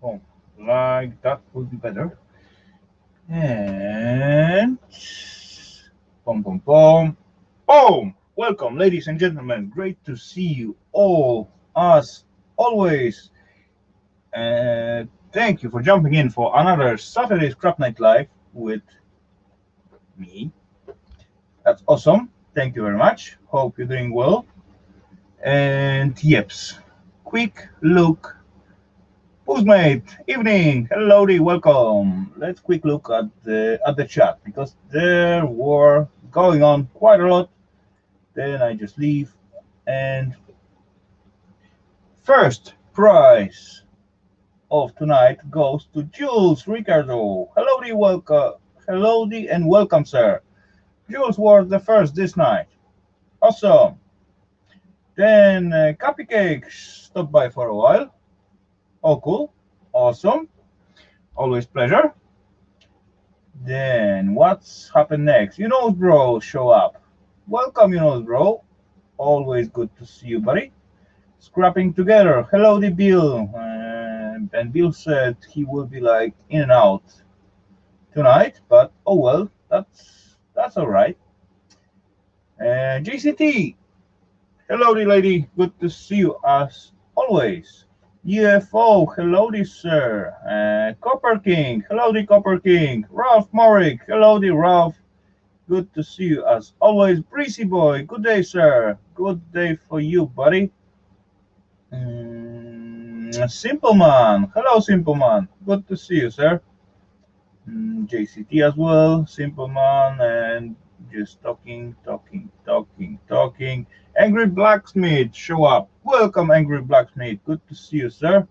Oh, like that would be better. And boom, boom, boom, boom. Welcome, ladies and gentlemen. Great to see you all, as always. Thank you for jumping in for another Saturday Scrap Night Live with me. That's awesome. Thank you very much. Hope you're doing well. And yeps, quick look. Who's mate? Evening. Hellowdy. Welcome. Let's quick look at the chat because there were going on quite a lot. Then I just leave. And first prize of tonight goes to Jules Ricardo. Hellowdy. Welcome. Hellowdy and welcome, sir. Jules was the first this night. Awesome. Then Cupcake stopped by for a while. Oh, cool. Awesome. Always pleasure. Then what's happened next? You know, bro, show up. Welcome, you know, bro. Always good to see you, buddy. Scrapping together. Hello, the Bill. And Bill said he will be like in and out tonight, but oh well, that's all right. JCT. Hello, the lady. Good to see you as always. UFO, hello, sir. Copper King, hello, Copper King. Ralph Morick, hello, Ralph. Good to see you as always. Breezy Boy, good day, sir. Good day for you, buddy. Simple Man, hello, Simple Man. Good to see you, sir. JCT as well, Simple Man, and just talking. Angry Blacksmith, show up. Welcome, Angry Blacksmith. Good to see you, sir.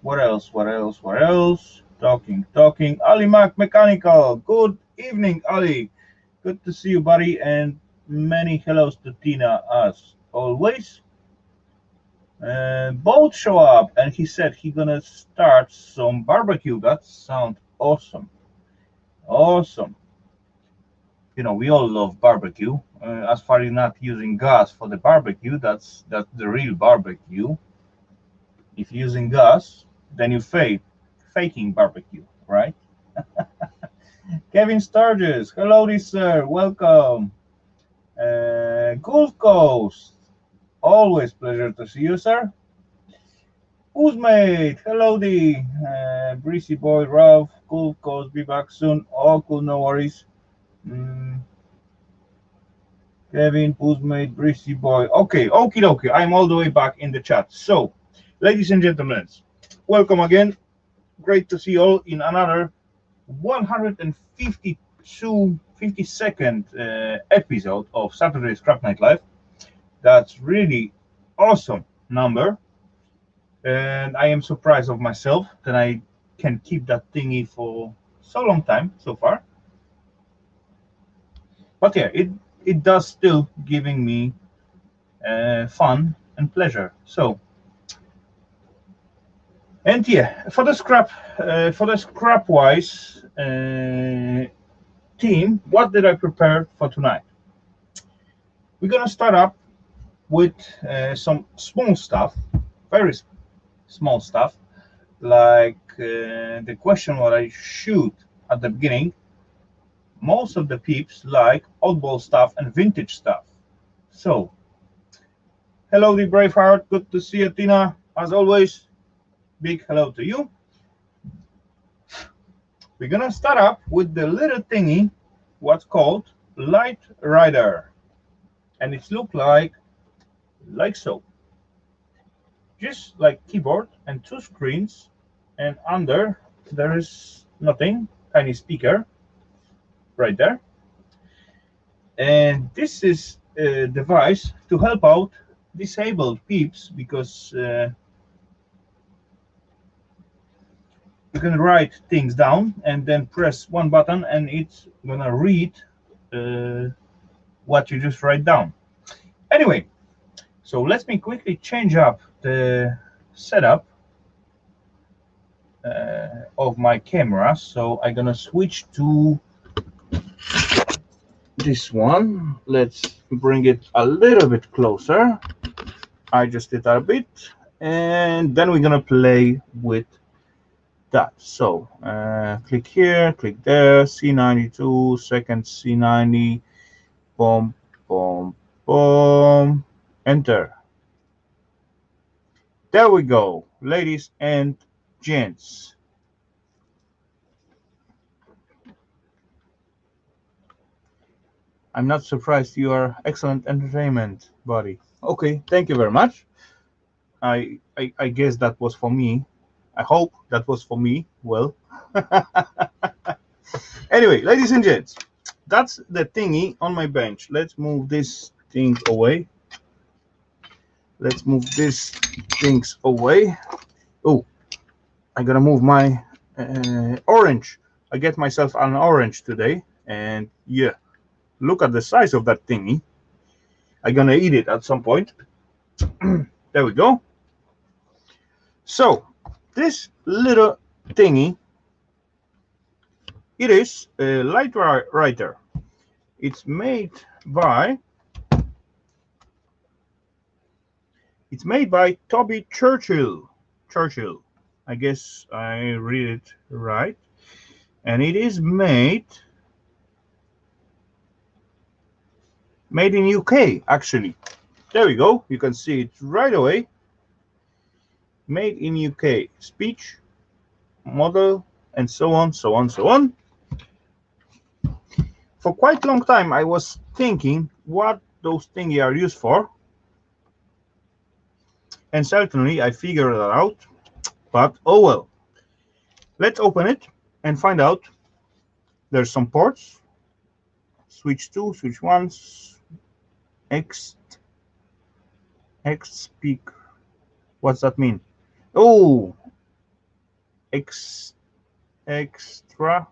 What else? Talking. Ali Mac Mechanical. Good evening, Ali. Good to see you, buddy. And many hellos to Tina as always. Both show up, and he said he's gonna start some barbecue. That sounds awesome. Awesome. You know, we all love barbecue. As far as not using gas for the barbecue, that's the real barbecue. If you're using gas, then you faking barbecue, right? Kevin Sturgis, hello, sir, welcome. Gulf Coast, always pleasure to see you, sir. Who's mate? Hello, Breezy Boy, Ralph, Gulf Coast, be back soon. All cool, no worries. Kevin, who's mate, Breezy Boy. Okay, okie dokie, I'm all the way back in the chat. So, ladies and gentlemen, welcome again. Great to see you all in another 52nd episode of Saturday Scrap Night Live. That's really awesome number, and I am surprised of myself that I can keep that thingy for so long time so far. But yeah, it does still giving me fun and pleasure. So, and yeah, for the scrap wise team, what did I prepare for tonight? We're gonna start up with some small stuff, very small stuff, like the question what I shoot at the beginning. Most of the peeps like oddball stuff and vintage stuff. So, hello, the Braveheart. Good to see you, Tina. As always, big hello to you. We're gonna start up with the little thingy, what's called Light Rider, and it's look like so. Just like keyboard and two screens, and under there is nothing. Tiny speaker right there. And this is a device to help out disabled peeps because you can write things down and then press one button and it's gonna read what you just write down. Anyway, so let me quickly change up the setup of my camera. So I'm gonna switch to this one. Let's bring it a little bit closer. I just did that a bit, and then we're gonna play with that. So click here, click there, C92, second C90, boom, boom, boom, enter. There we go, ladies and gents. I'm not surprised. You are excellent entertainment, buddy. Okay, thank you very much. I guess that was for me. I hope that was for me. Well, anyway, ladies and gents, that's the thingy on my bench. Let's move this thing away. Let's move these things away. Oh, I gotta move my orange. I get myself an orange today, and yeah, look at the size of that thingy. I'm gonna eat it at some point. There we go. So this little thingy, it is a light writer. It's made by Toby Churchill. I guess I read it right. And it is made in UK, actually. There we go. You can see it right away. Made in UK. Speech, model, and so on. For quite a long time, I was thinking what those thingy are used for. And certainly I figured that out. But oh well. Let's open it and find out. There's some ports. Switch 2, switch 1, X speak. What's that mean? Oh,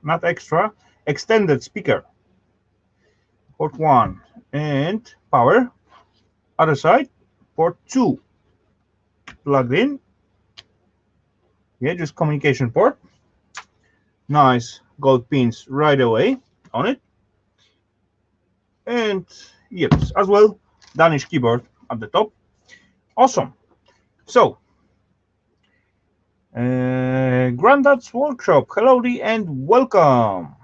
not extra, extended speaker. Port 1 and power. Other side, port 2. Plugged in. Yeah, just communication port. Nice gold pins right away on it. And yep, as well, Danish keyboard at the top. Awesome. So, Grandad's Workshop, Hellowdy and welcome.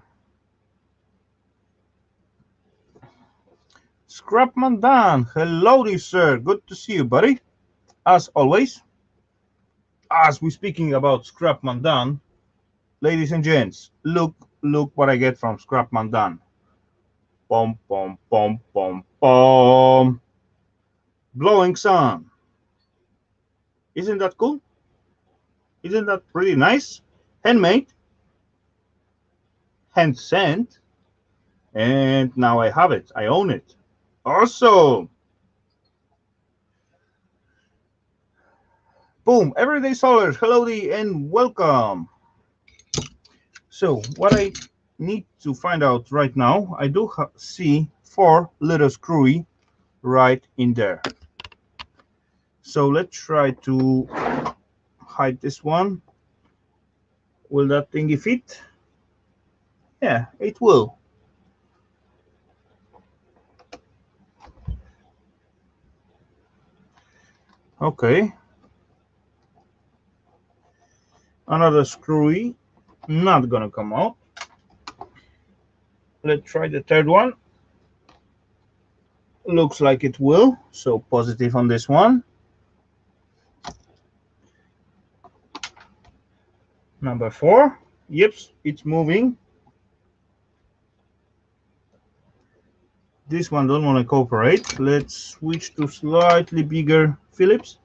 Scrapman Dan, Hellowdy sir, good to see you, buddy. As always, as we're speaking about Scrapman Dan, ladies and gents, look what I get from Scrapman Dan. Pom pom pom pom pom. Blowing sun. Isn't that cool? Isn't that pretty nice? Handmade, hand sent, and now I have it. I own it. Awesome. Boom. Everyday Solar, Hellowdy and welcome. So what I need to find out right now, I do see 4 little screwy right in there. So let's try to hide this one. Will that thingy fit? Yeah, it will. Okay. Another screwy, not gonna come out. Let's try the third one. Looks like it will, so positive on this one. Number 4. Yep, it's moving. This one don't want to cooperate. Let's switch to slightly bigger Phillips.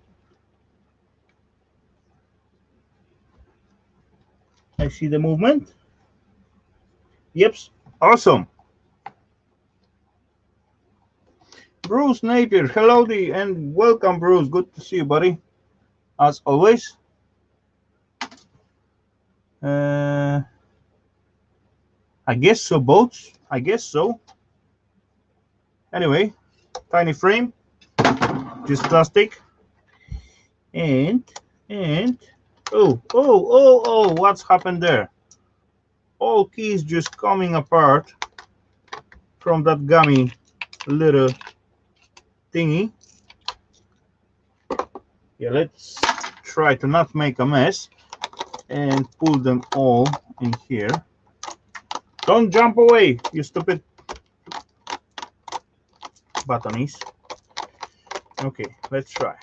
I see the movement. Yep, awesome. Bruce Napier, Hellowdy and welcome, Bruce. Good to see you, buddy. As always. I guess so, boats. I guess so. Anyway, tiny frame, just plastic, and oh, what's happened there? All keys just coming apart from that gummy little thingy. Yeah, let's try to not make a mess and pull them all in here. Don't jump away, you stupid buttoниes. Okay, let's try.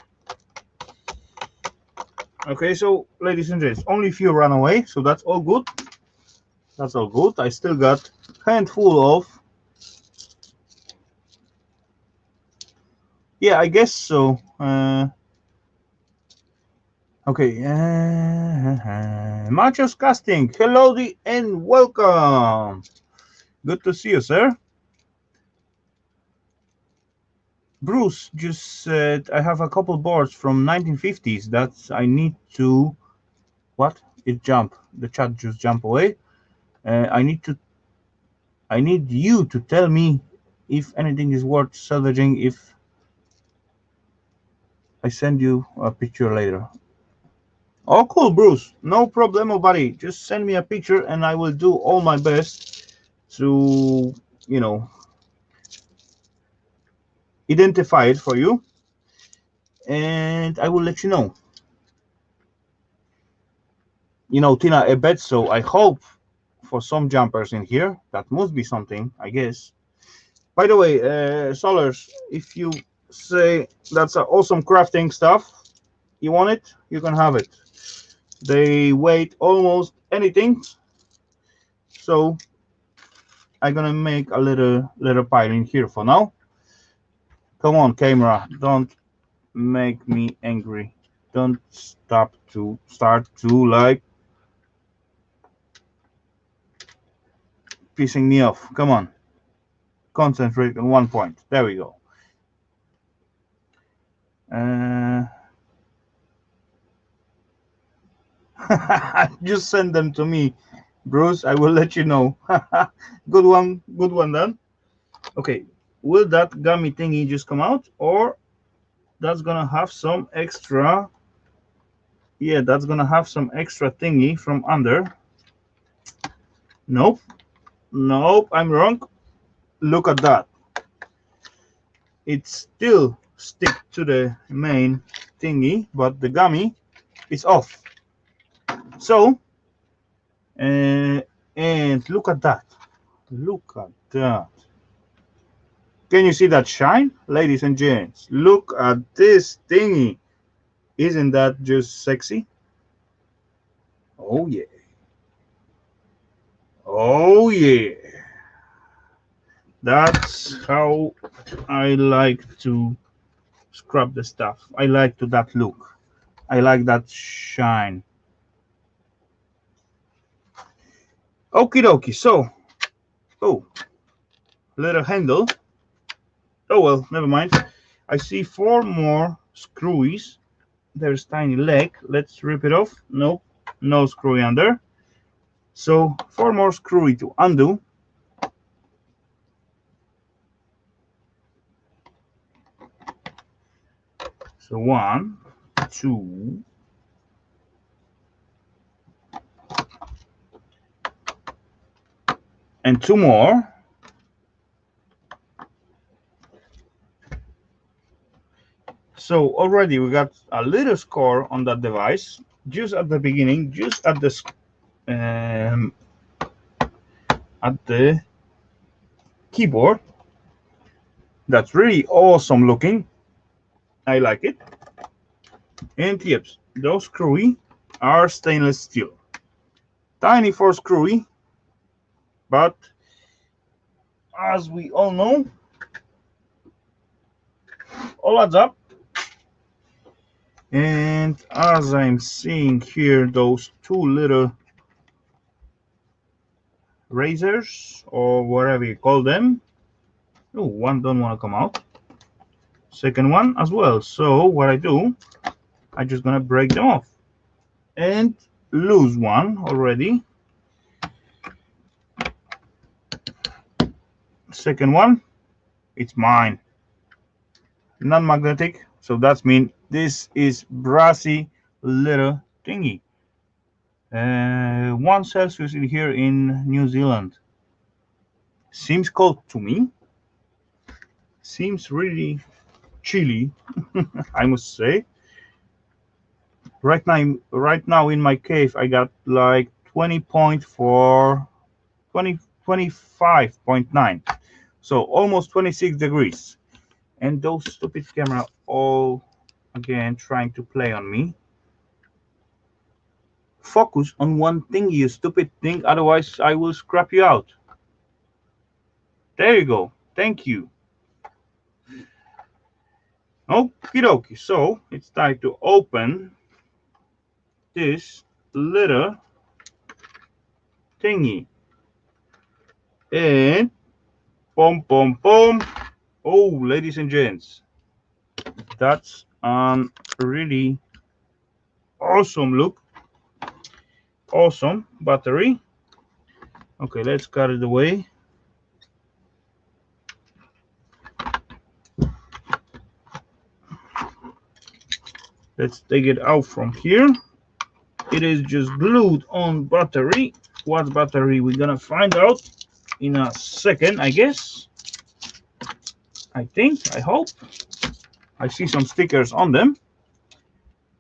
Okay, so ladies and gents, only few run away, so that's all good. That's all good. I still got a handful of. Yeah, I guess so. Okay. Machos Casting, Hellowdy and welcome. Good to see you, sir. Bruce just said I have a couple boards from 1950s that I need to. What? It jump. The chat just jump away. I need you to tell me if anything is worth salvaging. If I send you a picture later. Oh, cool, Bruce. No problemo, buddy. Just send me a picture and I will do all my best to, you know, identify it for you. And I will let you know. You know, Tina, I bet so. I hope for some jumpers in here. That must be something, I guess. By the way, Solars, if you say that's awesome crafting stuff, you want it, you can have it. They weigh almost anything, so I'm gonna make a little pile in here for now. Come on, camera, don't make me angry. Don't start to like pissing me off. Come on, concentrate on one point. There we go. Just send them to me, Bruce. I will let you know. Good one done. Okay, will that gummy thingy just come out, or that's gonna have some extra? Yeah, that's gonna have some extra thingy from under. Nope, nope, I'm wrong. Look at that. It still stick to the main thingy, but the gummy is off. So, and look at that. Look at that. Can you see that shine, ladies and gents? Look at this thingy. Isn't that just sexy? Oh yeah. Oh yeah. That's how I like to scrub the stuff. I like that look. I like that shine. Okie dokie. So, oh, little handle. Oh well, never mind. I see 4 more screwies. There's tiny leg. Let's rip it off. Nope, no screwy under. So 4 more screwy to undo. So 1, 2, and 2 more. So already we got a little score on that device just at the beginning, just at the keyboard. That's really awesome looking. I like it. And yes, those screwy are stainless steel. Tiny for screwy, but as we all know, all adds up. And as I'm seeing here, those 2 little razors, or whatever you call them. Oh, one don't want to come out. Second one as well. So what I do, I'm just gonna break them off and lose one already. Second one, it's mine. Non-magnetic, so that's mean this is brassy little thingy. 1 Celsius in here in New Zealand. Seems cold to me. Seems really chilly, I must say. Right now in my cave, I got like 20.4, 25.9, so almost 26 degrees. And those stupid camera all again trying to play on me. Focus on one thing, you stupid thing, otherwise I will scrap you out. There you go. Thank you. Okie dokie. So it's time to open this little thingy. And boom, boom, boom. Oh, ladies and gents, that's really awesome look. Awesome battery. Okay, let's cut it away. Let's take it out from here. It is just glued on battery. What battery? We're gonna find out in a second, I guess. I think, I hope. I see some stickers on them.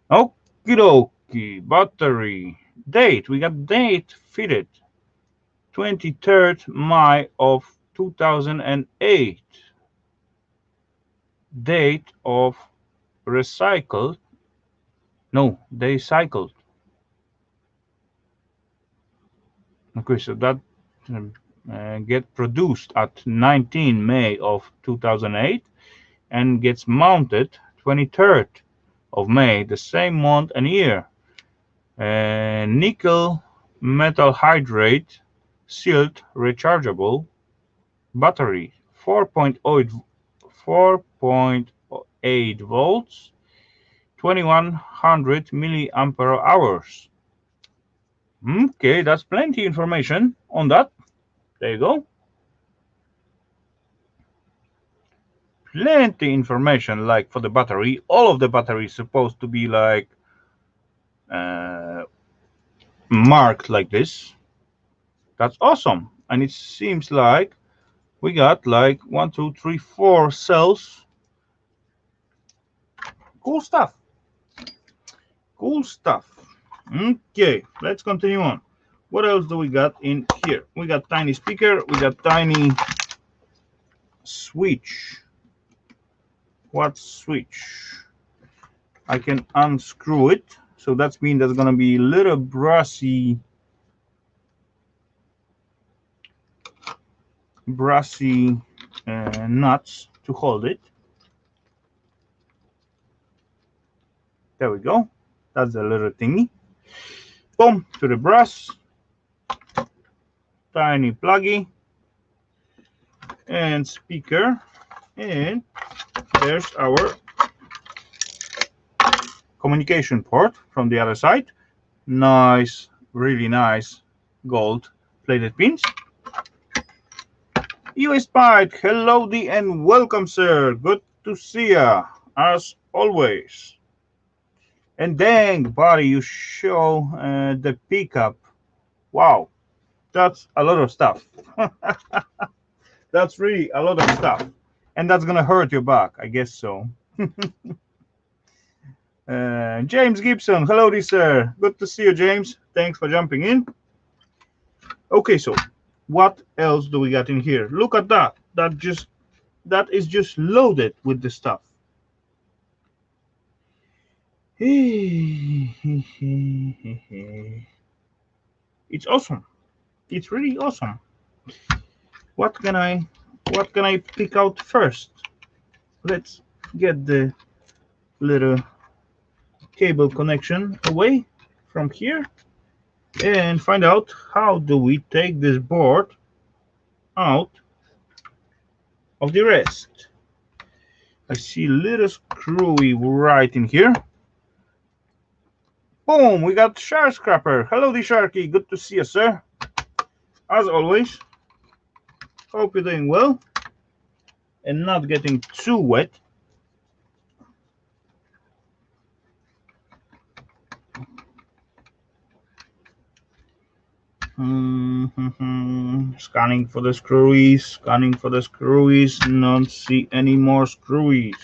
Okie dokie, battery. Date, we got date fitted. 23rd May of 2008. Date of recycled. No, they cycled. Okay, so that get produced at 19 May of 2008 and gets mounted 23rd of May, the same month and year. Nickel metal hydrate sealed rechargeable battery, 4.8 volts, 2100 milliampere hours. Okay, that's plenty information on that. There you go. Plenty information, like for the battery. All of the battery is supposed to be like marked like this. That's awesome. And it seems like we got like 1, 2, 3, 4 cells. Cool stuff. Cool stuff. Okay, let's continue on. What else do we got in here? We got tiny speaker. We got tiny switch. What switch? I can unscrew it. So that means there's gonna be little brassy nuts to hold it. There we go. That's the little thingy. Boom, to the brass. Tiny pluggy and speaker, and there's our communication port from the other side. Nice, really nice gold plated pins. US Pipe, Hellowdy and welcome, sir. Good to see ya, as always. And dang, buddy, you show the pickup. Wow, that's a lot of stuff. That's really a lot of stuff. And that's gonna hurt your back, I guess so. James Gibson, hello, sir. Good to see you, James. Thanks for jumping in. Okay, so what else do we got in here? Look at that. That is just loaded with the stuff. It's awesome. It's really awesome. What can I pick out first? Let's get the little cable connection away from here and find out how do we take this board out of the rest. I see a little screwy right in here. Boom, we got Shark Scrapper. Hello, the Sharky. Good to see you, sir. As always, hope you're doing well and not getting too wet. Scanning for the screwies, not see any more screwies.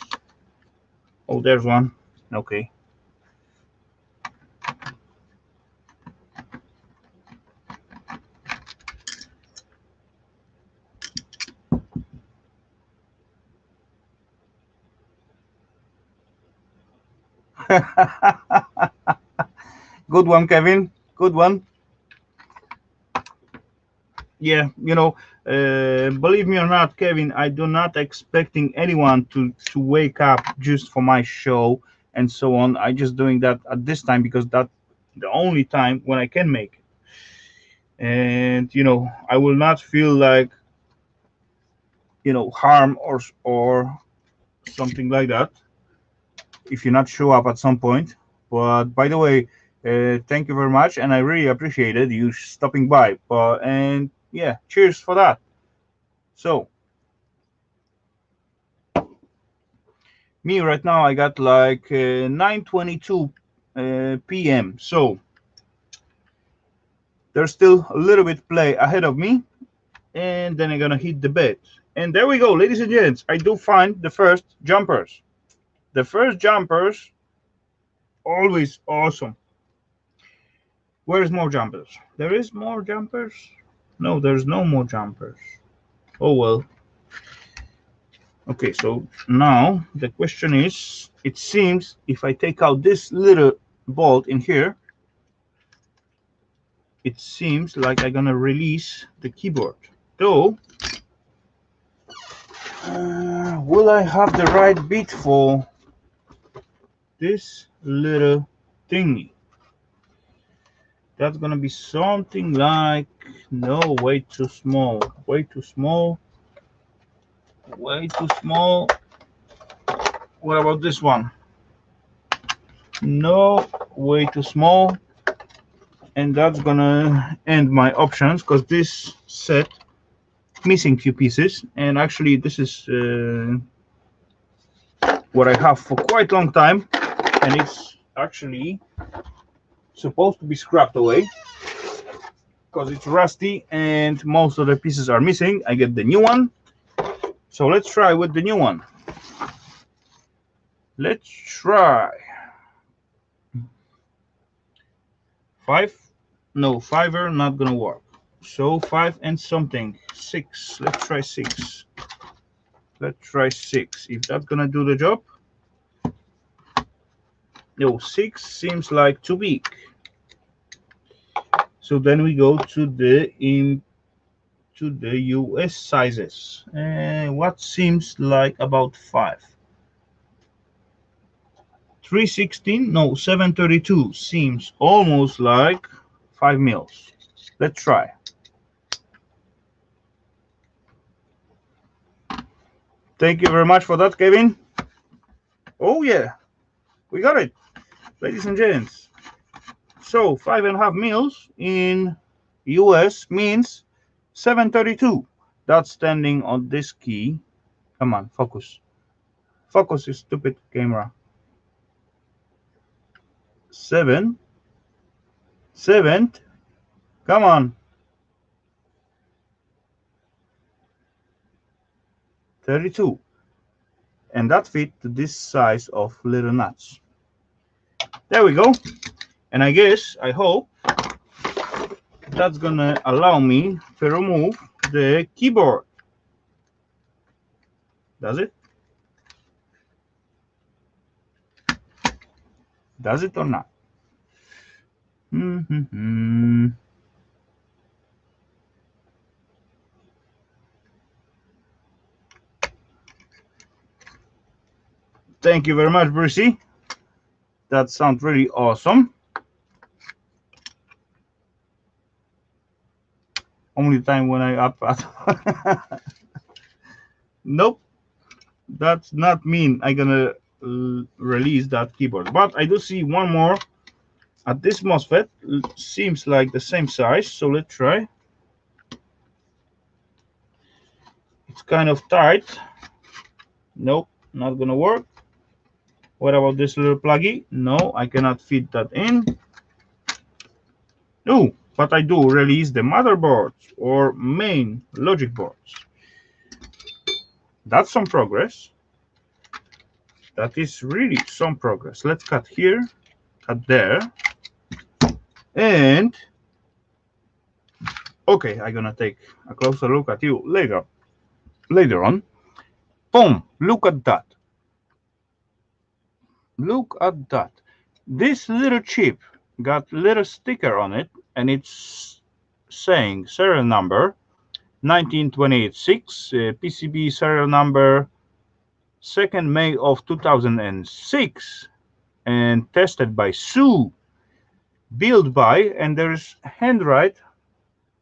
Oh, there's one. Okay. Good one, Kevin. Good one. Yeah, believe me or not, Kevin, I do not expecting anyone to wake up just for my show and so on. I just doing that at this time because that's the only time when I can make it. And I will not feel like harm or something like that if you not show up at some point. But by the way, thank you very much, and I really appreciated you stopping by. And yeah, cheers for that. So me right now, I got like 9:22 p.m. So there's still a little bit play ahead of me, and then I'm gonna hit the bed. And there we go, ladies and gents. I do find the first jumpers. The first jumpers, always awesome. Where's more jumpers? There is more jumpers? No, there's no more jumpers. Oh well. Okay, so now the question is, it seems if I take out this little bolt in here, it seems like I'm gonna release the keyboard. Though, will I have the right bit for this little thingy? That's gonna be something like, no, way too small, way too small, way too small. What about this one? No, way too small. And that's gonna end my options because this set missing few pieces, and actually this is what I have for quite a long time, and it's actually supposed to be scrapped away because it's rusty and most of the pieces are missing. I get the new one, so let's try with the new one. Let's try 5. No, 5er not gonna work, so 5 and something, 6. Let's try 6. Let's try 6 if that's gonna do the job. No, 6 seems like too big. So then we go to the US sizes. What seems like about 5. 316, no, 732 seems almost like 5 mils. Let's try. Thank you very much for that, Kevin. Oh yeah, we got it, ladies and gents. So 5.5 mils in US means 732. That's standing on this key. Come on, focus. Focus, you stupid camera. 7. Come on. 32. And that fit to this size of little nuts. There we go. And I guess, I hope, that's gonna allow me to remove the keyboard. Does it? Does it or not? Thank you very much, Brucey. That sounds really awesome. Only time when I up. Nope, that's not mean I'm gonna release that keyboard. But I do see one more at this MOSFET. Seems like the same size, so let's try. It's kind of tight. Nope, not gonna work. What about this little pluggy? No, I cannot fit that in. No, but I do release the motherboards or main logic boards. That's some progress. That is really some progress. Let's cut here, cut there, and okay, I'm gonna take a closer look at you later on. Boom, look at that. Look at that. This little chip got little sticker on it, and it's saying serial number 19286, PCB serial number 2nd May of 2006, and tested by Sue, built by, and there's handwrite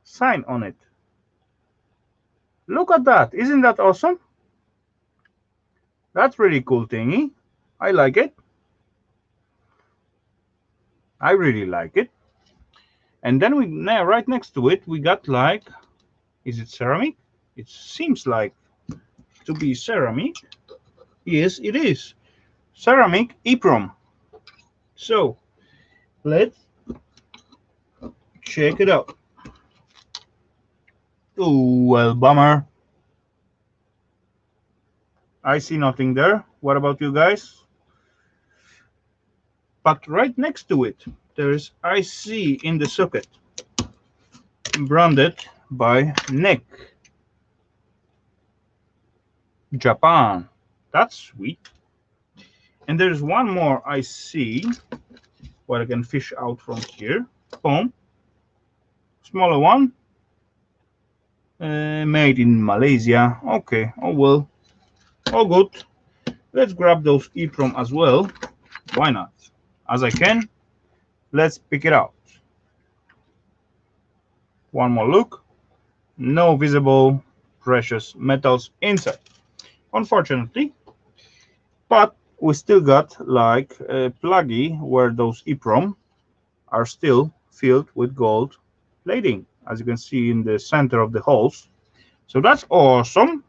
sign on it. Look at that, isn't that awesome? That's really cool thingy. I like it. I really like it. And then right next to it, we got like, is it ceramic? It seems like to be ceramic. Yes, it is. Ceramic EEPROM. So, let's check it out. Oh, well, bummer. I see nothing there. What about you guys? But right next to it, there's IC in the socket, branded by NEC, Japan. That's sweet. And there's one more IC, what I can fish out from here. Boom. Smaller one. Made in Malaysia. Okay, oh well. All good. Let's grab those EEPROM as well. Why not? As I can, let's pick it out. One more look. No visible precious metals inside, unfortunately. But we still got like a pluggy where those EEPROM are still filled with gold plating, as you can see in the center of the holes. So that's awesome.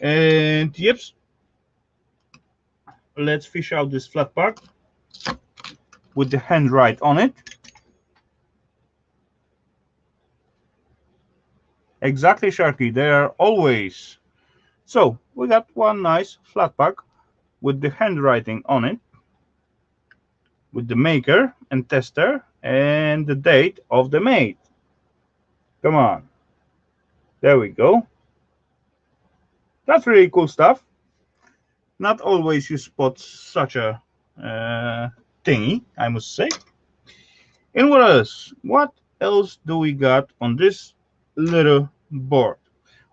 And yep, let's fish out this flat pack with the handwrite on it. Exactly, Sharky, they are always. So we got one nice flat pack with the handwriting on it, with the maker and tester and the date of the made. Come on, there we go. That's really cool stuff. Not always you spot such a thingy, I must say. And what else? What else do we got on this little board?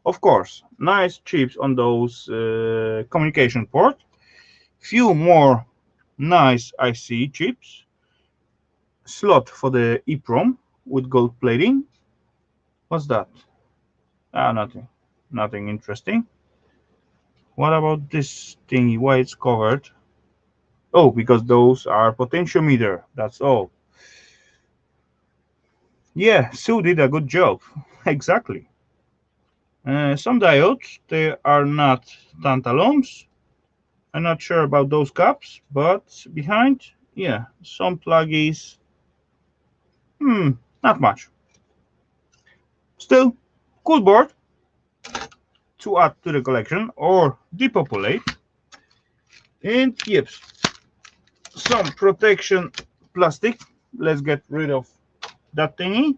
Of course, nice chips on those communication port. Few more nice IC chips. Slot for the EEPROM with gold plating. What's that? Ah, nothing. Nothing interesting. What about this thingy? Why it's covered? Oh, because those are potentiometer. That's all. Yeah, Sue did a good job. Exactly. Some diodes, they are not tantaloms. I'm not sure about those caps, but behind, yeah, some pluggies. Not much. Still, cool board to add to the collection or depopulate. And yep, some protection plastic. Let's get rid of that thingy.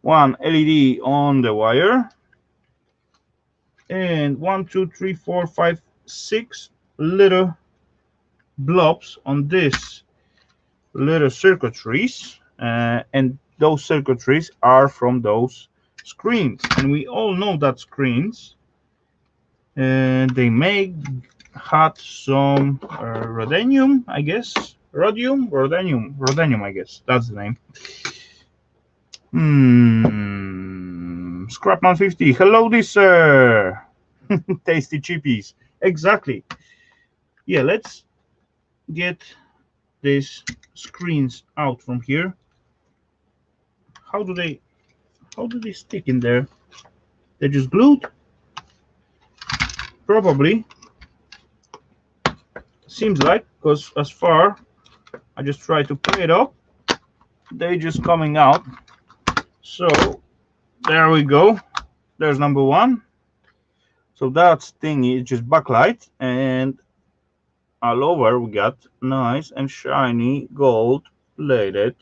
One LED on the wire. And 1, 2, 3, 4, 5, 6 little blobs on this little circuitries, and those circuitries are from those screens, and we all know that screens they may had some rhodanium, I guess, rhodanium, I guess that's the name. Scrapman 50, hello sir. Tasty chippies, exactly. Yeah, let's get these screens out from here. How do they stick in there? They're just glued? Probably. Seems like, because as far I just try to play it up, they're just coming out. So there we go. There's number one. So that thingy is just backlight, and all over we got nice and shiny gold plated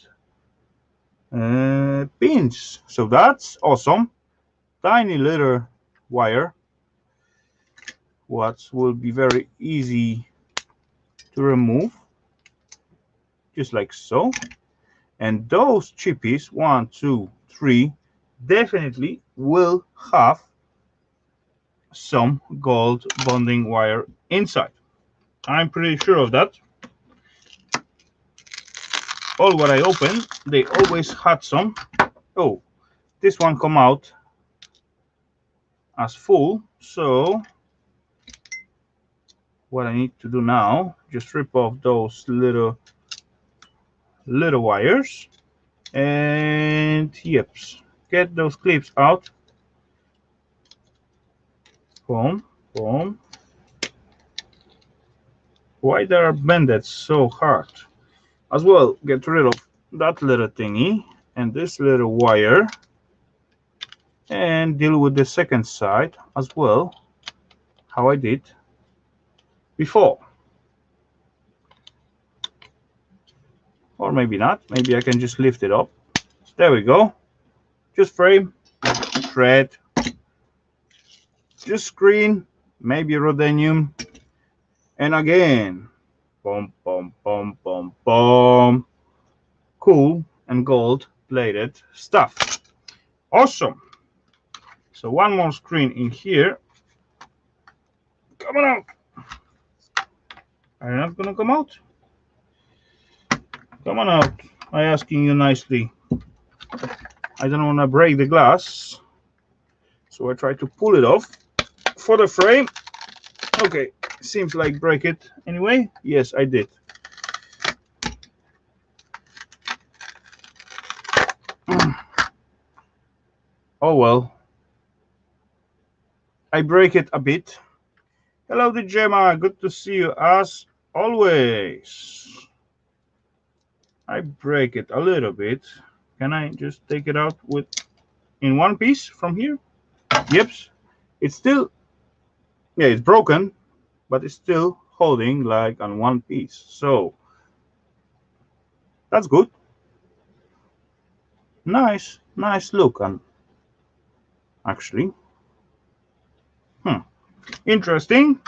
pins. So that's awesome. Tiny little wire, what will be very easy to remove. just like so. And those chippies, 1, 2, 3, definitely will have some gold bonding wire inside. I'm pretty sure of that. All what I open, they always had some. Oh, this one come out as full, so what I need to do now, just rip off those little wires, and yep, get those clips out. Boom, boom. Why they are bended so hard? As well, get rid of that little thingy and this little wire, and deal with the second side as well, how I did before. Or maybe not, maybe I can just lift it up. There we go. Just frame, thread, just screen, maybe rhodanium, and again, boom, boom, boom, boom, boom. Cool and gold plated stuff. Awesome. So one more screen in here. Come on out. Are you not gonna come out? Come on out. I'm asking you nicely. I don't want to break the glass, so I try to pull it off for the frame. Okay, seems like break it anyway. Yes, I did. Oh well. I break it a bit. Hello, the Gemma. Good to see you as always. I break it a little bit. Can I just take it out in one piece from here? Yep. It's still, yeah, it's broken, but it's still holding like on one piece. So that's good. Nice look on actually. Interesting.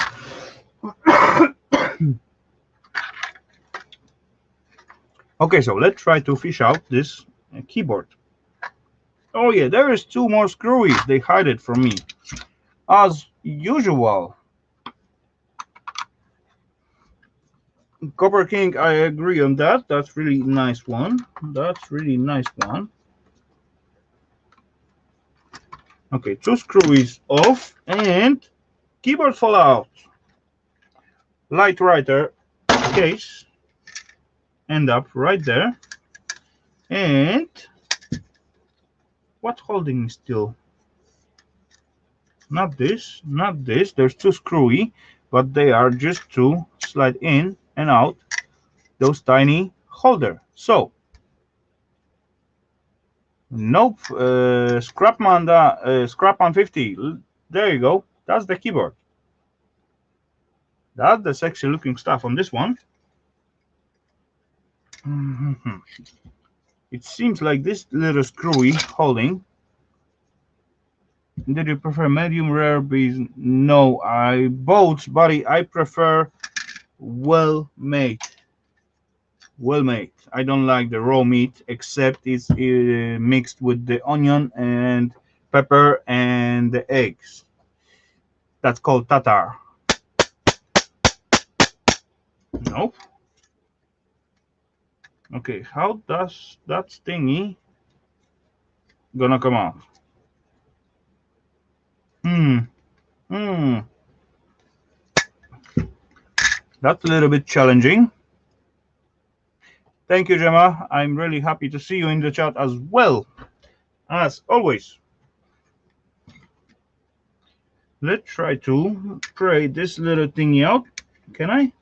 Okay, so let's try to fish out this keyboard. Oh yeah, there is 2 more screwies. They hide it from me as usual. Copper King, I agree on that. That's really nice one. That's really nice one. Okay, 2 screwies off and keyboard fallout. Light writer case end up right there. And what holding still? Not this, not this. There's 2 screwy, but they are just to slide in and out those tiny holder. So nope, Scrapman 50. There you go. That's the keyboard. That's the sexy looking stuff on this one. It seems like this little screwy holding. Did you prefer medium rare bees? No, I both, buddy. I prefer well made. Well made. I don't like the raw meat, except it's mixed with the onion and pepper and the eggs. That's called tatar. Nope. Okay, how does that thingy gonna come out? That's a little bit challenging. Thank you, Gemma. I'm really happy to see you in the chat as well, as always. Let's try to pray this little thingy out. Can I?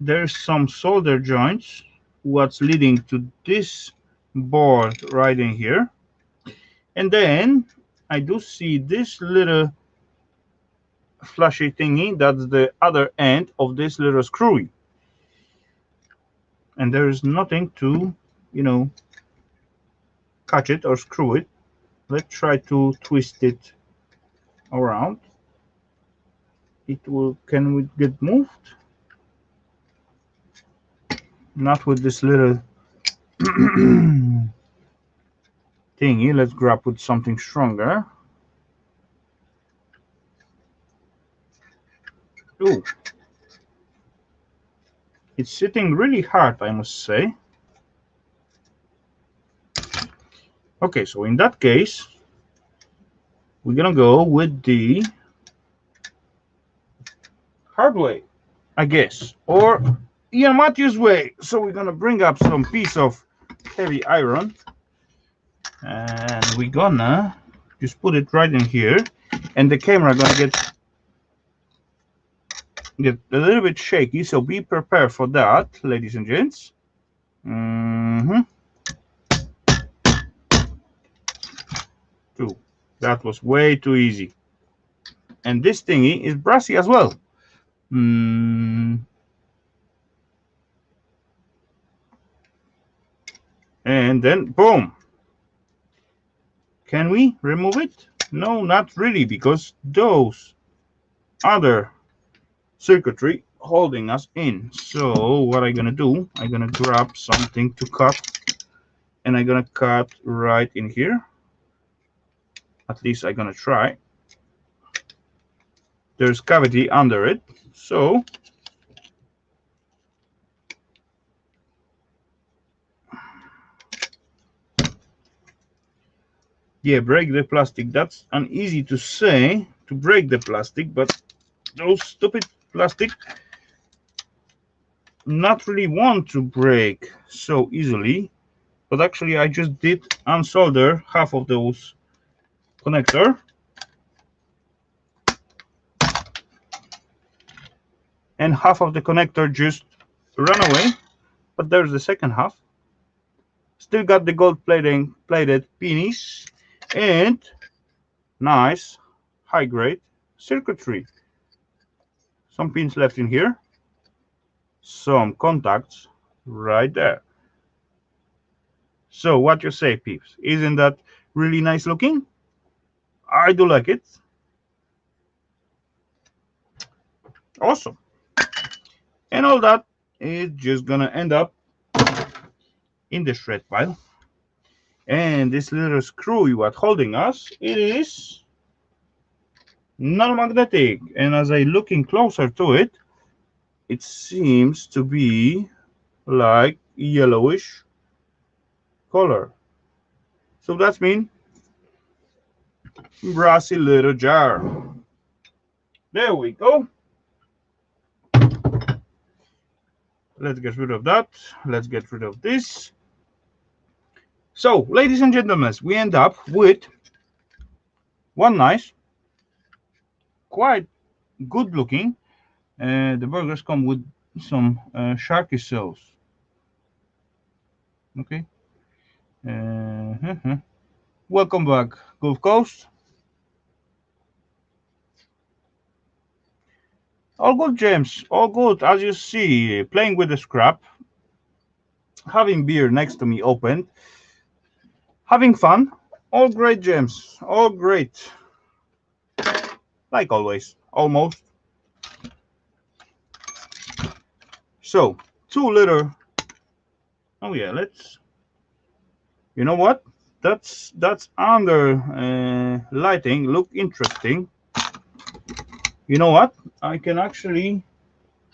There's some solder joints what's leading to this board right in here. And then I do see this little flashy thingy. That's the other end of this little screwy. And there is nothing to, you know, catch it or screw it. Let's try to twist it around. It will, can we get moved? Not with this little thingy. Let's grab with something stronger. Ooh. It's sitting really hard, I must say. Okay, so in that case, we're gonna go with the hard way, I guess, or Ian Matthews way. So we're gonna bring up some piece of heavy iron, and we're gonna just put it right in here, and the camera gonna get a little bit shaky, so be prepared for that, ladies and gents. Two. That was way too easy. And this thingy is brassy as well. And then boom. Can we remove it? No, not really, because those other circuitry holding us in. So what I'm gonna do, I'm gonna grab something to cut, and I'm gonna cut right in here. At least I'm gonna try. There's cavity under it, so yeah, break the plastic. That's uneasy to say, to break the plastic, but those stupid plastic not really want to break so easily. But actually I just did unsolder half of those connector, and half of the connector just ran away, but there's the second half. Still got the gold plated penis and nice high grade circuitry. Some pins left in here, some contacts right there. So what you say, peeps? Isn't that really nice looking? I do like it. Awesome. And all that is just gonna end up in the shred pile. And this little screw what holding us, it is non-magnetic, and as I looking closer to it, it seems to be like yellowish color. So that's mean brassy little jar. There we go. Let's get rid of that. Let's get rid of this. So, ladies and gentlemen, we end up with one nice, quite good looking. The burgers come with some sharky sauce. Okay. Welcome back, Gulf Coast. All good, James. All good. As you see, playing with the scrap, having beer next to me opened, having fun. All great, James. All great. Like always, almost. So, 2 liter. Oh yeah, let's. You know what? That's under lighting. Look interesting. You know what? I can actually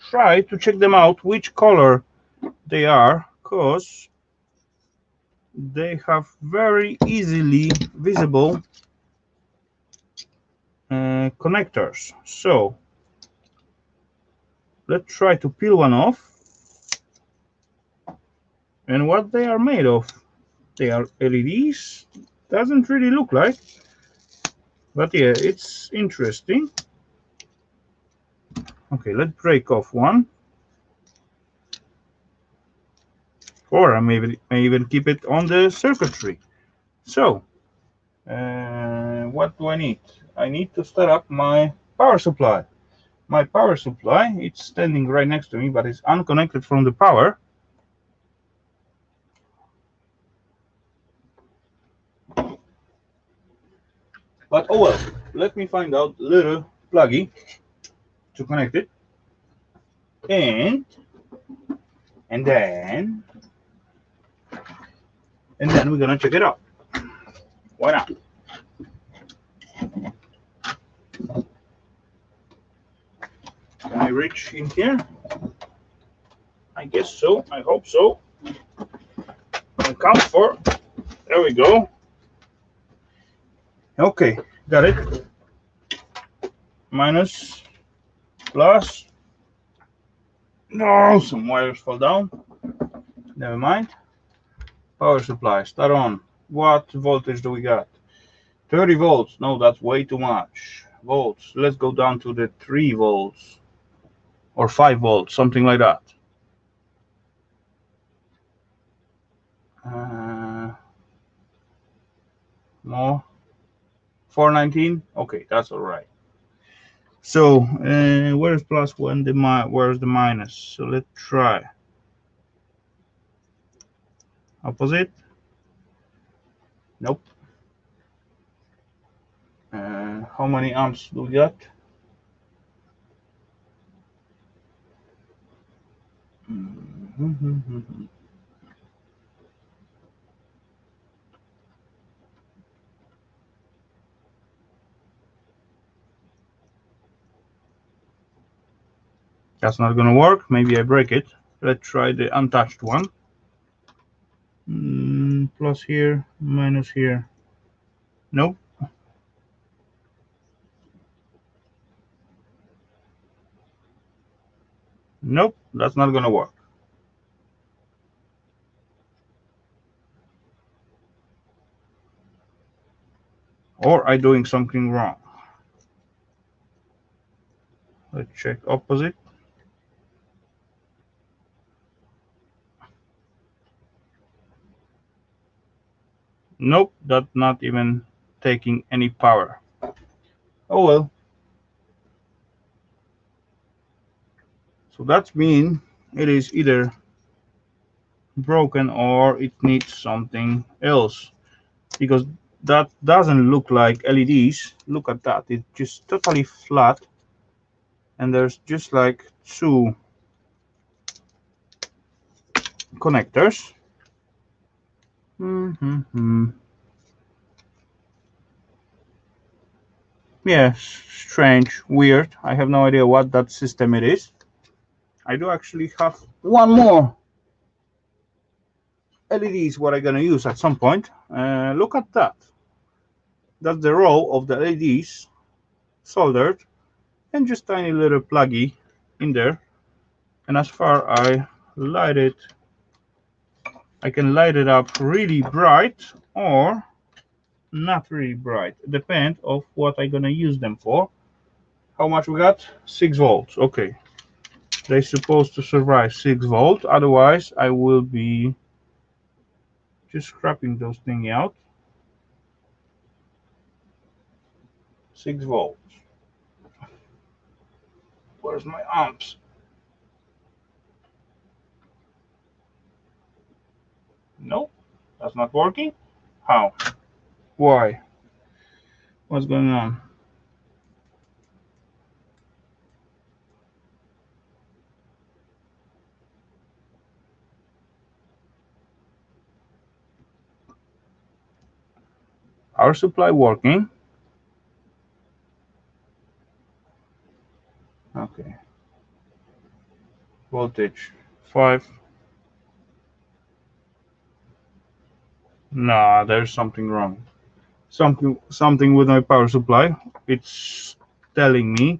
try to check them out which color they are, because they have very easily visible connectors. So let's try to peel one off. And what they are made of? They are LEDs. Doesn't really look like, but yeah, it's interesting. Okay, let's break off one, or I may even keep it on the circuitry. So what do I need? I need to start up my power supply. My power supply, it's standing right next to me, but it's unconnected from the power. But oh well, let me find out little pluggy to connect it. And And then we're gonna check it out. Why not? Can I reach in here? I guess so. I hope so. Count for. There we go. Okay, got it. Minus, plus. No, some wires fall down. Never mind. Power supply, start on. What voltage do we got? 30 volts. No, that's way too much. Volts. Let's go down to the 3 volts or 5 volts, something like that. More. 419. Okay, that's all right. So where's plus one? Where's the minus? So let's try opposite. Nope. How many amps do we got? That's not gonna work. Maybe I break it. Let's try the untouched one. Plus here, minus here. Nope. Nope, that's not gonna work. Or I'm doing something wrong. Let's check opposite. Nope, that's not even taking any power. Oh well. So that means it is either broken or it needs something else, because that doesn't look like LEDs. Look at that, it's just totally flat and there's just like 2 connectors. Yeah, strange, weird. I have no idea what that system it is. I do actually have one more LEDs what I'm gonna use at some point. Look at that. That's the row of the LEDs soldered and just tiny little pluggy in there. And as far as I light it, I can light it up really bright or not really bright. Depend of what I'm gonna use them for. How much we got? 6 volts. Okay, they're supposed to survive 6 volts. Otherwise, I will be just scrapping those things out. 6 volts. Where's my amps? Nope, that's not working. How? Why? What's going on? Power supply working. Okay. Voltage 5. Nah, there's something wrong. Something with my power supply. It's telling me,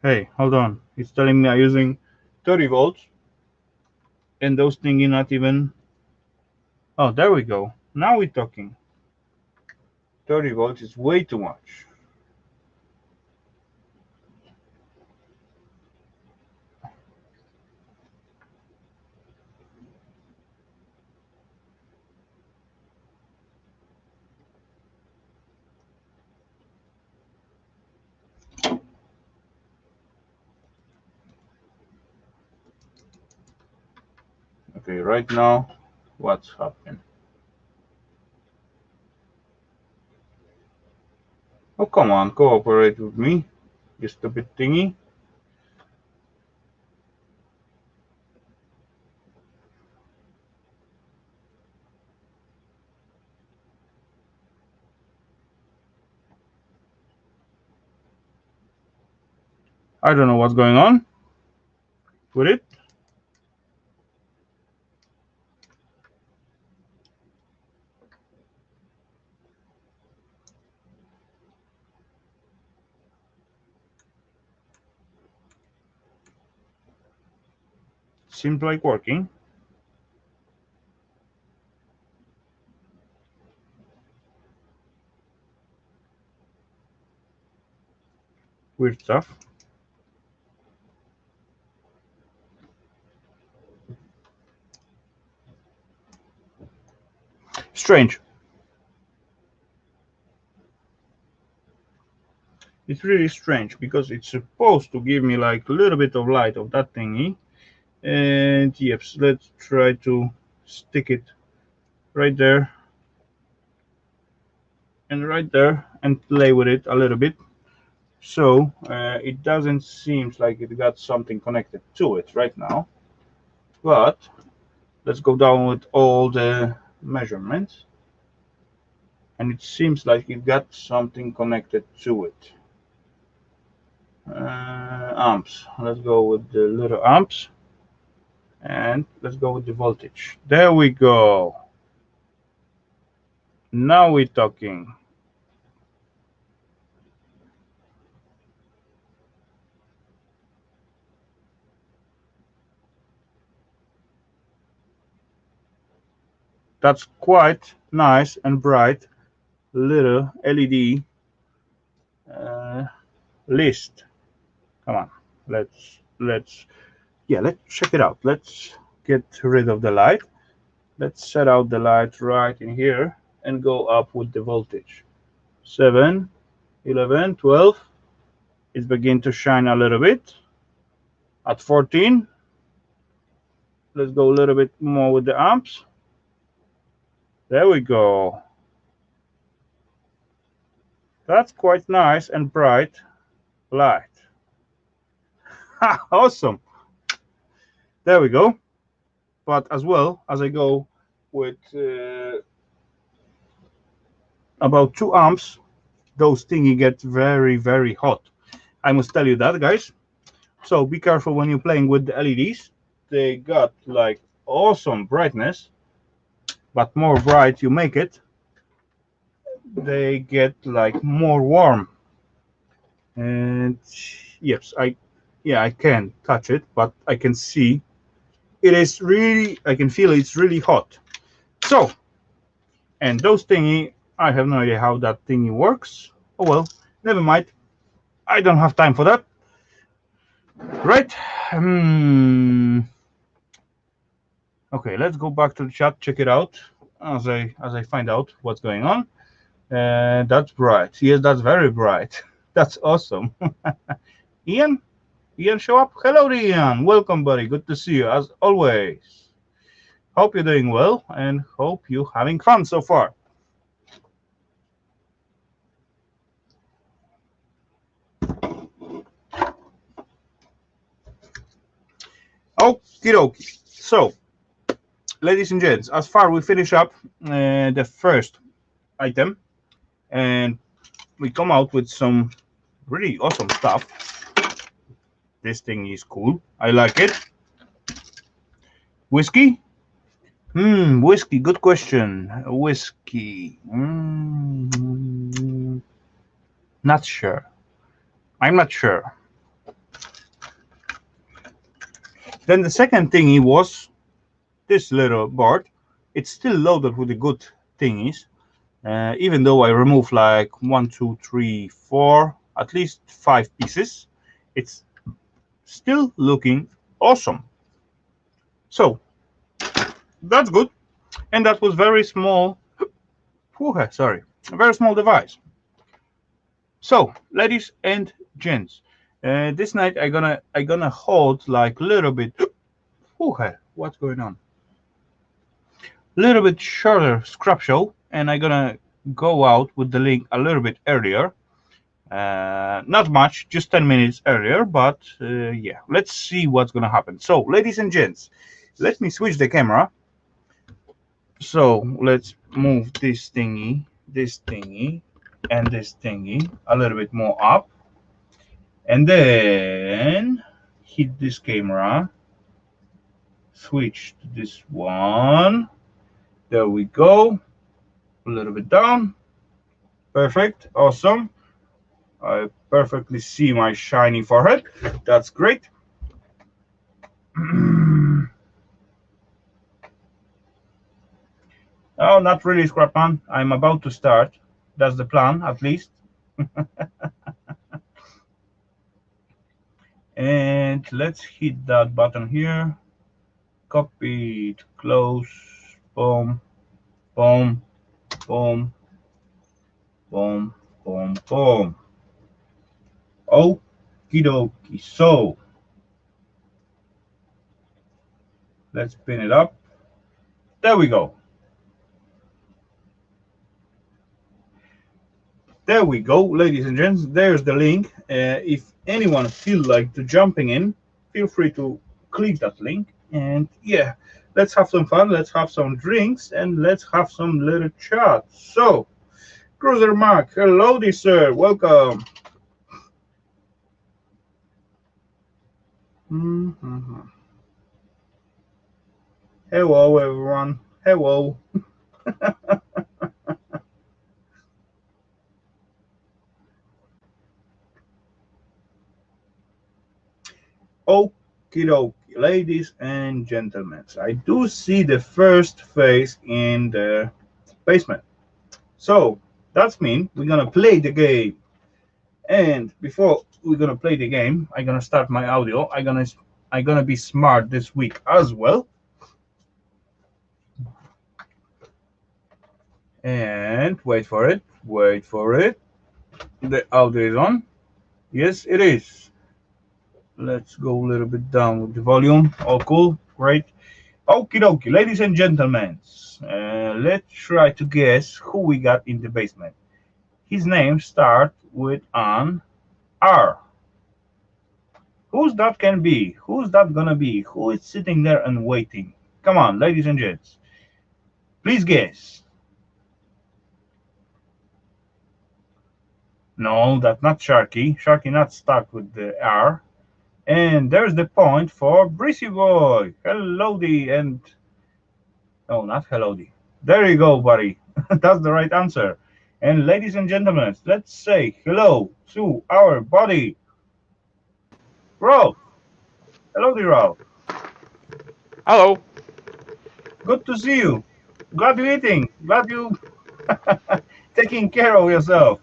hey, hold on. It's telling me I'm using 30 volts and those things not even. Oh, there we go. Now we're talking. 30 volts is way too much. Okay, right now, what's happening? Oh, come on, cooperate with me, you stupid thingy. I don't know what's going on with it. Seems like working. Weird stuff. Strange. It's really strange because it's supposed to give me like a little bit of light of that thingy. And yes, let's try to stick it right there and right there and play with it a little bit. So it doesn't seem like it got something connected to it right now. But let's go down with all the measurements. And it seems like it got something connected to it. Amps. Let's go with the little amps. And let's go with the voltage. There we go. Now we're talking. That's quite nice and bright little LED list. Come on, let's check it out. Let's get rid of the light. Let's set out the light right in here and go up with the voltage. 7, 11, 12. It's beginning to shine a little bit. At 14, let's go a little bit more with the amps. There we go. That's quite nice and bright light. Awesome. There we go. But as well as I go with about 2 amps, those thingy get very, very hot. I must tell you that, guys. So be careful when you're playing with the LEDs. They got like awesome brightness, but more bright you make it, they get like more warm. And yes, I can touch it, but I can see it is really, I can feel it's really hot. So, and those thingy, I have no idea how that thingy works. Oh well, never mind. I don't have time for that. Right? Okay, let's go back to the chat, check it out as I find out what's going on. That's bright. Yes, that's very bright. That's awesome. Ian, show up. Hello, Ian. Welcome, buddy. Good to see you as always. Hope you're doing well and hope you're having fun so far. Okie dokie. So, ladies and gents, as far we finish up the first item, and we come out with some really awesome stuff. This thing is cool. I like it. Whiskey? Whiskey. Good question. Whiskey. Not sure. I'm not sure. Then the second thingy was this little board. It's still loaded with the good thingies. Even though I removed like 1, 2, 3, 4, at least 5 pieces, it's still looking awesome. So that's good. And that was very small. Sorry, a very small device. So, ladies and gents, this night I gonna hold like a little bit. What's going on? Little bit shorter scrap show, and I'm gonna go out with the link a little bit earlier. Not much, just 10 minutes earlier, but yeah, let's see what's gonna happen. So, ladies and gents, let me switch the camera. So let's move this thingy, and this thingy a little bit more up. And then hit this camera, switch to this one. There we go. A little bit down. Perfect. Awesome. I perfectly see my shiny forehead. That's great. Oh, not really, Scrapman. I'm about to start. That's the plan, at least. And let's hit that button here. Copy it, close, boom, boom, boom, boom, boom, boom. Okie dokie. So let's pin it up. There we go. There we go, ladies and gents. There's the link. If anyone feels like to jumping in, feel free to click that link. And yeah, let's have some fun. Let's have some drinks and let's have some little chat. So, Cruiser Mark, hello, dear sir. Welcome. Hello, everyone. Hello. Okie dokie, ladies and gentlemen. I do see the first face in the basement. So that's mean we're gonna play the game. And before we're gonna play the game, I'm gonna start my audio. I'm gonna be smart this week as well. And wait for it. Wait for it. The audio is on. Yes, it is. Let's go a little bit down with the volume. All cool. Great. Okie dokie, ladies and gentlemen. Let's try to guess who we got in the basement. His name starts with an R. Who's that can be? Who's that gonna be? Who is sitting there and waiting? Come on, ladies and gents. Please guess. No, that's not Sharky. Sharky not stuck with the R. And there's the point for Breezy Boy. Hellowdy and... Oh, not Hellowdy. There you go, buddy. That's the right answer. And ladies and gentlemen, let's say hello to our buddy, Ralph. Hello, dear Ralph. Hello. Good to see you. Glad you're eating. Glad you taking care of yourself.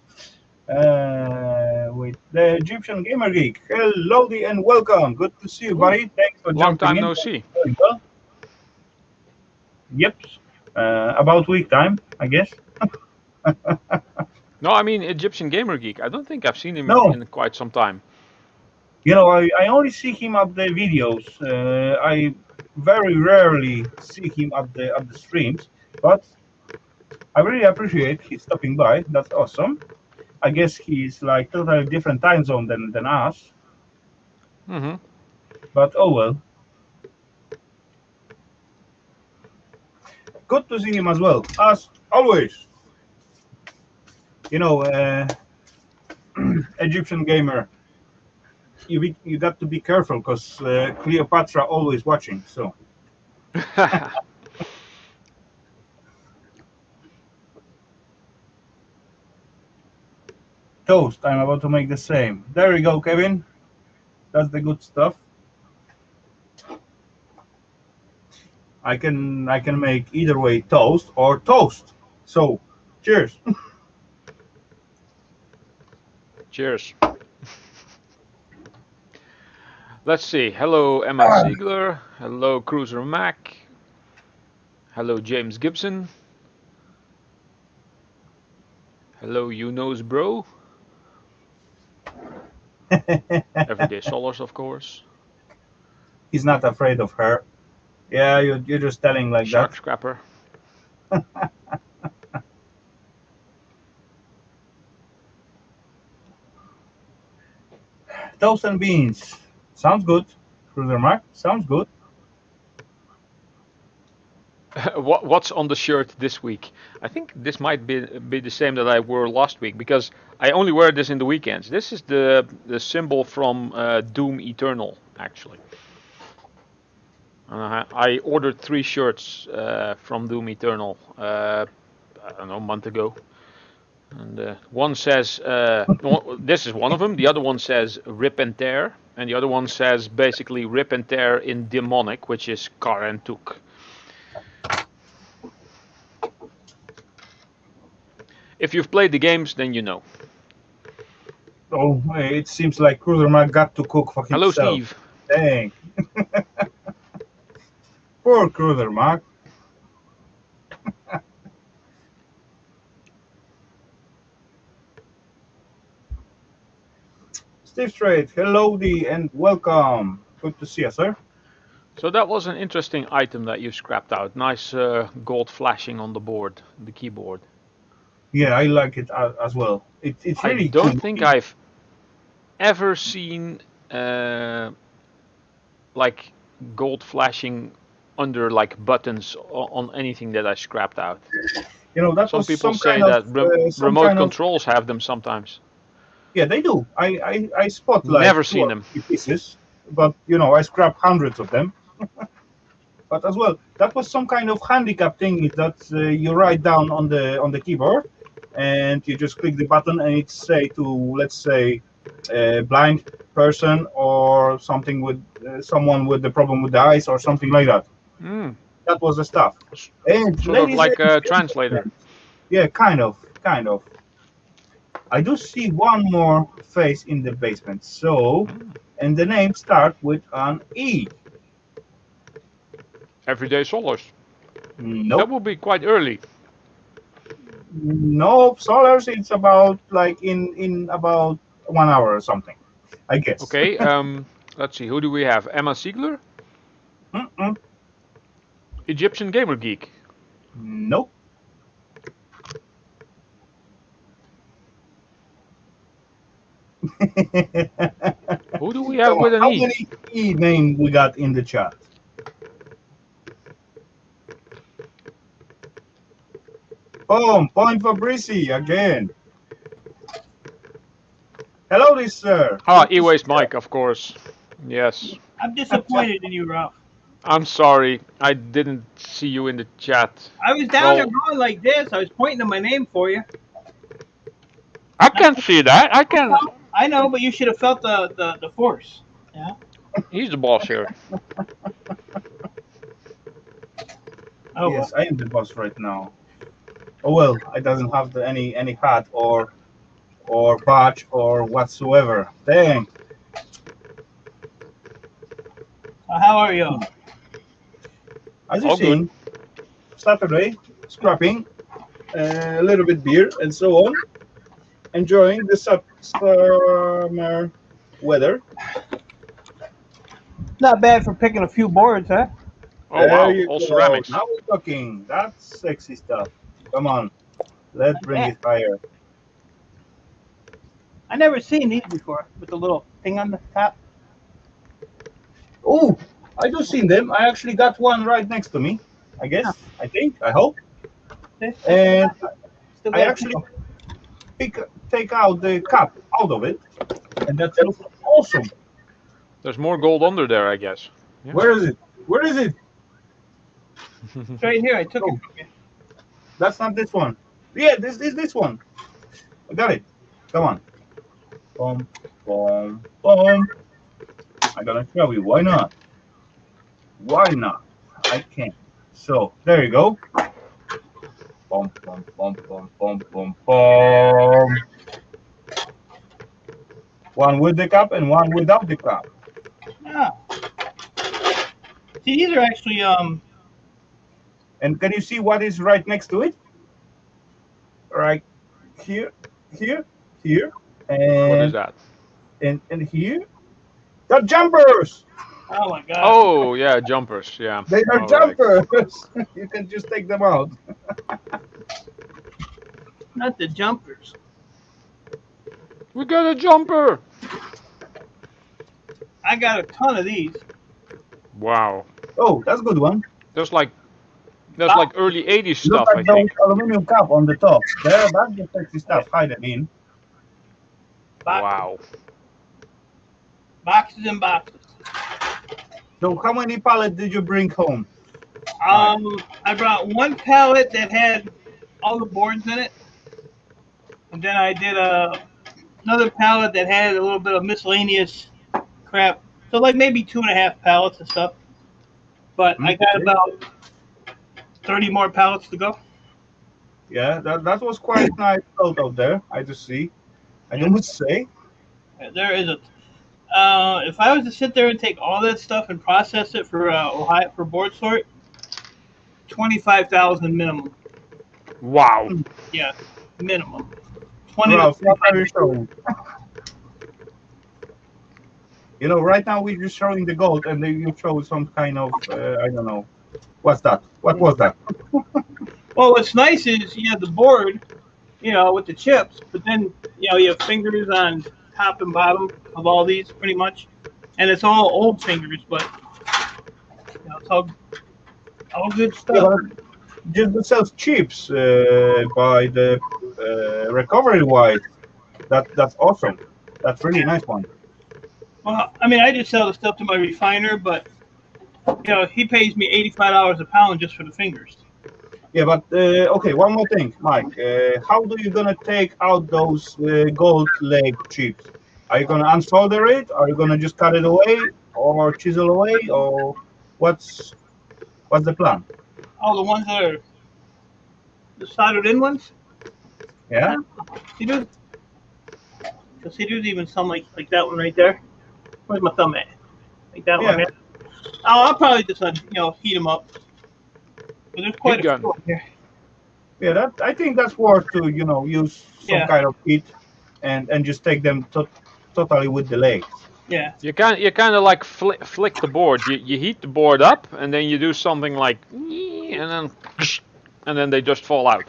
With the Egyptian Gamer Geek. Hello, and welcome. Good to see you, buddy. Thanks for Long jumping time in. no see. Very well. Yep. About week time, I guess. No, I mean Egyptian Gamer Geek. I don't think I've seen him No, in quite some time. you know, I only see him at the videos. I very rarely see him at the streams, but I really appreciate his stopping by. That's awesome. I guess he's like totally different time zone than us, Mm-hmm. but oh well. Good to see him as well, as always. You know, Egyptian gamer, you got to be careful because Cleopatra always watching. So toast. I'm about to make the same. There you go, Kevin. That's the good stuff. I can make either way toast or toast. So, cheers. Cheers. Let's see. Hello, Emma Ziegler. Hello, Cruiser Mac. Hello, James Gibson. Hello, you knows bro. Everyday Solars, of course. He's not afraid of her. Yeah, you're just telling like that. Shark Scrapper. Toast and beans. Sounds good. Cruiser Mark. Sounds good. What's on the shirt this week? I think this might be the same that I wore last week because I only wear this in the weekends. This is the symbol from Doom Eternal, actually. I ordered 3 shirts from Doom Eternal. I don't know, a month ago. And one says, this is one of them. The other one says rip and tear, and the other one says basically rip and tear in demonic, which is Kar and Tuk. If you've played the games, then you know. Oh, it seems like Cruiser Mac got to cook for himself. Hello, Steve. Dang. Poor Cruiser Mac. Steve Strait, Hellowdy, and welcome. Good to see you, sir. So that was an interesting item that you scrapped out. Nice gold flashing on the board, the keyboard. Yeah, I like it as well. It's really I don't cool. think I've ever seen like gold flashing under like buttons on anything that I scrapped out. You know, that Some was people some say kind that of remote controls have them sometimes. Yeah, they do. I spot like Never 2 seen or them. 3 pieces, but you know, I scrap hundreds of them. But as well, that was some kind of handicap thing that you write down on the keyboard, and you just click the button, and it say to, let's say, a blind person or something with someone with the problem with the eyes or something like that. Mm. That was the stuff. And Sort of ladies like and a translator. gentlemen, yeah, kind of. I do see one more face in the basement. So, and the name start with an E. Everyday Solars. Nope. That will be quite early. No, Solars. It's about like in about 1 hour or something, I guess. Okay. Let's see. Who do we have? Emma Siegler. Mm-mm. Egyptian Gamer Geek. Nope. Who do we have with an How E? many E name we got in the chat? Boom, point for Brissy again. Hello, sir. Ah, E-Waste Mike, of course. Yes. I'm disappointed in you, Ralph. I'm sorry. I didn't see you in the chat. I was down there going like this. I was pointing to my name for you. I can't see that. I can. I know, but you should have felt the force. Yeah. He's the boss here. Oh, Yes, I am the boss right now. Oh well, I doesn't have any hat or badge or whatsoever. Dang. well. How are you? As you've All good. seen, Saturday, scrapping, a little bit beer and so on, enjoying the summer weather. Not bad for picking a few boards, huh? Oh There wow, you all go. ceramics. Now we're talking. That's sexy stuff. Come on, let's bring it higher. I never seen these before with the little thing on the top. Oh, I do seen them. I actually got one right next to me. I guess. I think. I hope. And Still I got actually take out the cap out of it, and that looks awesome. There's more gold under there, I guess. Yeah. Where is it? Where is it? it's right here. I took it from you. That's not this one. Yeah, this is this one. I got it. Come on. Boom, boom, boom. I'm gonna show you. Why not? Why not? I can. So there you go. Boom, boom, boom, boom, boom, boom, boom. One with the cap and one without the cap. Ah. See, these are actually And can you see what is right next to it? Right here, here, here, and What is that? and here. The jumpers. Oh my god. Oh yeah, jumpers. Yeah. They are All right. jumpers. You can just take them out. Not the jumpers. We got a jumper. I got a ton of these. Wow. Oh, that's a good one. There's like That's like early 80s Look stuff, I at those think. aluminum cup on the top. There, that's the sexy stuff hiding in. Wow. Boxes and boxes. So how many pallets did you bring home? I brought one pallet that had all the boards in it, and then I did another pallet that had a little bit of miscellaneous crap. So like maybe 2.5 pallets of stuff. But I got Okay. about 30 more pallets to go. Yeah, that was quite nice out there. I just see. I must say. There is a. If I was to sit there and take all that stuff and process it for Ohio for board sort, 25,000 minimum. Wow. Yeah, minimum. 20 to Ralph, what are you 25. showing? You know, right now we're just showing the gold, and then you show some kind of I don't know. What's that? What was that? Well, what's nice is you have the board, with the chips, but then you have fingers on top and bottom of all these pretty much, and it's all old fingers, but it's all good Yeah, stuff. but just the sells chips by the recovery wise. That's awesome. That's really nice one. Well, I mean, I just sell the stuff to my refiner, but he pays me $85 a pound just for the fingers. Yeah, but okay, one more thing, Mike. How do you gonna take out those gold leg chips? Are you gonna unsolder it? Are you gonna just cut it away or chisel away, or what's the plan? All the ones that are the soldered in ones. Yeah. See, there's even some like that one right there. Where's my thumb at? Like that one. Yeah. There. I'll probably just heat them up. But there's quite Heat a gun. few up here. Yeah, that I think that's worth to use some Yeah. kind of heat and just take them totally with the legs. Yeah. You kind of like flick the board. You heat the board up, and then you do something like, and then they just fall out.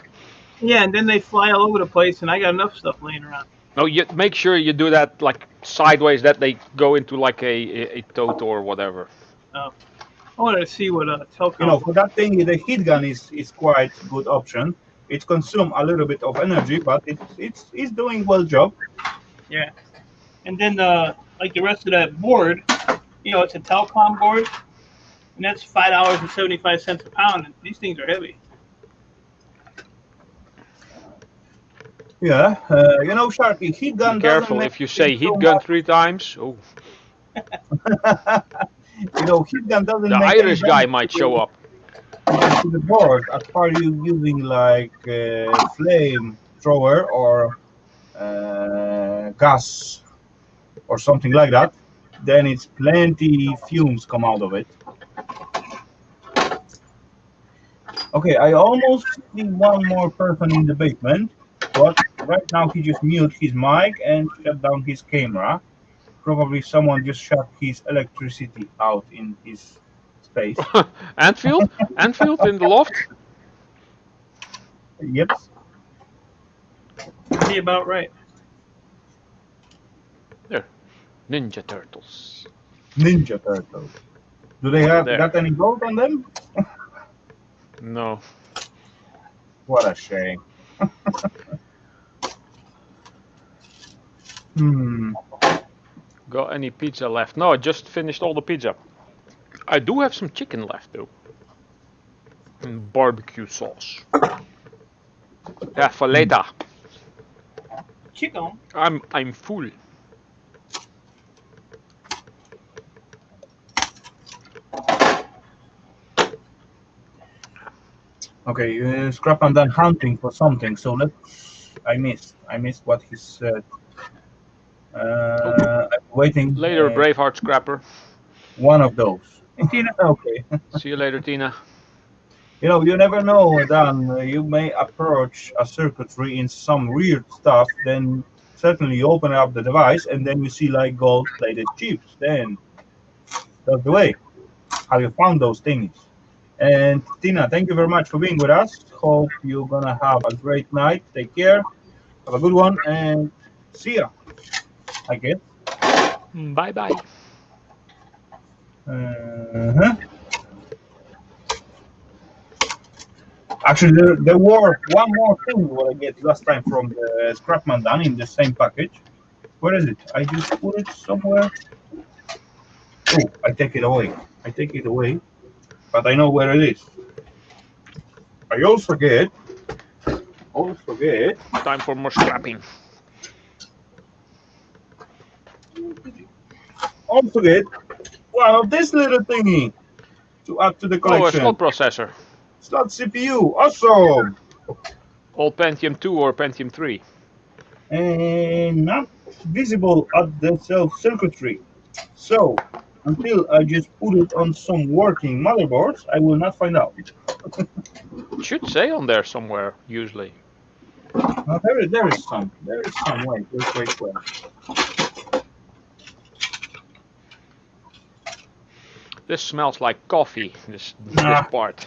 Yeah, and then they fly all over the place, and I got enough stuff laying around. No, you make sure you do that like sideways, that they go into like a toto or whatever. I wanted to see what telecom. For that thing, the heat gun is quite good option. It consumes a little bit of energy, but it's doing well job. Yeah. And then like the rest of that board, it's a telecom board, and that's $5.75 a pound. And these things are heavy. Yeah, Sharpie, heat gun Be doesn't careful make if you say so heat gun much. 3 times. Oh, Heat gun doesn't the make any Irish guy damage might show up. to the board as far as you using like flame thrower or gas or something like that. Then it's plenty fumes come out of it. Okay, I almost see one more person in the basement, but right now he just mute his mic and shut down his camera. Probably someone just shut his electricity out in his space. Anfield in the loft. Yep. Be about right. There, Ninja Turtles. Ninja Turtles. Do they have There. got any gold on them? No. What a shame. Got any pizza left? No, I just finished all the pizza. I do have some chicken left though. And barbecue sauce. Yeah, for later. Chicken. I'm full. Okay, Scrap and done hunting for something. So I missed what he said. I'm waiting. Later, Braveheart Scrapper. One of those. Tina. Okay. See you later, Tina. You never know, Dan. You may approach a circuitry in some weird stuff. Then certainly you open up the device and then you see like gold-plated chips. Then that's the way. How you found those things. And Tina, thank you very much for being with us. Hope you're gonna have a great night. Take care. Have a good one and see ya. I guess. Bye bye. Actually, there were one more thing what I get last time from the Scrapman done in the same package. Where is it? I just put it somewhere. Oh, I take it away. I take it away, but I know where it is. I also get. Time for more scrapping. Also get one of this little thingy to add to the Oh, a collection. slot processor. Slot CPU, awesome. All Pentium 2 or Pentium 3? And not visible at the cell circuitry. So until I just put it on some working motherboards, I will not find out. It should say on there somewhere, usually. There is some. Wait. This smells like coffee, this part.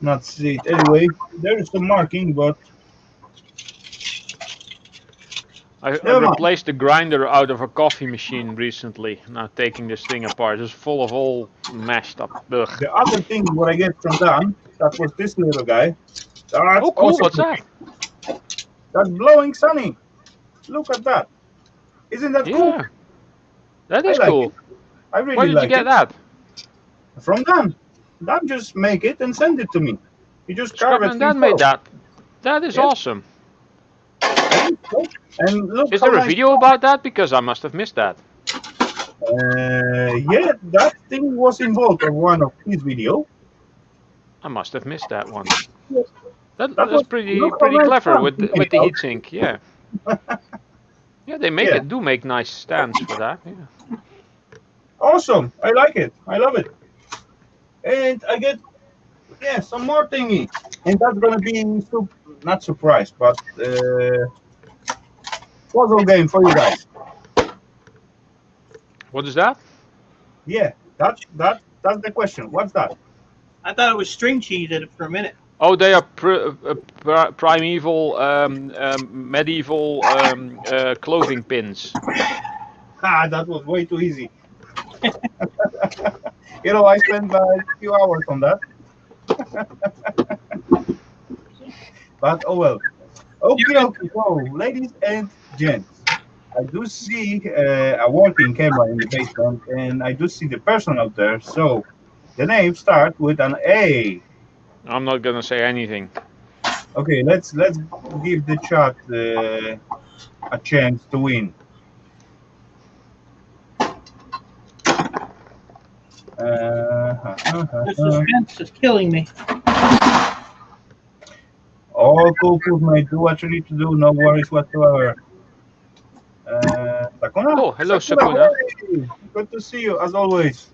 Not see it. Anyway, there is some marking, but I replaced the grinder out of a coffee machine recently. Now taking this thing apart. It's full of all mashed up. Ugh. the other thing what I get from Dan, that was this little guy. That's Oh, cool! awesome. What's that? That's blowing sunny. Look at that. Isn't that cool? Yeah, that is I like cool. it. I really Where did like you get it. that? From Dan. Dan just make it and send it to me. He just carve it. Scrapman Dan made that. That is Yes. awesome. And look, Is there a video about that? Because I must have missed that. Yeah, that thing was involved in one of his video. I must have missed that one. Yes. That's was- pretty look how nice clever fun with he the made, heatsink. Yeah. Yeah, they Yeah. do make nice stands for that. Yeah. Awesome. I like it. I love it. And I get some more thingy. And that's gonna be not surprise, but puzzle game for you guys. What is that? Yeah, that's the question. What's that? I thought it was string cheese in it for a minute. Oh, they are primeval, medieval clothing pins. That was way too easy. I spent a few hours on that. But oh well. Okay, so ladies and gents, I do see a working camera in the basement, and I do see the person out there. So the name starts with an A. I'm not gonna say anything. Okay, let's give the chat a chance to win. The suspense is killing me. All cool, mate. Do what you need to do. No worries whatsoever. Sakuna? Oh, hello, Sakuna. Hey, good to see you as always.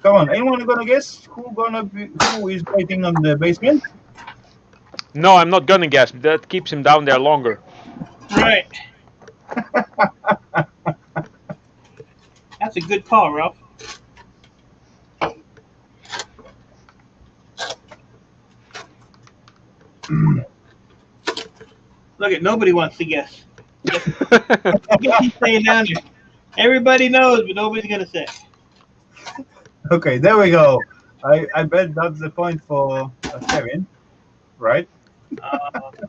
Come on, anyone gonna guess who is waiting on the basement? No, I'm not gonna guess. That keeps him down there longer. Right. That's a good call, Ralph. Look at nobody wants to guess. I guess he's staying down there. Everybody knows, but nobody's gonna say. Okay, there we go. I bet that's the point for Kevin, right?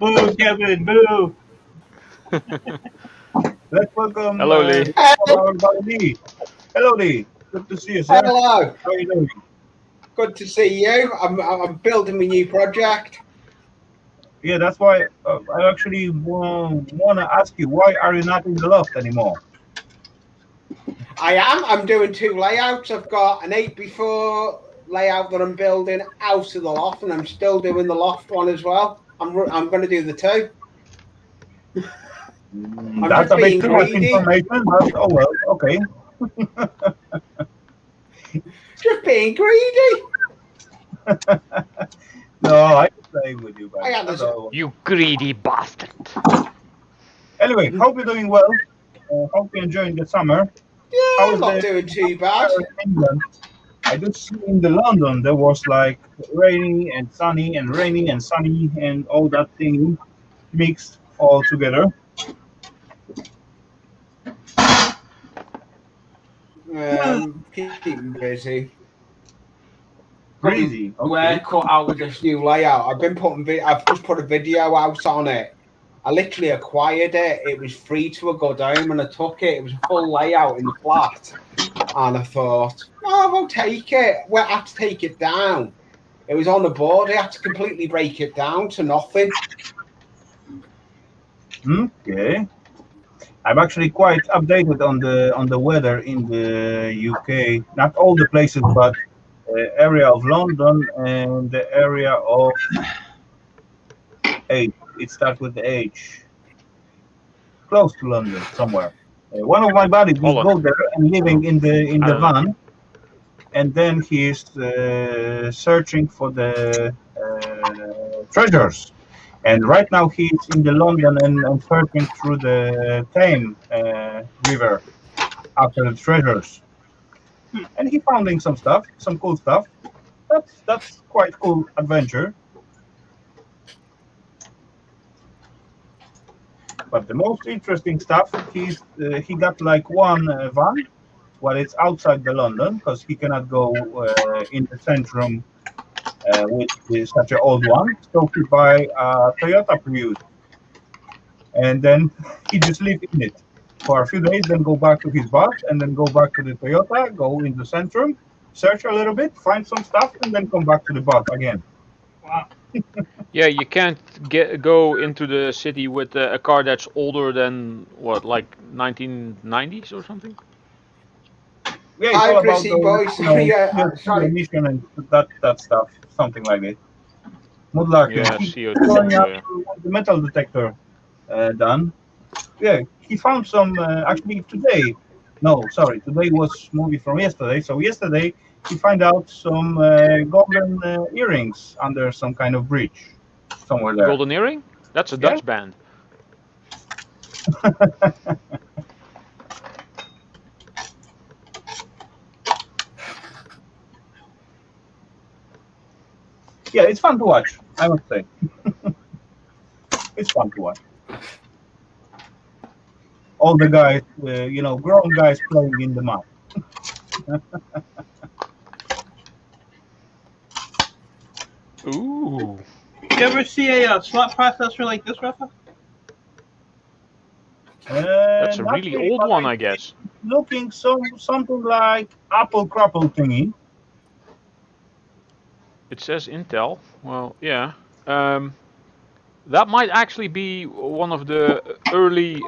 Boo, Kevin, boo. Let's welcome. Hello, Lee. Our buddy Lee. Hello, Lee. Good to see you, sir. Hello, How are you doing? good to see you. I'm building my new project. Yeah, that's why I actually want to ask you, why are you not in the loft anymore? I'm doing two layouts. I've got an 8x4 layout that I'm building out of the loft, and I'm still doing the loft one as well. I'm going to do the two. I'm That's just a bit being too much greedy. information, but oh well, okay. Just being greedy. No, I'm playing with you I guys. understand. That's all. You greedy bastard. Anyway, hope you're doing well. Hope you're enjoying the summer. Yeah, How I'm is not the- doing too bad. England, I do see in the London there was like rainy and sunny and rainy and sunny and all that thing mixed all together. Keeping busy. Breezy. Where Okay. cut out with this new layout. I've just put a video out on it. I literally acquired it. It was free to a good home, and I took it. It was a full layout in the flat, and I thought, oh, I'll take it. Well, I had to take it down. It was on the board. I had to completely break it down to nothing. Okay. I'm actually quite updated on the weather in the UK. Not all the places, but area of London and the area of H. It starts with the H. Close to London, somewhere. One of my buddies, he Holland. go there and living in I the don't know. van, and then he's searching for the treasures. And right now he's in the London and searching through the Thames River after the treasures. And he finding some stuff, some cool stuff. That's quite cool adventure. But the most interesting stuff, he got like one van, well, it's outside the London because he cannot go in the centrum with such an old one. So he buy a Toyota Prius, and then he just live in it for a few days, then go back to his bus, and then go back to the Toyota, go in the centrum, search a little bit, find some stuff, and then come back to the bus again. Wow. Yeah, you can't go into the city with a car that's older than what, like 1990s or something. Yeah, it's all about boys. CO2 emission and that stuff, something like it. Mudlark, Yeah, he's CO2. going up the metal detector done. Yeah, he found some actually today. No, sorry, today was movie from yesterday. So yesterday he found out some golden earrings under some kind of bridge somewhere there. Golden Earring? That's a Dutch band. Yeah, it's fun to watch, I must say. It's fun to watch. All the guys, grown guys playing in the mud. Ooh. You ever see a slot processor like this, Rafa? That's a Not really old one, I guess. Looking something like Apple crapple thingy. It says Intel. Well, yeah. That might actually be one of the early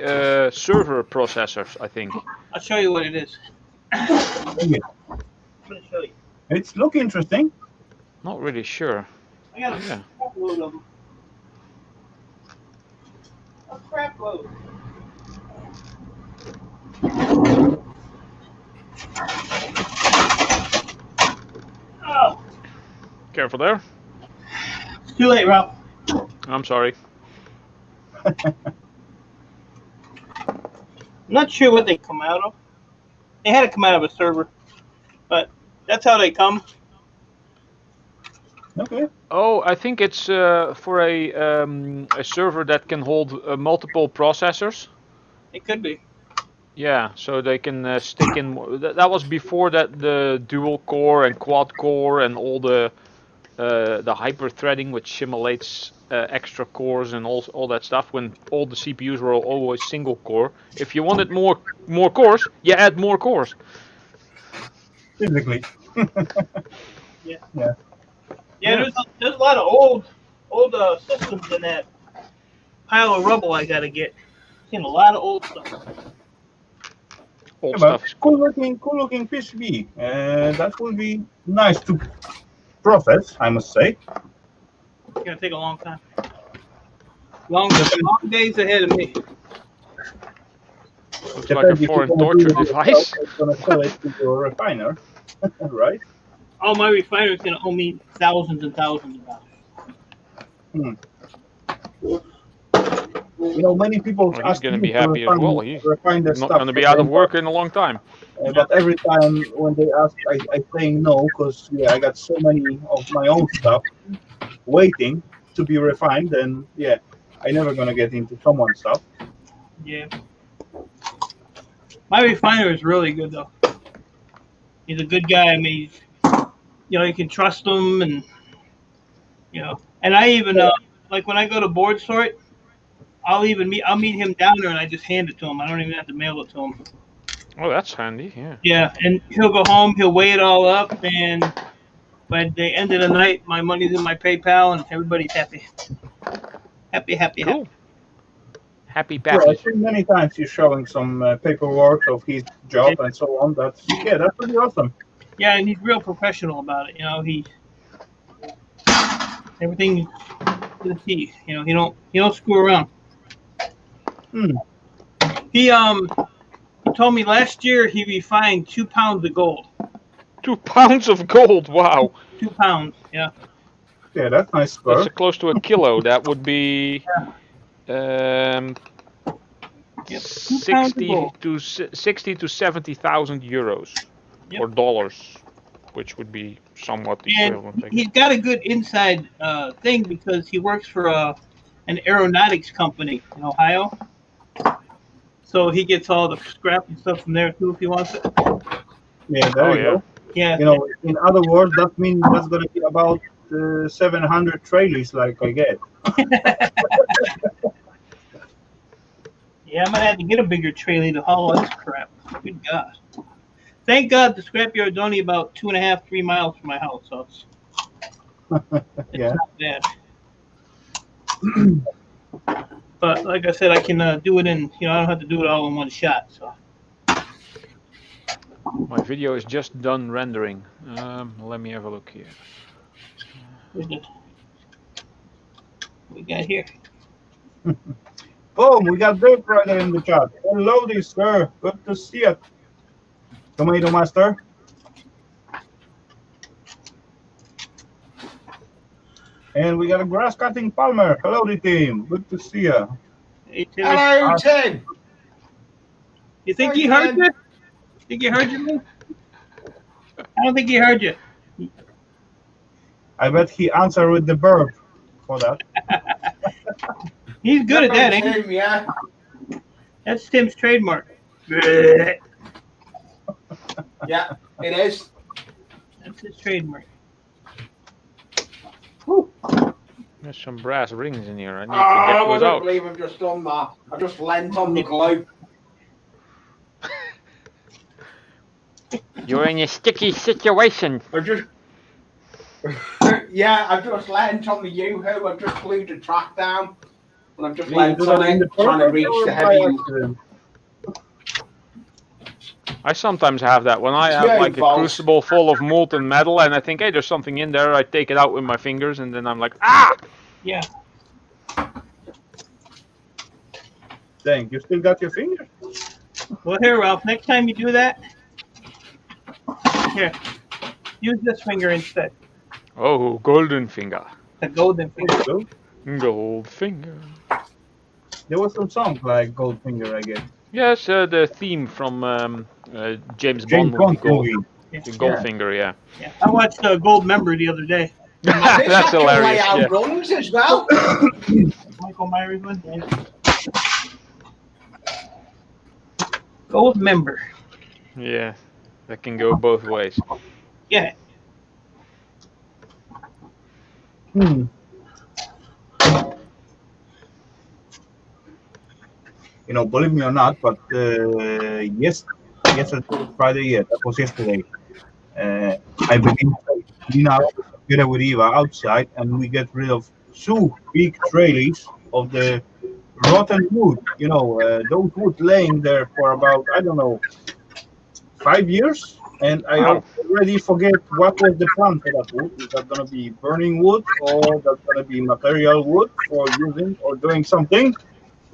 server processors, I think. I'll show you what it is. Yeah. I'm gonna show you. It's look interesting. Not really sure. I got a Yeah. crap load of them. A crap load. Oh, Careful there. it's too late, Ralph. I'm sorry. I'm not sure what they come out of. They had to come out of a server, but that's how they come. Okay. Oh, I think it's for a server that can hold multiple processors. It could be. Yeah, so they can stick in. That was before that the dual core and quad core and all the hyper threading, which simulates extra cores and all that stuff. When all the CPUs were always single core. If you wanted more cores, you add more cores. Physically. Yeah. Yeah. Yeah, there's a lot of old systems in that pile of rubble I gotta get. Seen a lot of old stuff. Old But stuff. cool looking PCB. That would be nice to process, I must say. It's gonna take a long time. Long days ahead of me. Looks like a foreign torture device. It's gonna sell it to your refiner, right? All my refiner's gonna owe me thousands and thousands of dollars. Many people Well, he's ask going to me be happy as well. He's refine their not stuff, going to be out of work in a long time. but every time when they ask, I say no because I got so many of my own stuff waiting to be refined, and I never gonna get into someone's stuff. Yeah. My refiner is really good though. He's a good guy. I mean, You can trust them, and and I even like when I go to board sort, I'll meet him down there, and I just hand it to him. I don't even have to mail it to him. Oh, that's handy. Yeah. Yeah, and he'll go home, he'll weigh it all up, and by the end of the night, my money's in my PayPal, and everybody's happy. Happy. Cool. Happy Yeah, I Pappy. think many times he's showing some paperwork of his job and so on. That's pretty awesome. Yeah, and he's real professional about it. He everything to the T. He don't screw around. Hmm. He told me last year he refined 2 pounds of gold. 2 pounds of gold. Wow. 2 pounds. Yeah. Yeah, that's nice. That's close to a kilo. That would be Yep, 2 pounds of 60 gold. to 70,000 euros Yep. or dollars, which would be somewhat equivalent. And he's got a good inside thing because he works for an aeronautics company in Ohio. So he gets all the scrap and stuff from there too if he wants it. Yeah, there you go. Yeah. In other words, that means that's going to be about 700 trailers, like I get. Yeah, I might have to get a bigger trailer to haul all this crap. Good God. Thank God the scrapyard's only about 2.5, 3 miles from my house, so it's Yeah. not bad. But like I said, I can do it in, I don't have to do it all in one shot. So My video is just done rendering. Let me have a look here. what we got here? Boom, we got Dave right there in the chat. Hellowdy, sir. Good to see you. Tomato Master. And we got a grass cutting Palmer. Hellowdy, team. Good to see you. Hey, Tim. Hello, Tim. You think he heard you? Think he heard you? I don't think he heard you. I bet he answered with the verb for that. He's good at that, ain't he? Tim, yeah. That's Tim's trademark. Yeah, it is. That's his trademark. There's some brass rings in here. I need to I get those wouldn't out. believe I've just done that. I just leant on the glue. You're in a sticky situation. I just. Yeah, I've just leant on the U-Hoo. I've just glued the track down. And I've just leant on it, trying to reach the heavy. I sometimes have that when I have Yeah, like a false. crucible full of molten metal and I think, hey, there's something in there. I take it out with my fingers and then I'm like, ah! Yeah. Dang, you still got your finger? Well, here, Ralph. Next time you do that, here, use this finger instead. Oh, golden finger. The golden finger. So, Gold finger. there was some song like Goldfinger, I guess. Yes, the theme from James James Bond movie, Bond movie. Goldfinger, yeah. Yeah. I watched Gold Member the other day. That's hilarious. Layout Yeah. runs as well. Michael Myers one. Yeah. Gold Member. Yeah, that can go both ways. Yeah. Believe me or not, but yesterday, Friday, yeah, that was yesterday. I begin to clean out together with Eva outside, and we get rid of 2 big trays of the rotten wood. Those wood laying there for about, I don't know, 5 years, and I Wow. already forget what was the plan for that wood. Is that going to be burning wood, or that's going to be material wood for using or doing something?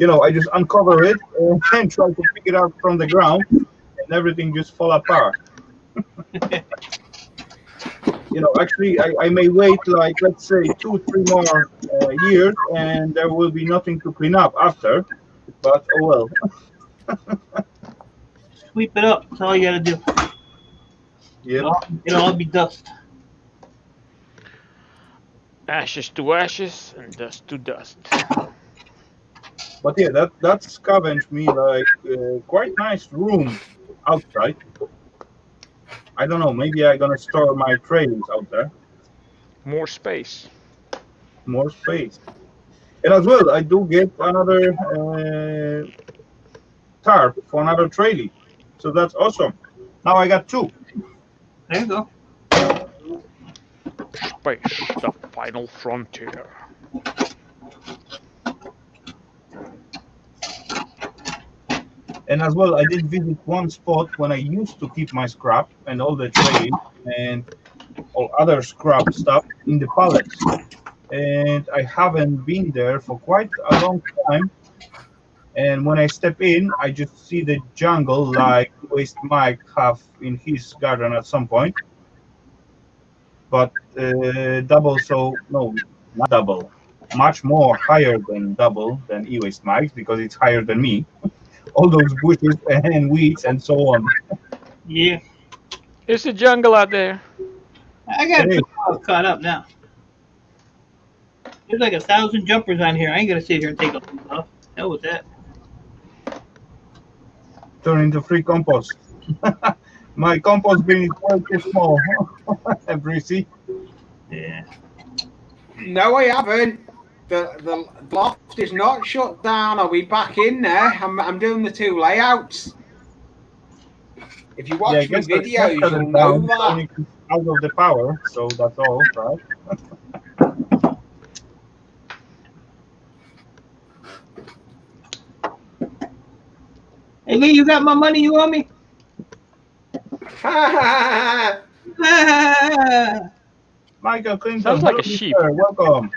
I just uncover it and try to pick it up from the ground, and everything just fall apart. Actually, I may wait like, let's say, 2-3 more years, and there will be nothing to clean up after. But oh well. Sweep it up. That's all you gotta do. Yeah. It'll all be dust. Ashes to ashes and dust to dust. But yeah, that scavenged me like quite nice room outside. I don't know. Maybe I'm gonna store my trays out there. More space. More space. And as well, I do get another tarp for another trailer. So that's awesome. Now I got two. There you go. Space, the final frontier. And as well, I did visit one spot when I used to keep my scrap and all the trays and all other scrap stuff in the pallets. And I haven't been there for quite a long time. And when I step in, I just see the jungle like Waste Mike have in his garden at some point. But double, so no, not double, much more higher than double than E-Waste Mike's because it's higher than me. All those bushes and weeds and so on. Yeah. Is the jungle out there? I got Hey. caught up now. There's like 1,000 jumpers on here. I ain't gonna sit here and take them off. Hell with that. Turn into free compost. My compost bin is way too small. Breezy. Yeah. No, I haven't. The loft is not shut down. I'll be back in there. I'm doing the two layouts. If you watch my videos, you'll know that. Out of the power, so that's all, right? Hey Lee, you got my money you owe me? Michael Clinton, Sounds like a hello, sheep. sir. Welcome.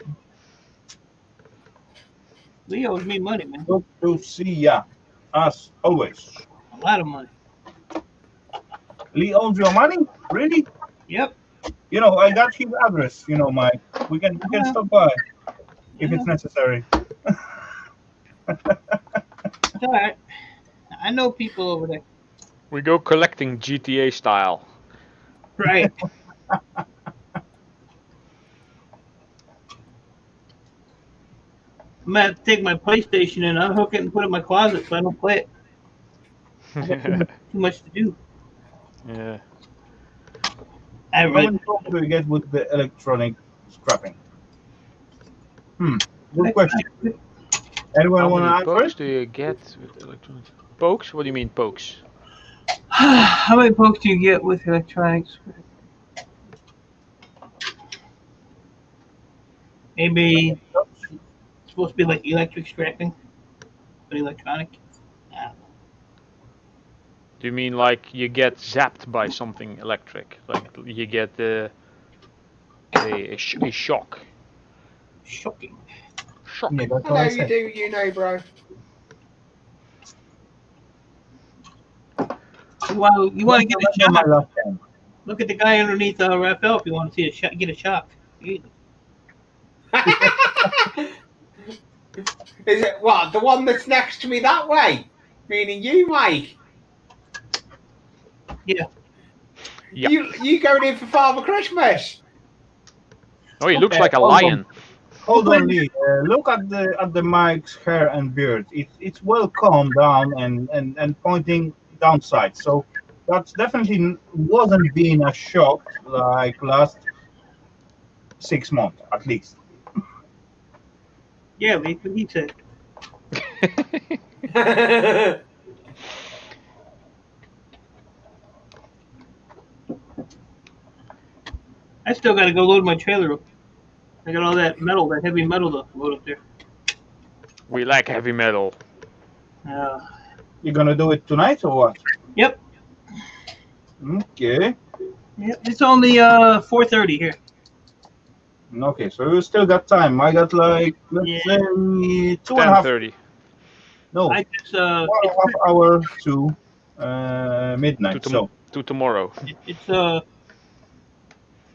Lee owes me money, man. Good to see ya, as always. A lot of money. Lee owns your money? Really? Yep. You know, I got his address. You know, Mike. We can stop by if it's necessary. It's all right. I know people over there. We go collecting GTA style. Right. I'm gonna have to take my PlayStation and unhook it and put it in my closet so I don't play it. Too much to do. Yeah. I How read. many problems do you get with the electronic scrapping? Good question. Anyone How want to many answer pokes it? do you get with electronics? Pokes? What do you mean pokes? How many pokes do you get with electronics? Maybe it's supposed to be like electric scrapping, but electronic. Do you mean like you get zapped by something electric? Like you get a shock? Shocking. Shock. Yeah, that's I what know I you said. do, you know, bro. You want to get a Remember my shock? last time. Look at the guy underneath Rafal if you want to see a shot, get a shock. Is it what? The one that's next to me that way? Meaning you, Mike? Yeah. Yeah. You going in for Father Christmas? Oh, he looks Okay, like a hold on. lion. Hold on, Lee. Look at the Mike's hair and beard. It's well combed down and pointing downside. So that's definitely wasn't being a shock like last 6 months at least. Yeah, Lee, what he said. I still got to go load my trailer up. I got all that metal, that heavy metal to load up there. We like heavy metal. You're gonna do it tonight or what? Yep. Okay. Yep. It's only 4:30 here. Okay, so you still got time. I got like let's say 2.5. 10:30 No, I just 1.5 hour to midnight. So to tomorrow. it's a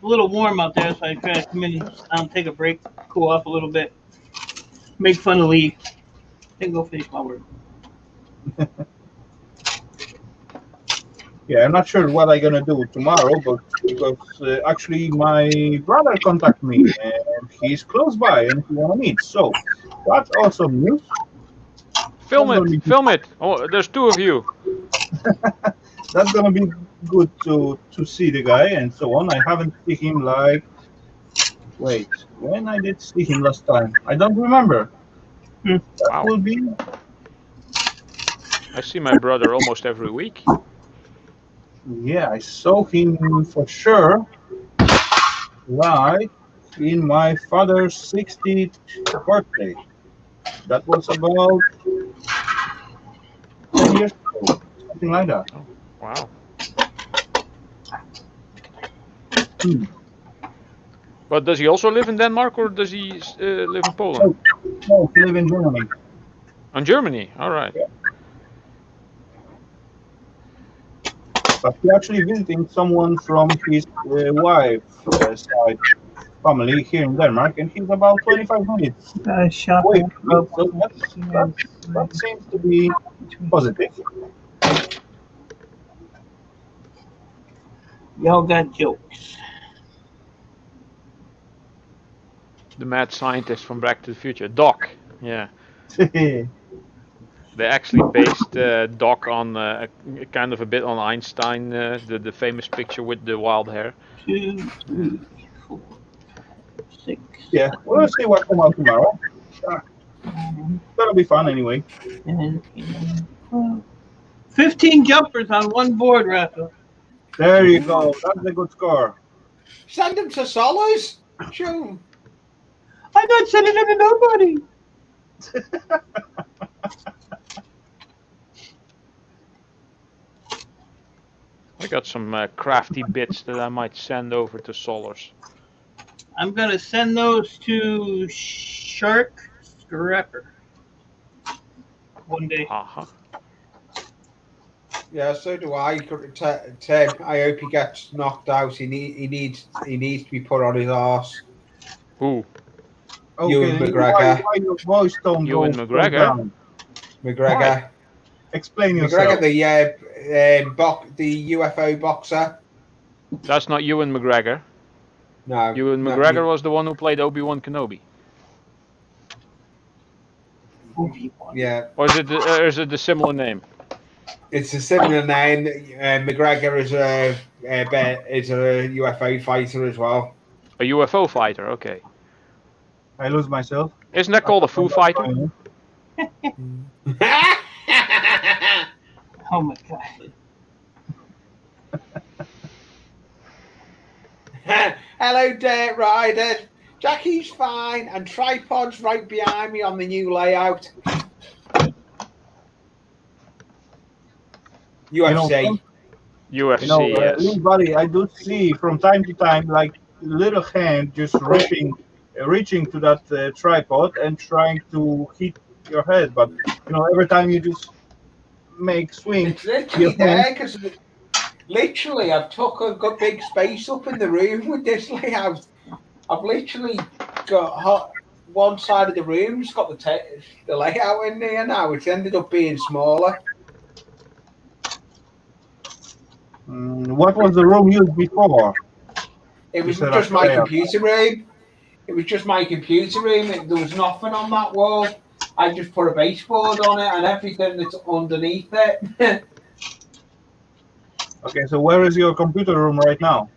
little warm out there, so I try to come in and take a break, cool off a little bit, make fun of Lee, then go finish my work. yeah, I'm not sure what I'm gonna do tomorrow, but because actually my brother contacted me and he's close by and he wanna meet. So that's awesome news. Film it. Oh, there's two of you. That's gonna be good to see the guy and so on. I haven't seen him like. Wait, when I did see him last time, I don't remember. That Wow. will be. I see my brother almost every week. Yeah, I saw him for sure. Like in my father's 60th birthday. That was about 10 years ago, something like that. Oh, wow. Hmm. But does he also live in Denmark or does he live in Poland? No, he lives in Germany. In Germany, all right. But he actually visiting someone from his wife's side family here in Denmark, and he's about 25 minutes away from me. So that seems to be positive. Y'all got jokes. The mad scientist from Back to the Future, Doc. Yeah. They actually based Doc on kind of a bit on Einstein, the famous picture with the wild hair. 2, 3, 4, 6. Yeah, we'll see what comes out tomorrow. That'll be fun anyway. 10, 11, 12. 15 jumpers on one board, Rafal. There you go. That's a good score. Send them to Solos. Sure. I'm not sending them to nobody. I got some crafty bits that I might send over to Solars. I'm going to send those to Shark Scrapper one day. Uh-huh. Yeah, so do I. Ted, I hope he gets knocked out. He needs to be put on his arse. Who? Okay, Ewan McGregor. why your voice don't Ewan go McGregor? down? McGregor. Why? Explain yourself. McGregor, the UFO boxer. That's not Ewan McGregor. No. Ewan McGregor was the one who played Obi-Wan Kenobi. Yeah. Or is it the similar name? It's a similar name. McGregor is a UFO fighter as well. A UFO fighter, okay. I lose myself. Isn't that called a Foo Fighter? Oh my god. Hello, Dirt Rider. Jackie's fine, and tripod's right behind me on the new layout. UFC. UFC, yes. Lee Buddy, I do see from time to time like little hand just reaching to that tripod and trying to hit your head, but every time you just make swing. It's literally there because literally I've took a good big space up in the room with this layout. I've literally got one side of the room's got the layout in there now. It's ended up being smaller. What was the room used before? It was just my computer room. It was just my computer room. There was nothing on that wall. I just put a baseboard on it and everything that's underneath it. Okay, so where is your computer room right now?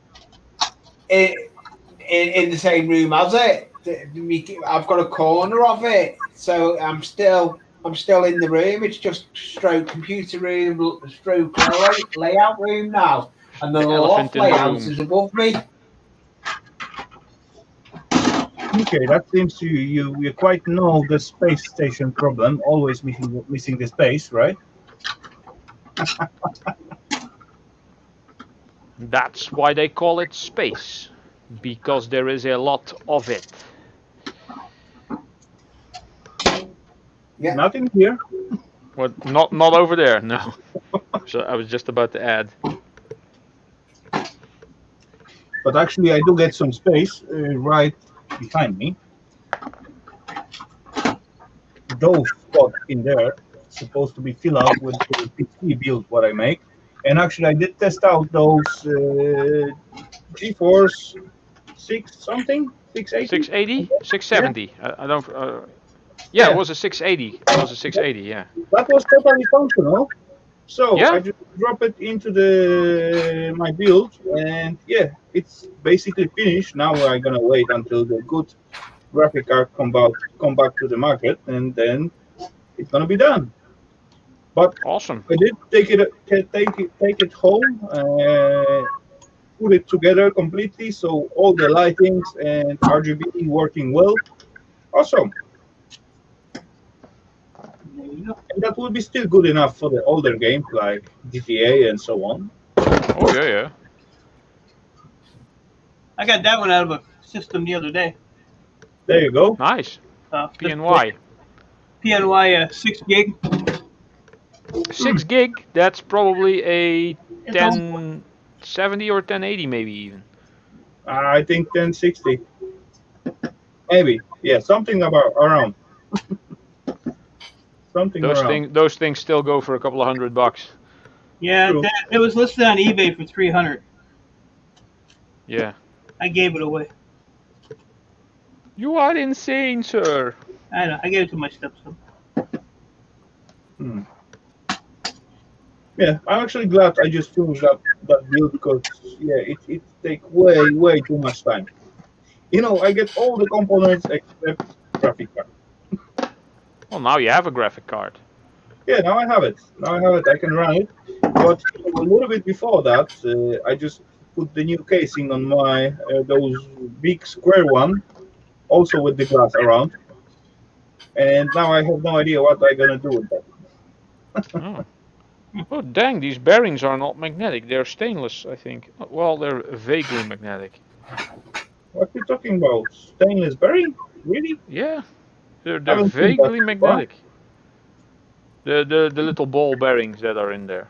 In the same room as it. I've got a corner of it, so I'm still in the room. It's just stroke computer room, stroke layout room now, and the loft layout is above me. Okay, that seems you quite know the space station problem. Always missing the space, right? That's why they call it space, because there is a lot of it. Yeah. Nothing here. Well, not over there, no. So I was just about to add. But actually, I do get some space right behind me. Those spots in there supposed to be filled out with the PC build what I make. And actually, I did test out those GeForce 680? 670. Yeah. I don't. Yeah, it was a 680. It was a 680. Yeah. That was totally functional. So Yeah? I just drop it into the my build, and yeah, it's basically finished. Now I'm gonna wait until the good graphic card come back to the market, and then it's gonna be done. But Awesome. I did take it home, put it together completely, so all the lightings and RGB working well. Awesome, There you go. and that will be still good enough for the older games like GTA and so on. Oh yeah, yeah. I got that one out of a system the other day. There you go. Nice. Just PNY. PNY 6 gig. 6 gig. That's probably a It's all 1070 or 1080 maybe even. I think 1060, maybe. Yeah, something about around. Something around. Those things still go for a couple of $100. Yeah, True. it was listed on eBay for 300. Yeah. I gave it away. You are insane, sir. I know. I gave it to my stepson. Hmm. Yeah, I'm actually glad I just finished that build because yeah, it take way too much time. I get all the components except graphic card. Well, now you have a graphic card. Yeah, now I have it. I can run it. But a little bit before that, I just put the new casing on my those big square one, also with the glass around. And now I have no idea what I'm gonna do with that. Oh. Oh, dang, these bearings are not magnetic. They're stainless, I think. Well, they're vaguely magnetic. What are you talking about? Stainless bearing? Really? Yeah, they're I haven't seen that vaguely so far. magnetic. The little ball bearings that are in there.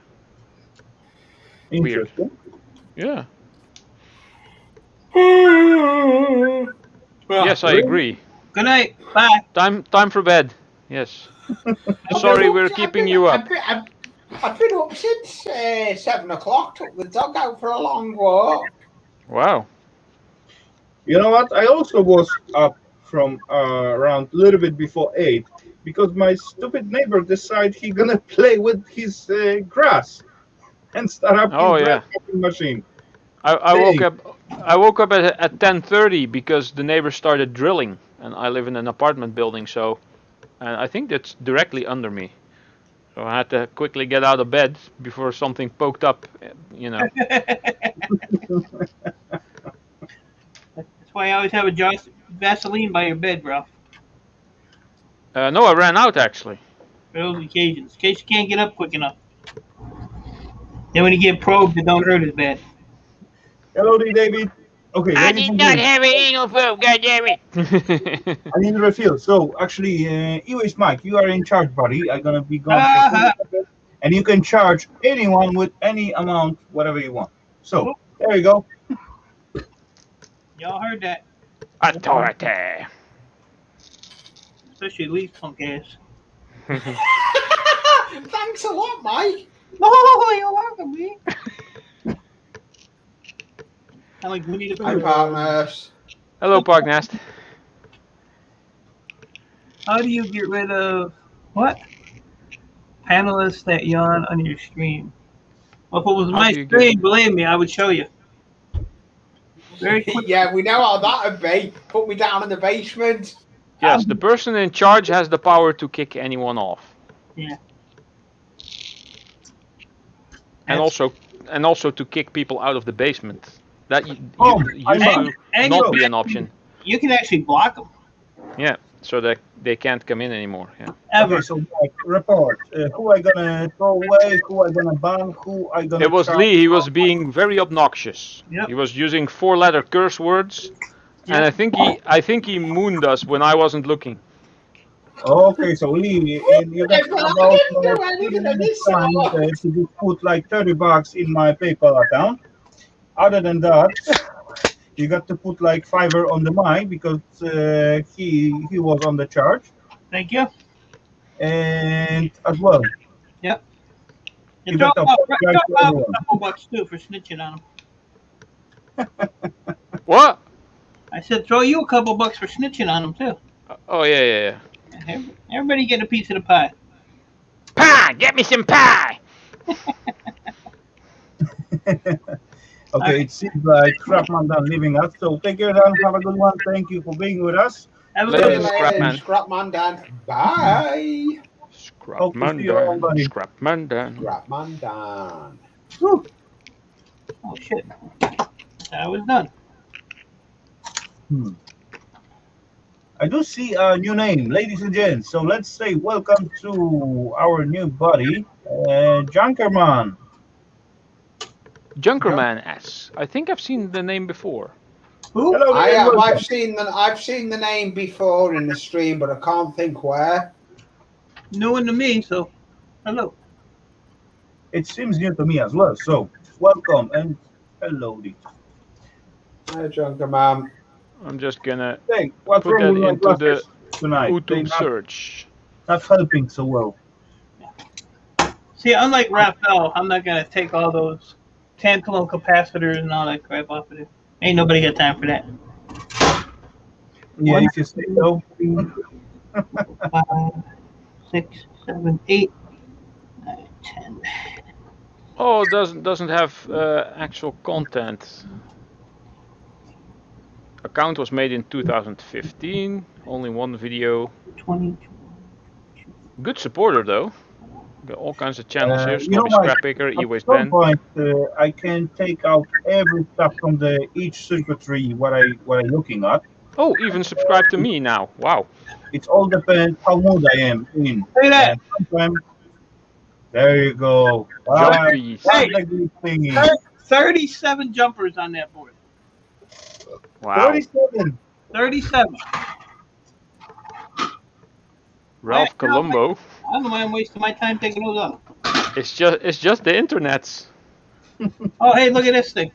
Weird. Interesting. Yeah. Well, Yes, I Really? agree. good night. Bye. Time for bed. Yes. Sorry, we're keeping you up. I've been up since 7 o'clock. Took the dog out for a long walk. Wow. You know what? I also was up from around a little bit before 8 because my stupid neighbor decided he gonna play with his grass and start up his Oh grass yeah. cutting machine. I woke Hey, up. I woke up at 10:30 because the neighbor started drilling, and I live in an apartment building, so and I think that's directly under me. So I had to quickly get out of bed before something poked up. That's why I always have a Vaseline by your bed, bro. No, I ran out actually. For those occasions. In case you can't get up quick enough. Then when you get probed, it don't hurt as bad. Hellowdy, David. Okay, I ladies did and not gentlemen, have an anal probe, goddammit! I need a refill. So actually, anyways, Mike, you are in charge, buddy. I'm gonna be gone for Ah, 2 seconds, and you can charge anyone with any amount, whatever you want. So there you go. y'all heard that. Authority. Especially Lee's punk ass. Thanks a lot, Mike. Oh, you're welcome, Lee. I like Winnie the Hi, Pooh. partners. Hello, Parknest. How do you get rid of what? Panelists that yawn on your stream. Well, if it was How my do you get- stream, believe me, I would show you. Very quick. Yeah, we know how that'd be. Put me down in the basement. Yes, the person in charge has the power to kick anyone off, Yeah. and That's- also to kick people out of the basement. That used I know. to and not you- be an option. You can actually block them. Yeah, so that they can't come in anymore. Yeah. Ever. Okay, so Mike, report. Who I gonna throw away? Who I gonna ban? Who I gonna? It was charge? Lee. He was being very obnoxious. Yep. He was using 4-letter curse words, and I think he mooned us when I wasn't looking. Okay, so Lee, and you got Well, I about didn't do anything of this time sort. to just put like $30 in my PayPal account. Other than that, you got to put like $5 on the mine because he was on the charge, Thank you. and as well. You You throw got to out apologize to a everyone. couple bucks too for snitching on them. What? I said throw you a couple bucks for snitching on them too. Oh yeah. Everybody get a piece of the pie. Pie! Get me some pie! Okay, it seems like Scrapman done leaving us. So take care, Dan. Have a good one. Thank you for being with us. Have a See you Later, good later, Scrapman. Scrapman Dan. Bye. Hope to see Scrapman you around, Dan. buddy. Scrapman Dan. Scrapman Dan. Whew. Oh shit. I was done. I do see a new name, ladies and gents. So let's say welcome to our new buddy, Junkerman. Junkerman S. I think I've seen the name before. Who? Hello, I and have. welcome. I've seen the name before in the stream, but I can't think where. New one to me, so hello. It seems new to me as well. So welcome and Hellowdy. Hi, Junker Man. I'm just gonna Hey, what's put wrong that with my into the glasses tonight? They're YouTube search. not helping so well. See, unlike Rafal, I'm not gonna take all those tantalum capacitors and all that crap off of it. Ain't nobody got time for that. Yeah, if you say so. 5, 6, 7, 8, 9, 10. Oh, it doesn't have actual content. Account was made in 2015. Only one video. 20. Good supporter though. Got all kinds of channels here. You know Snobby what? Scrap Picker, At E-Waste some Ben. point, I can take out every stuff from each circuitry what I'm looking at. Oh, even subscribe to me now. Wow. It all depends how mood I am in. Look at that. And sometimes, there you go. Jumpies. Hey. That's a good thingy. 37 jumpers on that board. Wow. 37. 37. Ralph Colombo. I don't know why I'm wasting my time taking those off. It's just the internets. Oh, hey, look at this thing.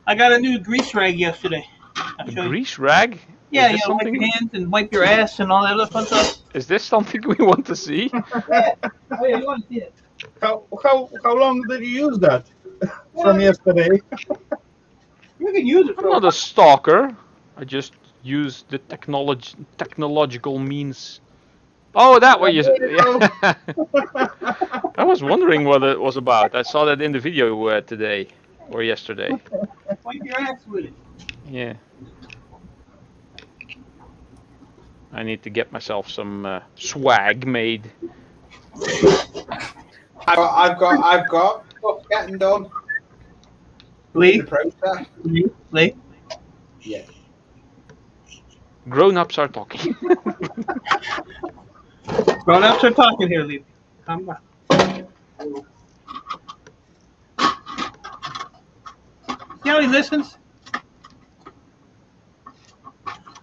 I got a new grease rag yesterday. I'll A show you. grease rag? Yeah, Is you this know, wipe something? your hands and wipe your ass and all that other fun stuff. Is this something we want to see? Yeah. Oh, yeah, you want to see it? How long did you use that from yesterday? You can use it I'm for not a stalker. I just use the technological means. Oh, that what you. Yeah. I was wondering what it was about. I saw that in the video today or yesterday. wipe your ass with it. Yeah. I need to get myself some swag made. I've got stuff getting done. In Lee? the process. Lee? Yeah. Grown-ups are talking. Grown-ups are talking here, Lee. Come on. See how he listens?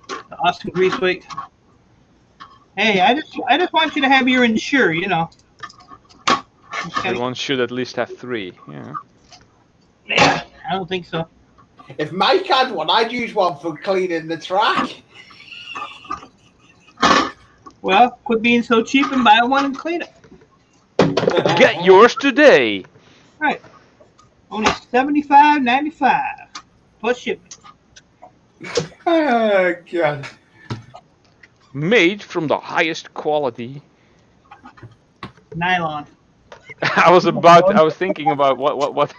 The Austin Greasewick. Hey, I just want you to have your insure, you know. Everyone should at least have 3. Yeah. Yeah, I don't think so. If Mike had one, I'd use one for cleaning the track. Well, quit being so cheap and buy one and clean it. Get yours today. Right. Only $75.95 plus shipping. Oh God. Made from the highest quality. Nylon. I was thinking about what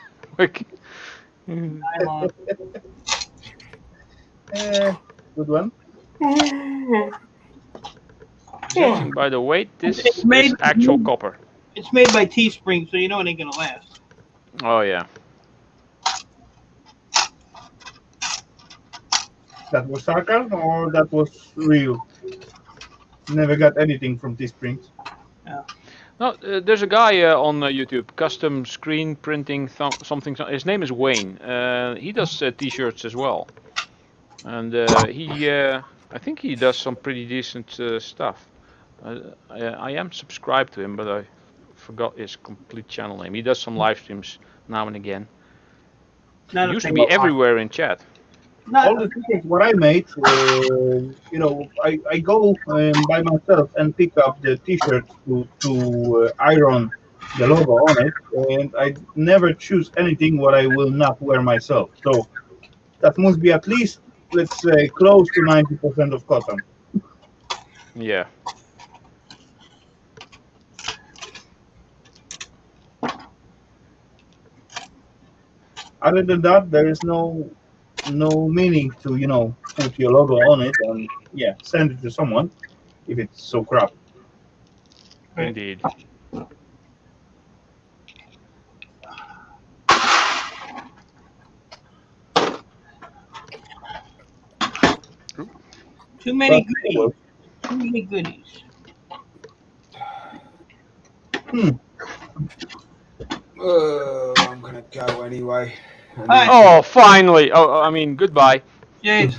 Nylon. Good one. Judging by the weight, this It's is made- actual copper. It's made by Teespring, so you know it ain't gonna last. Oh yeah. That was sarcasm or that was real? Never got anything from Teesprings. No, there's a guy on YouTube, custom screen printing something. His name is Wayne. He does t-shirts as well, and I think he does some pretty decent stuff. I am subscribed to him, but I forgot his complete channel name. He does some live streams now and again. Not He a used to thing. be everywhere in chat. All the tickets what I made, I go by myself and pick up the T-shirts to iron the logo on it, and I never choose anything what I will not wear myself. So that must be at least, let's say, close to 90% of cotton. Yeah. Other than that, there is no meaning to put your logo on it and send it to someone if it's so crap. Right. Indeed. Too many But, goodies. Too many goodies. I'm gonna go anyway. Hi. Oh, finally. Oh, I mean, goodbye. James,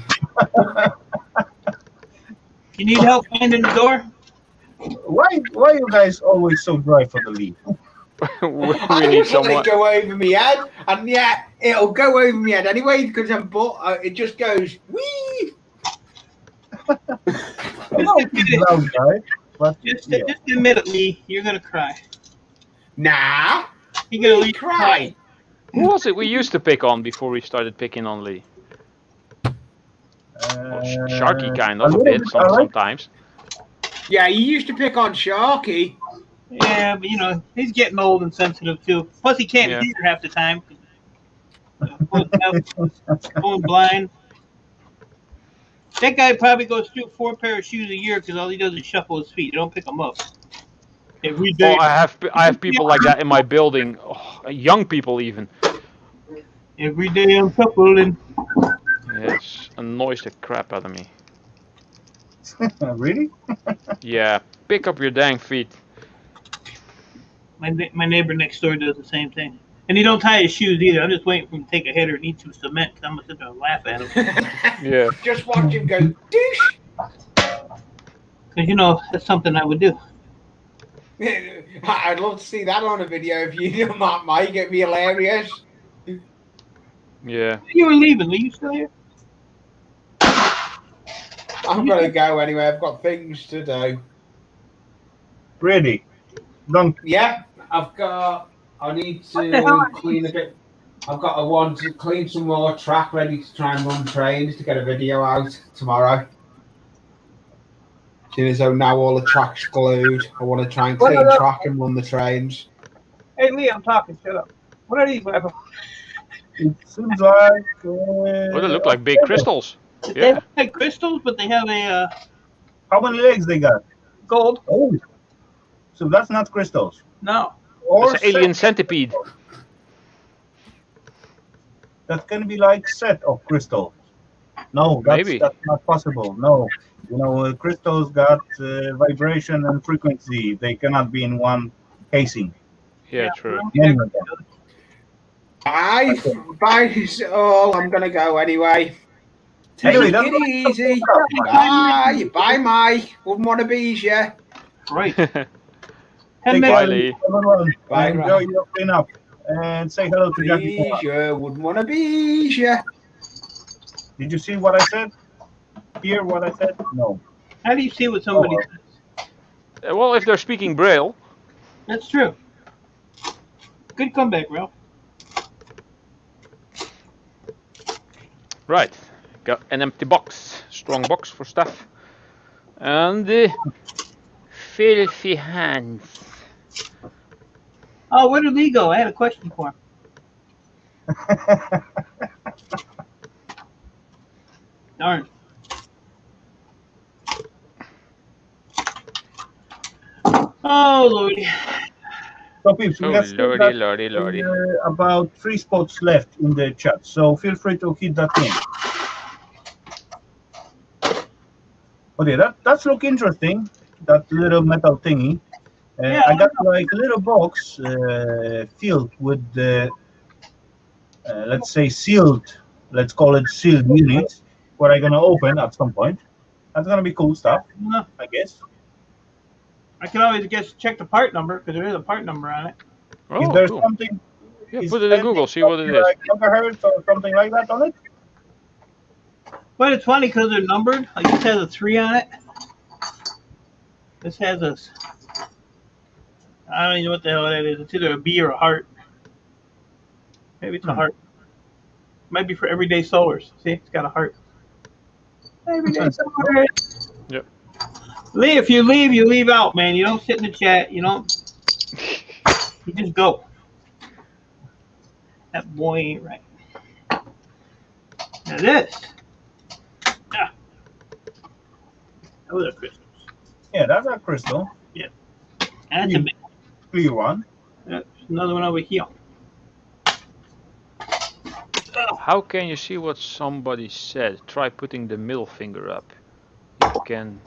you need help finding the door? why you guys always so dry for the lead? we I need just let someone. it go over my head, and yeah, it'll go over my head anyway because it just goes wee. I know he's a loud guy, but Just admit it, Lee. You're gonna cry. Nah, You're gonna we leave cry. Who was it we used to pick on before we started picking on Lee? Sharky kind of a bit sometimes. Yeah, you used to pick on Sharky. Yeah, but he's getting old and sensitive too. Plus, he can't Yeah. hear half the time. Going blind. That guy probably goes through 4 pair of shoes a year because all he does is shuffle his feet. He don't pick them up. Every day. Oh, I have people like that in my building. Oh, young people even. Every day I'm shuffling. Yes, annoys the crap out of me. Really? Yeah, pick up your dang feet. My neighbor next door does the same thing. And he don't tie his shoes either. I'm just waiting for him to take a hit or eat some cement. I'm going to sit there and laugh at him. Yeah. Just watch him go douche. Because, that's something I would do. I'd love to see that on a video if you do that, Mike. It'd be hilarious. Yeah. You were leaving. Are you still here? I'm gonna go anyway. I've got things to do. Really? Don't. Yeah, I need to clean a bit. I want to clean some more track, ready to try and run trains to get a video out tomorrow. Seeing as though now all the track's glued, I want to try and clean track and run the trains. Hey, Lee, I'm talking. Shut up. What are these, Rafal? It seems like. Oh, they look like big crystals. They Yeah. look like crystals, but they have a How many legs they got? gold. Oh, so that's not crystals. No. Or It's an alien centipede. That can be like set of crystals. No, that's not possible. No, crystals got vibration and frequency. They cannot be in one casing. Yeah, true. Bye, all. I'm gonna go anyway. Anyway, Take it easy. Bye, Mike. Wouldn't want to be you. Right. 10 Take minutes. care, Lee. everyone. Bye, Enjoy your cleanup and say hello to Jackie. Please, you wouldn't want to be you. Did you see what I said? Hear what I said? No. How do you see what somebody says? Well, if they're speaking Braille. That's true. Good comeback, Ralph. Right. Got an empty box. Strong box for stuff. And the filthy hands. Oh, where did Lee go? I had a question for him. Darn. Oh, Lordy. So, peeps, we Oh, have still lordy, got, lordy. about 3 spots left in the chat, so feel free to hit that thing. Okay, that's look interesting. That little metal thingy. I got like a little box filled with the, let's say sealed. Let's call it sealed units. What I'm gonna open at some point. That's gonna be cool stuff, I guess. I can always check the part number because there is a part number on it. Oh, Is there cool. something? Yeah, is put it in Google, see what it is. Like megahertz or something like that on it? But it's funny because they're numbered. Like this has a 3 on it. This has a. I don't even know what the hell that is. It's either a B or a heart. Maybe it's a heart. Might be for everyday solars. See, it's got a heart. Everyday solars. Yep. Lee, if you leave out, man. You don't sit in the chat. You don't. You just go. That boy ain't right. It is. Yeah. Those are crystals. Yeah, that's a crystal. And that's a big Clear one. There's another one over here. How can you see what somebody said? Try putting the middle finger up. You can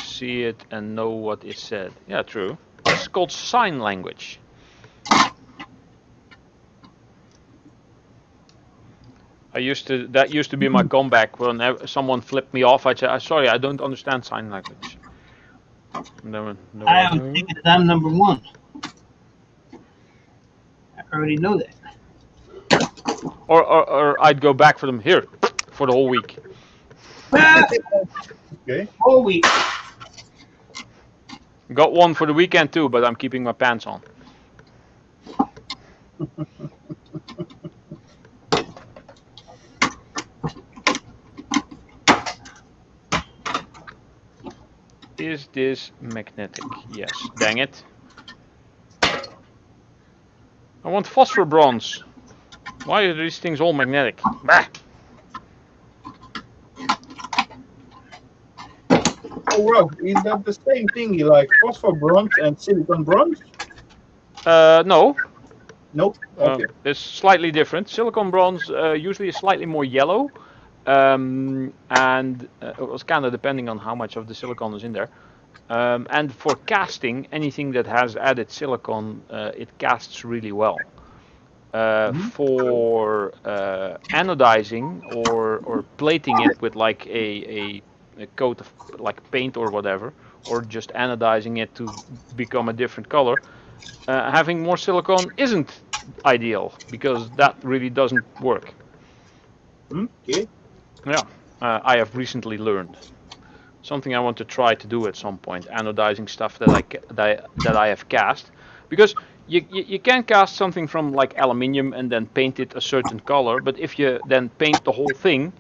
see it and know what is said. Yeah, true. This is called sign language. That used to be my comeback when someone flipped me off. I'd say, "Sorry, I don't understand sign language." And then they were I like, am thinking that I'm number one. I already know that. or I'd go back for them here for the whole week. Okay. Whole week. Got one for the weekend too, but I'm keeping my pants on. Is this magnetic? Yes. Dang it. I want phosphor bronze. Why are these things all magnetic? Bah! Oh, wow. Is that the same thing like phosphor bronze and silicon bronze? No. Nope. Okay. It's slightly different. Silicon bronze usually is slightly more yellow. And it was kind of depending on how much of the silicon is in there. And for casting, anything that has added silicon, it casts really well. For anodizing or plating it with like a coat of like paint or whatever, or just anodizing it to become a different color, having more silicon isn't ideal because that really doesn't work. Okay. Yeah, I have recently learned something I want to try to do at some point, anodizing stuff that I have cast, because you can cast something from like aluminium and then paint it a certain color, but if you then paint the whole thing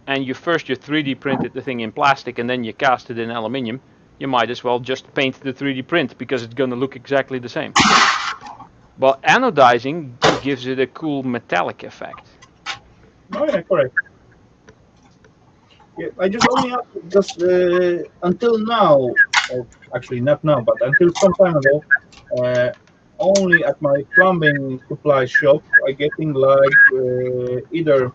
and you 3D printed the thing in plastic and then you cast it in aluminium, you might as well just paint the 3D print because it's gonna look exactly the same. But anodizing gives it a cool metallic effect. Oh, yeah, correct. Yeah, I just only have just until now, or actually not now, but until some time ago, only at my plumbing supply shop, I getting like either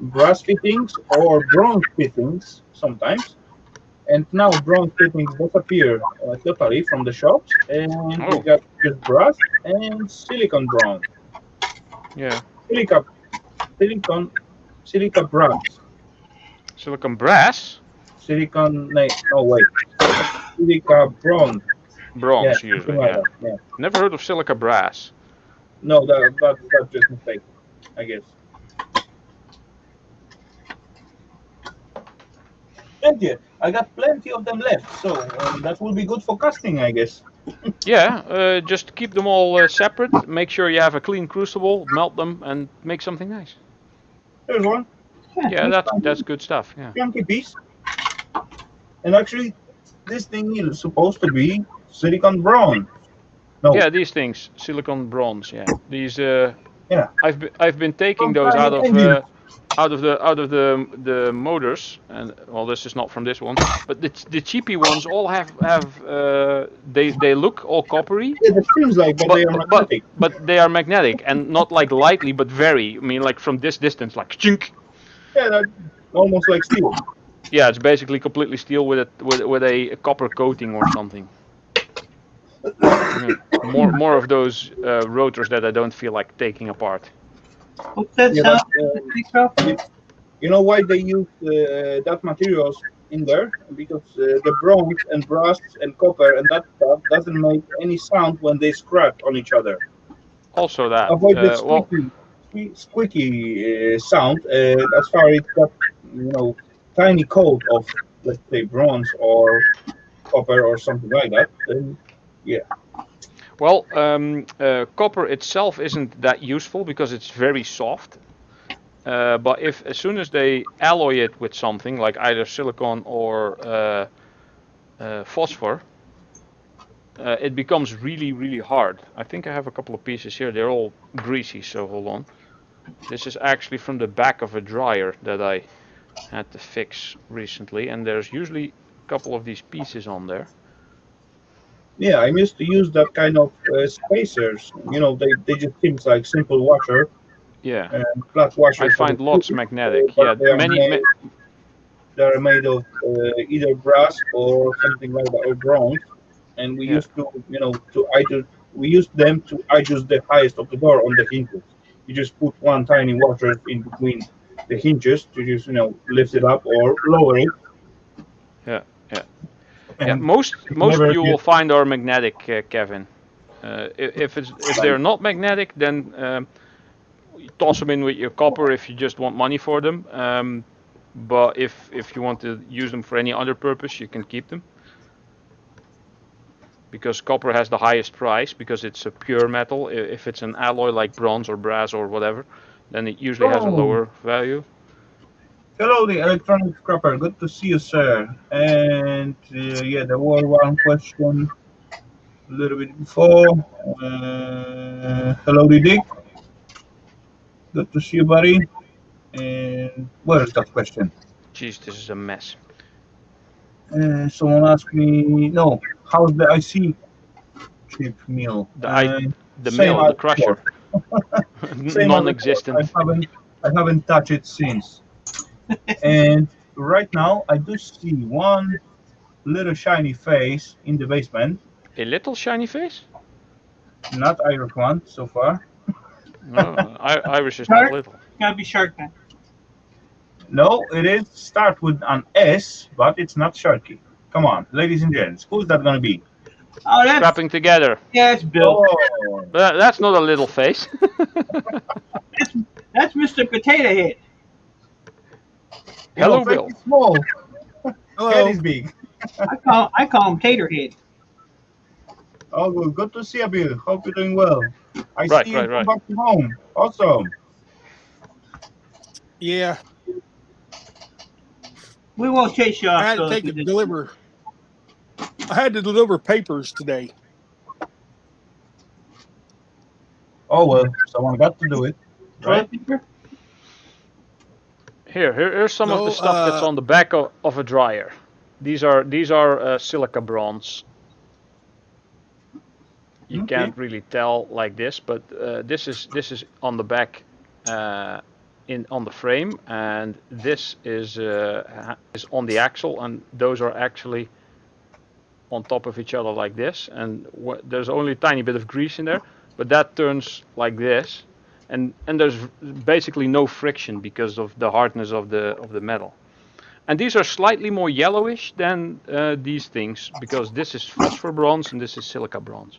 brass fittings or bronze fittings sometimes. And now bronze fittings disappear totally from the shops, and we got just brass and silicon bronze. Yeah. Silica brass. Silicon brass? Silicon, no wait. Silica bronze. Bronze, Yeah, usually, like yeah. yeah. Never heard of silica brass. No, that's just mistake, I guess. Plenty. I got plenty of them left, so that will be good for casting, I guess. Yeah, just keep them all separate. Make sure you have a clean crucible, melt them, and make something nice. There's one. Yeah, that's good stuff. Yeah. Chunky piece. And actually, this thing is supposed to be silicon bronze. No. Yeah, these things, silicon bronze. Yeah, these. Yeah. I've been taking those out of the motors, and well, this is not from this one, but the cheapy ones all have they look all coppery. Yeah, it seems like, but they are magnetic. But they are magnetic, and not like lightly, but very. I mean, like from this distance, like chink. Yeah, that's almost like steel. Yeah, it's basically completely steel with a copper coating or something. More of those rotors that I don't feel like taking apart. What's that sound? You know why they use that materials in there? Because the bronze and brass and copper and that stuff doesn't make any sound when they scratch on each other. Also that. Avoid the squeaky sound as far as that, tiny coat of, let's say, bronze or copper or something like that. Then, yeah. Well, copper itself isn't that useful because it's very soft. But as soon as they alloy it with something like either silicon or phosphor, it becomes really, really hard. I think I have a couple of pieces here. They're all greasy, so hold on. This is actually from the back of a dryer that I had to fix recently, and there's usually a couple of these pieces on there. Yeah, I used to use that kind of spacers. You know, they just seems like simple washer Yeah, and flat washer I for the find lots food, magnetic. but Yeah, they are made of either brass or something like that or bronze. And we yeah. used to, you know, to adjust. We used them to adjust the highest of the door on the hinges. You just put one tiny washer in between the hinges to just, you know, lift it up or lower it, Yeah, yeah, yeah. and it Most never you will gets find are magnetic, Kevin. If like. they're not magnetic, then you toss them in with your copper if you just want money for them. But if you want to use them for any other purpose, you can keep them. Because copper has the highest price because it's a pure metal. If it's an alloy like bronze or brass or whatever, then it usually has a Oh, lower value. hello, the electronic scrapper. Good to see you, sir. And yeah, there was one question a little bit before. Hello, Dick. Good to see you, buddy. And where is that question? Jeez, this is a mess. Someone asked me, no, how's the IC chip mill? The Same mill, as the before. crusher, Same as before. non-existent. I haven't touched it since. And right now, I do see one little shiny face in the basement. A little shiny face? Not Irish one so far. No, Irish is not Shark? little. Gotta be Shark then. No, it is start with an S, but it's not Sharky. Come on, ladies and gents, who's that gonna be? Oh, that's Scrapping together. yeah, that's Bill. Oh, That's not a little face. That's Mr. Potato Head. you know, Hello, face Bill. is small, head Hello. is big. I call him Tater Head. Oh, well, good to see you, Bill. Hope you're doing well. I Right, see you right, come right. back to home. Awesome. Yeah, We won't chase you I off. had to Bill, if take we it did. deliver. I had to deliver papers today. Oh well, someone got to do it, right? Toilet paper? Here's some of the No, stuff that's on the back of a dryer. These are silica bronze. You Okay. can't really tell like this, but this is on the back, on the frame, and this is on the axle, and those are actually on top of each other like this. And there's only a tiny bit of grease in there, but that turns like this, and there's basically no friction because of the hardness of the metal. And these are slightly more yellowish than these things because this is phosphor bronze and this is silica bronze.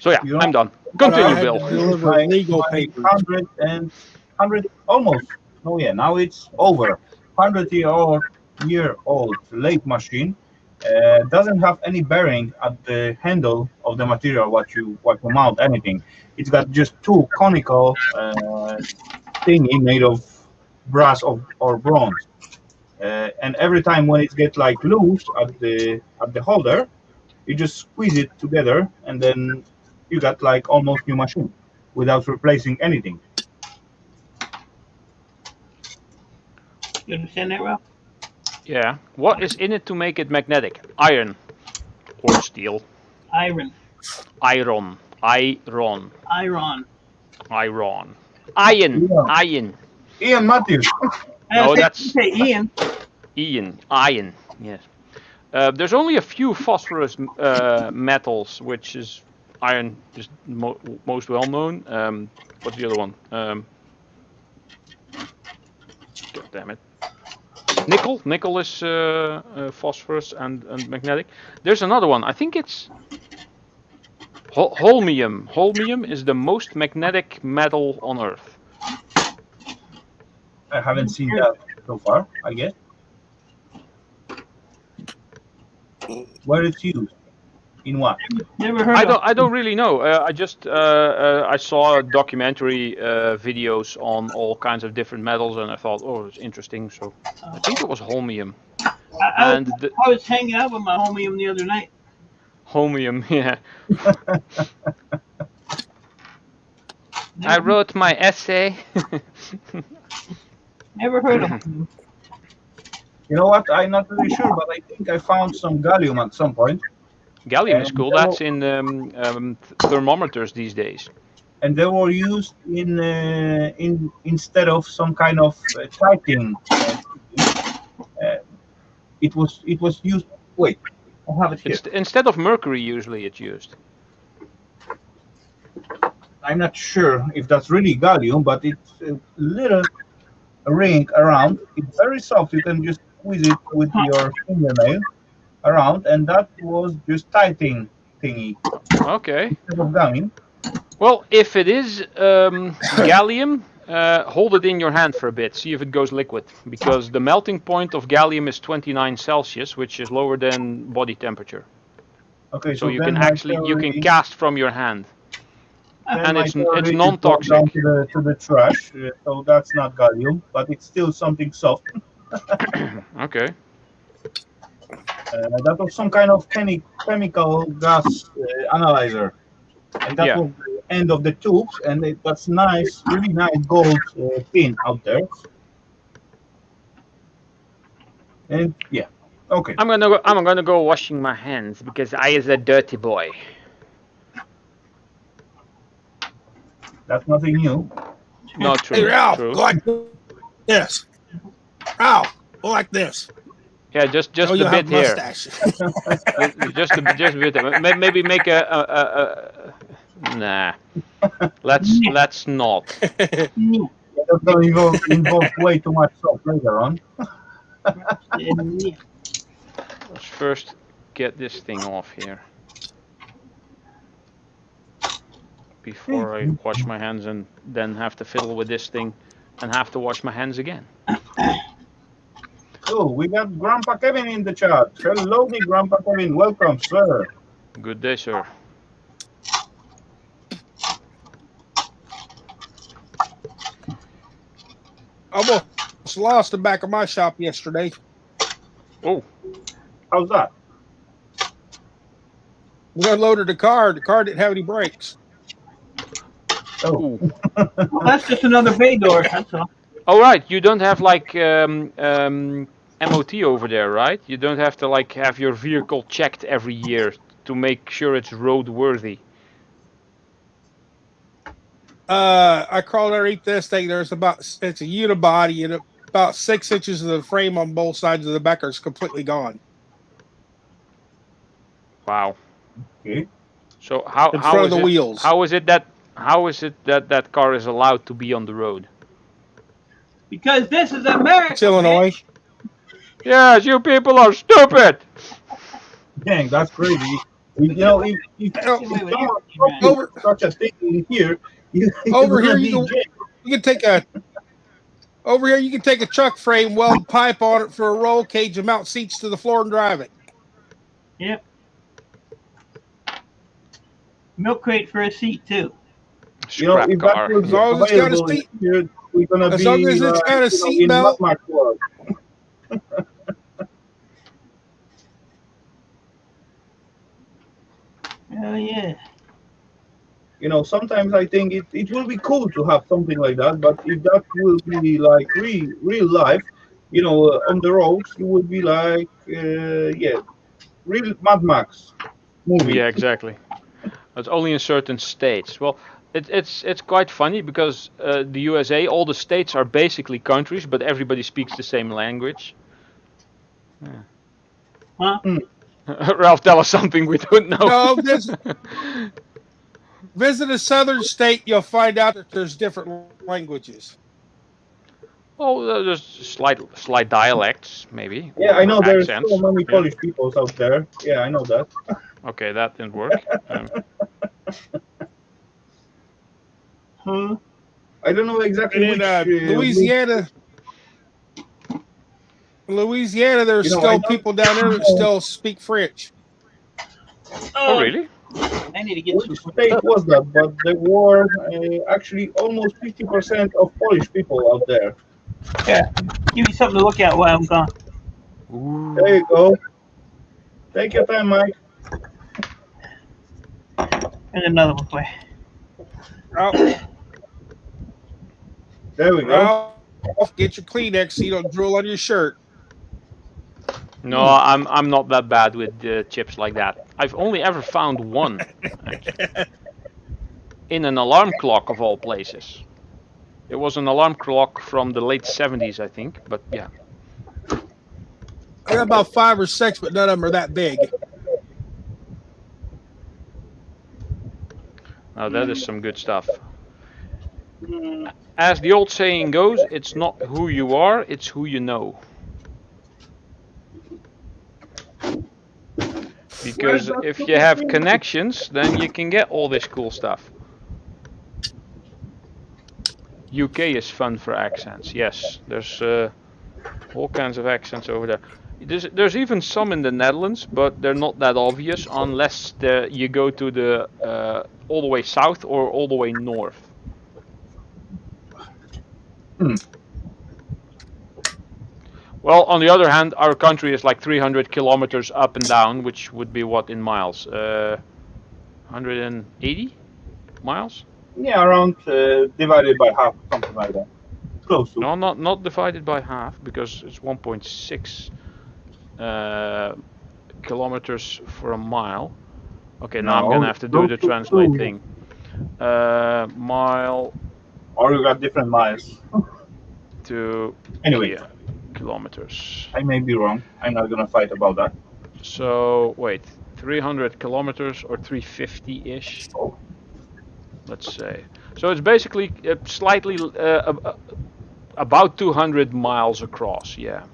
So yeah, You know, I'm done. but I Continue, had Bill. to deliver my, legal my papers. 100 almost. Oh yeah, now it's over. 100-year-old lathe machine doesn't have any bearing at the handle of the material what you mount anything. It's got just two conical thingy made of brass or bronze. And every time when it gets like loose at the holder, you just squeeze it together, and then you got like almost new machine without replacing anything. You understand that, Ralph? Yeah. What is in it to make it magnetic? Iron or steel? Iron. Iron. Iron. Iron. Iron. Iron. Yeah. Iron. Ian Matthews. No, You that's say Ian. Iron. Iron. Yes. There's only a few phosphorus metals, which is iron is most well known. What's the other one? God damn it. Nickel. Nickel is phosphorus and magnetic. There's another one. I think it's holmium. Holmium is the most magnetic metal on Earth. I haven't seen that so far, I guess. Where it's used? In what? Never heard of. I don't really know. I just I saw documentary videos on all kinds of different metals, and I thought, oh, it's interesting. So I think it was holmium. I was hanging out with my homie the other night. Holmium, yeah. I wrote my essay. Never heard of them. You know what? I'm not really sure, but I think I found some gallium at some point. Gallium is And cool. they That's were, in thermometers these days. and they were used in instead of some kind of typing. Uh, it was used. Wait, I have it here. Instead of mercury, usually it's used. I'm not sure if that's really gallium, but it's a little ring around. It's very soft. You can just squeeze it with your fingernail around, and that was just typing thingy Okay. instead of gummy. Well, if it is gallium, hold it in your hand for a bit. See if it goes liquid, because the melting point of gallium is 29 Celsius, which is lower than body temperature. Okay, So so you then can cast from your hand, and it's non-toxic. down to the trash. So that's not gallium, but it's still something soft. Okay. That was some kind of chemical gas analyzer, and that Yeah. was the end of the tubes, and it was nice, really nice gold pin out there. And yeah, okay. I'm gonna go washing my hands because I is a dirty boy. That's nothing new. No, Hey, true. Ralph, True. go like this. Ralph, go like this. Yeah, just Oh, a you'll have bit here. mustache. Just a bit. Maybe make a. Nah. Let's not. That's going to involve way too much soap later on. Let's first get this thing off here before I wash my hands and then have to fiddle with this thing and have to wash my hands again. So we got Grandpa Kevin in the chat. Hellowdy, Grandpa Kevin. Welcome, sir. Good day, sir. Almost lost the back of my shop yesterday. Oh, How's that? We unloaded the car. The car didn't have any brakes. Oh, Well, that's just another bay door. That's all. all right. You don't have like MOT over there, right? You don't have to like have your vehicle checked every year to make sure it's roadworthy. I crawled underneath this thing. It's a unibody, and about 6 inches of the frame on both sides of the back is completely gone. Wow. okay. So how In front of the wheels. How is it that car is allowed to be on the road? Because this is America. It's Illinois. Yes, you people are stupid. Dang, that's crazy. You know, if someone Over- such a thing in here, Over here, you you can take a. Over here, you can take a truck frame, weld pipe on it for a roll cage, and mount seats to the floor and drive it. Yep. Milk crate for a seat too. Scrap if car. that was As long as it's got a available seat- here, we're gonna as be long as it's got a in seat Mad belt. Max world. Oh yeah. You know, sometimes I think it will be cool to have something like that, but if that will be like real life, you know, on the roads, you will be like, yeah, real Mad Max movie. Yeah, exactly. It's only in certain states. Well, it's quite funny because the USA, all the states are basically countries, but everybody speaks the same language. Huh? Ralph, tell us something we don't know. No, visit a southern state, you'll find out that there's different languages. Oh, there's slight dialects, maybe. Yeah, I know there's accents. so many Yeah. Polish people out there. Yeah, I know that. Okay, that didn't work. Huh? I don't know exactly And in which Louisiana, there's You know, I still don't people down there that know. still speak French. Oh, really? I need to get which some. state was that, but there were actually almost 50% of Polish people out there. Yeah. Give me something to look at while I'm gone. Ooh. There you go. Take your time, Mike. And another one for you. Oh, There we go. Ralph, get your Kleenex so you don't drool on your shirt. No, I'm not that bad with chips like that. I've only ever found one, actually, in an alarm clock of all places. It was an alarm clock from the late 70s, I think. But yeah. I got about 5 or 6, but none of them are that big. Now that is some good stuff. As the old saying goes, it's not who you are, it's who you know. Because if you have connections, then you can get all this cool stuff. UK is fun for accents. Yes, there's all kinds of accents over there. There's even some in the Netherlands, but they're not that obvious unless you go to the all the way south or all the way north. Well, on the other hand, our country is like 300 kilometers up and down, which would be what in miles? 180 miles? Yeah, around divided by half, something like that. Close to. No, not divided by half, because it's 1.6 kilometers for a mile. Okay, now I'm gonna have to do the translate thing. Mile. Or you got different miles. To anyway, kilometers. I may be wrong. I'm not gonna fight about that. So wait, 300 kilometers or 350-ish. Oh. Let's say. So it's basically slightly about 200 miles across. Yeah.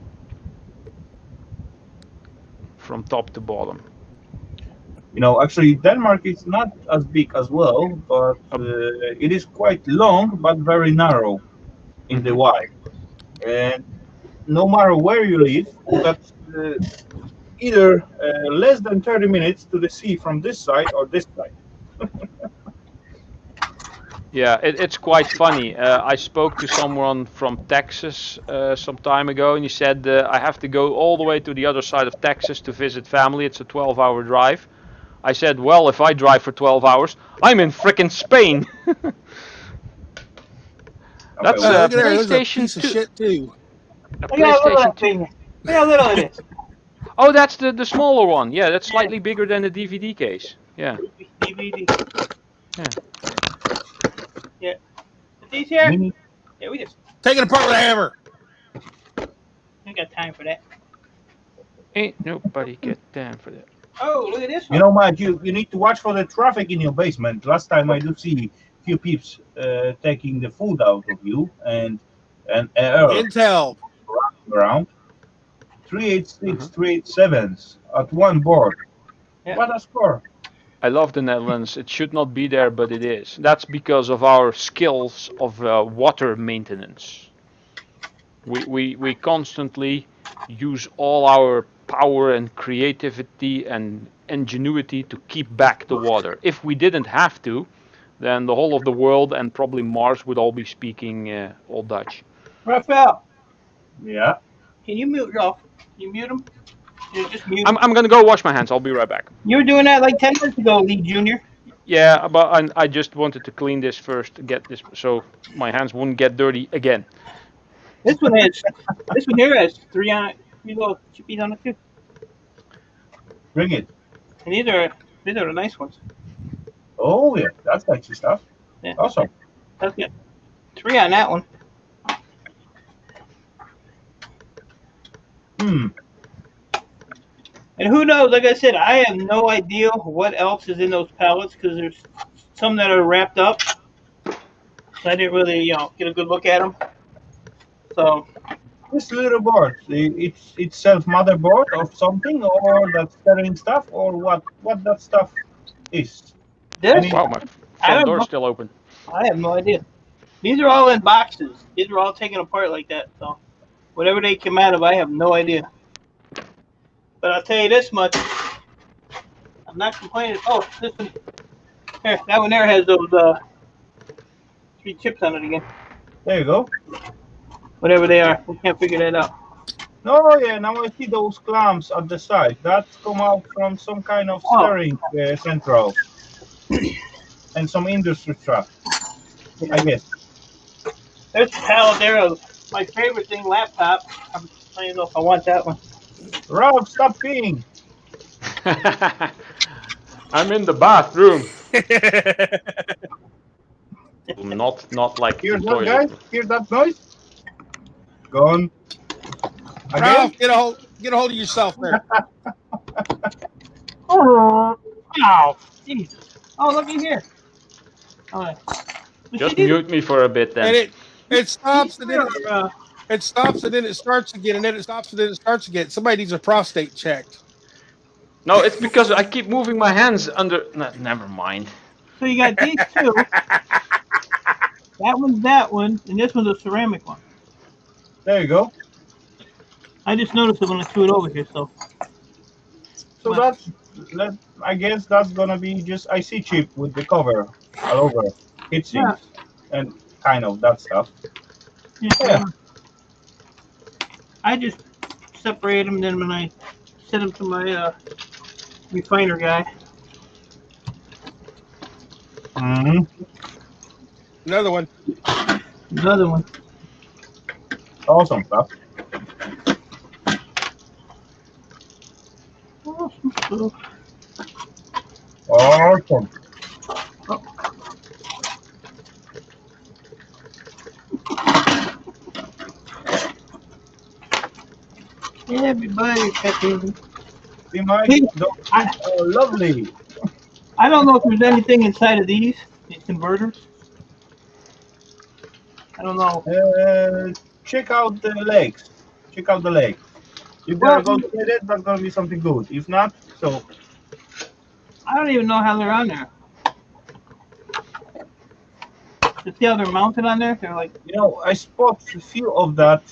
From top to bottom. You know, actually, Denmark is not as big as well, but it is quite long but very narrow in the wide. And no matter where you live, that's either less than 30 minutes to the sea from this side or this side. Yeah, it's quite funny. I spoke to someone from Texas some time ago, and he said, I have to go all the way to the other side of Texas to visit family. It's a 12-hour drive. I said, well, if I drive for 12 hours, I'm in frickin' Spain. That's a PlayStation 2. Shit too. A PlayStation 2. Look how little it is. Oh, that's the smaller one. Yeah, that's slightly bigger than the DVD case. Yeah. DVD. Yeah. Yeah. These here? Yeah, we just take it apart with a hammer. ain't got time for that. Ain't nobody got time for that. Oh, look at this one. You know, Mike, you need to watch for the traffic in your basement. Last time I do see few peeps taking the food out of you and Intel around 386, 387s at one board. Yeah. What a score! I love the Netherlands. It should not be there, but it is. That's because of our skills of water maintenance. We constantly use all our power and creativity and ingenuity to keep back the water. If we didn't have to, then the whole of the world and probably Mars would all be speaking Old Dutch. Rafal, Yeah. can you mute off? You mute him? You just mute. I'm gonna go wash my hands. I'll be right back. You were doing that like 10 minutes ago, Lee Jr. Yeah, but I just wanted to clean this first to get this so my hands wouldn't get dirty again. This one here has three little chippies on it too. Bring it. And these are the nice ones. Oh yeah, that's nice stuff. Yeah. Awesome. That's good. 3 on that one. And who knows? Like I said, I have no idea what else is in those pallets because there's some that are wrapped up. So I didn't really, get a good look at them. So This little board, it's itself motherboard of something, or that's carrying stuff, or what that stuff is. this, Wow, my I front don't door's know. still open. I have no idea. These are all in boxes. These are all taken apart like that. So whatever they come out of, I have no idea. But I'll tell you this much. I'm not complaining. Oh, this one. Here, that one there has those 3 chips on it again. There you go. Whatever they are. We can't figure that out. No, yeah, now I see those clamps at the side. That come out from some kind of stirring central and some industry truck, I guess. There's a pallet there of my favorite thing, laptop. I don't know if I want that one. Rob, stop peeing. I'm in the bathroom. Not like Hear the that, toilet. guys? Hear that noise? Gone. Again? Ralph, get a hold of yourself there. Oh, Jesus. Oh, looky here. All right. Just mute me for a bit then. And it stops and then Uh, it stops and then it starts again and then it stops and then it starts again. Somebody needs a prostate checked. No, it's because I keep moving my hands under. No, never mind. so you got these two. that one, and this one's a ceramic one. There you go. I just noticed it when I threw it over here. So So I guess that's gonna be just IC chip with the cover all over, heat sinks, and kind of that stuff. Yeah. I just separate them. Then when I send them to my refiner guy. Another one. Another one. Awesome stuff. Awesome. Everybody's happy. See, Mike? Lovely. I don't know if there's anything inside of these converters. I don't know. Check out the legs. Check out the legs. If they're going to get it, that's going to be something good. If not, so. I don't even know how they're on there. To see how they're mounted on there? They're like. You know, I spot a few of that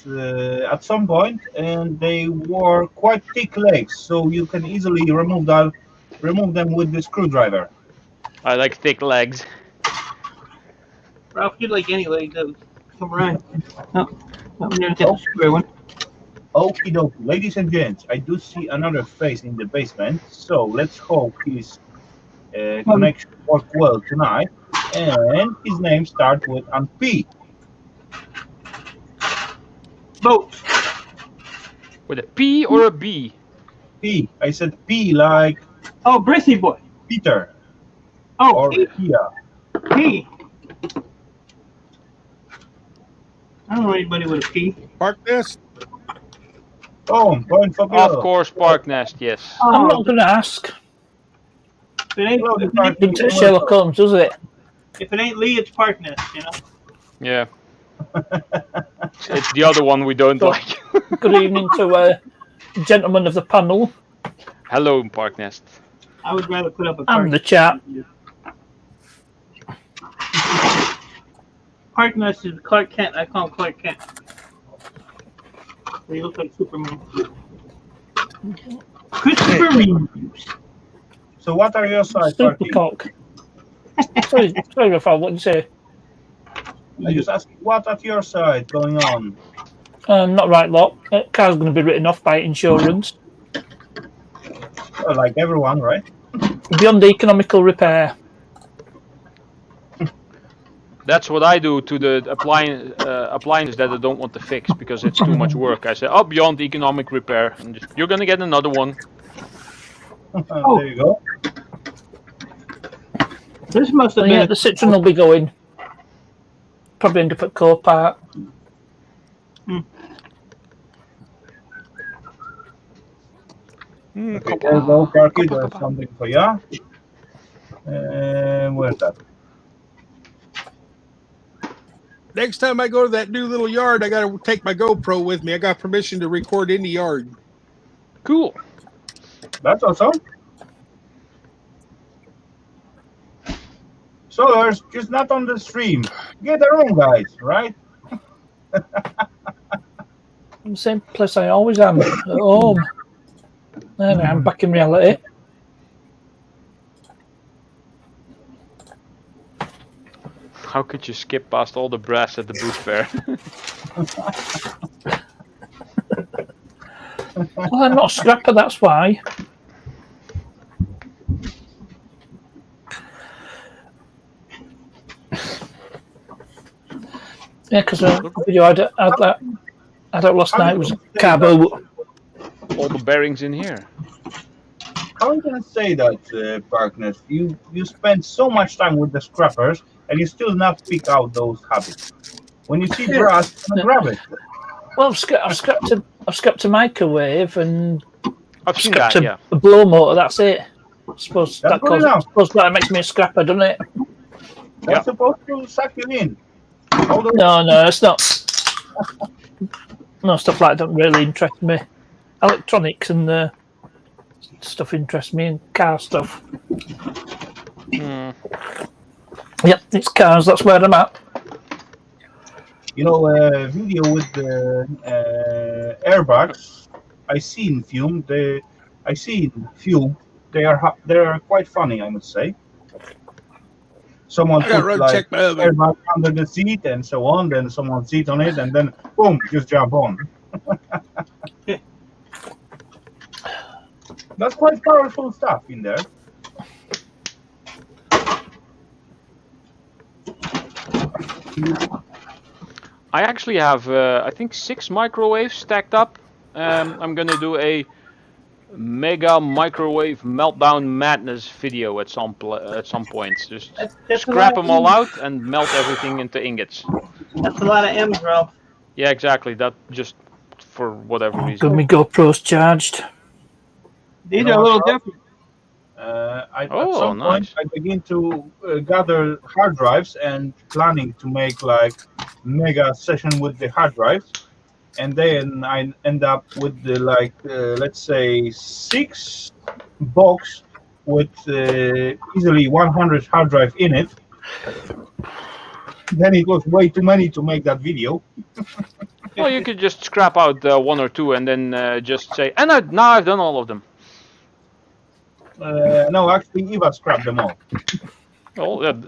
at some point, and they were quite thick legs, so you can easily remove them with the screwdriver. I like thick legs. Ralph, you'd like any leg that come around. No, there's the square one. Okie dokie, ladies and gents, I do see another face in the basement, so let's hope his connection works well tonight. And his name starts with an P. Boats. With a P or a B? P. I said P like. Oh, Brissy boy. Peter. Oh, or P. Pia. P. I don't know anybody with a P. Park this. Oh, point for Of course, Park Nest, yes. I'm not going to ask. If it ain't, Into Sherlock Holmes, does it? If it ain't Lee, it's Park Nest, you know? Yeah. It's the other one we don't like. Good evening to gentlemen of the panel. Hello, Park Nest. I would rather put up a And the chat. Park Nest is Clark Kent. I call him Clark Kent. He looks like Superman. Christopher Reeves. So what are your sides, Super Parky? cock. sorry, Rafal, what did you say? I just asked, what at your side going on? Not right, lot. Car's going to be written off by insurance. Well, like everyone, right? Beyond economical repair. That's what I do to the appliances that I don't want to fix because it's too much work. I say, oh, beyond economic repair. And just, you're going to get another one. There you go. This must have And been. yeah, the Citroen will be going. Probably end up at Copart. Okay, there you go, Parky. There's something for you. Where's that? Next time I go to that new little yard, I got to take my GoPro with me. I got permission to record in the yard. Cool. That's awesome. So there's just not on the stream. Get their own guys, right? The same place I always am, at home. And I'm back in reality. How could you skip past all the brass at the boot fair? Well, I'm not a scrapper, that's why. Yeah, because the video I had out last night was carbo. All the bearings in here. How are you gonna say that, Parkness? You spend so much time with the scrappers, and you still not pick out those habits. When you see brass, you're gonna grab it. Well, I've scrapped a microwave and I've seen scrapped that. Yeah. a blow motor. That's it. I suppose That's good enough. that makes me a scrapper, doesn't it? That's supposed to suck you in. No, it's not. No, stuff like that don't really interest me. Electronics and stuff interests me, and car stuff. Yep, it's cars. That's where I'm at. You know, video with the airbags. I seen few. They are quite funny, I must say. Someone put like airbag under the seat and so on. Then someone sit on it, and then boom, just jump on. That's quite powerful stuff in there. I actually have, I think, 6 microwaves stacked up. I'm gonna do a mega microwave meltdown madness video at some point. Just scrap them all out and melt everything into ingots. That's a lot of M's, Ralph. Yeah, exactly. That just for whatever reason. Got my GoPros charged. These are a little different. At some point, I begin to gather hard drives and planning to make like mega session with the hard drives, and then I end up with the let's say 6 box with easily 100 hard drive in it. Then it was way too many to make that video. Well, you could just scrap out 1 or 2 and then just say, and now I've done all of them. No, actually, Eva scrapped them all. Well,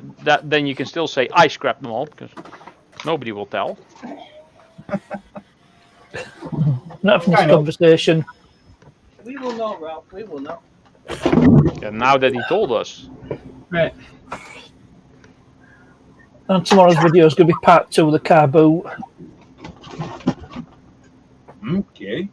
then you can still say I scrapped them all because nobody will tell. Not from this conversation. We will know, Ralph. We will know. Yeah, now that he told us. Right. And tomorrow's video is going to be part 2 of the car boot. Okay.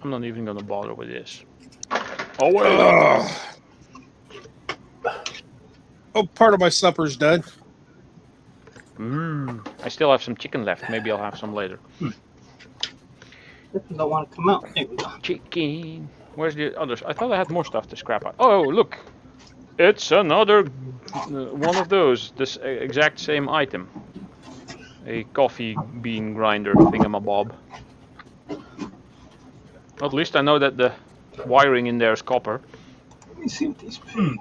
I'm not even gonna bother with this. Oh well. Oh, part of my supper's done. I still have some chicken left. Maybe I'll have some later. This one don't want to come out. There we go. Chicken. Where's the others? I thought I had more stuff to scrap out. Oh, look. It's another one of those. This exact same item. A coffee bean grinder thingamabob. At least I know that the wiring in there is copper. Let me see what these pay.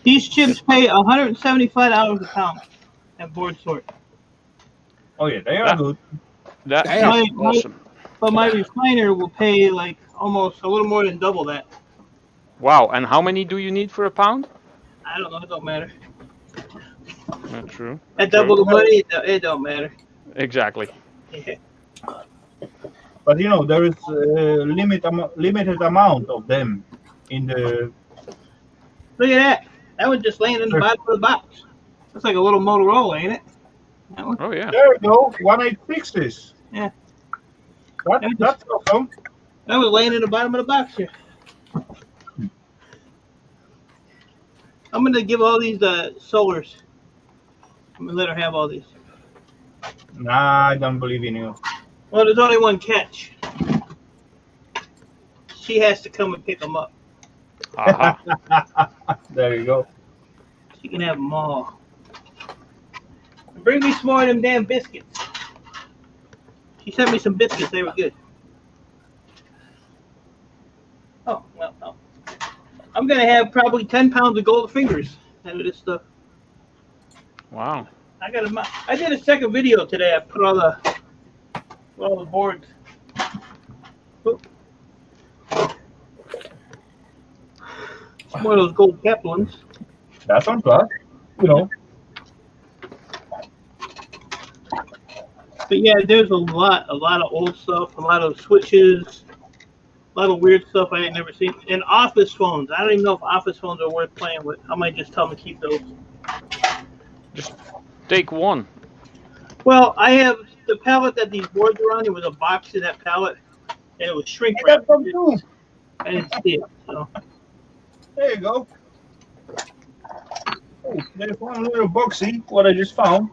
These chips pay $175 a pound at board sort. Oh yeah, they are good. That's awesome. But my refiner will pay like almost a little more than double that. Wow, and how many do you need for a pound? I don't know, it don't matter. Not true. At double the money, it don't matter. Exactly. Yeah. But you know, there is a limited amount of them in the... Look at that. That was just laying in the bottom of the box. That's like a little Motorola, ain't it? That one? Oh yeah. There we go. 186. Yeah. That's awesome. That was laying in the bottom of the box here. I'm gonna give all these solars. I'm gonna let her have all these. Nah, I don't believe in you. Well, there's only one catch. She has to come and pick them up. There you go. She can have them all. Bring me some more of them damn biscuits. She sent me some biscuits. They were good. Oh, well, no. I'm going to have probably 10 pounds of gold fingers out of this stuff. Wow. I did a second video today. I put all the boards. Oop. One of those gold Kaplans. That's on plus. You know. But yeah, there's a lot of old stuff, a lot of switches, a lot of weird stuff I ain't never seen. And office phones. I don't even know if office phones are worth playing with. I might just tell them to keep those. Just take one. Well, I have the pallet that these boards are on. There was a box in that pallet, and it was shrink I got wrapped. some too. I didn't see it. So There you go. Oh, there's one little boxy, what I just found.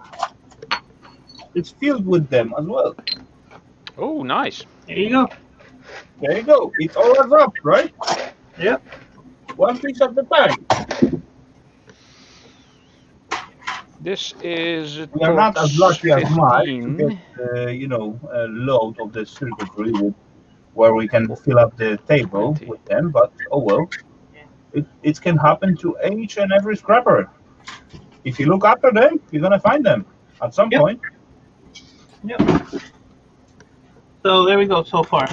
It's filled with them as well. Oh, nice. there you go. There you go. It's all adds up, right? Yep. One piece at a time. This is We are not as lucky as Mike to 15. get, a load of the circuitry where we can fill up the table 20. with them, but oh well. It can happen to each and every scrapper. If you look after them, you're gonna find them at some Yep. point. So there we go. So far.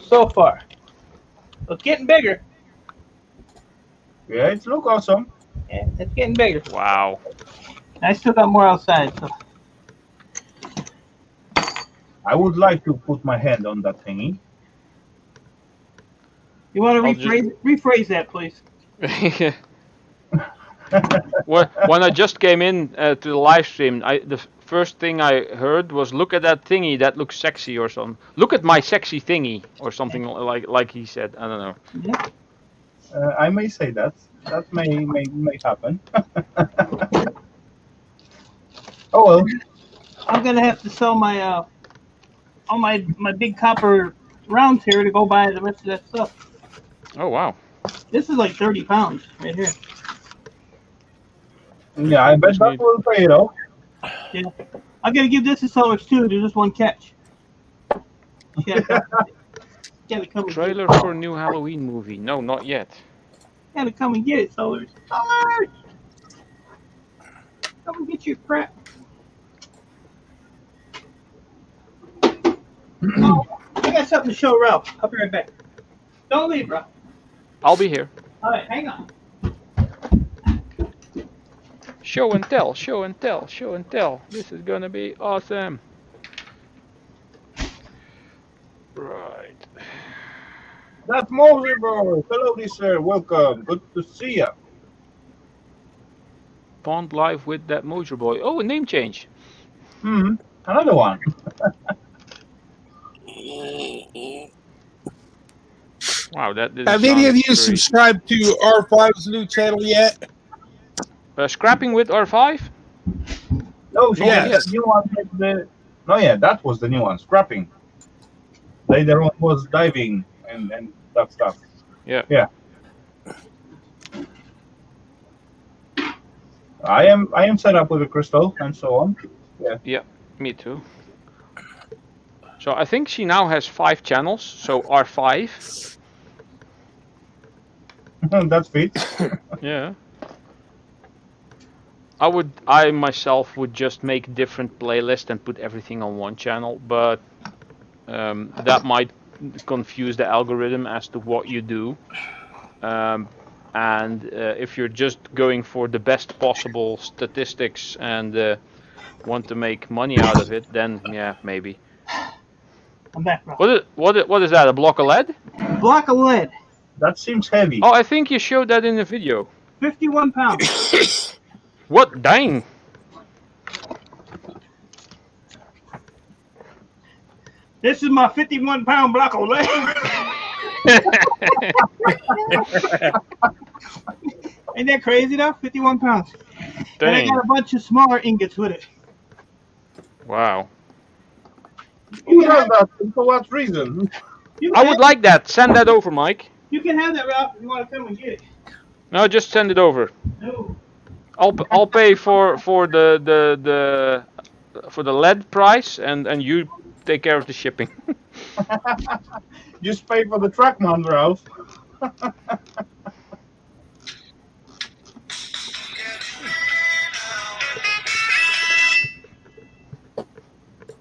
So far. It's getting bigger. Yeah, it look awesome. Yeah, it's getting bigger. Wow. I still got more outside. So I would like to put my hand on that thingy. you want to I'll just- rephrase that, please? When I just came in to the live stream, the first thing I heard was, "Look at that thingy, that looks sexy," or something. "Look at my sexy thingy," or something like he said. I don't know. Yeah. I may say that. That may happen. Oh well. I'm gonna have to sell my all my big copper rounds here to go buy the rest of that stuff. Oh wow. This is like 30 pounds right here. Yeah, I bet that will pay it off. I'm gonna give this to sellers too. There's just one catch. Gotta come and get Trailer it. for a new Halloween movie? No, not yet. Gotta come and get it, sellers. Sellers! Come and get your crap. Oh, I got something to show Ralph. I'll be right back. Don't leave, Ralph. I'll be here. All right, hang on. Show and tell, show and tell, show and tell. This is gonna be awesome. Right. That's Mosey, bro. Hello, sir. Welcome. Good to see you. Pond live with that Mojo boy. Oh, a name change. Another one. Wow, that didn't Have any sound of you very- subscribed to R5's new channel yet? Scrapping with R5? No, she Yes. has the new one. No, yeah, that was the new one. Scrapping. Later on was diving and that stuff. Yeah. Yeah. I am set up with a crystal and so on. Me too. So I think she now has 5 channels. So R5. That fits. Yeah. I myself would just make different playlists and put everything on one channel, but that might confuse the algorithm as to what you do. And if you're just going for the best possible statistics and want to make money out of it, then yeah, maybe. I'm back, Ralph. What is that? A block of lead? Block of lead. That seems heavy. Oh, I think you showed that in the video. 51 pounds. What? Dang. This is my 51-pound block of lead. Ain't that crazy though? 51 pounds. And I Dang. got a bunch of smaller ingots with it. Wow. Who does that? And for what reason? You I can would have- like that. Send that over, Mike. You can have that, Ralph, if you want to come and get it. No, just send it over. No. I'll pay for the lead price and you take care of the shipping. Just pay for the track mount, Ralph.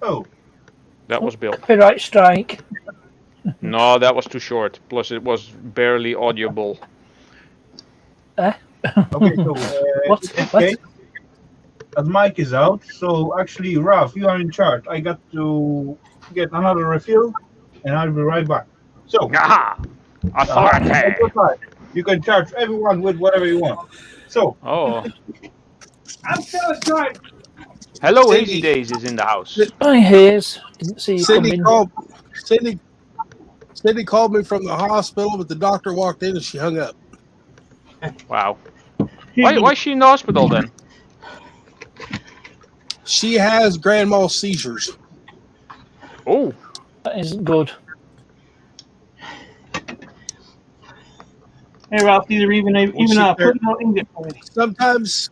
Oh, That was Bill. Copyright strike. No, that was too short. Plus, it was barely audible. okay. So What? in this What? case, as Mike is out, so actually, Ralph, you are in charge. I got to get another refill, and I'll be right back. So, Aha! Authority! exercise. You can charge everyone with whatever you want. So, Oh, I'm still in charge. hello, Hazy Cindy, Days is in the house. Hi, Hayes. Didn't see you come Cindy in. called. Cindy, Cindy called me from the hospital, but the doctor walked in and she hung up. Wow. Why is she in the hospital then? She has grand mal seizures. Oh, That isn't good. Hey, Ralph, these are even putting out English for me.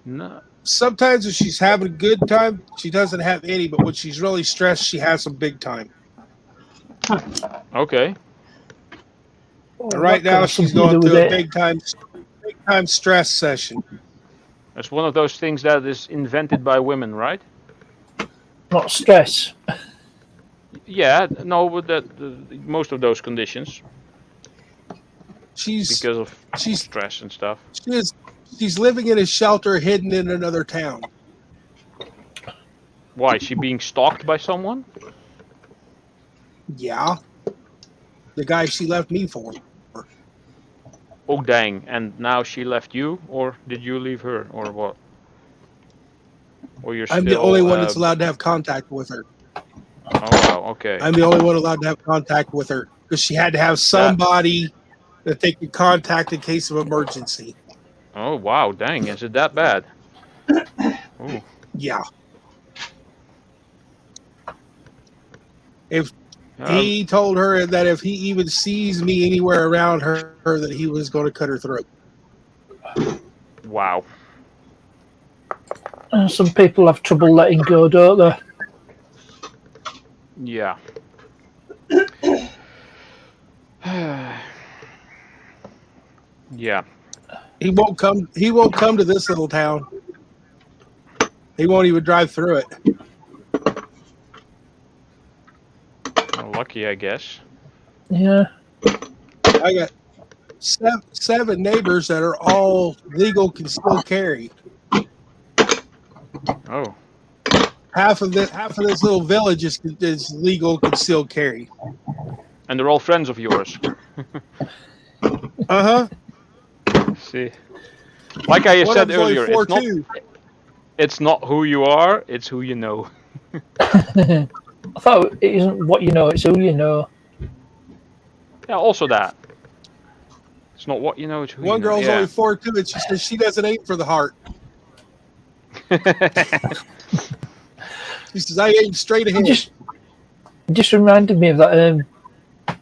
no. Sometimes if she's having a good time, she doesn't have any. But when she's really stressed, she has some big time. Okay. Oh, And right that could now have she's something to going do with through a it. big time stress session. That's one of those things that is invented by women, right? Not stress. Yeah, no, but most of those conditions She's because of she's stress and stuff. she's living in a shelter hidden in another town. Why? Is she being stalked by someone? Yeah, the guy she left me for. Oh dang! And now she left you, or did you leave her, or what? Or you're I'm still? the only one that's allowed to have contact with her. Oh wow. Okay. I'm the only one allowed to have contact with her because she had to have somebody that they could contact in case of emergency. Oh wow. Dang. Is it that bad? Oh. Yeah. If he told her that if he even sees me anywhere around her, that he was going to cut her throat. Wow. Some people have trouble letting go, don't they? Yeah. Yeah. He won't come. He won't come to this little town. He won't even drive through it. Well, lucky, I guess. Yeah. I got seven neighbors that are all legal, can still carry. Oh. Half of this little village is legal, can still carry. And they're all friends of yours. See, like I said earlier, it's not who you are, it's who you know. I thought it isn't what you know, it's who you know. Yeah, also that. It's not what you know, it's who One you know. girl's only 4'2", and she says she doesn't aim for the heart. She says, I aim straight ahead. Just reminded me of that,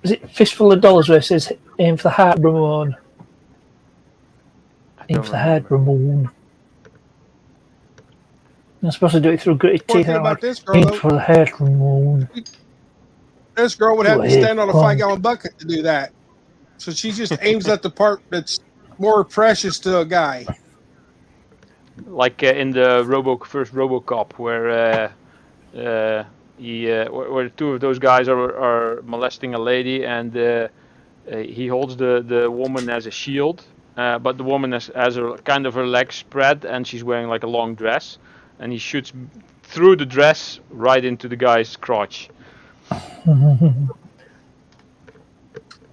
is it Fistful of Dollars where it says, aim for the heart, Ramon? Aim for the heart, Ramon. I'm supposed to do it through gritted teeth. Aim for the heart, Ramon. This girl would have to stand on a 5-gallon bucket to do that. So she just aims at the part that's more precious to a guy. Like in the first RoboCop, where where two of those guys are molesting a lady, and he holds the woman as a shield, but the woman has her kind of her legs spread, and she's wearing like a long dress, and he shoots through the dress right into the guy's crotch.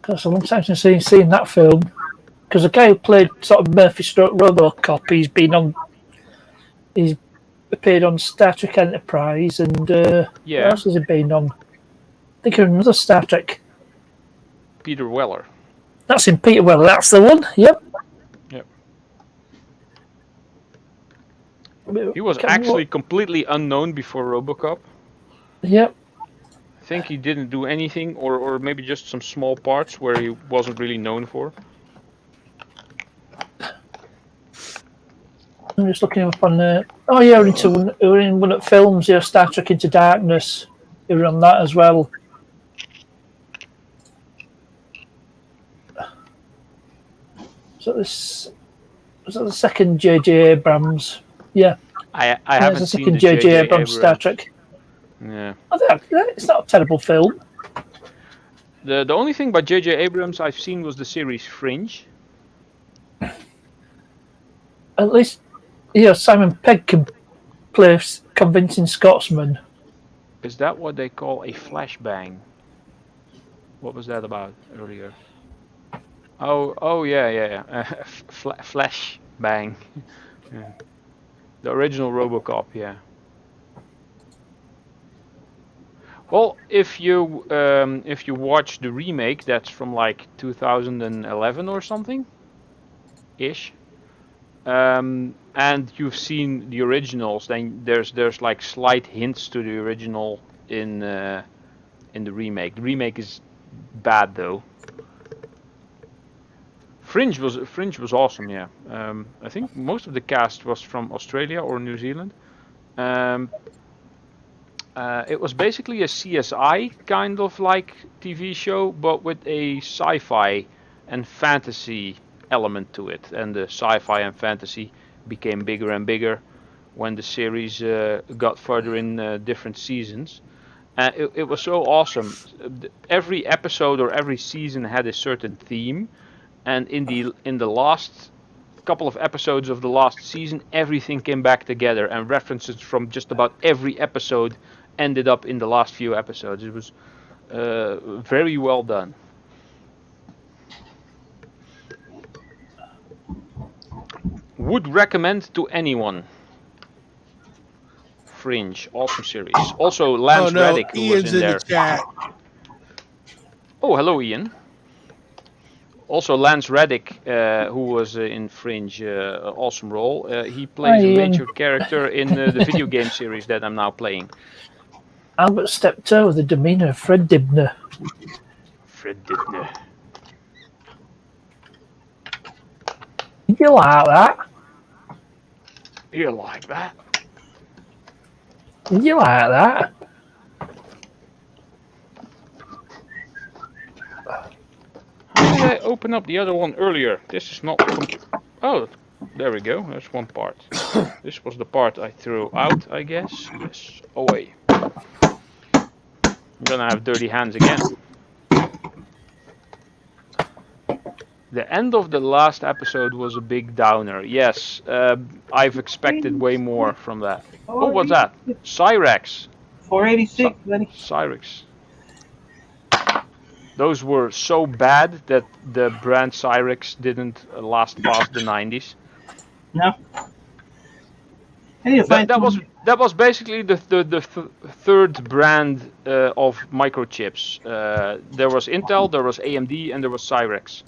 That's a long time since I've seen that film. Because the guy who played sort of Murphy Stroke RoboCop, he's appeared on Star Trek Enterprise, and what else has he been on? I think of another Star Trek. Peter Weller. That's in Peter Weller. That's the one. Yep. He was actually completely unknown before RoboCop. Yep. I think he didn't do anything, or maybe just some small parts where he wasn't really known for. I'm just looking up on the. Oh yeah, we're in one of the films here, Star Trek Into Darkness. We were on that as well. So this was that the second J.J. Abrams. Yeah. I haven't the seen second the J.J. Abrams Star Trek. Yeah. It's not a terrible film. The only thing by J.J. Abrams I've seen was the series Fringe. At least, Simon Pegg can play convincing Scotsman. Is that what they call a flashbang? What was that about earlier? Oh yeah. Flash bang. Yeah. The original RoboCop, yeah. Well, if you watch the remake, that's from like 2011 or something, ish. And you've seen the originals, then there's like slight hints to the original in the remake. The remake is bad though. Fringe was awesome, yeah. I think most of the cast was from Australia or New Zealand. It was basically a CSI kind of like TV show, but with a sci-fi and fantasy element to it. And the sci-fi and fantasy became bigger and bigger when the series got further in different seasons. It was so awesome. Every episode or every season had a certain theme, and in the last couple of episodes of the last season, everything came back together, and references from just about every episode ended up in the last few episodes. It was very well done. Would recommend to anyone. Fringe, awesome series. Also, Lance Reddick, who Ian's was in there. The chat. Oh, hello, Ian. Also, Lance Reddick, who was in Fringe, awesome role. He plays a major character in the video game series that I'm now playing. Albert Steptoe with the demeanour of Fred Dibner. Fred Dibner. Did you like that? You like that? Did you like that? How did I open up the other one earlier? This is not... Oh, there we go. There's one part. This was the part I threw out, I guess. Yes, away. I'm gonna have dirty hands again. The end of the last episode was a big downer. Yes, I've expected way more from that. Oh, what's that? Cyrex. 486, buddy. Cyrex. Those were so bad that the brand Cyrex didn't last past the 90s. No. I need to find That was basically the third brand of microchips. There was Intel, there was AMD, and there was Cyrex.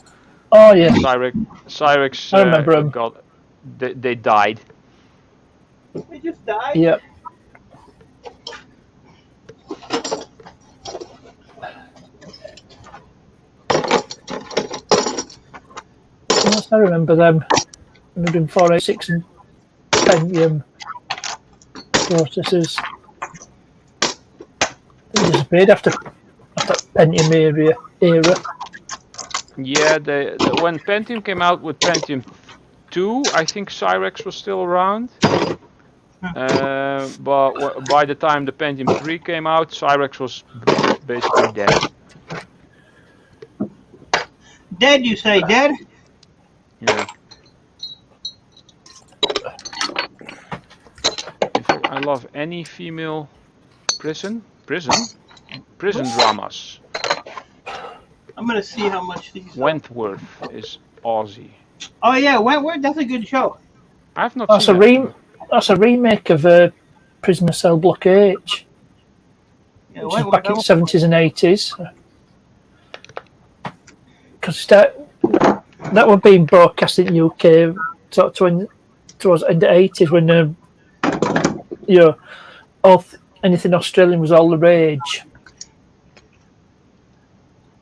Oh yes. Cyrex. I remember them. They died. They just died? Yep. Yes, I remember them. 10486 and Pentium processors. They disappeared after Pentium era. Yeah, when Pentium came out with Pentium 2, I think Cyrex was still around. But by the time the Pentium 3 came out, Cyrex was basically dead. Dead, you say? Dead? Yeah. If I love any female prison dramas. I'm gonna see how much these. Wentworth is Aussie. Oh yeah, Wentworth. That's a good show. I've not That's seen that. That's a remake of Prisoner Cell Block H, Yeah, which was back in the 70s and 80s. Because that was being broadcast in the UK towards the end of the 80s when anything Australian was all the rage.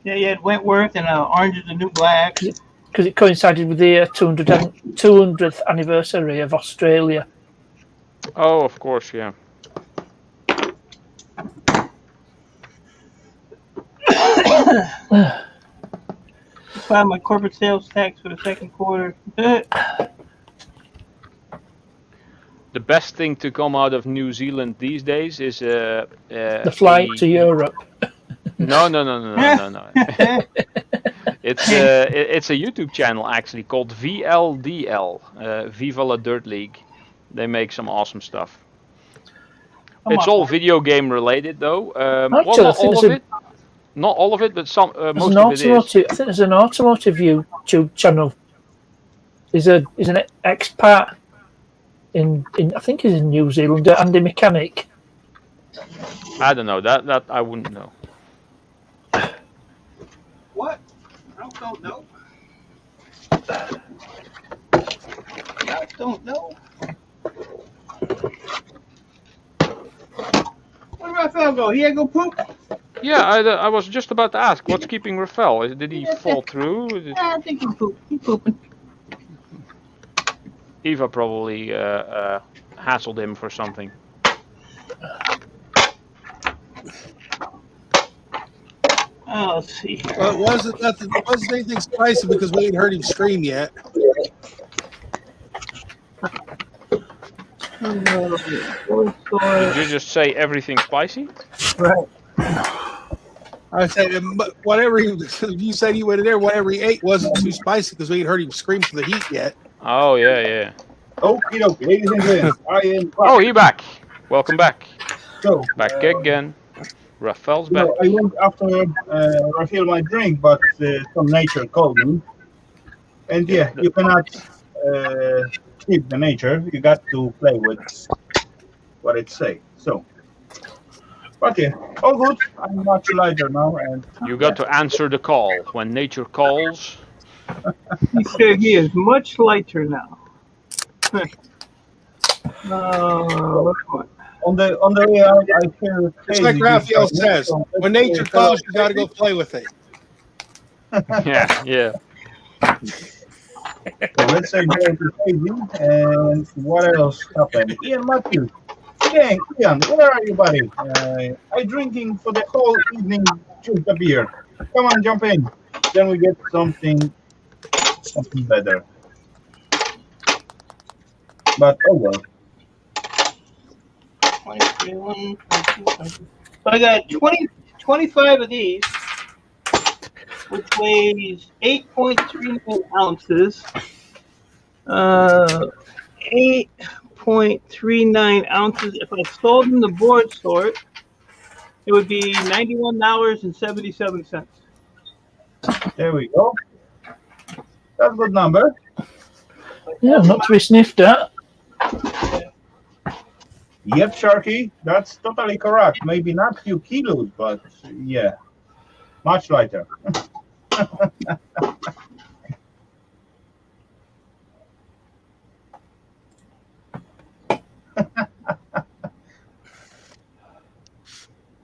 Yeah, you had Wentworth and Orange is the New Black. Because it coincided with the 200th anniversary of Australia. Oh, of course, yeah. Find my corporate sales tax for the second quarter. The best thing to come out of New Zealand these days is the flight to Europe. No. It's a YouTube channel actually called VLDL, Viva La Dirt League. They make some awesome stuff. It's all video game related, though. Well, Actually, I not think all of it. Not all of it, but some. there's Most an of it is. automotive. I think there's an automotive YouTube channel. He's an expert in I think he's in New Zealand. Andy Mechanic. I don't know. That I wouldn't know. What? I don't know. I don't know. Where did Rafal go? He had to go poop? Yeah, I was just about to ask. What's keeping Rafal? Did he fall through? I think he pooped. He's pooping. Eva probably hassled him for something. Oh, let's see. Well, it wasn't anything spicy because we ain't heard him scream yet. Did you just say everything spicy? Right. I said whatever you said he went in there. Whatever he ate wasn't too spicy because we ain't heard him scream for the heat yet. Oh yeah. Okie dokie, ladies and gents, I am back. Oh, he back. Welcome back. So, Back again. Rafal's back. I went after refill my drink, but some nature called me. And yeah, you cannot keep the nature. You got to play with what it say. So, but yeah, all good. I'm much lighter now, and You got to answer the call. When nature calls. He said he is much lighter now. on the way out, I feel It's like Raphael says, when nature calls, you got to go play with it. Yeah. So let's say go to crazy. And what else happened? Ian Matthews. Hey, Ian, where are you, buddy? I drinking for the whole evening, just a beer. Come on, jump in. Then we get something better. But oh well. 21, 22, 23. So I got 25 of these, which weighs 8.39 ounces. 8.39 ounces. If I sold them the board sort, it would be $91.77. There we go. That's a good number. Yeah, not to be sniffed at. Yep, Sharky, that's totally correct. Maybe not few kilos, but yeah, much lighter.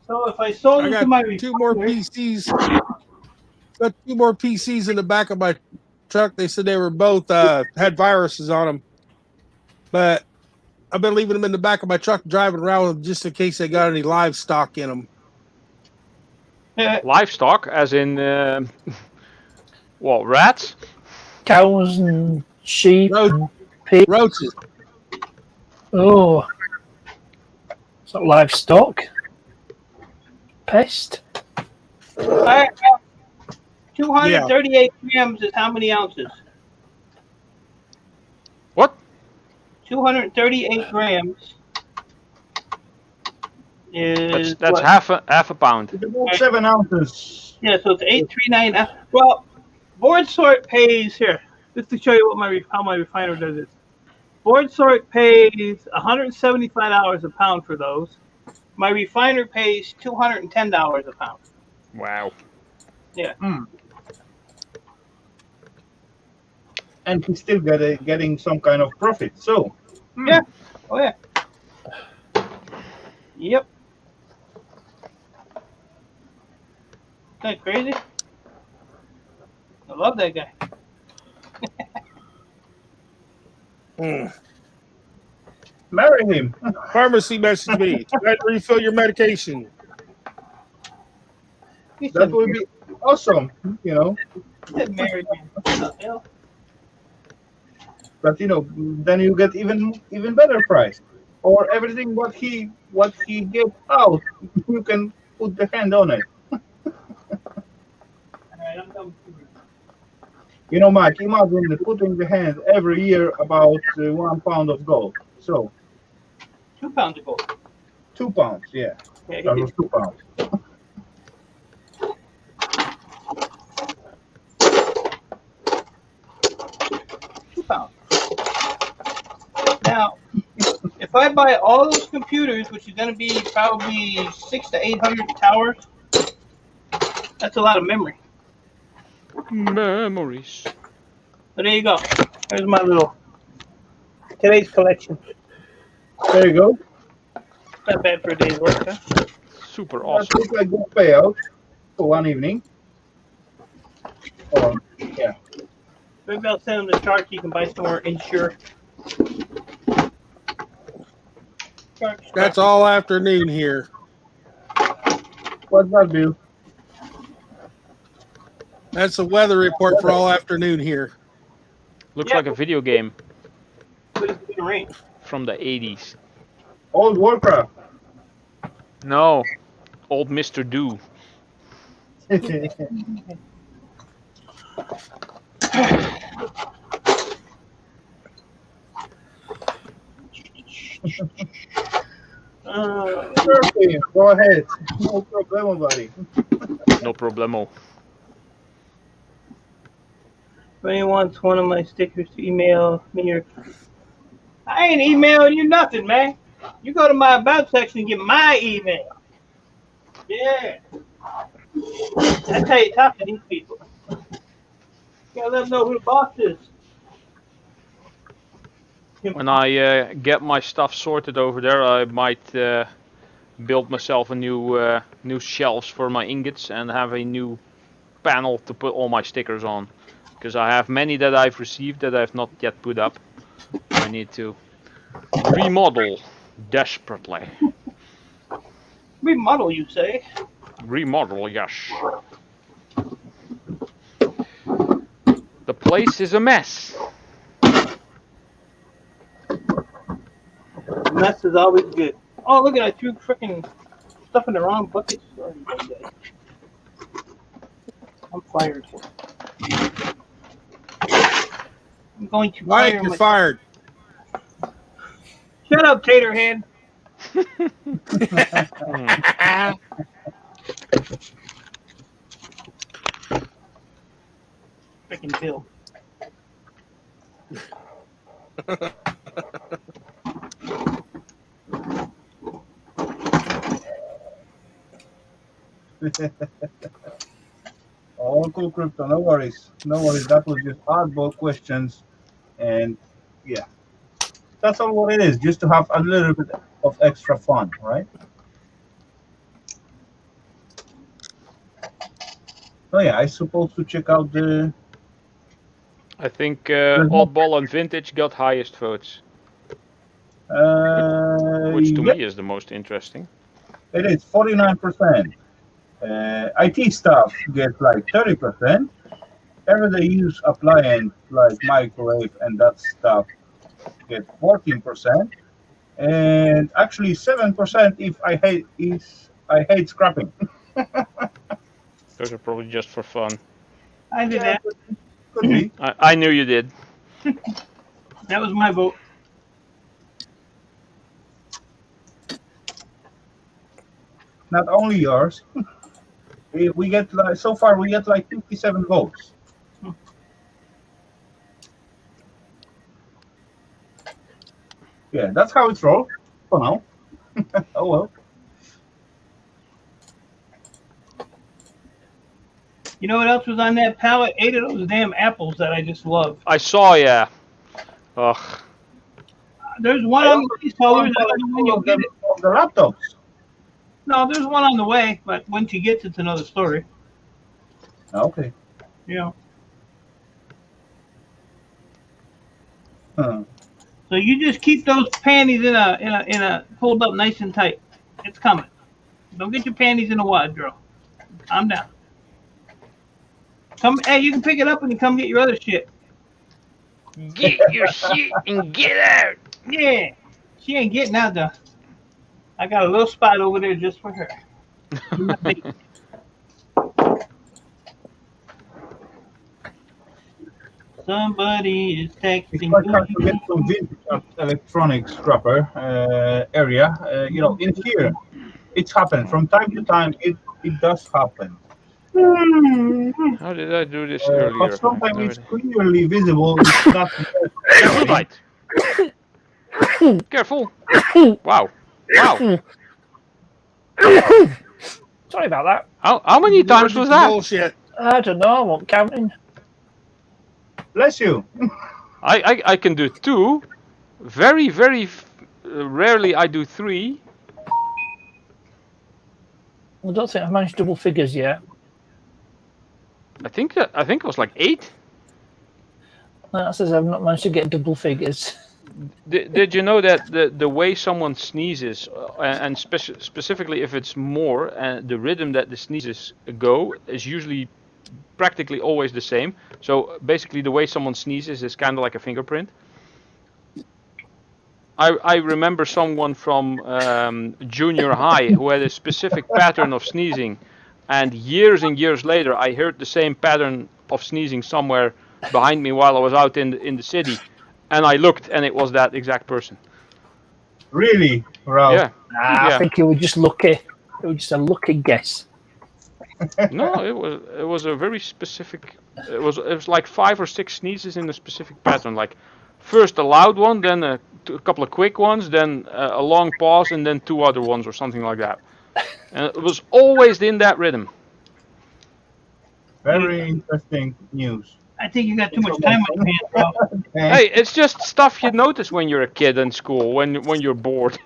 So if I sold I them to my got two more refiner- PCs. Got two more PCs in the back of my truck. They said they were both had viruses on them, but I've been leaving them in the back of my truck, driving around with them just in case they got any livestock in them. Livestock, as in what? Rats? Cows and sheep and pigs. Roaches. Oh, is that livestock? Pest? 238 grams is how many ounces? What? 238 grams is That's what? half a pound. It's about 7 ounces. Yeah, so it's 839. Well, board sort pays here. Just to show you what how my refiner does it. Board sort pays $175 a pound for those. My refiner pays $210 a pound. Wow. Yeah. And he's still getting some kind of profit. So, Yeah. Oh yeah. Yep. Isn't that crazy? I love that guy. marry him. Pharmacy messaged me. Try to refill your medication. That would be awesome, you know. Married man. What the hell? But you know, then you get even better price. Or everything what he get out, you can put the hand on it. Alright, I'm done. You know, Mike, imagine putting the hand every year about 1 pound of gold. So 2 pounds of gold. £2, yeah. Yeah, That he was did. £2. 2 pounds. Now, if I buy all those computers, which is going to be probably 600 to 800 towers, that's a lot of memory. Memories. So there you go. There's my little today's collection. There you go. Not bad for a day's work, huh? Super That awesome. looks like good payout for one evening. Yeah. Maybe I'll send them the chart so you can buy some more Insure. That's all afternoon here. What's that, Bill? That's the weather report for all afternoon here. Looks Yeah. like a video game But it's going to rain. from the 80s. Old Warcraft. No, old Mr. Do. Okay, go ahead. No problem, buddy. No problemo. If anyone wants one of my stickers to email me or... I ain't emailing you nothing, man. You go to my about section and get my email. Yeah. That's how you talk to these people. You gotta let them know who the boss is. When I get my stuff sorted over there, I might build myself a new shelves for my ingots and have a new panel to put all my stickers on. Because I have many that I've received that I've not yet put up. I need to remodel desperately. Remodel, you say? Remodel, yes. The place is a mess. Mess is always good. Oh, look at I threw freaking stuff in the wrong bucket. Sorry about that. I'm fired. I'm going to Mike, fire you're my... fired. Shut up, Taterhead. Freaking Bill. All cool, Crypto. No worries. No worries. That was just oddball questions. And yeah, that's all what it is. Just to have a little bit of extra fun, right? Oh, yeah. I supposed to check out the. I think Oddball and Vintage got highest votes. Which to Yep, me is the most interesting. it is 49%. IT stuff gets like 30%. Everyday use appliance like microwave and that stuff get 14%. And actually 7% if I hate scrapping. Those are probably just for fun. I did that. Could be. I knew you did. That was my vote. Not only yours. We get like so far we get like 57 votes. Yeah, that's how it's rolled for now. Oh well. You know what else was on that pallet? 8 of those damn apples that I just love. I saw ya. Ugh. There's one on these colors. I don't know when you'll get it. Of the laptops. No, there's one on the way, but when she gets it's another story. Okay. Yeah. Huh. So you just keep those panties in a hold up nice and tight. It's coming. Don't get your panties in a wad, girl. I'm down. Come, hey, you can pick it up and come get your other shit. Get your shit and get out. Yeah, she ain't getting out though. I got a little spot over there just for her. Somebody is It's quite hard to get texting some vintage electronic scrapper area. In here, it's happened from time to time. It does happen. How did I do this But earlier? I have sometimes no it's idea. clearly visible. It's not Careful, there. bite! Careful! Wow. Wow. Sorry about that. How many times Allergic was to that? Bullshit. I don't know. I won't counting. Bless you. I can do 2. Very, very rarely I do 3. I don't think I've managed double figures yet. I think it was like 8. That says I've not managed to get double figures. Did you know that the way someone sneezes, and specifically if it's more, the rhythm that the sneezes go is usually practically always the same. So basically the way someone sneezes is kind of like a fingerprint. I remember someone from junior high who had a specific pattern of sneezing, and years later I heard the same pattern of sneezing somewhere behind me while I was out in the city, and I looked and it was that exact person. Really, Ralph? Yeah. I Yeah. think you were just lucky. It was just a lucky guess. No, it was a very specific. It was like 5 or 6 sneezes in a specific pattern. Like first a loud one, then a couple of quick ones, then a long pause, and then 2 other ones or something like that. And it was always in that rhythm. Very interesting news. I think you got too much time on your hands, bro. Hey, it's just stuff you notice when you're a kid in school, when you're bored.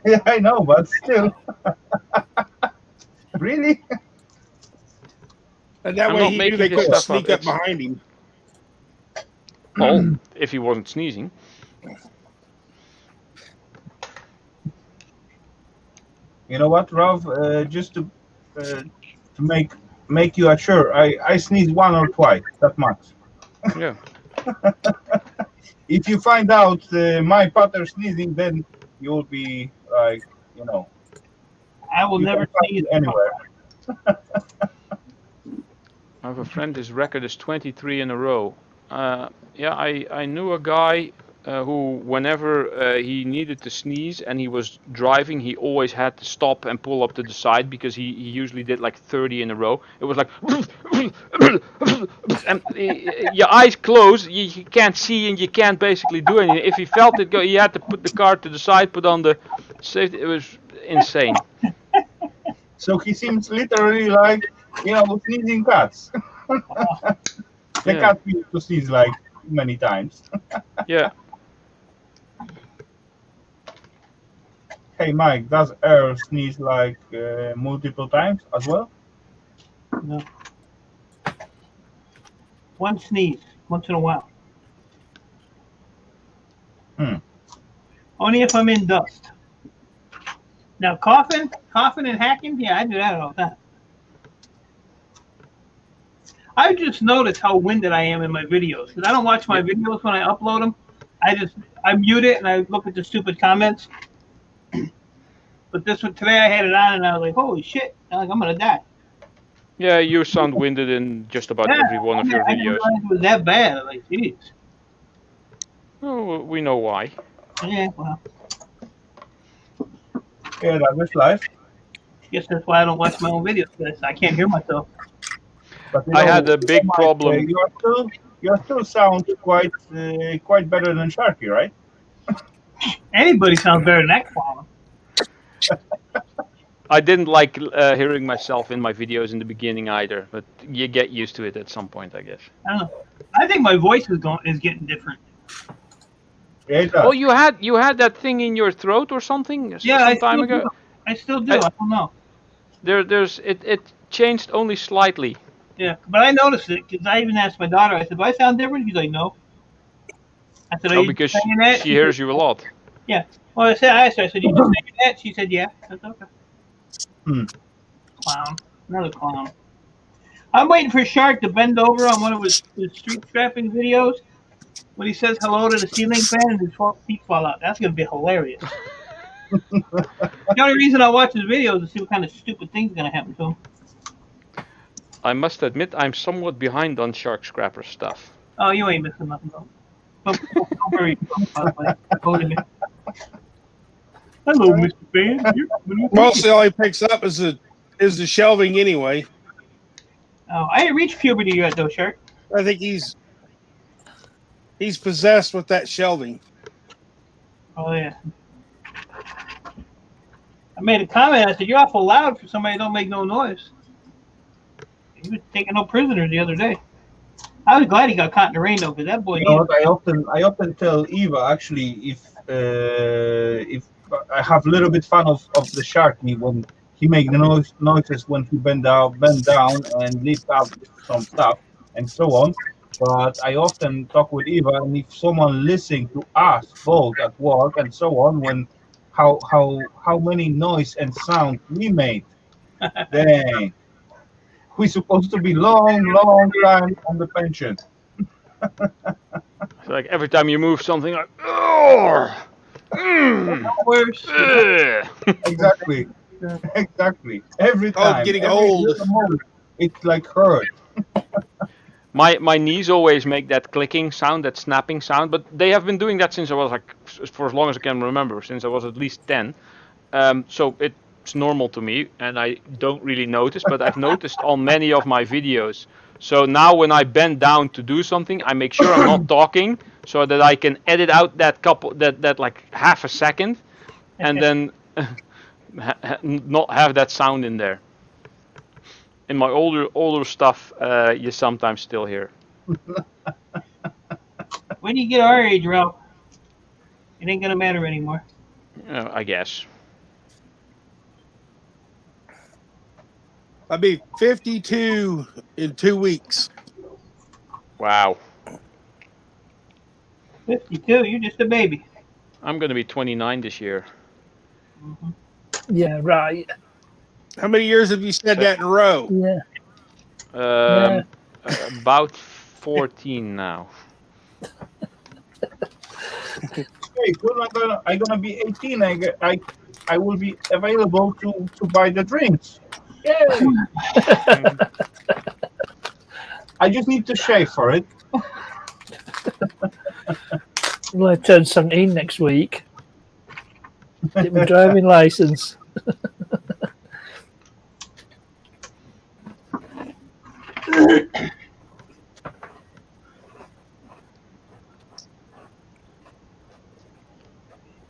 Yeah, I know, but still. Really? And that I'm way not he making knew they this couldn't stuff up. sneak up It's- behind him. Oh, if he wasn't sneezing. You know what, Ralph? Just to make you sure, I sneeze 1 or twice. That much. Yeah. If you find out my pattern sneezing, then you'll be like, I will you never can find see it anywhere. I have a friend, his record is 23 in a row. Yeah, I knew a guy who, whenever he needed to sneeze and he was driving, he always had to stop and pull up to the side because he usually did like 30 in a row. It was like, and your eyes closed, you can't see and you can't basically do anything. If he felt it go, he had to put the car to the side, put on the safety. It was insane. So he seems literally like, sneezing cats. They Yeah. can't be to sneeze like many times. Yeah. Hey, Mike, does Earl sneeze like multiple times as well? No. One sneeze once in a while. Only if I'm in dust. Now coughing and hacking, yeah, I do that all the time. I just noticed how winded I am in my videos because I don't watch my videos when I upload them. I mute it and I look at the stupid comments. But this one today I had it on and I was like, holy shit! I'm gonna die. Yeah, you sound winded in just about every one of your I didn't videos. realize it was that bad. I'm like, jeez. Oh, we know why. Yeah, well, Yeah, that was life. guess that's why I don't watch my own videos because I can't hear myself. But, I had a big Mike, problem. You still sound quite better than Sharky, right? Anybody sounds better than that clown. I didn't like hearing myself in my videos in the beginning either, but you get used to it at some point, I guess. I don't know. I think my voice is getting different. Yeah, it does. Oh, you had that thing in your throat or something Yeah, some I time still ago. do. I still do. I don't know. It changed only slightly. Yeah, but I noticed it because I even asked my daughter. I said, "Do I sound different?" She's like, "No." I said, "Are Oh, you because saying that?" she hears you a lot. Yeah. Well, I asked her. I said, "You just saying that?" She said, "Yeah." I said, "Okay." Clown. Another clown. I'm waiting for Shark to bend over on one of his street strapping videos when he says hello to the ceiling fan and his feet fall out. That's gonna be hilarious. The only reason I watch his videos is to see what kind of stupid things are gonna happen to him. I must admit, I'm somewhat behind on Shark Scrapper stuff. Oh, you ain't missing nothing, though. Don't worry, by the way. Holding it. Hello, Mr. Fan. Mostly all he picks up is the shelving anyway. Oh, I ain't reached puberty yet, though, Shark. I think he's possessed with that shelving. Oh, yeah. I made a comment. I said, you're awful loud for somebody that don't make no noise. He was taking no prisoners the other day. I was glad he got caught in the rain, though, because that boy You know needed what? I often tell Eva actually if I have a little bit fun of the Sharky when he make the noises when he bend down and lift up some stuff and so on. But I often talk with Eva, and if someone listening to us both at work and so on, when how many noise and sound we made, dang, we supposed to be long time on the pension. It's like every time you move something, like, oh, worse. Exactly. Exactly. Every Oh, time. getting every old. little moment, it's like hurt. my knees always make that clicking sound, that snapping sound, but they have been doing that since I was like, for as long as I can remember, since I was at least 10. So it's normal to me, and I don't really notice, but I've noticed on many of my videos. So now when I bend down to do something, I make sure I'm not talking, so that I can edit out that like half a second, and then not have that sound in there. In my older stuff, you sometimes still hear. When you get our age, Ralph, it ain't gonna matter anymore. I guess. I'll be 52 in 2 weeks. Wow. 52, you're just a baby. I'm gonna be 29 this year. Mm-hmm. Yeah, right. How many years have you said that in a row? Yeah. About 14 now. Hey, when I'm gonna be 18, I will be available to buy the drinks. Yay! I just need to shave for it. Well, I turn 17 next week. Get my driving license.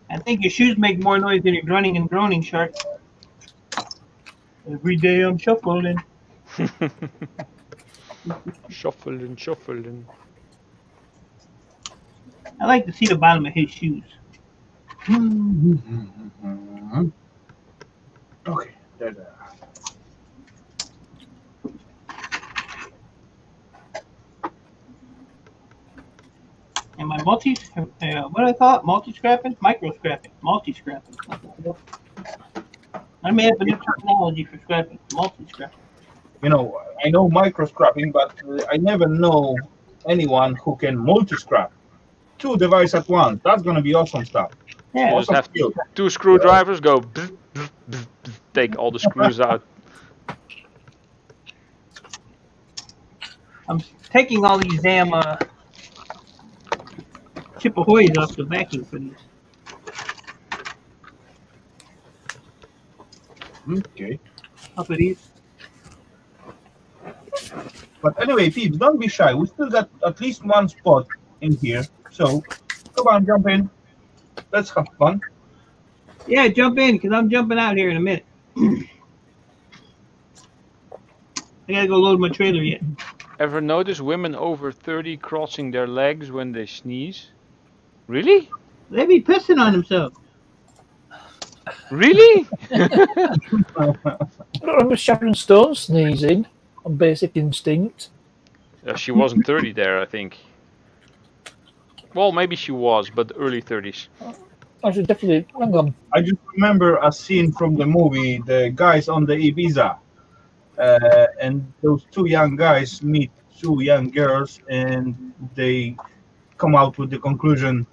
I think your shoes make more noise than you're grunting and groaning, Shark. Every day I'm shuffling. Shuffling. I like to see the bottom of his shoes. Okay, there. And my what do I call it? Multi-scrapping? Micro-scrapping. Multi-scrapping. I may have a new terminology for scrapping. Multi-scrapping. You know, I know micro scrapping, but I never know anyone who can multi-scrap 2 devices at once. That's gonna be awesome stuff. Yeah. You just Awesome have skill. 2 screwdrivers, go take all the screws out. I'm taking all these damn Chippehoys off the vacuum for these. Okay. Off of these. But anyway, peeps, don't be shy. We still got at least one spot in here. So come on, jump in. Let's have fun. Yeah, jump in, because I'm jumping out here in a minute. I gotta go load my trailer yet. Ever notice women over 30 crossing their legs when they sneeze? Really? They be pissing on themselves. Really? I don't remember Sharon Stone sneezing on Basic Instinct. She wasn't 30 there, I think. Well, maybe she was, but early 30s. I should definitely. Hang on. I just remember a scene from the movie, the guys on the Ibiza. And those 2 young guys meet 2 young girls, and they come out with the conclusion,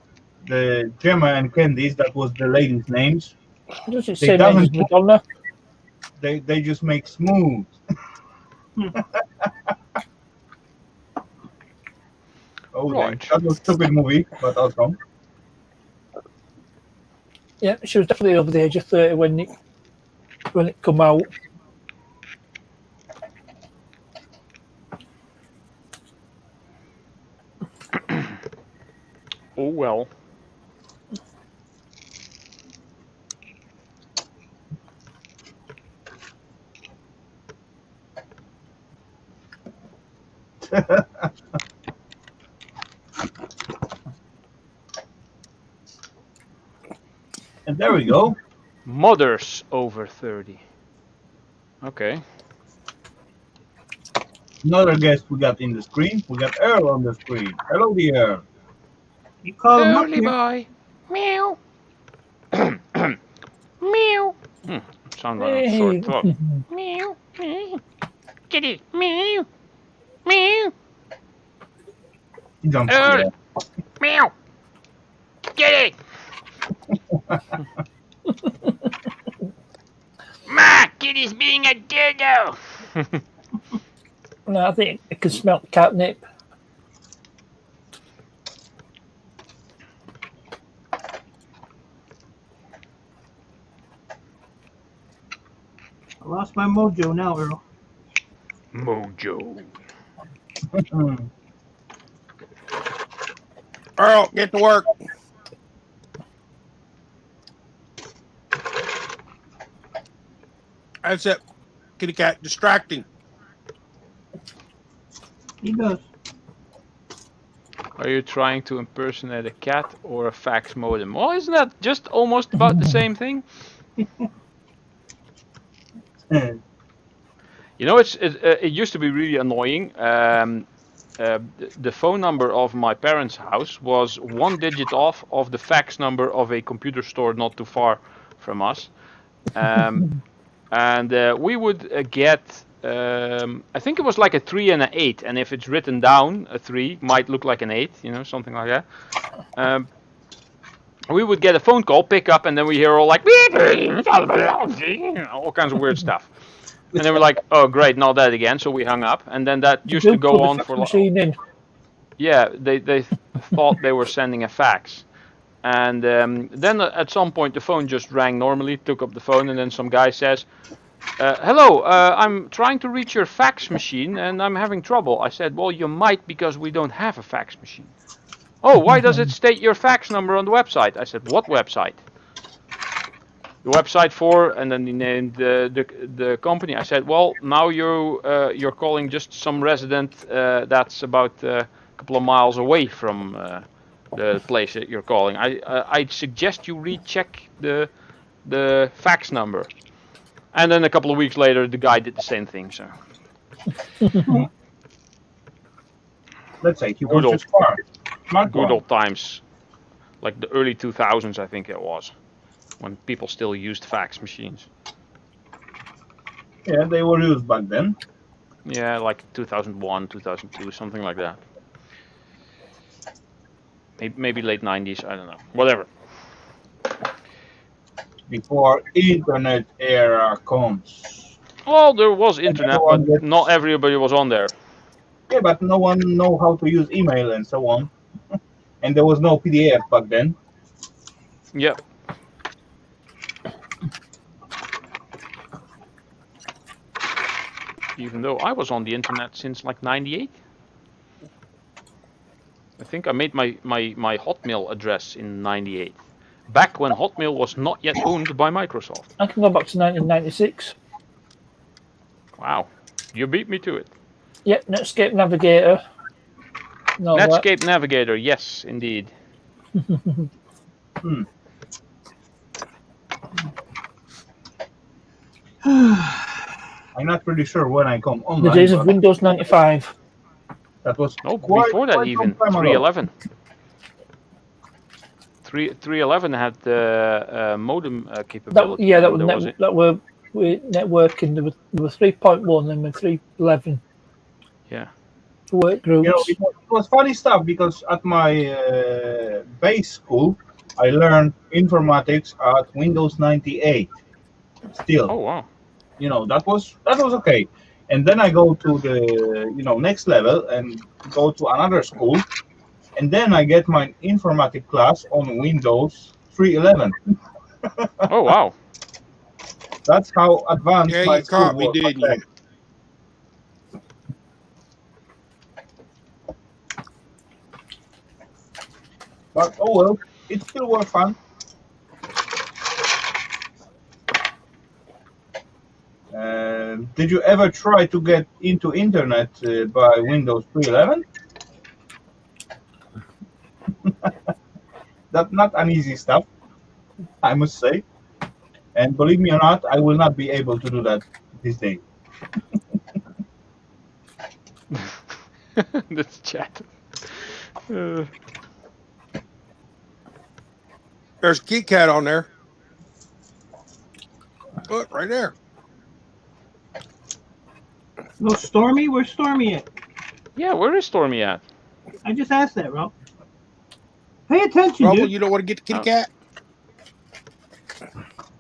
the Gemma and Candice, that was the ladies' names. Does it They say doesn't- Mrs. Madonna? They just make smooth. Oh, Right. that was a stupid movie, but awesome. Yeah, she was definitely over the age of 30 when it come out. Oh well. And there we go. Mothers over 30. Okay. Another guest we got in the screen. We got Earl on the screen. Hello, dear. You call him up Early here. boy. Meow. Meow. Sound like a sore throat. Meow. Kitty. Meow. Meow. Don't Earl. yeah. Meow. Kitty. Ma, Kitty's being a dildo. No, I think it can smell catnip. I lost my mojo now, Earl. Mojo. Earl, get to work. That's it. Kitty cat, distracting. He does. Are you trying to impersonate a cat or a fax modem? Well, isn't that just almost about the same thing? You know, it used to be really annoying. The phone number of my parents' house was 1 digit off of the fax number of a computer store not too far from us. And we would get, I think it was like a 3 and an 8. And if it's written down, a 3 might look like an 8, you know, something like that. We would get a phone call, pick up, and then we hear all like, all kinds of weird stuff. And then we're like, oh, great, not that again. So we hung up. And then that used to go on for like. Yeah, they thought they were sending a fax. And then at some point the phone just rang normally, took up the phone, and then some guy says, hello, I'm trying to reach your fax machine and I'm having trouble. I said, well, you might because we don't have a fax machine. Oh, why does it state your fax number on the website? I said, what website? The website for, and then he named the company. I said, well, now you're calling just some resident that's about a couple of miles away from the place that you're calling. I'd suggest you recheck the fax number. And then a couple of weeks later, the guy did the same thing. So let's say he was just smart. Good old times, like the early 2000s, I think it was, when people still used fax machines. Yeah, they were used back then. Yeah, like 2001, 2002, something like that. Maybe late 90s, I don't know. Whatever. Before internet era comes. Well, there was internet, but not everybody was on there. Yeah, but no one know how to use email and so on. And there was no PDF back then. Yep. Even though I was on the internet since like 98. I think I made my Hotmail address in 98. Back when Hotmail was not yet owned by Microsoft. I can go back to 1996. Wow. You beat me to it. Yep, Netscape Navigator. No, Netscape Navigator, yes, indeed. Hmm. I'm not pretty sure when I come online. The days of Windows 95. That was before that even. 311. 311 had the modem capability. That were networking. There were 3.1 and 311. Yeah. Work groups. You know, it was funny stuff because at my base school, I learned informatics at Windows 98. Still. Oh wow. You know, that was okay. And then I go to the next level and go to another school, And then I get my informatic class on Windows 3.11. Oh wow. That's how advanced Yeah, my you school caught me, was back didn't you? then. But oh well, it still was fun. Did you ever try to get into internet by Windows 3.11? That's not an easy stuff, I must say. And believe me or not, I will not be able to do that this day. That's chat. There's Kit Kat on there. Look, right there. No, Stormy? Where's Stormy at? Yeah, where is Stormy at? I just asked that, Ralph. Pay attention, Rubble, dude. you don't want to get the Kitty Oh. Cat?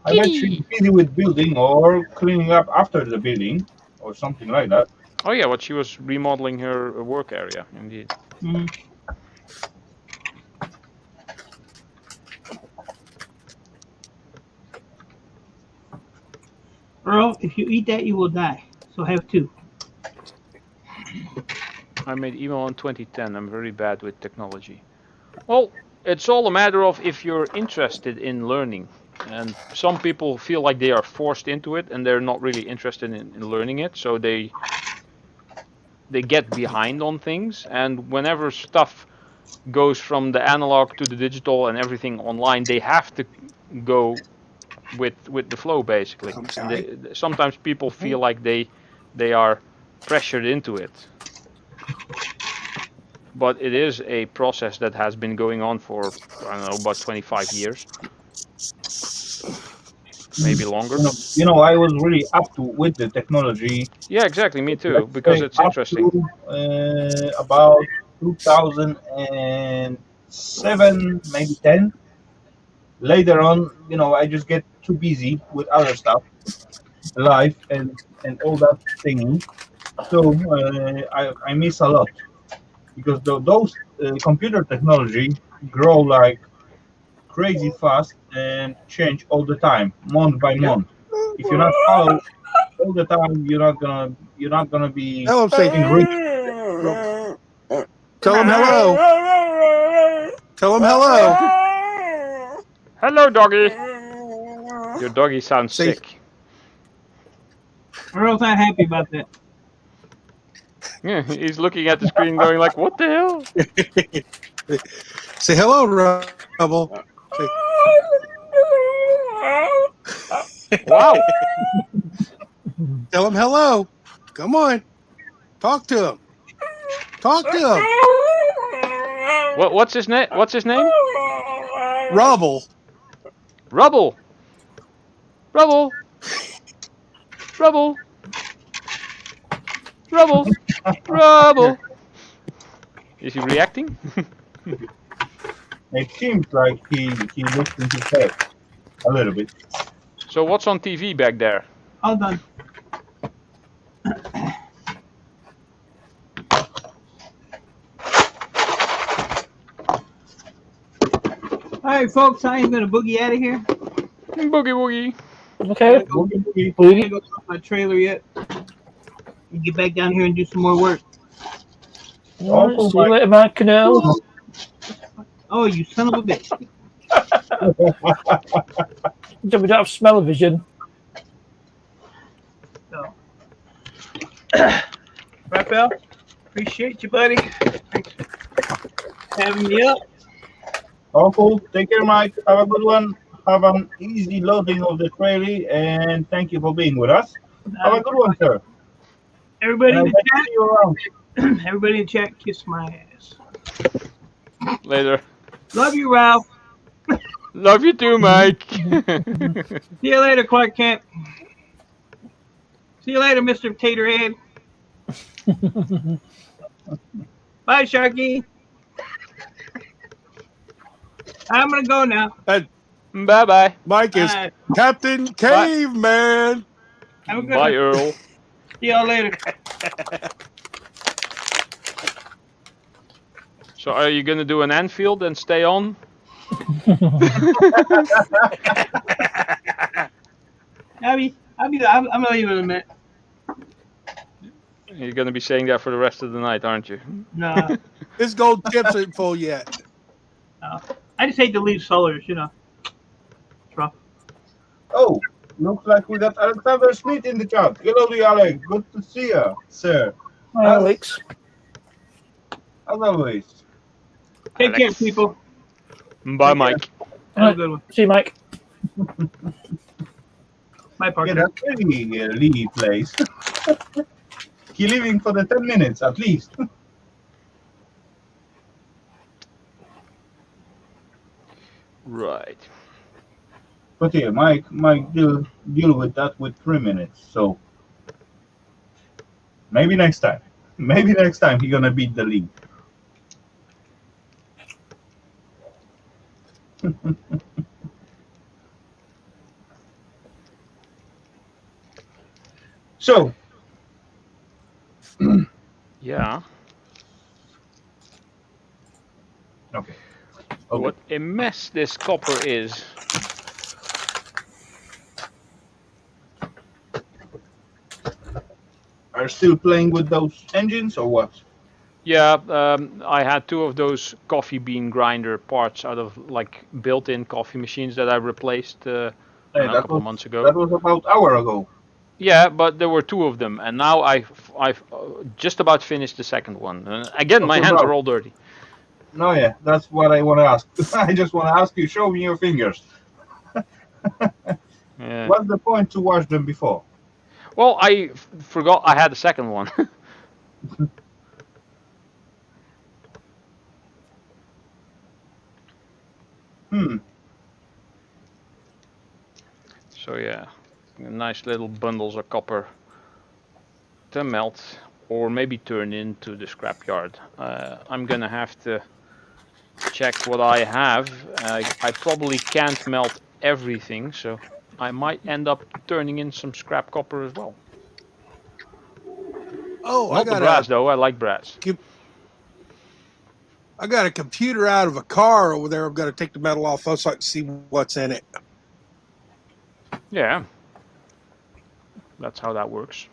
I bet she's busy with building or cleaning up after the building or something like that. Oh yeah, well she was remodeling her work area, indeed. Mm. Earl, if you eat that, you will die. So have two. I made email in 2010. I'm very bad with technology. Well, it's all a matter of if you're interested in learning. And some people feel like they are forced into it and they're not really interested in learning it, so they get behind on things. And whenever stuff goes from the analog to the digital and everything online, they have to go with the flow basically. I'm And sorry. sometimes people feel like they are pressured into it. But it is a process that has been going on for, I don't know, about 25 years. Maybe longer. I was really up to with the technology. Yeah, exactly. Me too, Let's because say it's up interesting. to about 2007, maybe 10. Later on, I just get too busy with other stuff, life and all that thingy. So I miss a lot because those computer technology grow like crazy fast and change all the time, month by Yeah. month. If you're not follow all the time, you're not gonna be Tell him, say, in reach. tell him hello. Tell him hello. Hello, doggy. Your doggy sounds Say- sick. Earl's not happy about that. Yeah, he's looking at the screen going like, what the hell? Say hello, Rubble. Say, Wow. tell him hello. Come on. Talk to him. Talk to him. What's his name? What's his name? Rubble. Rubble. Rubble. Rubble. Rubble. Rubble. Is he reacting? It seems like he looks in his head a little bit. So what's on TV back there? All done. All right, folks, I am going to boogie out of here. Boogie woogie. Okay. Boogie, boogie. I can't go off my trailer yet. And get back down here and do some more work. All right, see you later, Mike Canal. Oh, you son of a bitch. We don't have smell-o-vision. So, Raphael, appreciate you, buddy. Thanks for having me up. Oh, cool. Take care, Mike. Have a good one. Have an easy loading of the trailer, and thank you for being with us. Have a good one, sir. Everybody in And the I'll see you around. chat, everybody in the chat, kiss my ass. Later. Love you, Ralph. Love you too, Mike. See you later, Clark Kent. See you later, Mr. Taterhead. Bye, Sharky. I'm gonna go now. Bye bye. Mike is Bye. Captain Caveman. Have a good Bye, one. Earl. See y'all later. So are you going to do an Anfield and stay on? I'm gonna leave it in a minute. You're going to be saying that for the rest of the night, aren't you? No, His gold chips ain't full yet. no. I just hate to leave solars, you know. It's rough. Oh, looks like we got Alexander Smith in the chat. Hello, Alex. Good to see you, sir. Hi, Alex. As always. Take care, Alex. people. Bye, Take care. Mike. Have a good one. See you, Mike. My Yeah, partner. that's really Lee place. He leaving for the 10 minutes at least. Right. But yeah, Mike deal with that with 3 minutes. So maybe next time. Maybe next time he gonna beat the lead. So Yeah. okay. What a mess this copper is. Are you still playing with those engines or what? Yeah, I had 2 of those coffee bean grinder parts out of like built-in coffee machines that I replaced Hey, a that couple was months ago. that was about an hour ago. Yeah, but there were 2 of them, and now I've just about finished the second one. Again, my Okay, hands bro. are all dirty. No, yeah, that's what I want to ask. I just want to ask you, show me your fingers. Yeah. What's the point to wash them before? Well, I forgot I had a second one. So yeah, nice little bundles of copper to melt or maybe turn into the scrapyard. I'm gonna have to check what I have. I probably can't melt everything, so I might end up turning in some scrap copper as well. Oh, Not the brass though. I like brass. I got a computer out of a car over there. I've got to take the metal off so I can see what's in it. Yeah, that's how that works.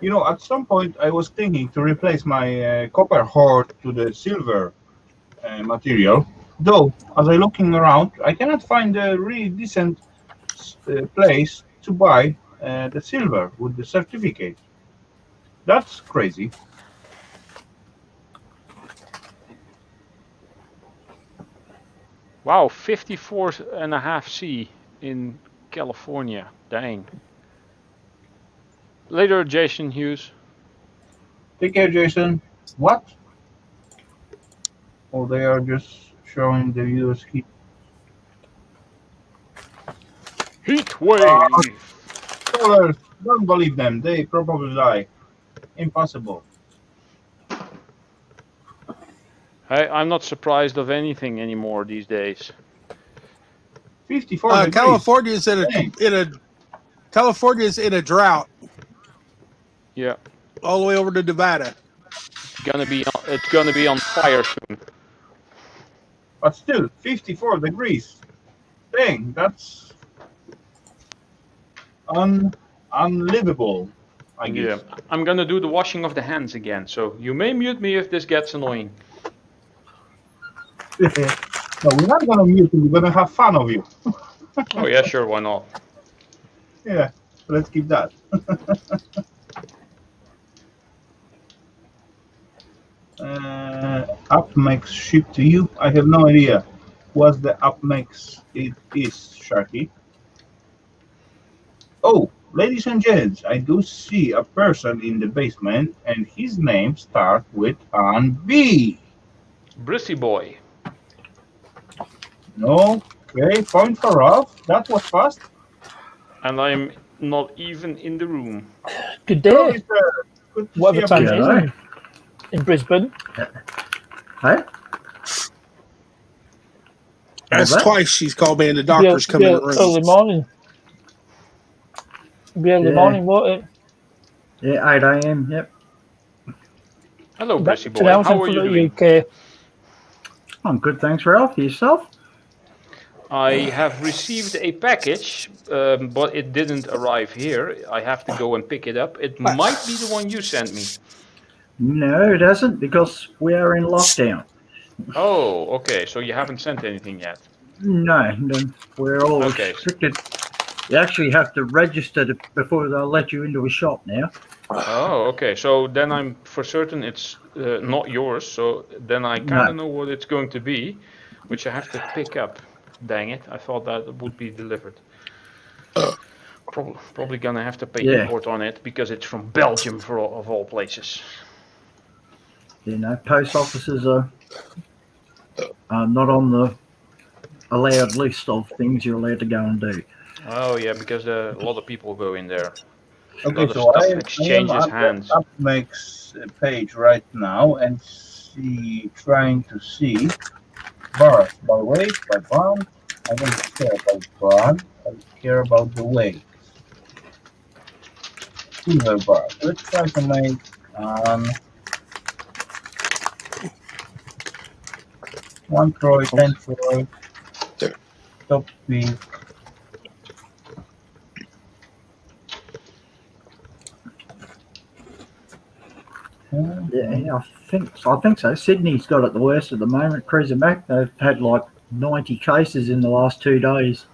You know, at some point I was thinking to replace my copper hoard to the silver material. Though, as I looking around, I cannot find a really decent place to buy the silver with the certificate. That's crazy. Wow, 54.5 C in California. Dang. Later, Jason Hughes. Take care, Jason. What? Oh, they are just showing the US heat. Heat wave. Scholars, don't believe them. They probably lie. Impossible. Hey, I'm not surprised of anything anymore these days. 54 degrees. California's Dang. California's in a drought Yeah, all the way over to Nevada. it's gonna be on fire soon. But still, 54 degrees. Dang, that's unlivable, I guess. Yeah, I'm gonna do the washing of the hands again, so you may mute me if this gets annoying. No, we're not gonna mute you. We're gonna have fun of you. Oh yeah, sure, why not? Yeah, let's keep that. Upmax ship to you. I have no idea what the Upmax it is, Sharky. Oh, ladies and gents, I do see a person in the basement, and his name starts with an B. Brissy boy. No, okay, point for Ralph. That was fast. And I'm not even in the room. Good Hello, day. mister. Good to Whatever see you. time it is right. in Brisbane. Hi. That's What? twice she's called me, and the Be doctor's come in the room. early morning. Be early Yeah. morning, won't it? Yeah, I am. Yep. Hello, back Brissy to the boy. house How in are front you of the doing? UK. I'm good, thanks, Ralph. Yourself? I have received a package, but it didn't arrive here. I have to go and pick it up. It might be the one you sent me. No, it hasn't, because we are in lockdown. Oh, okay. So you haven't sent anything yet. No, we're all Okay. restricted. You actually have to register before they'll let you into a shop now. Oh, okay. So then I'm for certain it's not yours. So then I kind No, of know what it's going to be, which I have to pick up. Dang it! I thought that would be delivered. Probably gonna have to pay yeah, import on it because it's from Belgium for of all places. post offices are not on the allowed list of things you're allowed to go and do. Oh yeah, because a lot of people go in there. A Okay, lot of so stuff I am exchanges on the hands. Upmake's page right now and trying to see bars by weight, by bond. I don't care about bond. I care about the weight. Silver bars. Let's try to make um, 1 Troy, 10 Troy, top speed. Yeah, I think so. Sydney's got it the worst at the moment. Cruiser Mac, they've had like 90 cases in the last 2 days.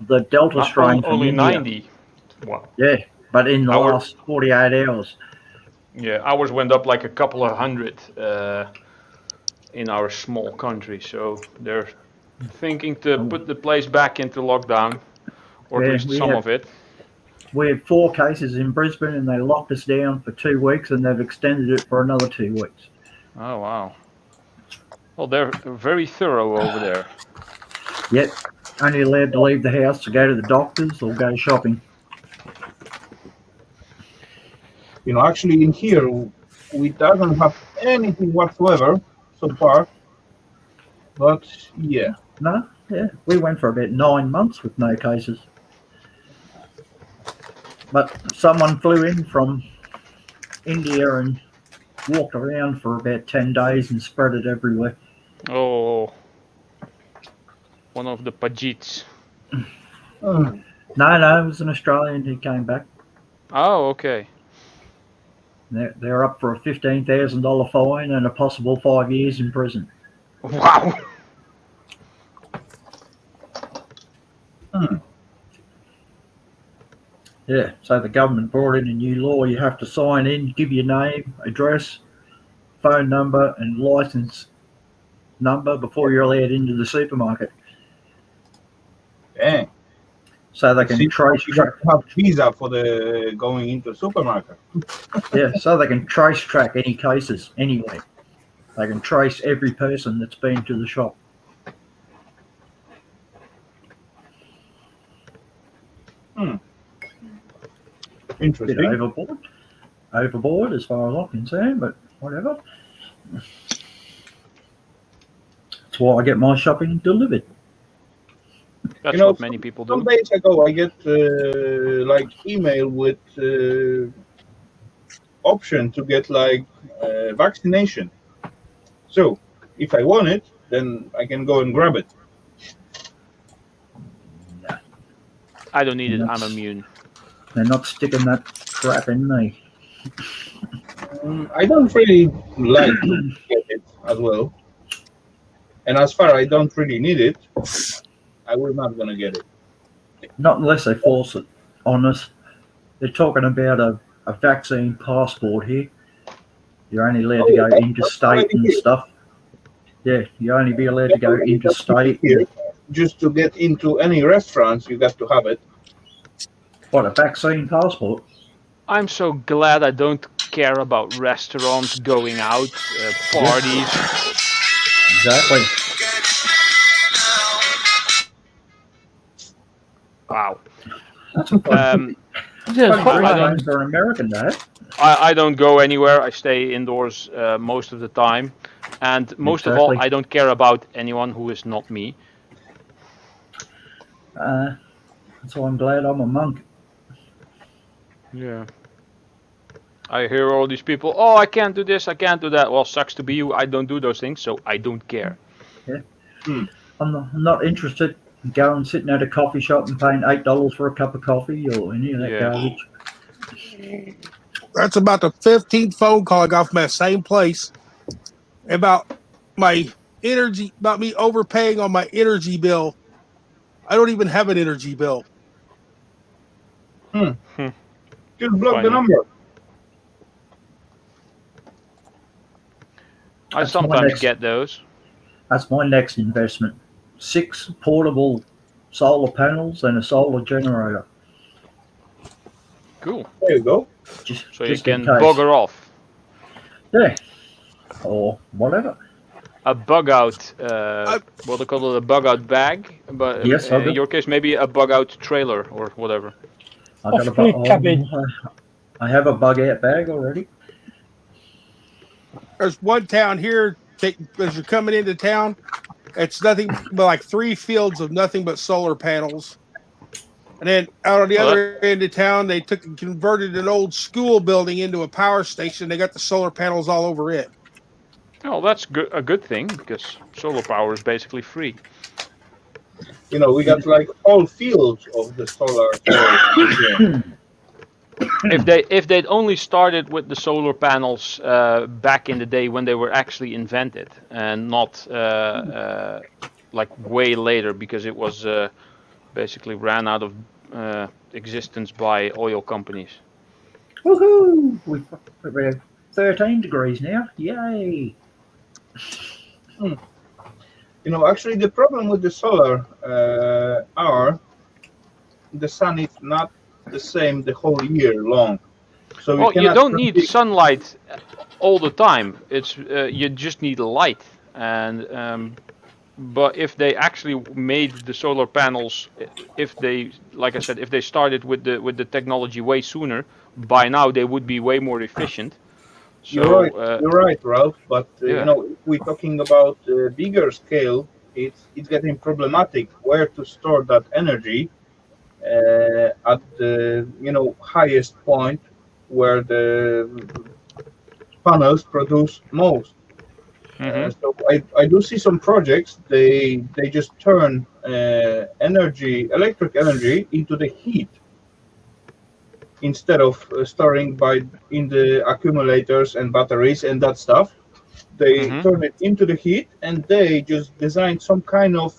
The Delta strain from Only India. 90. Wow. Yeah, but in the Our last 48 hours. yeah, ours went up like a couple of hundred in our small country. So they're thinking to put the place back into lockdown, or at Yeah, least some of it. we had 4 cases in Brisbane and they locked us down for 2 weeks and they've extended it for another 2 weeks. Oh wow. Well, they're very thorough over there. Yet, only allowed to leave the house to go to the doctors or go shopping. Actually in here, we doesn't have anything whatsoever so far. But yeah, No, yeah, we went for about 9 months with no cases. But someone flew in from India and walked around for about 10 days and spread it everywhere. Oh, one of the Pajits. Hmm. No, it was an Australian who came back. Oh, okay. They're up for a $15,000 fine and a possible 5 years in prison. Wow. Hmm. Yeah, so the government brought in a new law. You have to sign in, give your name, address, phone number, and license number before you're allowed into the supermarket. Dang. So they It can seems trace like you track. have visa for the going into supermarket. Yeah, so they can trace track any cases anyway. They can trace every person that's been to the shop. Hmm. Bit Interesting. overboard as far as I'm concerned, but whatever. That's why I get my shopping delivered. That's Some what many people do. days ago, I get like email with option to get like vaccination. So if I want it, then I can go and grab it. Nah, I don't need it. they're I'm not, immune. they're not sticking that crap in me. I don't really like to get it as well. And as far I don't really need it, I will not gonna get it. Not unless they force it on us. They're talking about a vaccine passport here. You're only allowed to go That's interstate already and here. stuff. Yeah, you only be allowed to go That's already interstate. here. Just to get into any restaurants, you got to have it. What, a vaccine passport? I'm so glad I don't care about restaurants, going out, parties. Exactly. Wow. That's a fun, Yeah, funny quite I like ringtone don't. for an American, that. I don't go anywhere. I stay indoors most of the time, and most of all, Exactly. I don't care about anyone who is not me. That's why I'm glad I'm a monk. Yeah. I hear all these people. Oh, I can't do this. I can't do that. Well, sucks to be you. I don't do those things, so I don't care. I'm not interested in going sitting at a coffee shop and paying $8 for a cup of coffee or any of that Yeah. garbage. That's about the 15th phone call I got from that same place about my energy, about me overpaying on my energy bill. I don't even have an energy bill. Just block the Funny. number. I That's my sometimes next- get those. That's my next investment. 6 portable solar panels and a solar generator. Cool. There you go. Just, So you just in can case. bugger off. Yeah. Or whatever. A bug out, what they call it, a bug out bag, but Yes, I in do. your case maybe a bug out trailer or whatever. I got a Off-grid cabin. I have a bug out bag already. There's one town here, as you're coming into town, it's nothing but like 3 fields of nothing but solar panels. And then out on the Well, other end of town, they took and converted an old school building into a power station. They got the solar panels all over it. Well, that's a good thing because solar power is basically free. You know, we got like whole fields of the solar. If they'd only started with the solar panels back in the day when they were actually invented and not like way later because it was basically ran out of existence by oil companies. Woohoo! We're 13 degrees now. Yay! You know, actually, the problem with the solar are the sun is not the same the whole year long. So Well, you cannot don't need predict- sunlight all the time. It's you just need light, and but if they actually made the solar panels, if they, like I said, if they started with the technology way sooner, by now they would be way more efficient. So, You're right, Ralph. But yeah. you know, if we're talking about bigger scale, it's getting problematic where to store that energy at the highest point where the panels produce most. So I do see some projects. They just turn electric energy into the heat instead of storing in the accumulators and batteries and that stuff. They turn it into the heat, and they just design some kind of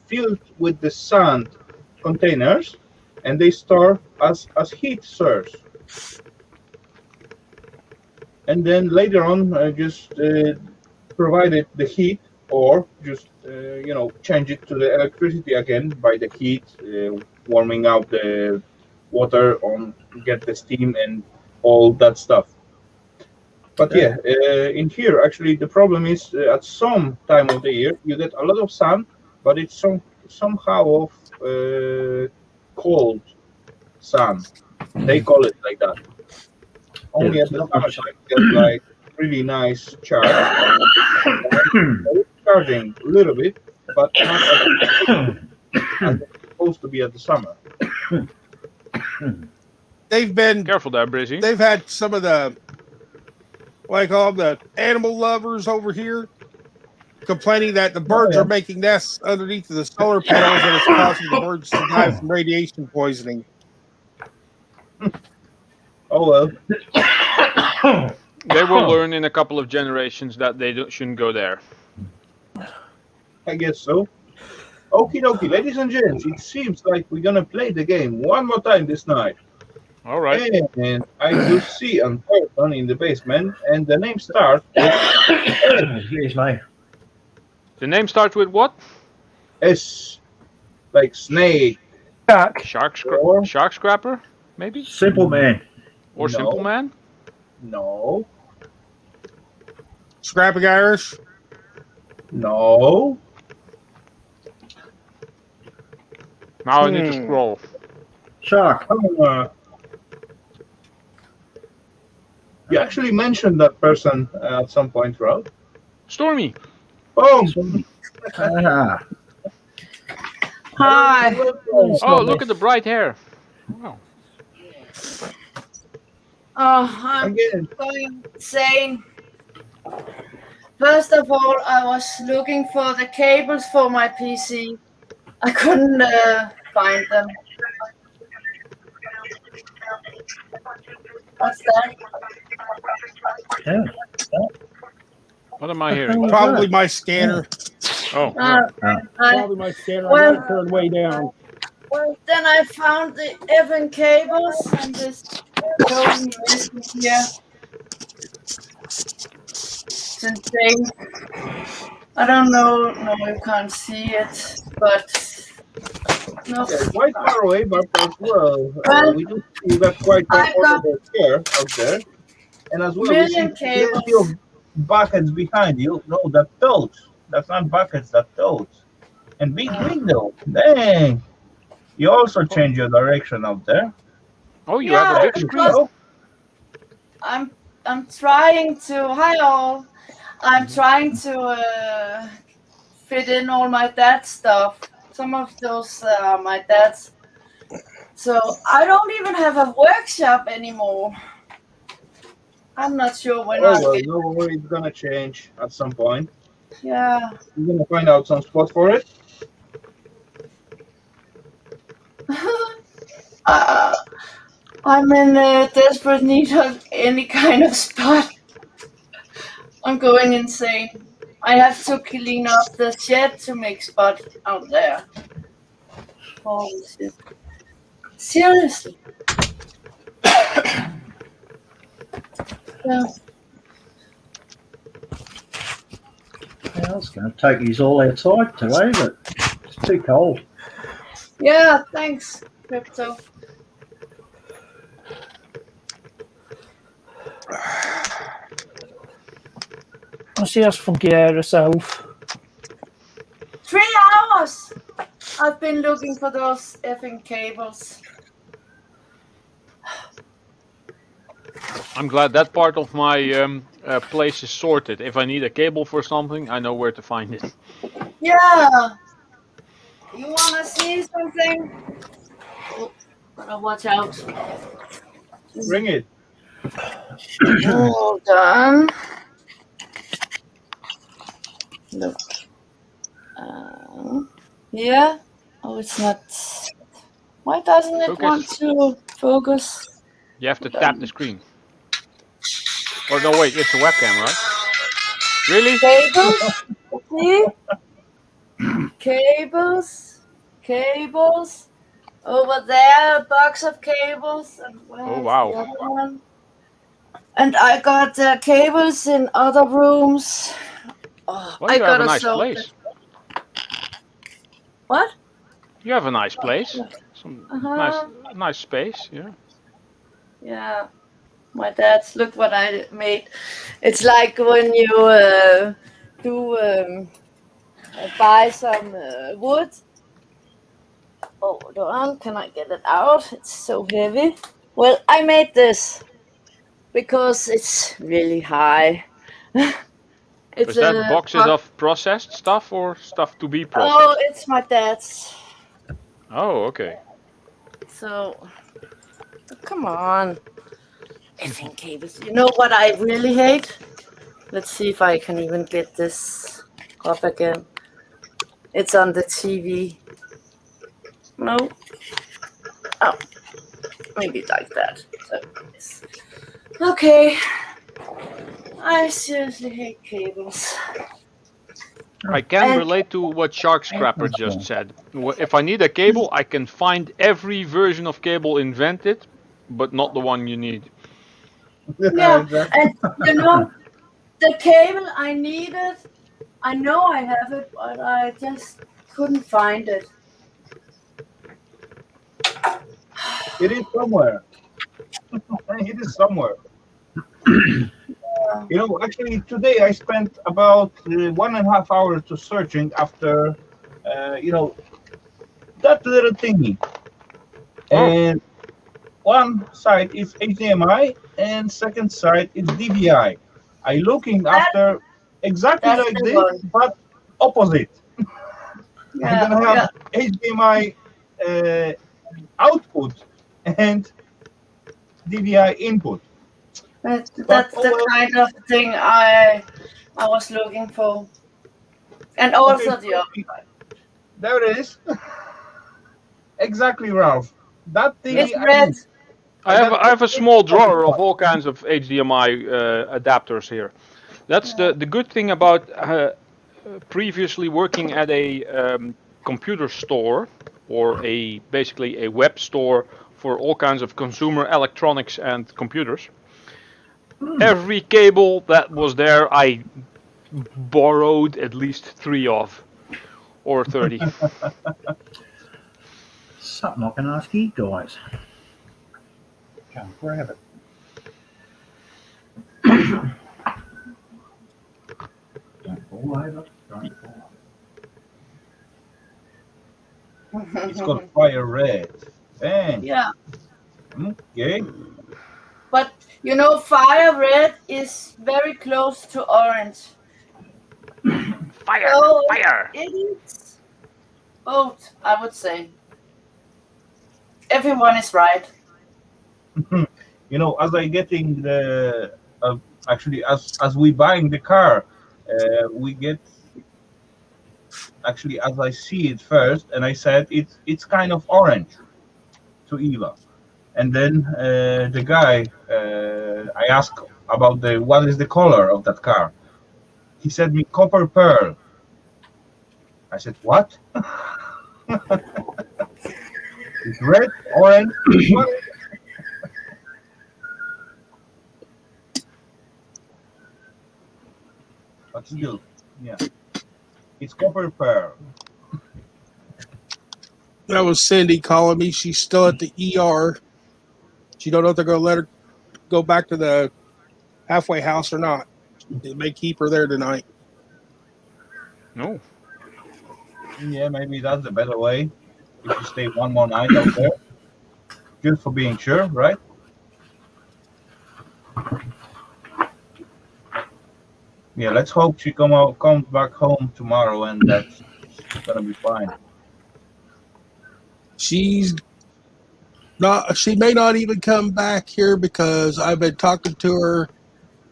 filled with the sand containers, and they store as heat source. And then later on, just provided the heat, or just change it to the electricity again by the heat, warming out the water on, get the steam and all that stuff. But yeah, in here actually the problem is at some time of the year you get a lot of sun, but it's somehow of cold sun. They call it like that. Only Yeah, at the summertime you get like really nice charge. Charging a little bit, but not as it's supposed to be at the summer. They've been Careful there, Brizzy. They've had some of the, what I call them, the animal lovers over here complaining that the birds are making nests underneath the solar panels and it's causing the birds to die from radiation poisoning. Oh well. They will learn in a couple of generations that they shouldn't go there. I guess so. Okie dokie, ladies and gents, it seems like we're gonna play the game one more time this night. All right. And I do see a person in the basement, and the name starts with Here's me. The name starts with what? S, like snake. Shark Scrapper, maybe? Simple Man. Or No. Simple Man? No. Scrapping Irish? No. Now I need to scroll. Shark. You actually mentioned that person at some point, Ralph. Stormy. Boom. Ah, Hi. Oh, look at the bright hair. Wow. I'm Again. going insane. First of all, I was looking for the cables for my PC. I couldn't find them. What's that? Yeah. What am I hearing? Probably my scanner. Oh, Uh, yeah. I, Probably my scanner. I well, got it turned way down. well, then I found the effing cables and this totally missing here. It's insane. I don't know. No, you can't see it, but no. Yeah, quite far away, but as well, Well, we do see you got quite some I got portable chair out there. And as well, we see million plenty cables. of buckets behind you. No, that totes. That's not buckets, that totes. And big window. Dang. You also change your direction out there. Oh, you have a Yeah, big screen. because I'm trying to. Hi all. I'm trying to fit in all my dad's stuff. Some of those are my dad's. So I don't even have a workshop anymore. I'm not sure when Oh I'll well, get. no worry, it's gonna change at some point. Yeah. You're gonna find out some spot for it. I'm in desperate need of any kind of spot. I'm going insane. I have to clean up the shed to make spot out there. Holy shit. Seriously. Yeah. I was going to take these all outside today, but it's too cold. Yeah, thanks, Crypto. I see that's funky air herself. 3 hours! I've been looking for those effing cables. I'm glad that part of my place is sorted. If I need a cable for something, I know where to find it. Yeah. You wanna see something? Oh, gotta watch out. Bring it. Hold on. Look. Yeah. Oh, it's not. Why doesn't it Focus. want to focus? You have to tap the screen. Or no, wait, it's a webcam, right? Really? Cables? See? Cables? Cables? Over there, a box of cables. And where's Oh, wow. the other one? And I got cables in other rooms. Oh, Well, I you have a gotta nice show place. it. What? You have a nice place. Some nice space, yeah. Yeah. My dad's, look what I made. It's like when you buy some wood. Oh, hold on, can I get it out? It's so heavy. Well, I made this because it's really high. Is that boxes of processed stuff or stuff to be processed? Oh, it's my dad's. Oh, okay. So, come on. Effing cables. You know what I really hate? Let's see if I can even get this up again. It's on the TV. No. Oh, maybe like that. So, yes. Okay. I seriously hate cables. I can relate to what Shark Scrapper just said. If I need a cable, I can find every version of cable invented, but not the one you need. Yeah, and you know, the cable I needed, I know I have it, but I just couldn't find it. It is somewhere. It is somewhere. You know, actually, today I spent about 1.5 hours to searching after, that little thingy. And one side is HDMI, and second side is DVI. I looking after exactly like this, but opposite. I'm gonna have HDMI output and DVI input. That's But the kind of thing I was looking for, and okay, also the other. there it is. Exactly, Ralph. That It's TV I red. need. I got I have a small drawer of all kinds of HDMI adapters here. That's the good thing about previously working at a computer store or basically a web store for all kinds of consumer electronics and computers. Every cable that was there, I borrowed at least 3 of, or 30. Something I can ask you guys. Go and grab it. Don't fall over. Don't fall It's called Fire Red. Dang. Yeah, Okay. but you know, fire red is very close to orange. Fire! So Fire! it is both, I would say. Everyone is right. You know, as I getting the actually as we buying the car, we get actually as I see it first, and I said it's kind of orange to Eva, and then the guy I asked about the what is the color of that car. He said me copper pearl. I said what? It's red, orange. What? But still, yeah, it's copper pearl. That was Cindy calling me. She's still at the ER. She don't know if they're going to let her go back to the halfway house or not. They may keep her there tonight. No. Yeah, maybe that's the better way. If you stay one more night out there, just for being sure, right? Yeah, let's hope she comes back home tomorrow, and that's gonna be fine. She's not. She may not even come back here because I've been talking to her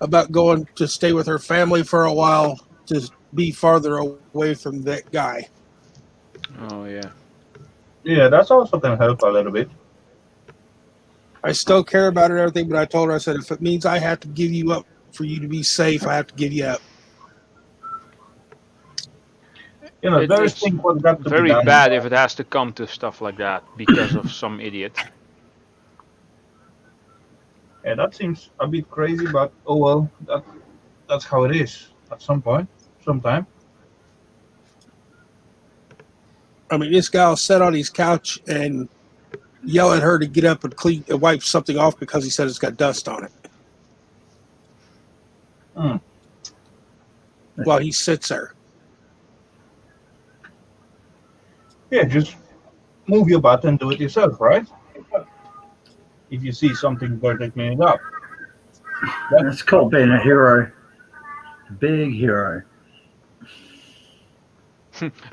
about going to stay with her family for a while to be farther away from that guy. Oh yeah. Yeah, that's also gonna help a little bit. I still care about her and everything, but I told her, I said, if it means I have to give you up for you to be safe, I have to give you up. You know, there's It's things what got to be very done. bad if it has to come to stuff like that because of some idiot. Yeah, that seems a bit crazy, but oh well, that's how it is at some point, sometime. I mean, this guy will sit on his couch and yell at her to get up and clean and wipe something off because he said it's got dust on it. Hmm. While he sits there. Yeah, just move your butt and do it yourself, right? If you see something dirty, clean it up. That's called being a hero. Big hero.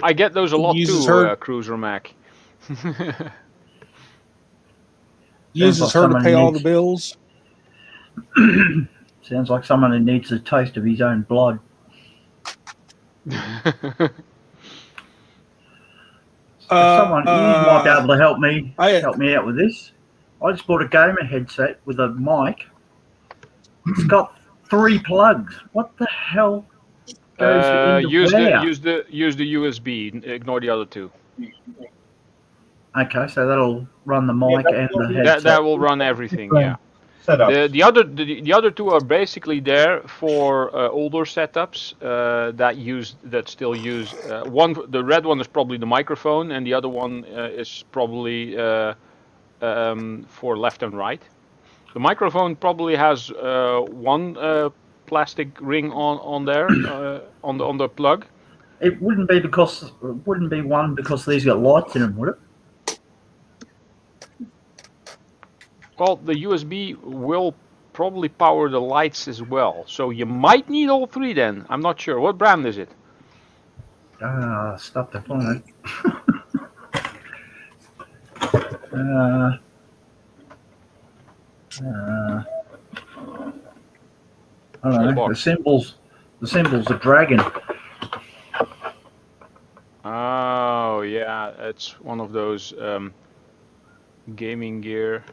I get those a lot Uses too, her- Cruiser Mac. Uses like her to someone pay all the needs- bills. Sounds like someone who needs a taste of his own blood. Someone you might be able to help me out with this. I just bought a gamer headset with a mic. It's got 3 plugs. What the hell goes into use where? the USB. Ignore the other two. Okay, so that'll run the mic and the headset. That will run everything. Yeah. Setup. The other two are basically there for older setups that still use one. The red one is probably the microphone, and the other one is probably for left and right. The microphone probably has one plastic ring on there on the plug. It wouldn't be one because these got lights in them, would it? Well, the USB will probably power the lights as well, so you might need all 3 then. I'm not sure. What brand is it? Stuff to find. I Show the don't know. box. The symbol's a dragon. Oh yeah, it's one of those gaming gear.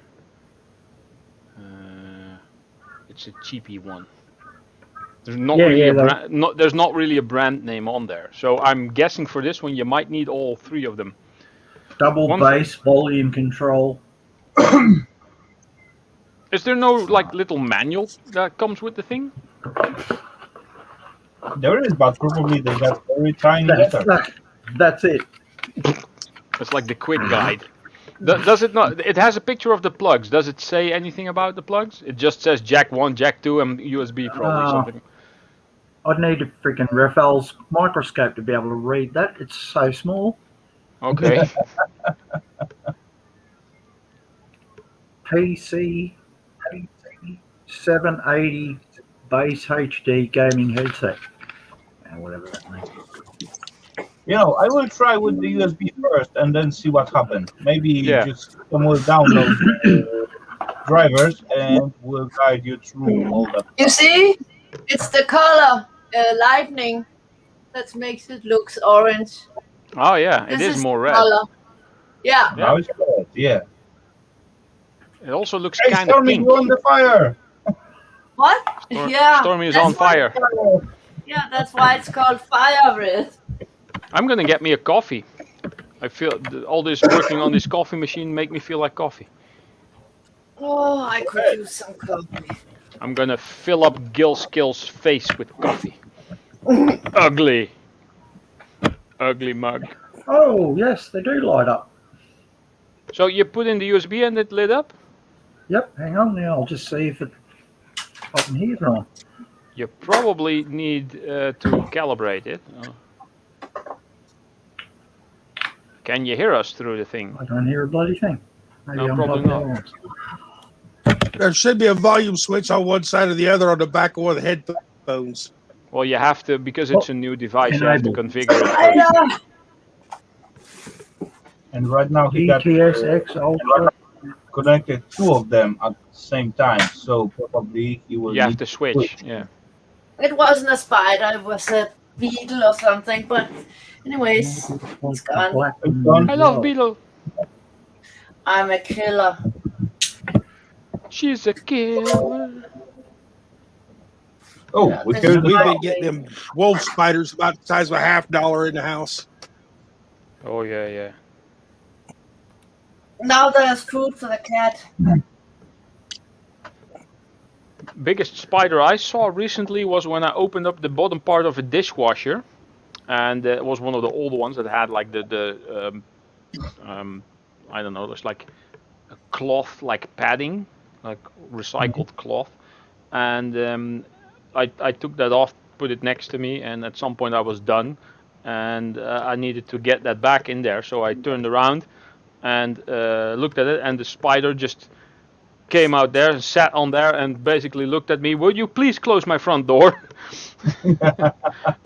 It's a cheapy one. There's not really a brand. There's not really a brand name on there. So I'm guessing for this one you might need all three of them. Double bass, volume control. Is there no like little manual that comes with the thing? There is, but probably they got very tiny letter. That's it. It's like the quick guide. Does it not? It has a picture of the plugs. Does it say anything about the plugs? It just says Jack 1, Jack 2, and USB probably something. I'd need a freaking Rafal's microscope to be able to read that. It's so small. Okay. PC 780 base HD gaming headset. Whatever that means. You know, I will try with the USB first and then see what happens. Maybe just some will download drivers and we'll guide you through all that. You see, it's the color lightning that makes it look orange. Oh yeah, it is more red. Color. Yeah. Now it's red. Yeah. It also looks Hey, kind of Stormy, pink. you're on the fire. What? Stormy is on fire. Yeah, that's why it's called fire red. I'm gonna get me a coffee. I feel all this working on this coffee machine make me feel like coffee. Oh, I could use some coffee. I'm gonna fill up Gil Skill's face with coffee. Ugly. Ugly mug. Oh, yes, they do light up. So you put in the USB and it lit up? Yep, hang on now. I'll just see if I can hear it on. You probably need to calibrate it. Can you hear us through the thing? I don't hear a bloody thing. Maybe No, probably not. There should be a volume switch on one side or the other on the back of one of the headphones. Well, you have to, because it's a new device, you have to configure it first. And right now he got connected two of them at the same time, so probably he will. You have to switch. Yeah. It wasn't a spider, it was a beetle or something, but anyways, it's gone. I love Beetle. I'm a killer. She's a killer. Oh, yeah, we've been getting them wolf spiders about the size of $50 in the house. Oh yeah, yeah. Now there's food for the cat. Biggest spider I saw recently was when I opened up the bottom part of a dishwasher, and it was one of the old ones that had like the I don't know, there's like a cloth like padding, like recycled cloth, and I took that off, put it next to me, and at some point I was done, and I needed to get that back in there, so I turned around and looked at it, and the spider just came out there and sat on there and basically looked at me. Would you please close my front door? The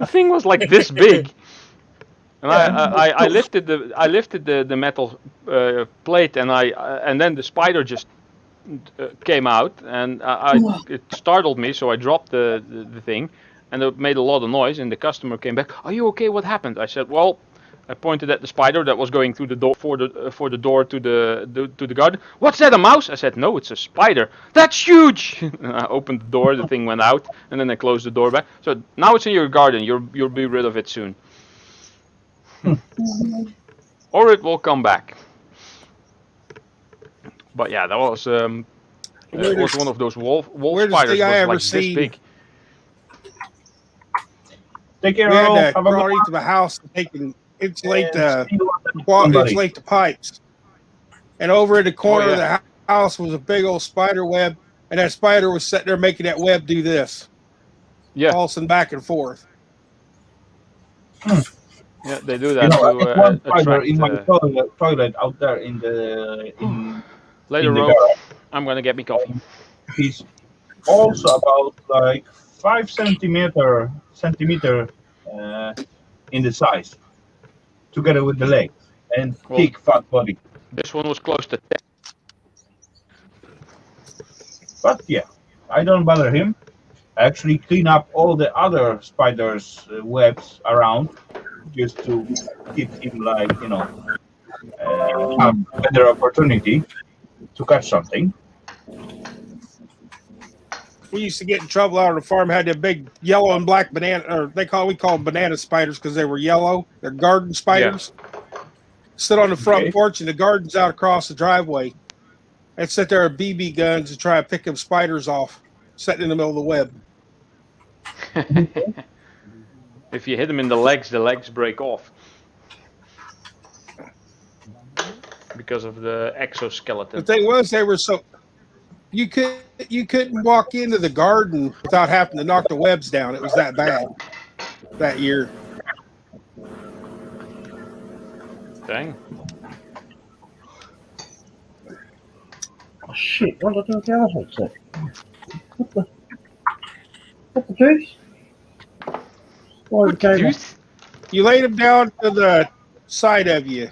thing was like this big, and I lifted the metal plate, and then the spider just came out, and it startled me, so I dropped the thing, and it made a lot of noise, and the customer came back. Are you okay? What happened? I said, well, I pointed at the spider that was going through the door for the door to the garden. What's that, a mouse? I said, no, it's a spider. That's huge. And I opened the door, the thing went out, and then I closed the door back. So now it's in your garden. You'll be rid of it soon, or it will come back. But yeah, that was it was one of those wolf spiders. It was like this big. Take care, we had to crawl into the house and take and insulate the pipes. And over in the corner of the house was a big old spider web, and that spider was sitting there making that web do this. Yeah. Pulsing back and forth. Yeah, they do that to one spider attract, in my toilet out there in the later in on, I'm gonna get me coffee. He's also about like 5 centimeter in the size, together with the legs and big fat body. This one was close to 10. But yeah, I don't bother him. actually clean up all the other spiders' webs around, just to keep him like have better opportunity to catch something. We used to get in trouble out on the farm. Had the big yellow and black banana, or we call them banana spiders because they were yellow. They're garden spiders. Yeah. Sit on the front porch, and the garden's out across the driveway. And sit there with BB guns and try to pick them spiders off, sitting in the middle of the web. If you hit them in the legs break off because of the exoskeleton. The thing was, they were so you couldn't walk into the garden without having to knock the webs down. It was that bad that year. Dang. Oh shit! What did I do with the other headset? What the deuce? What the deuce? You laid them down to the side of you.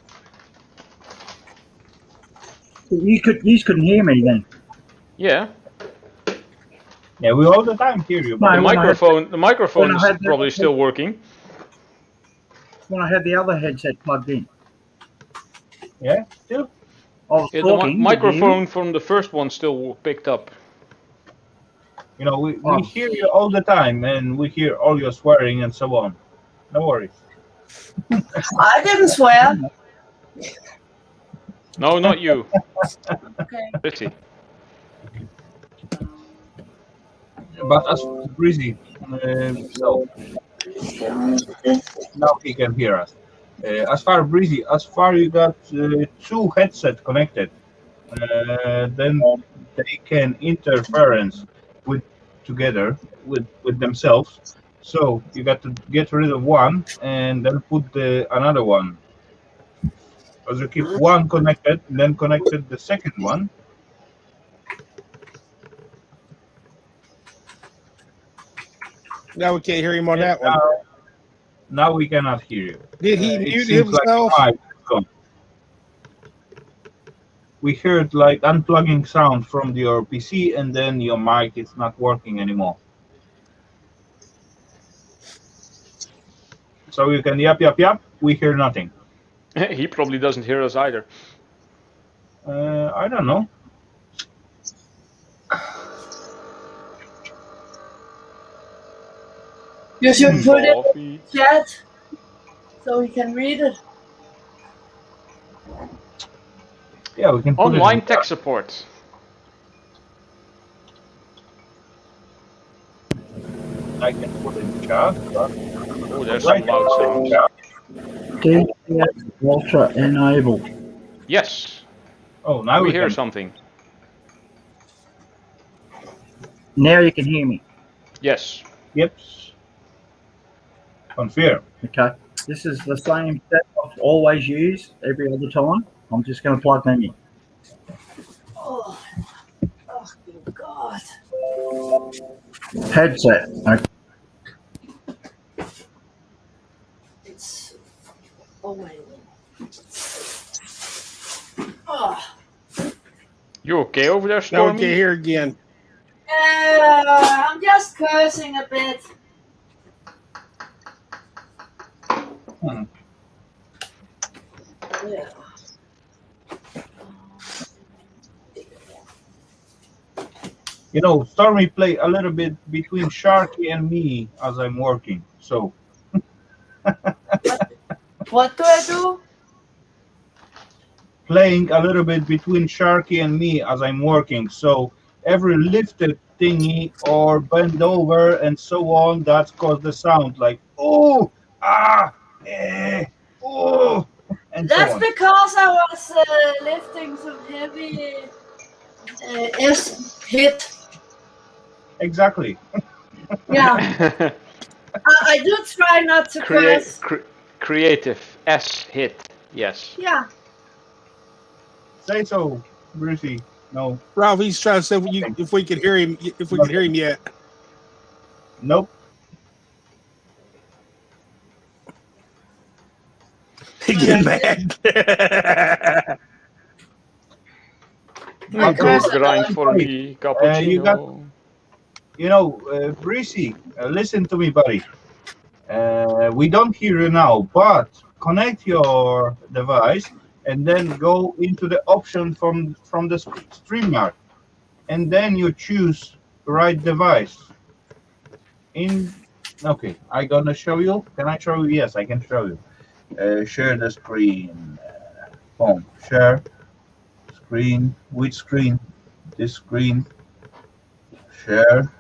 You couldn't hear me then. Yeah. Yeah, we all the time hear you. The microphone is probably still working. When I had the other headset plugged in. Yeah, still. I was talking, the microphone from the first one still picked up. We hear you all the time, and we hear all your swearing and so on. No worries. I didn't swear. No, not you. Okay. Pretty. But as Breezy, so now he can hear us. As far you got 2 headsets connected, then they can interference together with themselves. So you got to get rid of one and then put another one. As you keep one connected, then connected the second one. Now we can't hear him on that one. Now we cannot hear you. Did he mute himself? Like we heard like unplugging sound from your PC, and then your mic is not working anymore. So you can yap. We hear nothing. He probably doesn't hear us either. I don't know. You should put it in the chat so we can read it. Yeah, we can put online tech support. I can put it in the chat. Oh, there's some loud sounds. DPS Ultra enable. Yes. Oh, now we hear something. Now you can hear me. Yes. Yep. Confirm. Okay. This is the same set I've always used every other time. I'm just going to plug them in. Oh God. Headset. Okay. It's my. Oh. You okay over there, Stormy? Now we can't hear again. I'm just cursing a bit. Yeah. Stormy play a little bit between Sharky and me as I'm working. So. What do I do? Playing a little bit between Sharky and me as I'm working. So every lifted thingy or bend over and so on, that's caused the sound like oh, ah, oh. And that's so on. because I was lifting some heavy hit. Exactly. Yeah. I do try not to curse. Creative S hit. Yes. Yeah. Say so, Brucey. No. Ralph, he's trying to say if we can hear him. If we can hear him yet. Nope. He get mad. Grind for me, cappuccino. You know, Breezy, listen to me, buddy. We don't hear you now, but connect your device and then go into the option from the StreamYard, and then you choose right device. Okay, I gonna show you. Can I show you? Yes, I can show you. Share the screen. Boom. Share screen. Which screen? This screen. Share.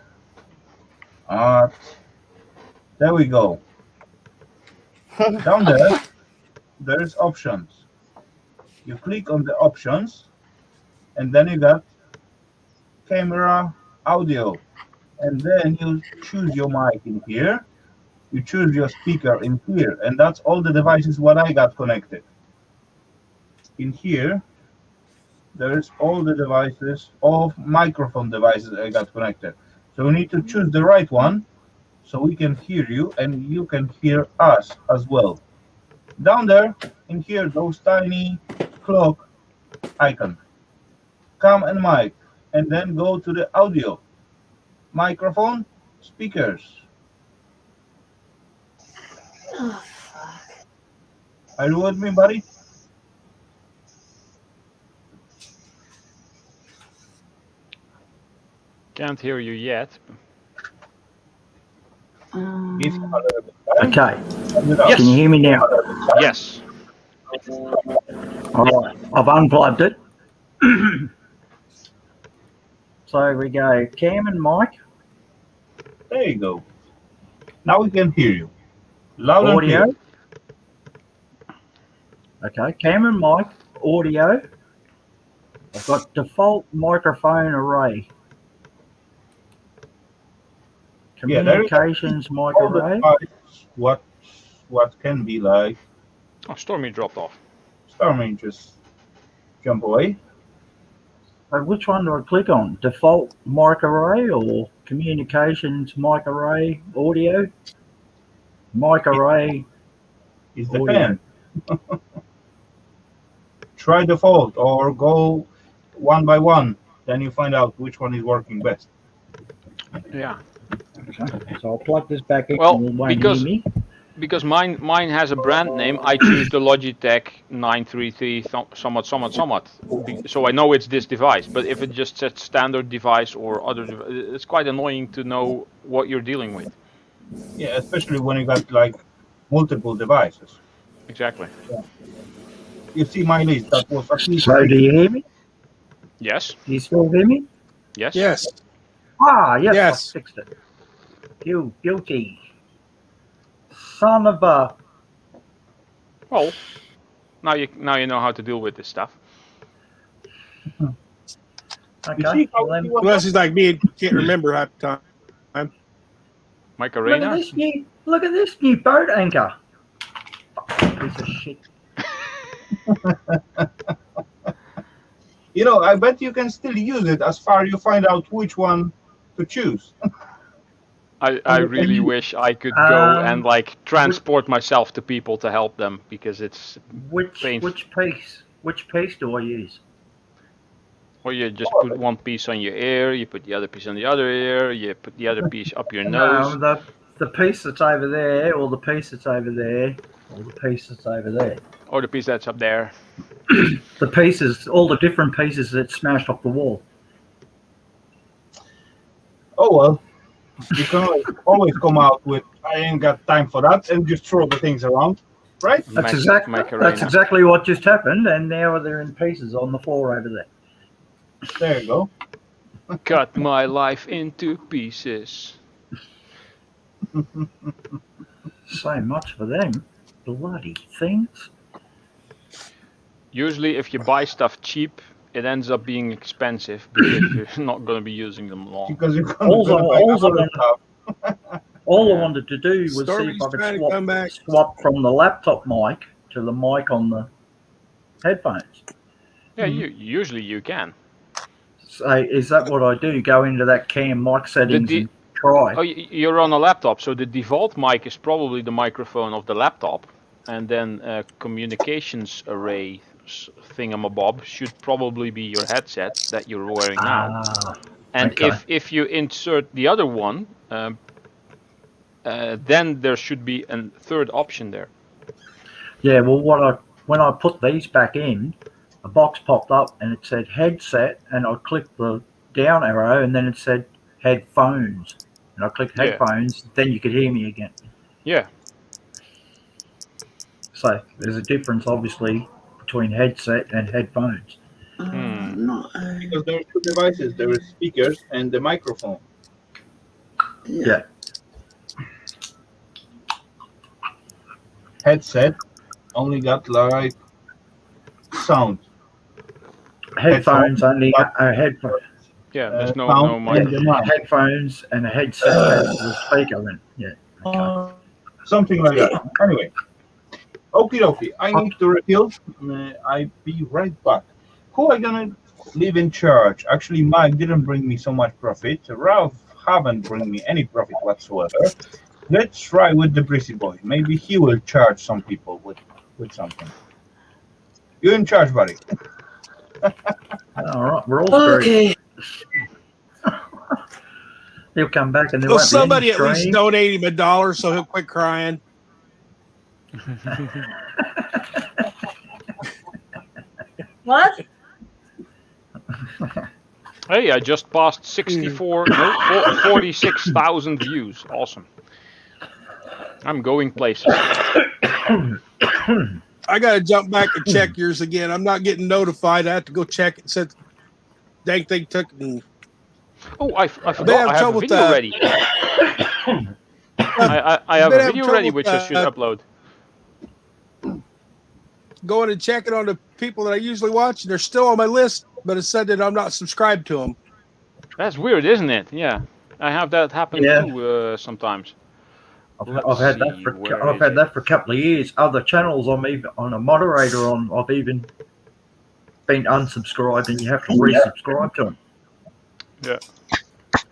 Art. There we go. Down there's options. You click on the options, and then you got camera, audio, and then you choose your mic in here. You choose your speaker in here, and that's all the devices what I got connected. In here, there's all the devices, all microphone devices I got connected. So we need to choose the right one, so we can hear you and you can hear us as well. Down there, in here, those tiny clock icon. Cam and mic, and then go to the audio, microphone, speakers. Oh, fuck. Are you with me, buddy? Can't hear you yet. Okay. Yes. Can you hear me now? Yes. All right. I've unplugged it. So we go cam and mic. There you go. Now we can hear you. Loud and Audio. clear. Okay, cam and mic, audio. I've got default microphone array. Communications mic array. What can be like. Oh, Stormy dropped off. Stormy just jump away. But which one do I click on? Default mic array or communications mic array audio? Mic array. It's the pen. Try default or go one by one. Then you find out which one is working best. Yeah. Okay. So I'll plug this back in. Well, and it won't hear me. Because mine has a brand name, I choose the Logitech 933 somewhat. So I know it's this device. But if it just says standard device or other, it's quite annoying to know what you're dealing with. Yeah, especially when you got like multiple devices. Exactly. Yeah. You see my list. That was at least. So do you hear me? Yes. Do you still hear me? Yes. Yes. Ah, yes. Yes. I fixed it. Guilty. Son of a. Well, now you know how to deal with this stuff. Okay. Unless he's like me and can't remember half the time. Mike Arena. Look at this new boat anchor. Piece of shit. You know, I bet you can still use it as far as you find out which one to choose. I really wish I could go and like transport myself to people to help them because it's painful. Which piece do I use? Well, you just put one piece on your ear, you put the other piece on the other ear, you put the other piece up your nose. No, the piece that's over there, or the piece that's over there, or the piece that's over there. Or the piece that's up there. The pieces, all the different pieces that smashed off the wall. Oh well, you can always come out with I ain't got time for that and just throw the things around, right? That's exactly what just happened, and now they're in pieces on the floor over there. There you go. Cut my life into pieces. So much for them. Bloody things. Usually if you buy stuff cheap, it ends up being expensive because you're not going to be using them long. Because you're all I wanted to do was see if I could swap from the laptop mic to the mic on the headphones. Yeah, usually you can. So is that what I do? Go into that cam mic settings and try? Oh, you're on a laptop, so the default mic is probably the microphone of the laptop, and then communications array thingamabob should probably be your headset that you're wearing now. And Okay. if you insert the other one, then there should be a third option there. Yeah, well, when I put these back in, a box popped up and it said headset, and I clicked the down arrow, and then it said headphones, and I clicked Yeah. headphones. Then you could hear me again. Yeah. So there's a difference, obviously, between headset and headphones. Because there are two devices. There is speakers and the microphone. Yeah. Headset only got like sound. Headphones only headphones. Yeah, there's no sound mic. and the mic. Headphones and a headset has the speaker in. Yeah. Okay. Something like that. Anyway. Okie dokie. I need to refill. I'll be right back. Who are gonna leave in charge? Actually, Mike didn't bring me so much profit. Ralph haven't bring me any profit whatsoever. Let's try with the Breezy Boy. Maybe he will charge some people with something. You're in charge, buddy. All right, we're all okay. He'll come back and there won't somebody be at least donate him $1 so he'll quit crying. What? Hey, I just passed 46,000 views. Awesome. I'm going places. I gotta jump back and check yours again. I'm not getting notified. I have to go check it since dang thing took. Oh, I forgot. I have a video ready. I have a video ready which I should upload. Going and checking on the people that I usually watch, and they're still on my list, but it said that I'm not subscribed to them. That's weird, isn't it? Yeah, I have that happen too sometimes. I've had that for a couple of years. Other channels I'm even on a moderator on. I've even been unsubscribed, and you have to resubscribe to them. Yeah.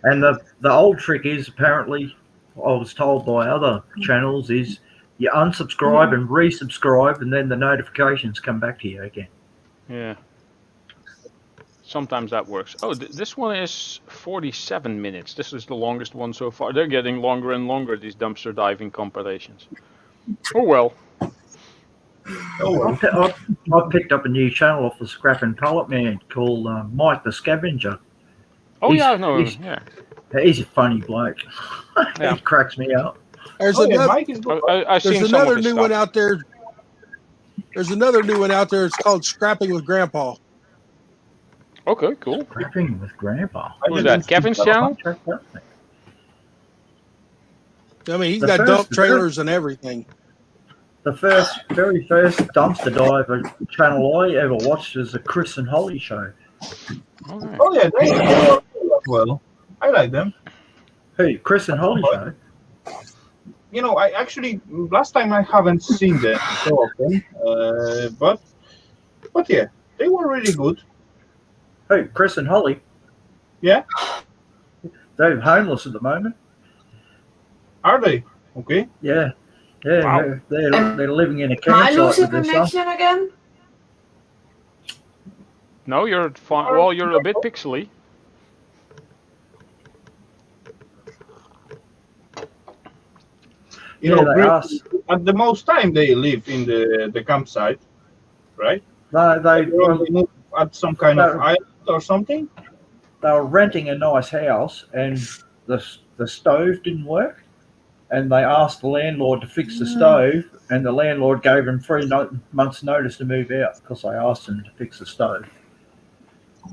And the old trick is, apparently, I was told by other channels, is you unsubscribe and resubscribe, and then the notifications come back to you again. Yeah. Sometimes that works. Oh, this one is 47 minutes. This is the longest one so far. They're getting longer and longer, these dumpster diving compilations. Oh well. I picked up a new channel off the Scrap and Pallet Man called Mike the Scavenger. Oh, yeah, I know him. Yeah. He's a funny bloke. Yeah. He cracks me up. There's another new one out there. There's another new one out there. It's called Scrapping with Grandpa. Okay, cool. Scrapping with Grandpa. Who's that? Kevin's channel? I mean, he's got dump trailers and everything. The very first dumpster diver channel I ever watched was the Chris and Holly show. Oh yeah, they work well. I like them. Who? Chris and Holly show? You know, I actually last time I haven't seen them so often, but yeah, they were really good. Who? Chris and Holly? Yeah. They're homeless at the moment. Are they? Okay. Yeah. Yeah, wow. They're living in a Am I campsite losing with their connection again? No, you're fine. Well, you're a bit pixely. You know, at the most time they live in the campsite, right? They move at some kind of island or something. They were renting a nice house, and the stove didn't work. And they asked the landlord to fix the stove, and the landlord gave them 3 months' notice to move out because they asked him to fix the stove.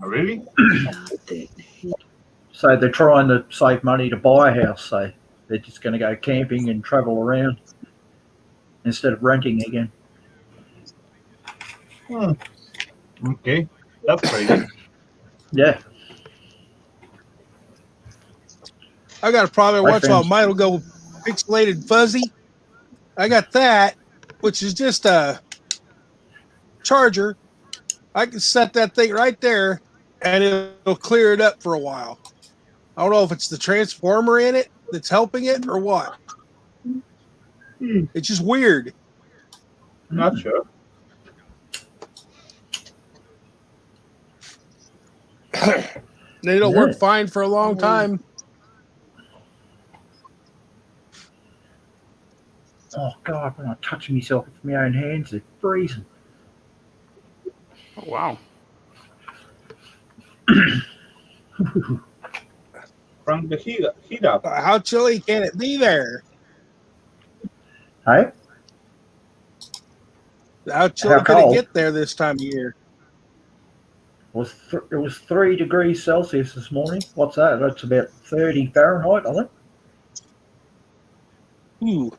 Oh, really? So they're trying to save money to buy a house. So they're just going to go camping and travel around instead of renting again. Okay, that's crazy. Yeah. I got a problem once in a while. Mine will go pixelated fuzzy. I got that, which is just a charger. I can set that thing right there, and it'll clear it up for a while. I don't know if it's the transformer in it that's helping it or what. It's just weird. Not sure. They don't work fine for a long time. Oh God, when I'm touching myself with my own hands, they're freezing. Oh, wow. Crank the heat up. How chilly can it be there? Hey? How chilly can it get there this time of year? It was 3 degrees Celsius this morning. What's that? That's about 30 Fahrenheit, I think. Ooh.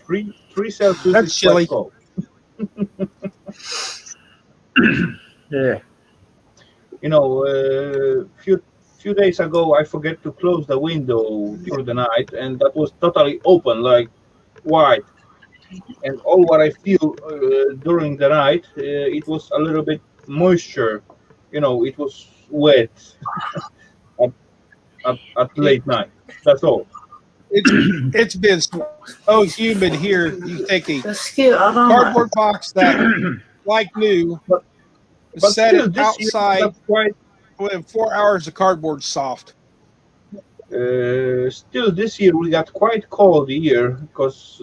3 Celsius That's is chilly. quite cold. Yeah. You know, few days ago I forget to close the window through the night, and that was totally open, like wide. And all what I feel during the night, it was a little bit moisture. You know, it was wet at late night. That's all. It's been so humid here. You take a cardboard box that, like new, but set still, it outside. Within 4 hours, the cardboard's soft. Still, this year we got quite cold here because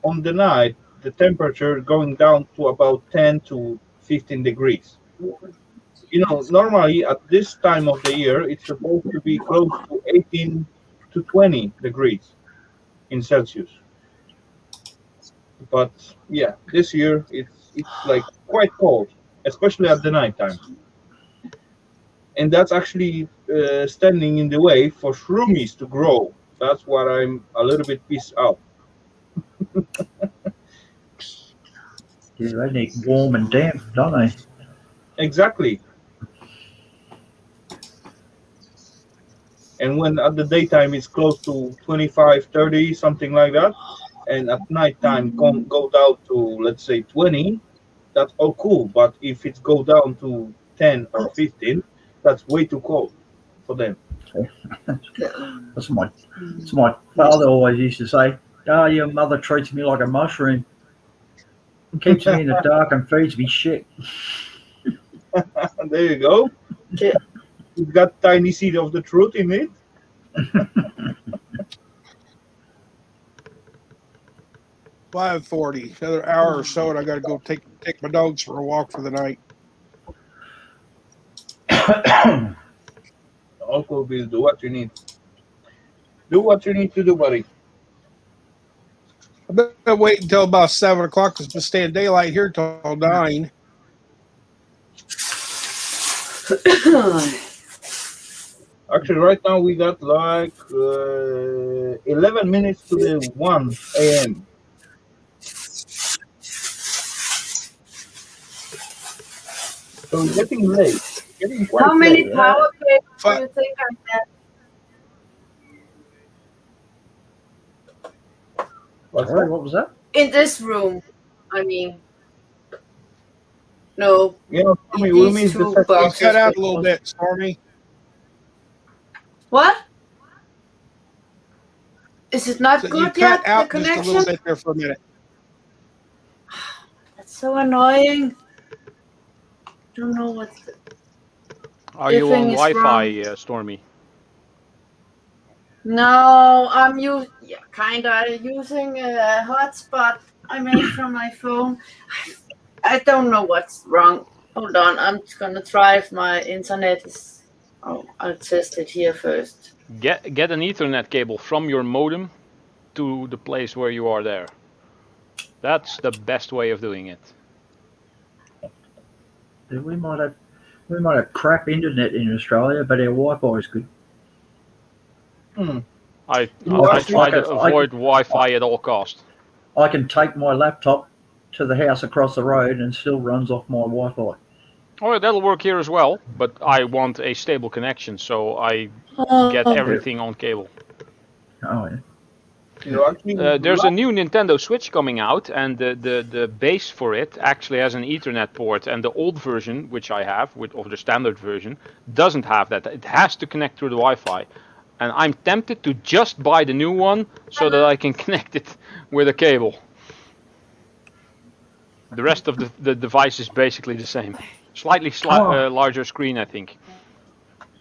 on the night the temperature going down to about 10 to 15 degrees. You know, normally at this time of the year it's supposed to be close to 18 to 20 degrees in Celsius. But yeah, this year it's like quite cold, especially at the night time. And that's actually standing in the way for shroomies to grow. That's what I'm a little bit pissed out. Yeah, they need warm and damp, don't they? Exactly. And when at the daytime it's close to 25, 30, something like that, and at nighttime go down to, let's say, 20, that's all cool. But if it's go down to 10 or 15, that's way too cold for them. That's my father always used to say, "Oh, your mother treats me like a mushroom. Keeps me in the dark and feeds me shit." There you go. Yeah. You've got tiny seed of the truth in it. 5:40. Another hour or so, and I got to go take my dogs for a walk for the night. All cool, Bill. Do what you need. Do what you need to do, buddy. I better wait until about 7 o'clock because we'll stay in daylight here till 9. Actually, right now we got like 11 minutes to the 1 a.m. So it's getting late. Getting quite How many late. power cables do you think I have? Sorry, what was that? In this room, I mean. No. You know, Tommy, these we missed two the boxes. Cut out a little bit, Stormy. What? Is it not So good you yet, cut the out just a connection? little bit there for a minute. That's so annoying. Don't know what's the... Are you on Wi-Fi, Stormy? No, I'm kinda using a hotspot I made from my phone. I don't know what's wrong. Hold on, I'm just gonna try if my internet is. Oh, I'll test it here first. Get an Ethernet cable from your modem to the place where you are there. That's the best way of doing it. Yeah, we might have crap internet in Australia, but our Wi-Fi is good. I try to avoid Wi-Fi at all costs. I can take my laptop to the house across the road and still runs off my Wi-Fi. Oh, that'll work here as well, but I want a stable connection, so I get everything on cable. Oh yeah. There's a new Nintendo Switch coming out, and the base for it actually has an Ethernet port, and the old version, which I have, or the standard version, doesn't have that. It has to connect through the Wi-Fi. And I'm tempted to just buy the new one so that I can connect it with a cable. The rest of the device is basically the same. Slightly larger screen, I think.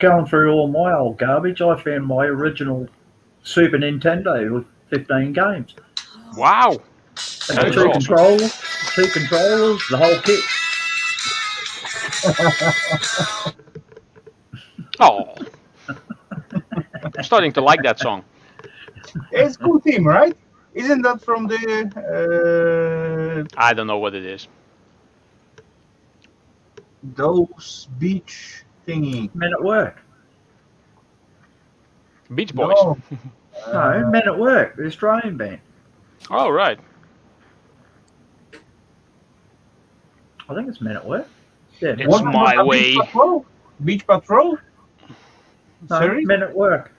going through all my old garbage, I found my original Super Nintendo with 15 games. Wow. And That is two awesome. controllers, the whole kit. Oh. I'm starting to like that song. It's cool theme, right? Isn't that from the? I don't know what it is. Those beach thingy. Men at Work. Beach Boys. No, Men at Work, the Australian band. Oh, right. I think it's Men at Work. Yeah, It's my way. Beach Patrol? No, Sorry? Men at Work.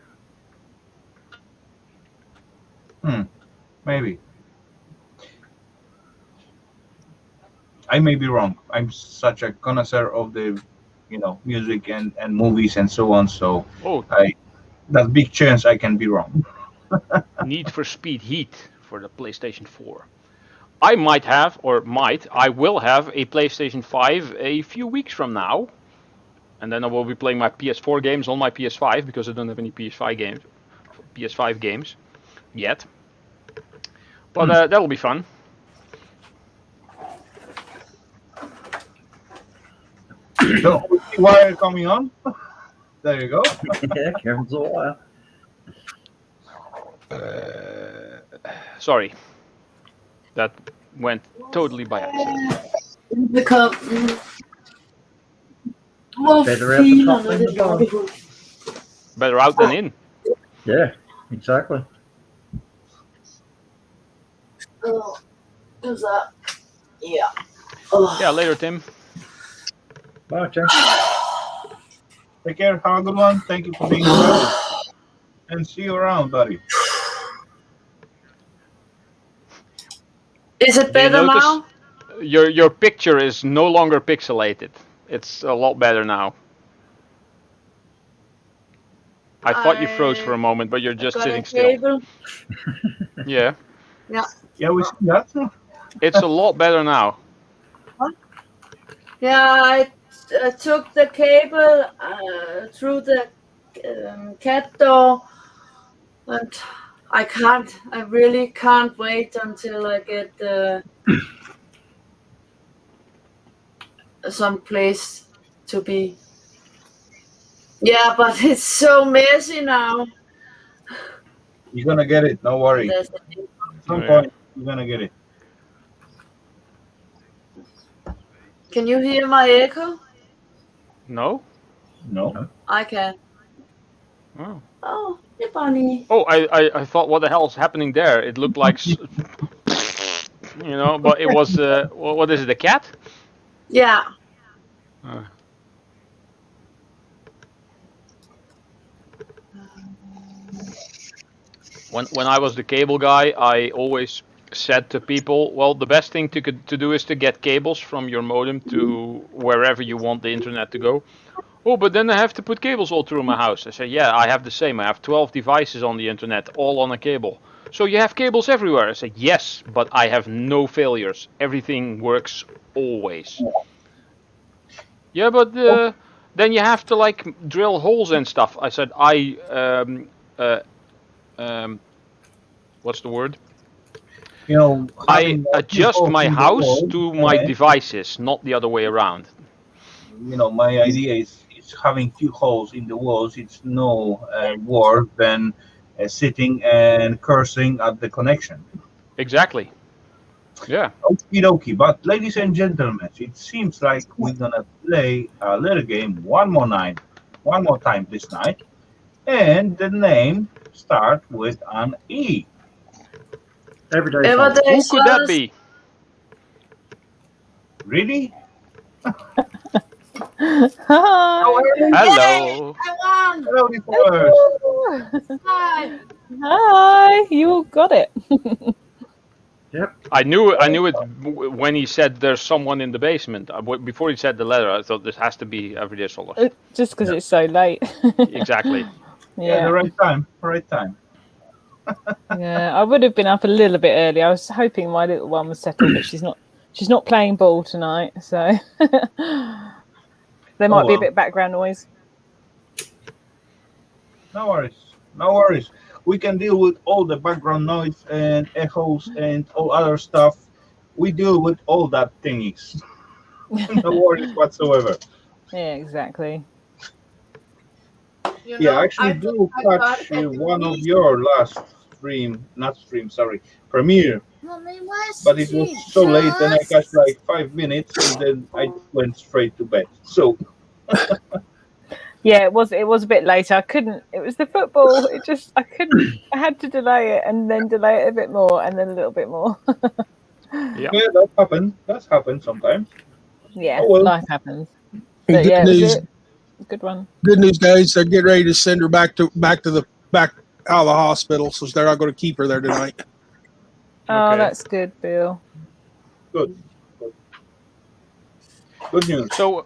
Maybe. I may be wrong. I'm such a connoisseur of the, music and movies and so on. So that big chance I can be wrong. Need for Speed Heat for the PlayStation 4. I will have a PlayStation 5 a few weeks from now. And then I will be playing my PS4 games on my PS5 because I don't have any PS5 games yet. But that will be fun. So, wire coming on. There you go. Yeah, Karen's a wire. Sorry. That went totally by accident. Better out the top than the bottom. Better out than in. Yeah, exactly. Who's that? Yeah. Yeah, later, Tim. Bye, Tim. Take care. Have a good one. Thank you for being here. And see you around, buddy. Is it better now? Your picture is no longer pixelated. It's a lot better now. I thought you froze for a moment, but you're just sitting still. Yeah. Yeah. Yeah, we see that. It's a lot better now. Yeah, I took the cable through the cat door, and I really can't wait until I get some place to be. Yeah, but it's so messy now. You're gonna get it. No worry. At some point, you're gonna get it. Can you hear my echo? No. No. I can. Oh. Oh, hey, bunny. Oh, I thought, what the hell is happening there? It looked like, but it was, what is it, a cat? Yeah. When I was the cable guy, I always said to people, well, the best thing to do is to get cables from your modem to wherever you want the internet to go. Oh, but then I have to put cables all through my house. I said, yeah, I have the same. I have 12 devices on the internet, all on a cable. So you have cables everywhere? I said, yes, but I have no failures. Everything works always. Yeah, but then you have to drill holes and stuff. I said, what's the word? I adjust my house to my devices, not the other way around. My idea is having few holes in the walls. It's no worse than sitting and cursing at the connection. Exactly. Yeah. Okie dokie. But ladies and gentlemen, it seems like we're gonna play a little game one more time this night, and the name starts with an E. Everyday. Who could that be? Really? Hi. Hello. Hello, Hi. Hi. You all got it. Yep. I knew it when he said there's someone in the basement. Before he said the letter, I thought this has to be Everyday Solar. Just because it's so late. Exactly. Yeah, the right time. Yeah, I would have been up a little bit early. I was hoping my little one was settled, but she's not playing ball tonight, so there might be a bit of background noise. No worries. No worries. We can deal with all the background noise and echoes and all other stuff. We deal with all that thingies. No worries whatsoever. Yeah, exactly. You Yeah, I know, actually do I thought catch at one of least. your last stream, not stream, sorry, premiere. Mommy, where's But it was so late, and I catch Jesus? like 5 minutes, and then I went straight to bed. So Yeah, it was a bit later. I couldn't. It was the football. It just I couldn't. I had to delay it and then delay it a bit more and then a little bit more. Yeah. yeah, that happened. That's happened sometimes. Yeah, Oh well. life happens. And But good yeah, it was news, a good one. good news, guys. They're getting ready to send her back out of the hospital, so they're not going to keep her there tonight. Oh, Okay. that's good, Bill. Good. Good news. So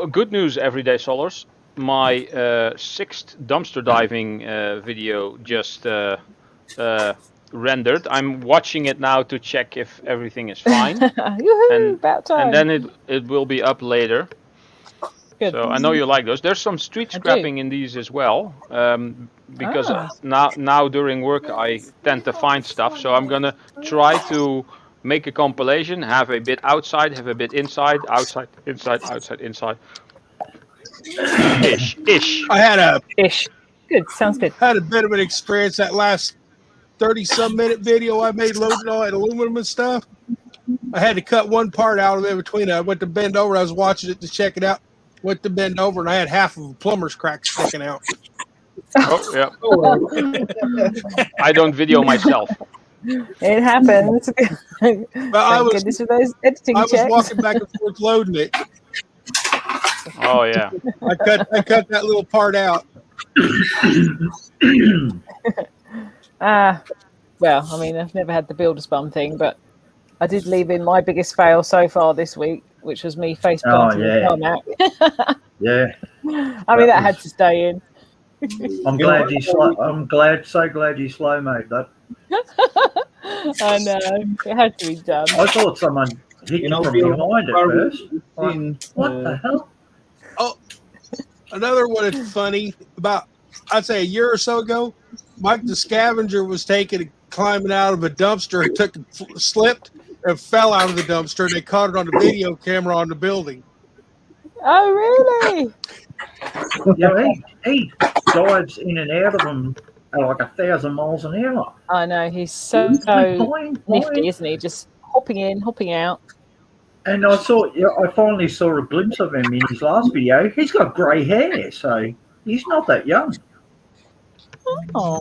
good news, everyday solars. My sixth dumpster diving video just rendered. I'm watching it now to check if everything is fine, Yoo-hoo, about time. and then it will be up later. Good. So I know you like those. There's some street I do. scrapping in these as well, because now during work I tend to find stuff. So I'm gonna try to make a compilation. Have a bit outside, have a bit inside, outside, inside, outside, inside. Ish. I had a Ish. Good. Sounds good. had a bit of an experience that last 30-some minute video I made loading all that aluminum and stuff. I had to cut one part out of it between. I went to bend over. I was watching it to check it out. Went to bend over, and I had half of a plumber's crack sticking out. Oh yeah. I don't video myself. It happens. Thank goodness for those editing I was checks. walking back and forth loading it. Oh yeah. I cut that little part out. Well, I mean, I've never had the builder's bum thing, but I did leave in my biggest fail so far this week, which was me face planting the car mat. Yeah. I mean, that had to stay in. I'm glad you so glad you slow mode that. I know. It had to be done. I thought someone hit you from behind at first. What the hell? Oh, another one that's funny. About, I'd say a year or so ago, Mike the Scavenger was climbing out of a dumpster and slipped and fell out of the dumpster. And they caught it on the video camera on the building. Oh, really? Yeah, he dives in and out of them at like 1,000 miles an hour. I know, he's so nifty, isn't he? Just hopping in, hopping out. And I finally saw a glimpse of him in his last video. He's got grey hair, so he's not that young. Oh.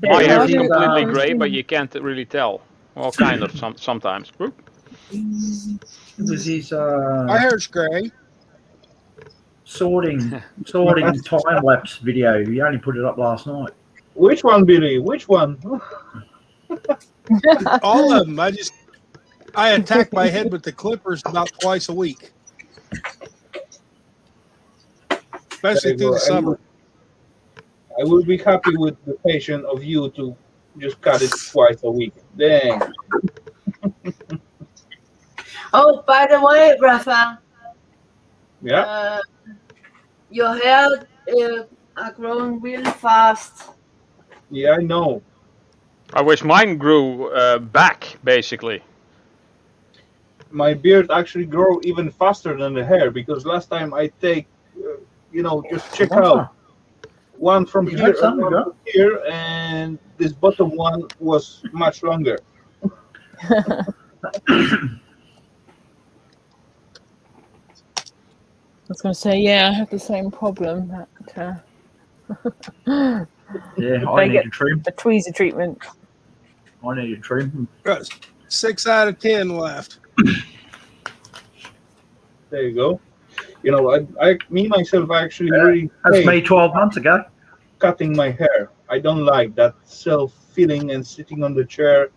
My hair is completely grey, but you can't really tell. Well, kind of sometimes. It was his My hair's grey. sorting time lapse video. He only put it up last night. Which one, Billy? Which one? All of them. I attack my head with the clippers about twice a week, especially through the summer. I will be happy with the patient of you to just cut it twice a week. Dang. Oh, by the way, Rafal. Yeah. Your hair are growing really fast. Yeah, I know. I wish mine grew back, basically. My beard actually grow even faster than the hair because last time I take, just check out one from here and one from here, and this bottom one was much longer. I was going to say, yeah, I have the same problem. Yeah, I need a trim. The tweezer treatment. I need a trim. 6 out of 10 left. There you go. I myself actually really that's me 12 months ago. Cutting my hair. I don't like that self-feeling and sitting on the chair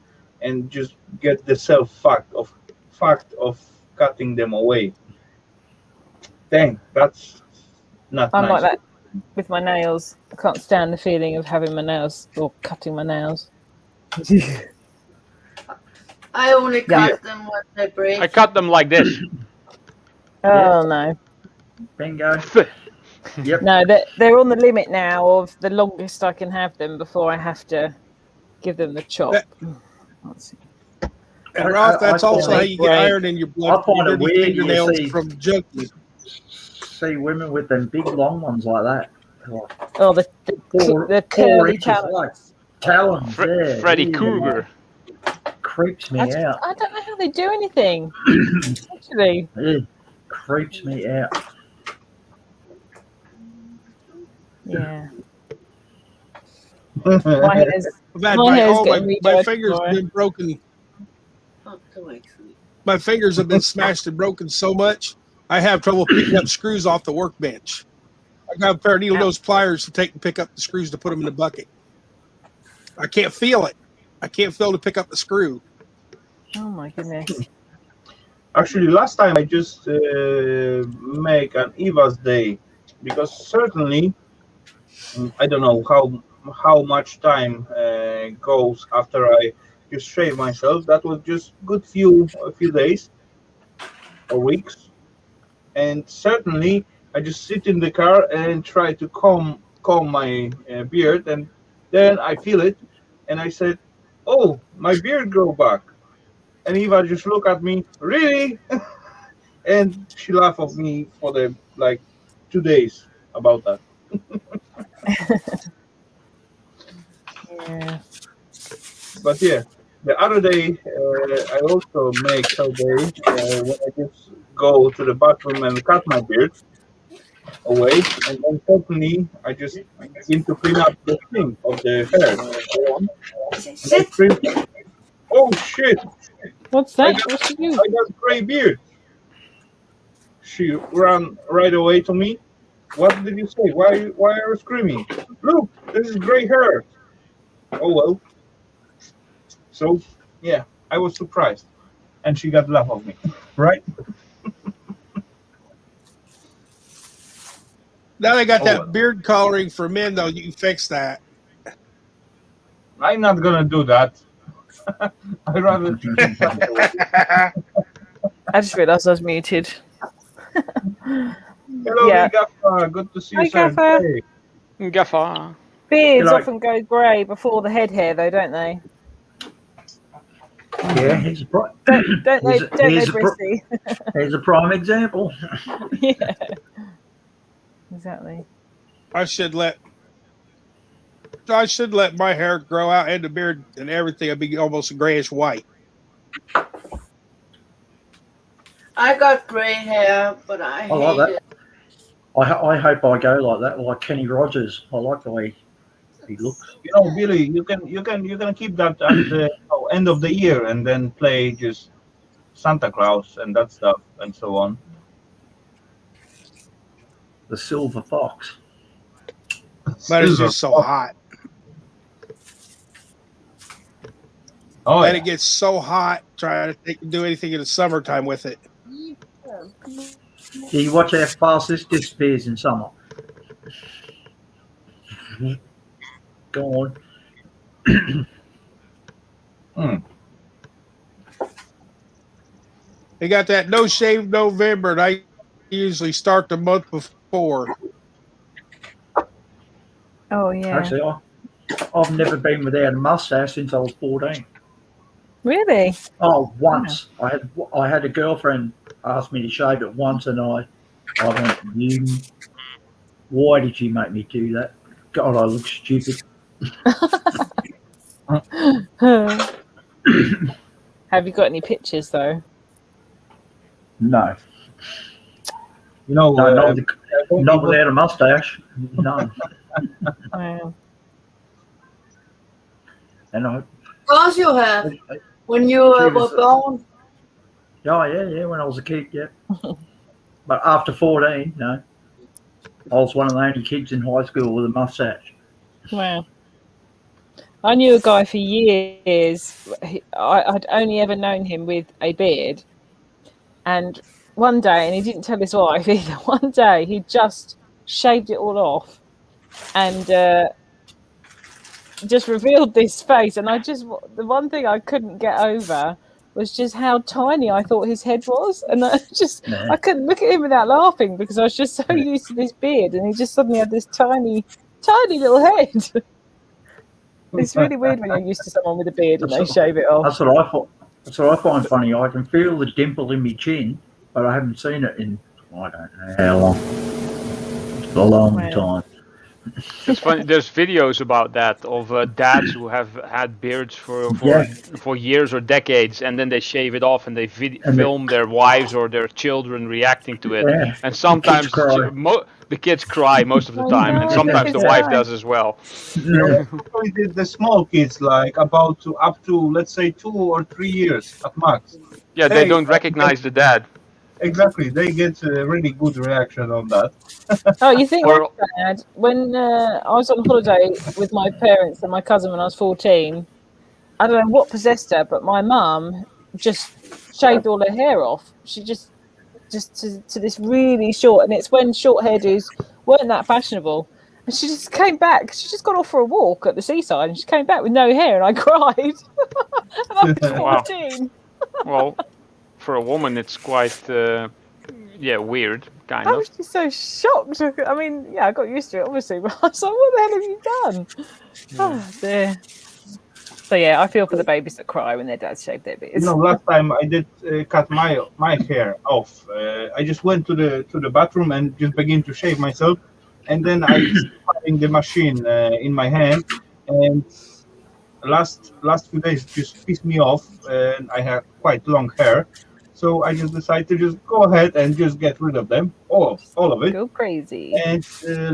and just get the fact of cutting them away. Dang, that's not I'm nice. like that with my nails. I can't stand the feeling of having my nails or cutting my nails. I only cut them when they break. I cut them like this. Oh no. Bingo. Yep. No, they're on the limit now of the longest I can have them before I have to give them the chop. Let's see. And Ralph, that's also how you get Right. iron in your blood. I find it Dirty weird fingernails you from junkies. see women with them big long ones like that. Oh, the curly inches, talons. like talons. Yeah, Freddy yeah. Krueger. Creeps me out. I don't know how they do anything. Actually, It creeps me out. yeah. My hair's My fingers have been broken. My fingers have been smashed and broken so much, I have trouble picking up screws off the workbench. I got a pair of needle nose pliers to take and pick up the screws to put them in the bucket. I can't feel it. I can't feel to pick up the screw. Oh my goodness. Actually, last time I just make an Eva's day, because certainly I don't know how much time goes after I just shave myself. That was just a few days or weeks, and certainly I just sit in the car and try to comb my beard, and then I feel it, and I said, "Oh, my beard grow back." And Eva just looked at me, really? And she laughed at me for 2 days about that. Yeah. But yeah, the other day I also make her day when I just go to the bathroom and cut my beard away, and then suddenly I just begin to clean up the thing of the hair. And I scream, "Oh shit! What's that? What's she do? I got gray beard." She ran right away to me. "What did you say? Why are you screaming? Look, this is gray hair." Oh well. So yeah, I was surprised, and she got laugh of me, right? Now they got that beard coloring for men, though. You can fix that. I'm not gonna do that. I'd rather. I just realised I was muted. Hello, Yeah. Gaffer. Good to see you, Hi, sir. Gaffer. Hey. Gaffer. Beards Hello. often go grey before the head hair, though, don't they? Yeah, he's a Don't they, Bristy? Here's a prime example. Yeah. Exactly. I should let my hair grow out and the beard and everything. I'd be almost grayish white. I got grey hair, but I hate like it. that. I hope I go like that, like Kenny Rogers. I like the way he looks. You know, Billy, you can keep that at the end of the year and then play just Santa Claus and that stuff and so on. The silver fox. But it's just so hot. Oh, and it gets so hot trying to do anything in the summertime with it. Do you watch how fast this disappears in summer? Go on. They got that No Shave November, and I usually start the month before. Oh, yeah. Actually, I've never been without a mustache since I was 14. Really? Oh, once. I had a girlfriend ask me to shave it once, and I went, why did you make me do that? God, I look stupid. Have you got any pictures, though? No. You know, not without a mustache. None. Wow. And of course you have. When you were born. Oh, yeah, when I was a kid, yeah. But after 14, no. I was one of the only kids in high school with a mustache. Wow. I knew a guy for years. I'd only ever known him with a beard. And one day, and he didn't tell his wife either, one day he just shaved it all off and just revealed this face. And the one thing I couldn't get over was just how tiny I thought his head was, and I couldn't look at him without laughing because I was just so used to this beard, and he just suddenly had this tiny little head. It's really weird when you're used to someone with a beard and they shave it off. That's what I thought. That's what I find funny. I can feel the dimple in my chin, but I haven't seen it in I don't know how long. It's a long time. It's funny. There's videos about that of dads who have had beards for years or decades, and then they shave it off and they film their wives or their children reacting to it. Yeah. And sometimes the kids cry most of the time, and sometimes the wife does as well. The small kids, like up to let's say 2 or 3 years at max. Yeah, they don't recognize the dad. Exactly, they get a really good reaction on that. Oh, you think that's bad? When I was on holiday with my parents and my cousin when I was 14, I don't know what possessed her, but my mum just shaved all her hair off. She just to this really short, and it's when short hairdos weren't that fashionable. And she just came back. She just got off for a walk at the seaside, and she came back with no hair, and I cried. And I was 14. Well, for a woman, it's quite weird, kind I of. was just so shocked. I mean, I got used to it, obviously, but I was like, what the hell have you done? Oh, dear. So, I feel for the babies that cry when their dads shave their beards. Last time I did cut my hair off. I just went to the bathroom and just began to shave myself. And then I was having the machine in my hand. And last few days just pissed me off. And I have quite long hair. So I just decided to just go ahead and just get rid of them, all of it. Go crazy. And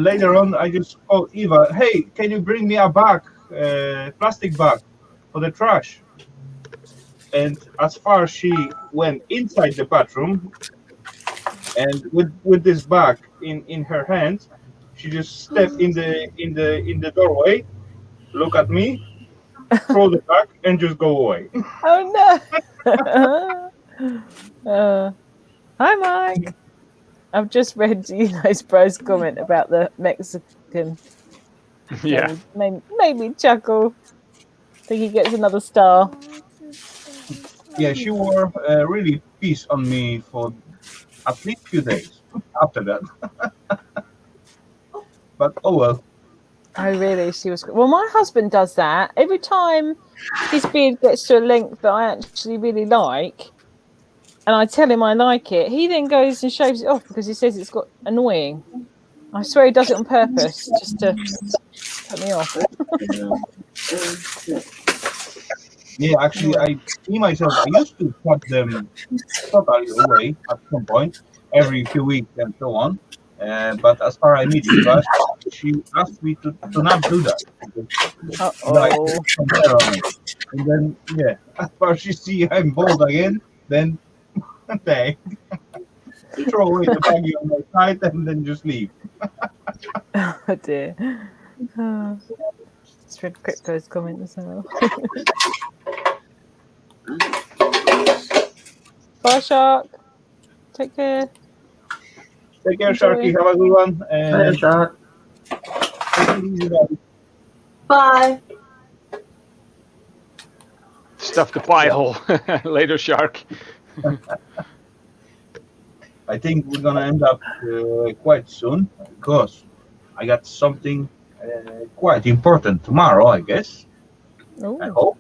later on, I just called Eva, hey, can you bring me a bag, plastic bag for the trash? And as far as she went inside the bathroom, and with this bag in her hand, she just stepped in the doorway, look at me, throw the bag, and just go away. Oh no! Hi, Mike. I've just read Bro's comment about the Mexican. Yeah. Made me chuckle. Think he gets another star. Yeah, she were really pissed on me for at least a few days after that. But oh well. Oh really? She was. Well, my husband does that every time his beard gets to a length that I actually really like. And I tell him I like it. He then goes and shaves it off because he says it's got annoying. I swear he does it on purpose, just to cut me off. Yeah, actually, I used to cut them totally away at some point, every few weeks and so on. But as far as I meet Eva, she asked me to not do that. And then, as far as she see I'm bald again, then they throw away the baggie on my side and then just leave. Oh dear. Just read Crypto's comment as well. Bye, Shark. Take care. Take care, Sharky. Have a good one. Bye, Shark. Bye. Stuff the pie hole. Later, Shark. I think we're gonna end up quite soon because I got something quite important tomorrow, I guess. Ooh. I hope.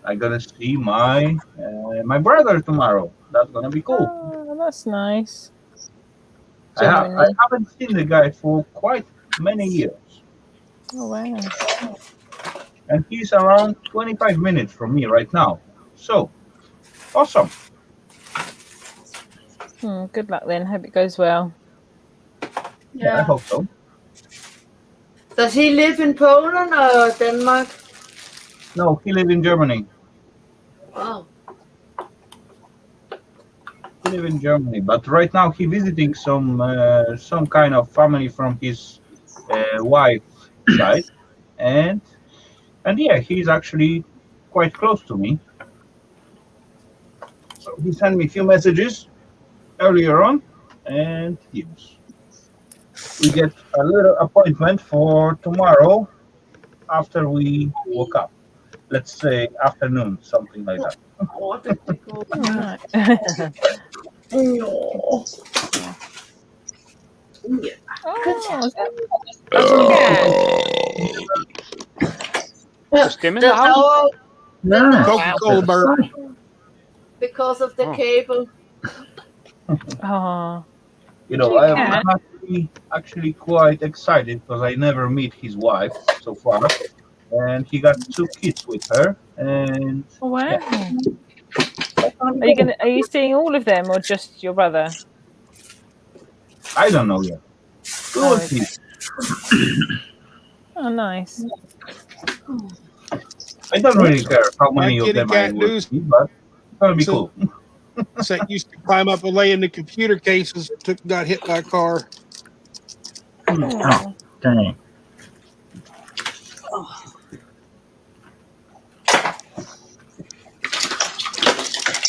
I'm gonna see my brother tomorrow. That's gonna be cool. Oh, that's nice. I haven't seen the guy for quite many years. Oh wow. And he's around 25 minutes from me right now. So awesome. Good luck then. Hope it goes well. Yeah, I hope so. Does he live in Poland or Denmark? No, he lives in Germany. Wow. He lives in Germany, but right now he's visiting some kind of family from his wife's side, and yeah, he's actually quite close to me. So he sent me a few messages earlier on, and yes, we get a little appointment for tomorrow after we woke up. let's say afternoon, something like that. What did they go? Right. No. Yeah. Oh, is that Is Tim in the house? No. Coca-Cola burp. Because of the Oh. cable. Oh, You know, Cute I cat. am actually quite excited because I never meet his wife so far, and he got 2 kids with her, and wow. yeah, Are you seeing all of them or just your brother? I don't know yet. We will Oh, see. Oh, nice. I don't really care how My many of kitty them I cat will news see, but it's gonna be So- cool. that used to climb up and lay in the computer cases. Got hit by a car. Oh. Dang.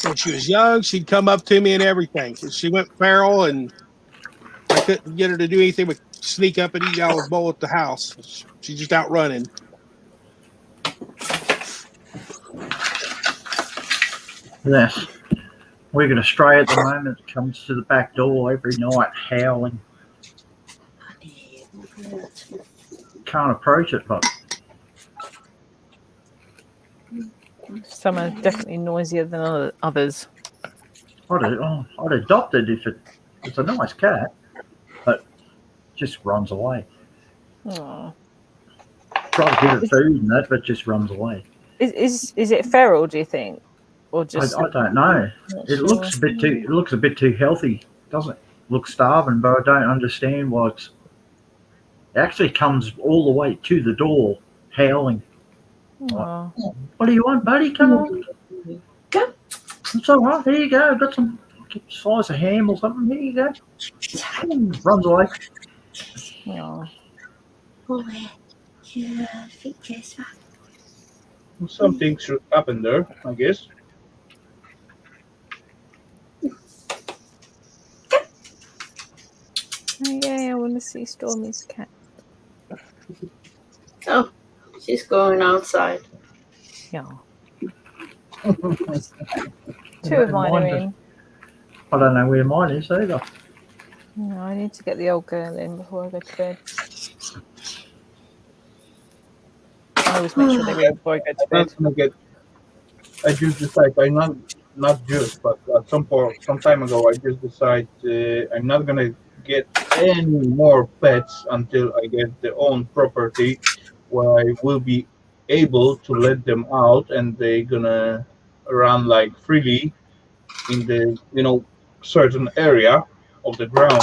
When she was young, she'd come up to me and everything. She went feral, and I couldn't get her to do anything but sneak up and eat out of a bowl at the house. She's just out running. Yes. We got a stray at the moment that comes to the back door every night howling. Can't approach it, but Some are definitely noisier than others. I'd adopt it if it's a nice cat, but just runs away. Oh. Try to give it food and that, but just runs away. Is it feral, do you think? Or just I don't know. not It sure. looks a bit too healthy, doesn't it? Looks starving, but I don't understand why it actually comes all the way to the door howling. Oh. What do you want, buddy? Come on. It's all right. Here you go. I've got some slice of ham or something. Here you go. Runs away. Oh. Something should happen there, I guess. Oh, yeah, I want to see Stormy's cat. Oh, she's going outside. Yeah. Two of mine are in. I don't know where mine is either. No, I need to get the old girl in before I go to bed. I always make sure they're in before I go to bed. I just decided not just, but at some time ago, I just decided I'm not gonna get any more pets until I get their own property, where I will be able to let them out and they're gonna run like freely in the certain area of the ground,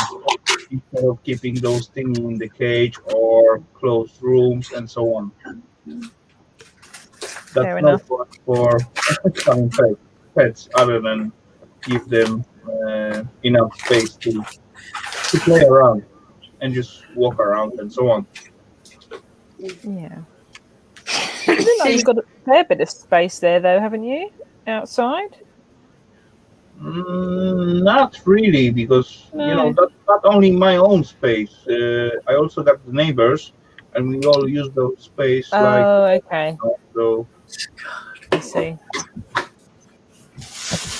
instead of keeping those things in the cage or closed rooms and so on. That's Fair no enough. fun for some pets other than give them enough space to play around and just walk around and so on. Yeah. You look like you've got a fair bit of space there, though, haven't you? Outside? Not really, because No. that's not only my own space. I also got the neighbors, and we all use those space Oh, okay. so. I see.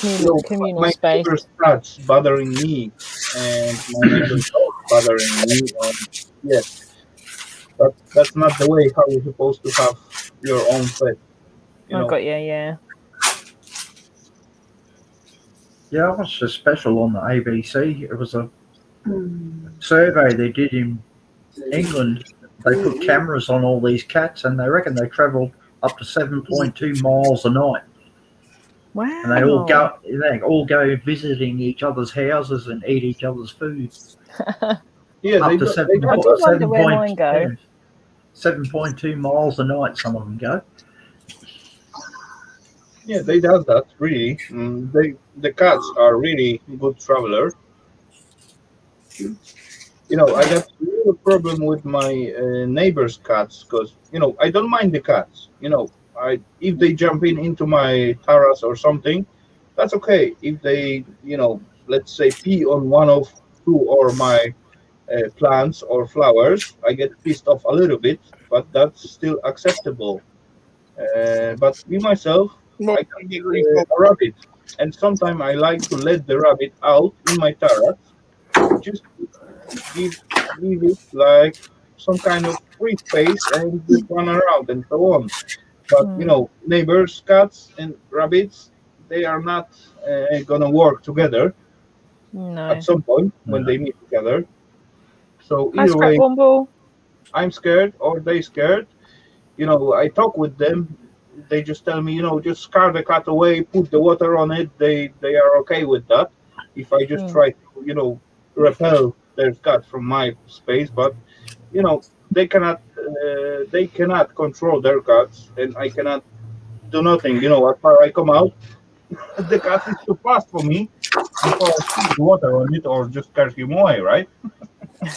Like a communal My space. neighbor's cats bothering me, and my neighbor's dog bothering me. Yeah, that's not the way how you're supposed to have your own pet. I got you, yeah. Yeah, I watched a special on the ABC. It was a survey they did in England. They put cameras on all these cats, and they reckon they travel up to 7.2 miles a night. Wow. And they all go visiting each other's houses and eat each other's food. Yeah, Up to I do wonder where mine go. 7.2 miles a night, some of them go. Yeah, they does that really. The cats are really good traveler. I got a little problem with my neighbor's cats because I don't mind the cats. If they jump into my terrace or something, that's okay. If they let's say pee on one of two or my plants or flowers, I get pissed off a little bit, but that's still acceptable. But me myself, I got a rabbit, and sometimes I like to let the rabbit out in my terrace, just give give it like some kind of free space and just run around and so on. But neighbors, cats and rabbits, they are not gonna work together No. at some point when they meet together. So Hi, either Scrap way, Womble. I'm scared or they scared. I talk with them. They just tell me, just scare the cat away, put the water on it. They are okay with that. If I just try to, repel their cat from my space, but they cannot control their cats, and I cannot do nothing. As far I come out, the cat is too fast for me before I put water on it or just scare him away, right?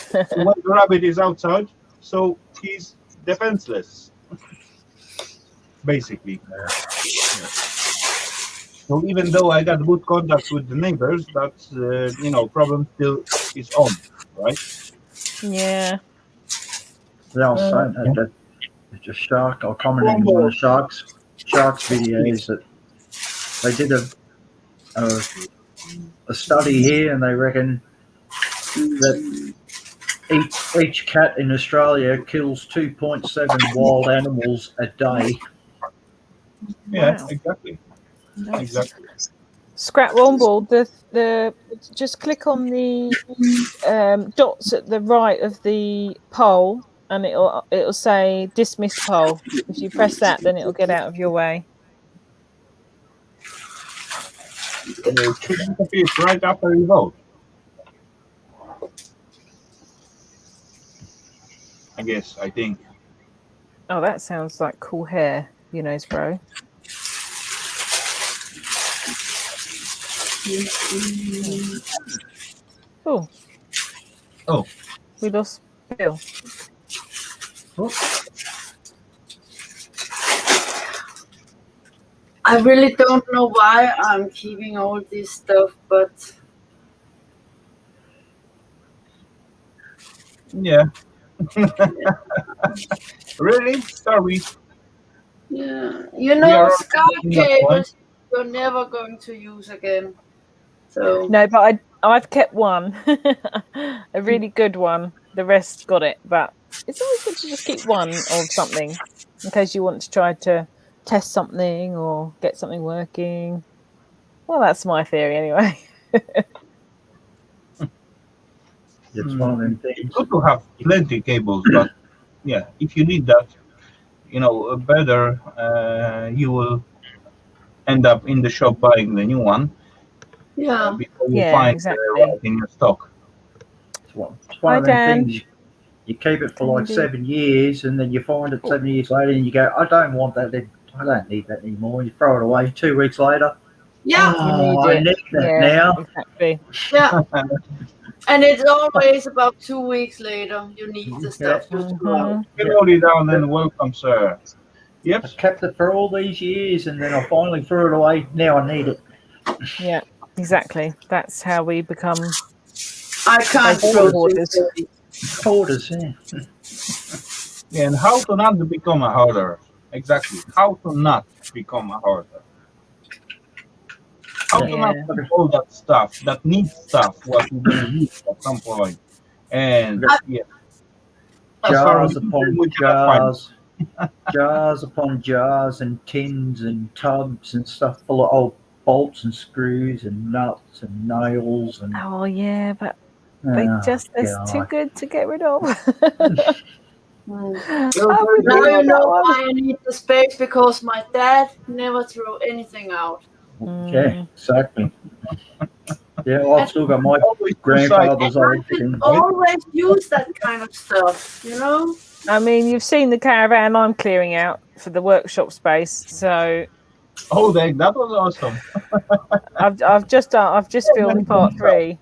So when the rabbit is outside, so he's defenseless, basically. So even though I got good contact with the neighbors, that problem still is on, right? Yeah. They are saying that the shark, or commenting on one of sharks videos, that they did a study here, and they reckon that each cat in Australia kills 2.7 wild animals a day. Yeah, Wow. exactly. Nice. Exactly. Scrap Womble, the just click on the dots at the right of the poll, and it'll say dismiss poll. If you press that, then it'll get out of your way. It should disappear right after you vote. I think. Oh, that sounds like cool hair, bro. Oh. Oh. We lost Bill. Oh. I really don't know why I'm keeping all this stuff, but yeah. Really? Sorry. Yeah, Skype cables you're never going to use again. So no, but I've kept one, a really good one. The rest got it, but it's always good to just keep one of something in case you want to try to test something or get something working. Well, that's my theory anyway. It's one of them things. It's good to have plenty cables, but yeah, if you need that, better you will end up in the shop buying the new one. Yeah. Before you find exactly. Right in your stock. It's one of them things. You keep it for like 7 years, and then you find it 7 years later, and you go, "I don't want that. I don't need that anymore." You throw it away. 2 weeks later, yeah, I need that now. Exactly. Yeah. And it's always about 2 weeks later you need the stuff to go out. Hellowdy down and welcome, sir. Yep. I kept it for all these years, and then I finally threw it away. Now I need it. Yeah, exactly. That's how we become. I can't throw hoarders. Yeah, and how to not become a hoarder? Exactly. How to not become a hoarder? How to not put all that stuff, that needs stuff, what you're gonna use at some point. And jars upon jars, jars upon jars, and tins and tubs and stuff full of old bolts and screws and nuts and nails and. Oh yeah, but it's too good to get rid of. Now you know why I need the space, because my dad never threw anything out. Yeah, exactly. Yeah, well, I've still got my grandfather's old thing. Always use that kind of stuff, I mean, you've seen the caravan I'm clearing out for the workshop space, so. Oh, that was awesome. I've just filmed part 3.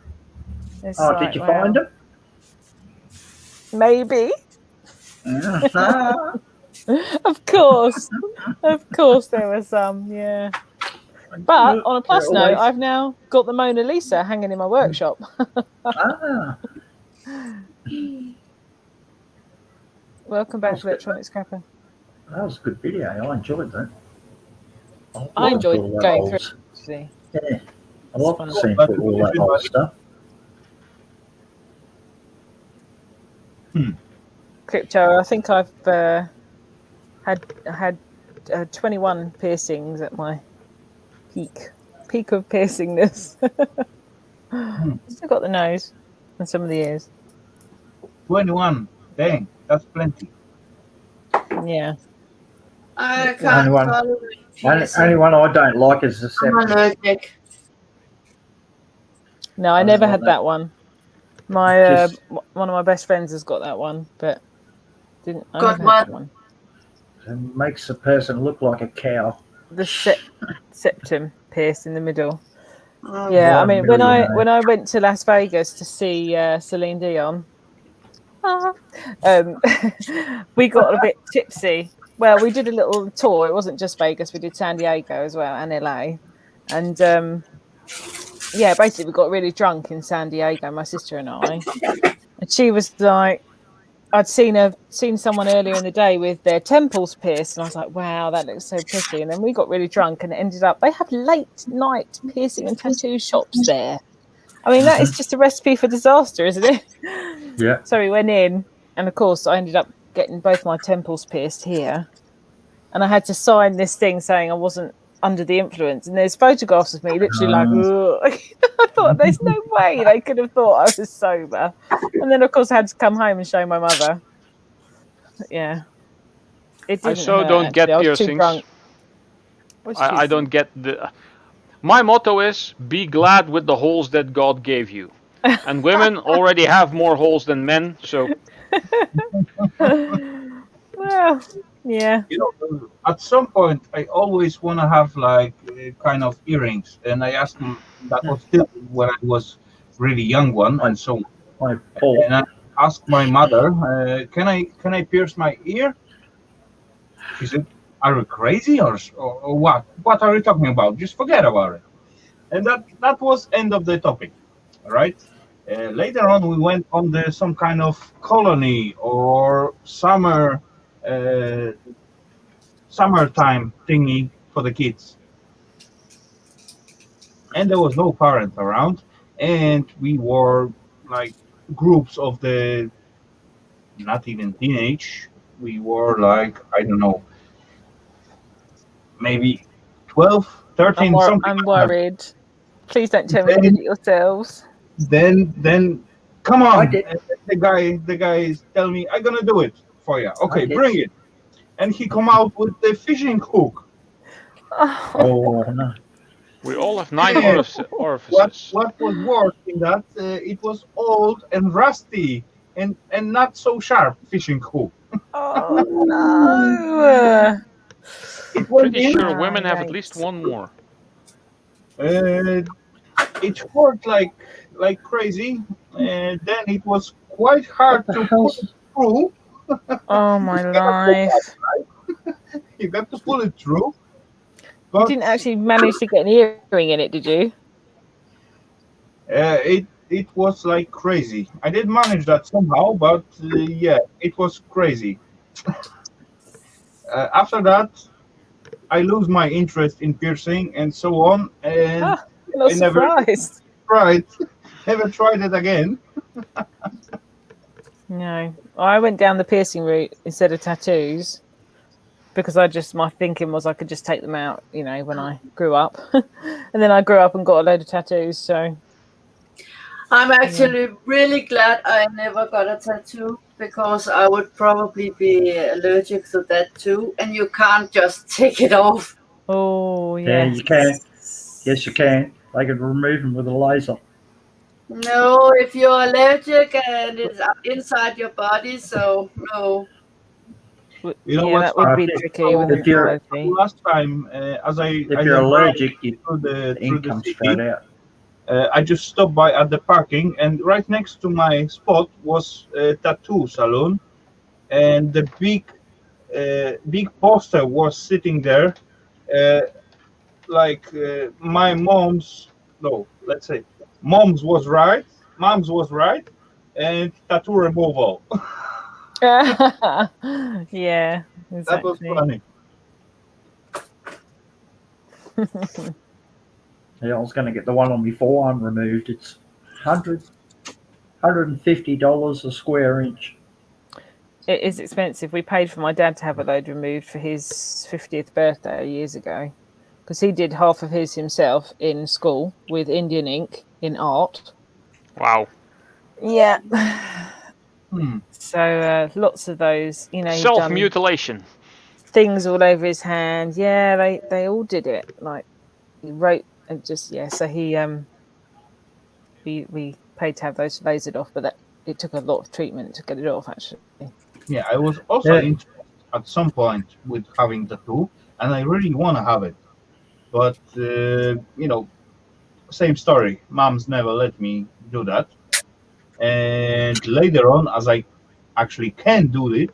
Did you find them? Maybe. Of course there were some, yeah. But on a plus note, I've now got the Mona Lisa hanging in my workshop. Welcome back to Electronic Scrapper. That was a good video. I enjoyed that. I enjoyed all that going old, through. See, yeah, I it's love fun. seeing through all that old stuff. Crypto. I think I've had 21 piercings at my peak of piercingness. Still got the nose and some of the ears. 21. Dang, that's plenty. Yeah. I can't tolerate piercing. Only one I don't like is the I'm septum. allergic. No, I never had that one. My one of my best friends has got that one, but didn't. I never had that one. It makes the person look like a cow. The septum pierced in the middle. Yeah, I mean, when I went to Las Vegas to see Celine Dion, we got a bit tipsy. Well, we did a little tour. It wasn't just Vegas; we did San Diego as well and LA, and yeah, basically we got really drunk in San Diego, my sister and I, and she was like, I'd seen someone earlier in the day with their temples pierced, and I was like, wow, that looks so pretty. And then we got really drunk, and it ended up they have late night piercing and tattoo shops there. I mean, that is just a recipe for disaster, isn't it? Yeah. So we went in, and of course, I ended up getting both my temples pierced here, and I had to sign this thing saying I wasn't under the influence. And there's photographs of me literally like, I thought there's no way they could have thought I was sober. And then of course I had to come home and show my mother. But yeah, it didn't. I so hurt, don't actually. get I was piercings. too drunk. I don't get the. My motto is be glad with the holes that God gave you. And women already have more holes than men, so. Well, yeah. You know, at some point, I always want to have like kind of earrings, and I asked him. That was still when I was really young one, and so. And I asked my mother, "Can I pierce my ear?" She said, "Are you crazy or what? What are you talking about? Just forget about it." And that was end of the topic, right? Later on, we went on some kind of colony or summertime thingy for the kids, and there was no parent around, and we were like groups of the not even teenage. We were like, I don't know, maybe 12, 13, something. I'm worried. Please don't tell me you did it yourselves. Then come on. The guy tell me, I'm gonna do it for you. Okay, bring it. And he come out with the fishing hook. Oh no. We all have 9 orifices. What was worse in that, it was old and rusty and not so sharp fishing hook. Oh no. Pretty sure women have at least one more. It hurt like crazy, and then it was quite hard to pull it through. Oh my life! You got to pull it through. You didn't actually manage to get an earring in it, did you? It was like crazy. I did manage that somehow, but yeah, it was crazy. After that, I lose my interest in piercing and so on, and I never tried it again. No, I went down the piercing route instead of tattoos because my thinking was I could just take them out, you know, when I grew up, and then I grew up and got a load of tattoos. So I'm actually really glad I never got a tattoo because I would probably be allergic to that too, and you can't just take it off. Oh yeah, you can. Yes, you can. They can remove them with a laser. No, if you're allergic and it's inside your body, so no. You know that would be tricky. Last time, if you're allergic, the ink comes straight out. I just stopped by at the parking, and right next to my spot was a tattoo salon, and the big poster was sitting there, my mom's was right, and tattoo removal. Yeah, exactly. That was funny. Yeah, I was going to get the one on my forearm removed. It's $150 a square inch. It is expensive. We paid for my dad to have a load removed for his 50th birthday years ago, because he did half of his himself in school with Indian ink in art. Wow. Yeah. Hmm. So lots of those, you know, he'd done Self-mutilation. things all over his hand. Yeah, they all did it. Like he wrote and just so he we paid to have those lasered off, but it took a lot of treatment to get it off actually. Yeah, I was also Yeah. interested at some point with having tattoo, and I really want to have it, but same story. Moms never let me do that, and later on, as I actually can do it,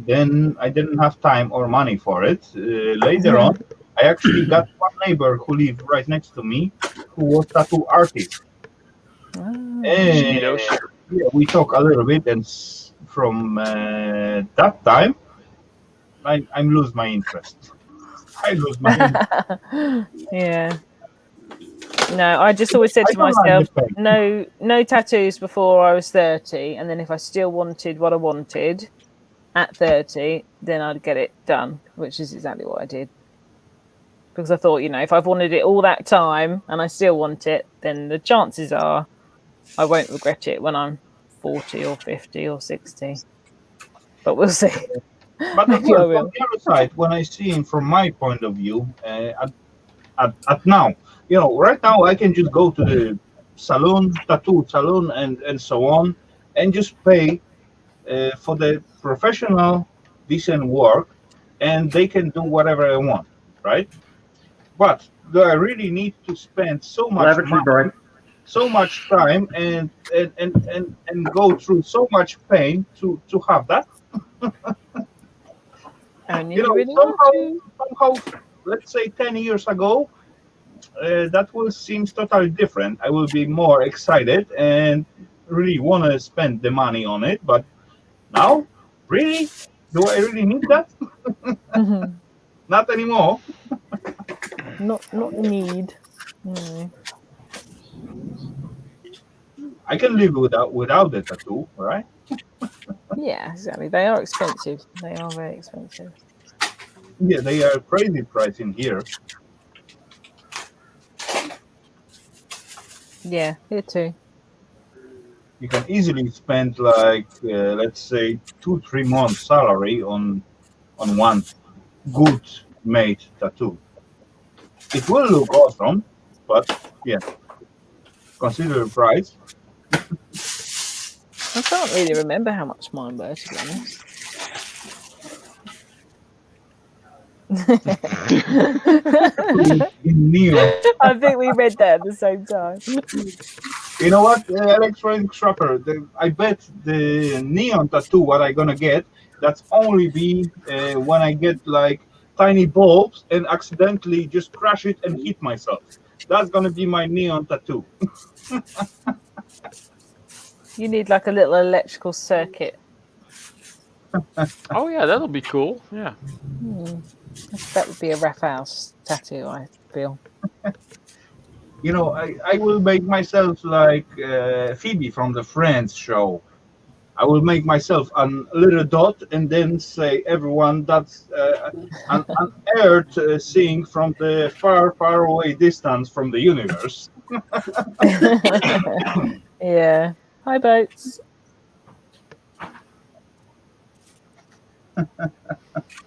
then I didn't have time or money for it. Later on, I actually got one neighbor who lived right next to me, who was tattoo artist, and Mosquitoes. yeah, we talk a little bit, and from that time, I lose my interest. I lose my interest. Yeah. No, I just always said I to don't like myself, the pain. no tattoos before I was 30, and then if I still wanted what I wanted at 30, then I'd get it done, which is exactly what I did. Because I thought, if I've wanted it all that time and I still want it, then the chances are I won't regret it when I'm 40 or 50 or 60. But we'll see. But Maybe I well, from will. the other side, when I see it from my point of view, at now, right now I can just go to the tattoo salon, and so on, and just pay for the professional, decent work, and they can do whatever I want, right? But do I really need to spend so much Lavatory break. money, so much time, and go through so much pain to have that? Only if you really want to. Somehow, let's say 10 years ago, that will seem totally different. I will be more excited and really want to spend the money on it. But now, really, do I really need that? Not anymore. Not need. No. I can live without the tattoo, right? Yeah, exactly. They are expensive. They are very expensive. Yeah, they are crazy price in here. Yeah, here too. You can easily spend like let's say 2-3 months salary on one good made tattoo. It will look awesome, but yeah, consider the price. I can't really remember how much mine were, to be honest. In neon. I think we read that at the same time. You know what, electronic shopper? I bet the neon tattoo what I gonna get, that's only be when I get like tiny bulbs and accidentally just crash it and hit myself. That's gonna be my neon tattoo. You need like a little electrical circuit. Oh yeah, that'll be cool. Yeah. That would be a Rafal's tattoo, I feel. I will make myself like Phoebe from the Friends show. I will make myself a little dot and then say, everyone, that's an Earth seeing from the far, far away distance from the universe. Yeah. Hi, boats.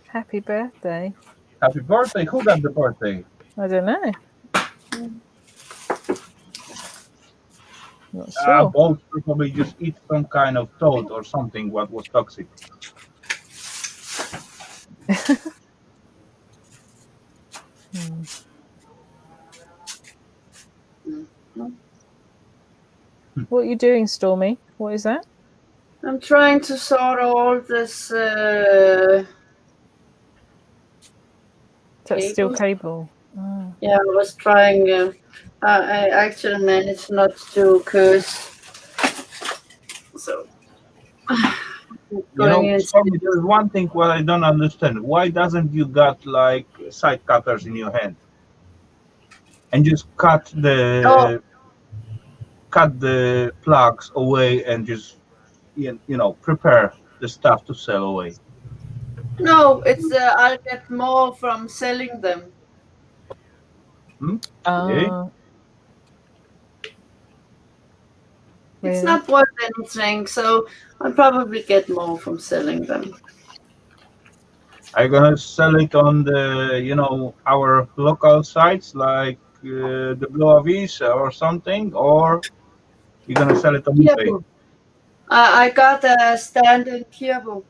Happy birthday. Happy birthday. Who got the birthday? I don't know. Not sure. Both probably just eat some kind of toad or something what was toxic. What are you doing, Stormy? What is that? I'm trying to sort all this. That's still cable. Oh. Yeah, I was trying. I actually managed not to curse. So Stormy, there's one thing what I don't understand. Why doesn't you got like side cutters in your hand and just cut the plugs away and just prepare the stuff to sell away? No, it's I'll get more from selling them. Okay. It's not worth anything, so I'll probably get more from selling them. Are you gonna sell it on the our local sites like the Blue Visa or something, or you're gonna sell it on eBay? I got a stand in Kirbu.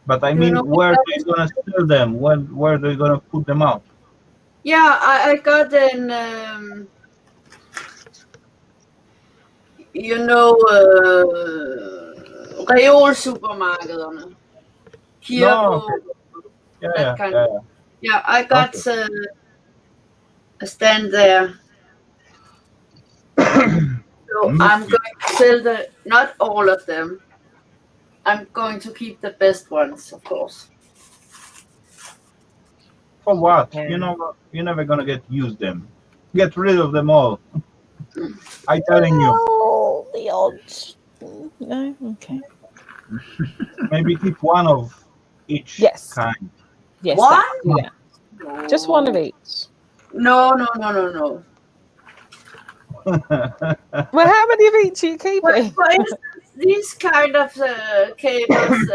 But I mean, where are you gonna sell them? Where are they gonna put them out? Yeah, I got in reolsupermarkederne. Kirbu. No. Yeah, I got a stand there. So I'm going to sell not all of them. I'm going to keep the best ones, of course. For what? You're never gonna use them. Get rid of them all. I'm telling you. Oh, the odds. No, okay. Maybe keep one of each kind. Yes. One? Yeah. Just one of each. No. Well, how many of each are you keeping? For instance, these kind of cables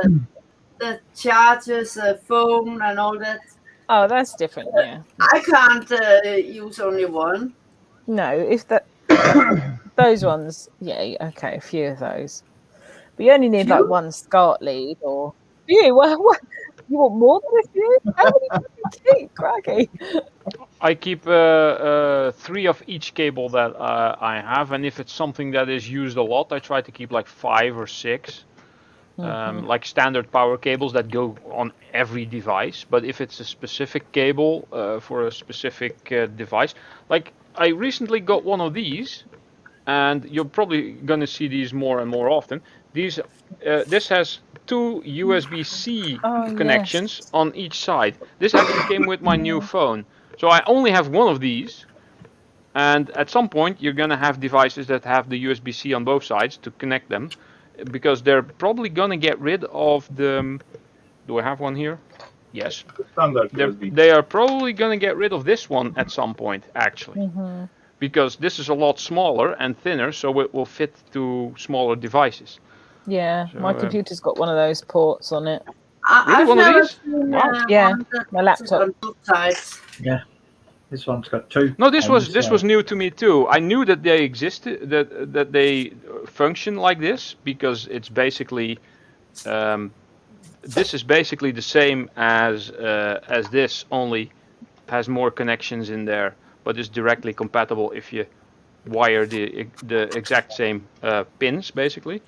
that charges a phone and all that. Oh, that's different. Yeah. I can't use only one. No, if those ones, okay, a few of those. But you only need like one SCART lead or few. What? You want more than a few? How many do you keep, Craggy? I keep 3 of each cable that I have, and if it's something that is used a lot, I try to keep like 5 or 6. Like standard power cables that go on every device. But if it's a specific cable for a specific device, like I recently got one of these, and you're probably going to see these more and more often. This has 2 USB-C connections on each side. This actually came with my new phone. So I only have one of these. And at some point, you're going to have devices that have the USB-C on both sides to connect them. Because they're probably going to get rid of the... Do I have one here? Yes. They are probably going to get rid of this one at some point, actually. Because this is a lot smaller and thinner, so it will fit to smaller devices. Yeah, so, my computer's got one of those ports on it. Really? One of these? Wow. Yeah, my laptop. Yeah. This one's got 2. No, this was new to me too. I knew that they existed, that they function like this, because it's basically this is basically the same as this, only has more connections in there, but is directly compatible if you wire the exact same pins basically.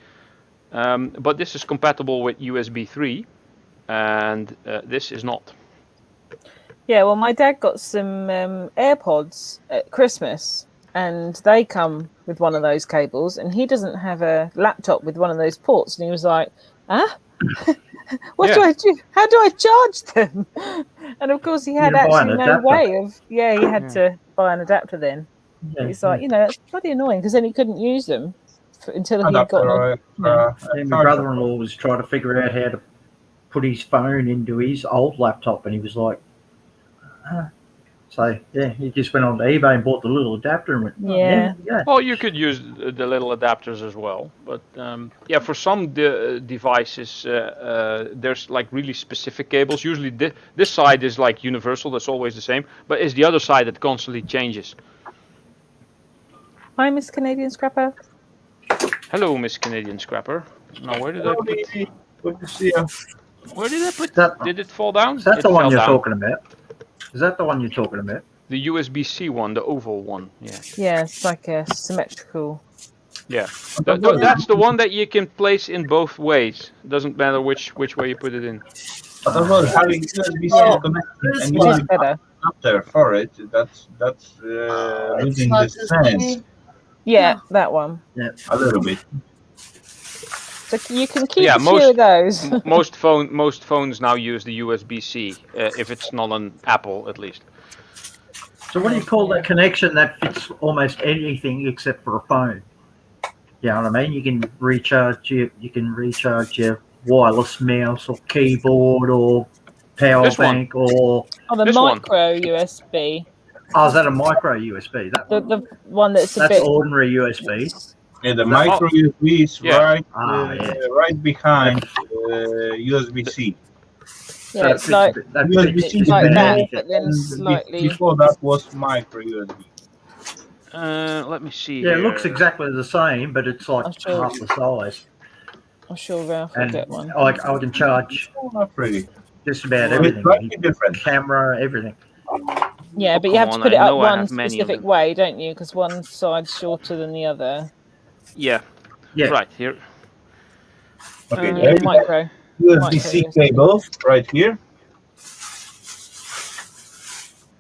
But this is compatible with USB 3, and this is not. Yeah, well, my dad got some AirPods at Christmas, and they come with one of those cables, and he doesn't have a laptop with one of those ports, and he was like, what do I do? How do I charge them? And of course, he had actually no way of, he had to buy an adapter then. Yeah, he's like, that's bloody annoying, because then he couldn't use them until he got my brother-in-law was trying to figure out how to put his phone into his old laptop, and he was like, so he just went on to eBay and bought the little adapter and went, Well, you could use the little adapters as well, but for some devices there's like really specific cables. Usually this side is like universal, that's always the same, but it's the other side that constantly changes. Hi, Miss Canadian Scrapper. Hello, Miss Canadian Scrapper. Now, where did I put? Good to see you. Where did I put that? Did it fall down? Is that the one you're talking about? Is that the one you're talking about? The USB-C one, the oval one. Yeah. Yeah, it's like a symmetrical. Yeah, that's the one that you can place in both ways. Doesn't matter which way you put it in. But as well, having USB-C connection and using adapter for it, that's losing the sense. Yeah, that one. Yeah, a little bit. So you can keep a few of those. most phones now use the USB-C, if it's not an Apple at least. So what do you call that connection that fits almost anything except for a phone? You know what I mean? You can recharge your wireless mouse or keyboard or power bank or the micro USB. Oh, is that a micro USB? That one? The one that's that's ordinary USB. Yeah, the micro USB is right behind USB-C. Yeah, it's like USB-C it's like that, but then slightly. Before that was micro USB. Let me see. Yeah, it looks exactly the same, but it's like half the size. I'm sure Ralph will get one. I can charge just about everything. Camera, everything. Yeah, but you have to put it up one specific way, don't you? Because one side's shorter than the other. Yeah. Right here. Okay, micro. USB-C cable right here.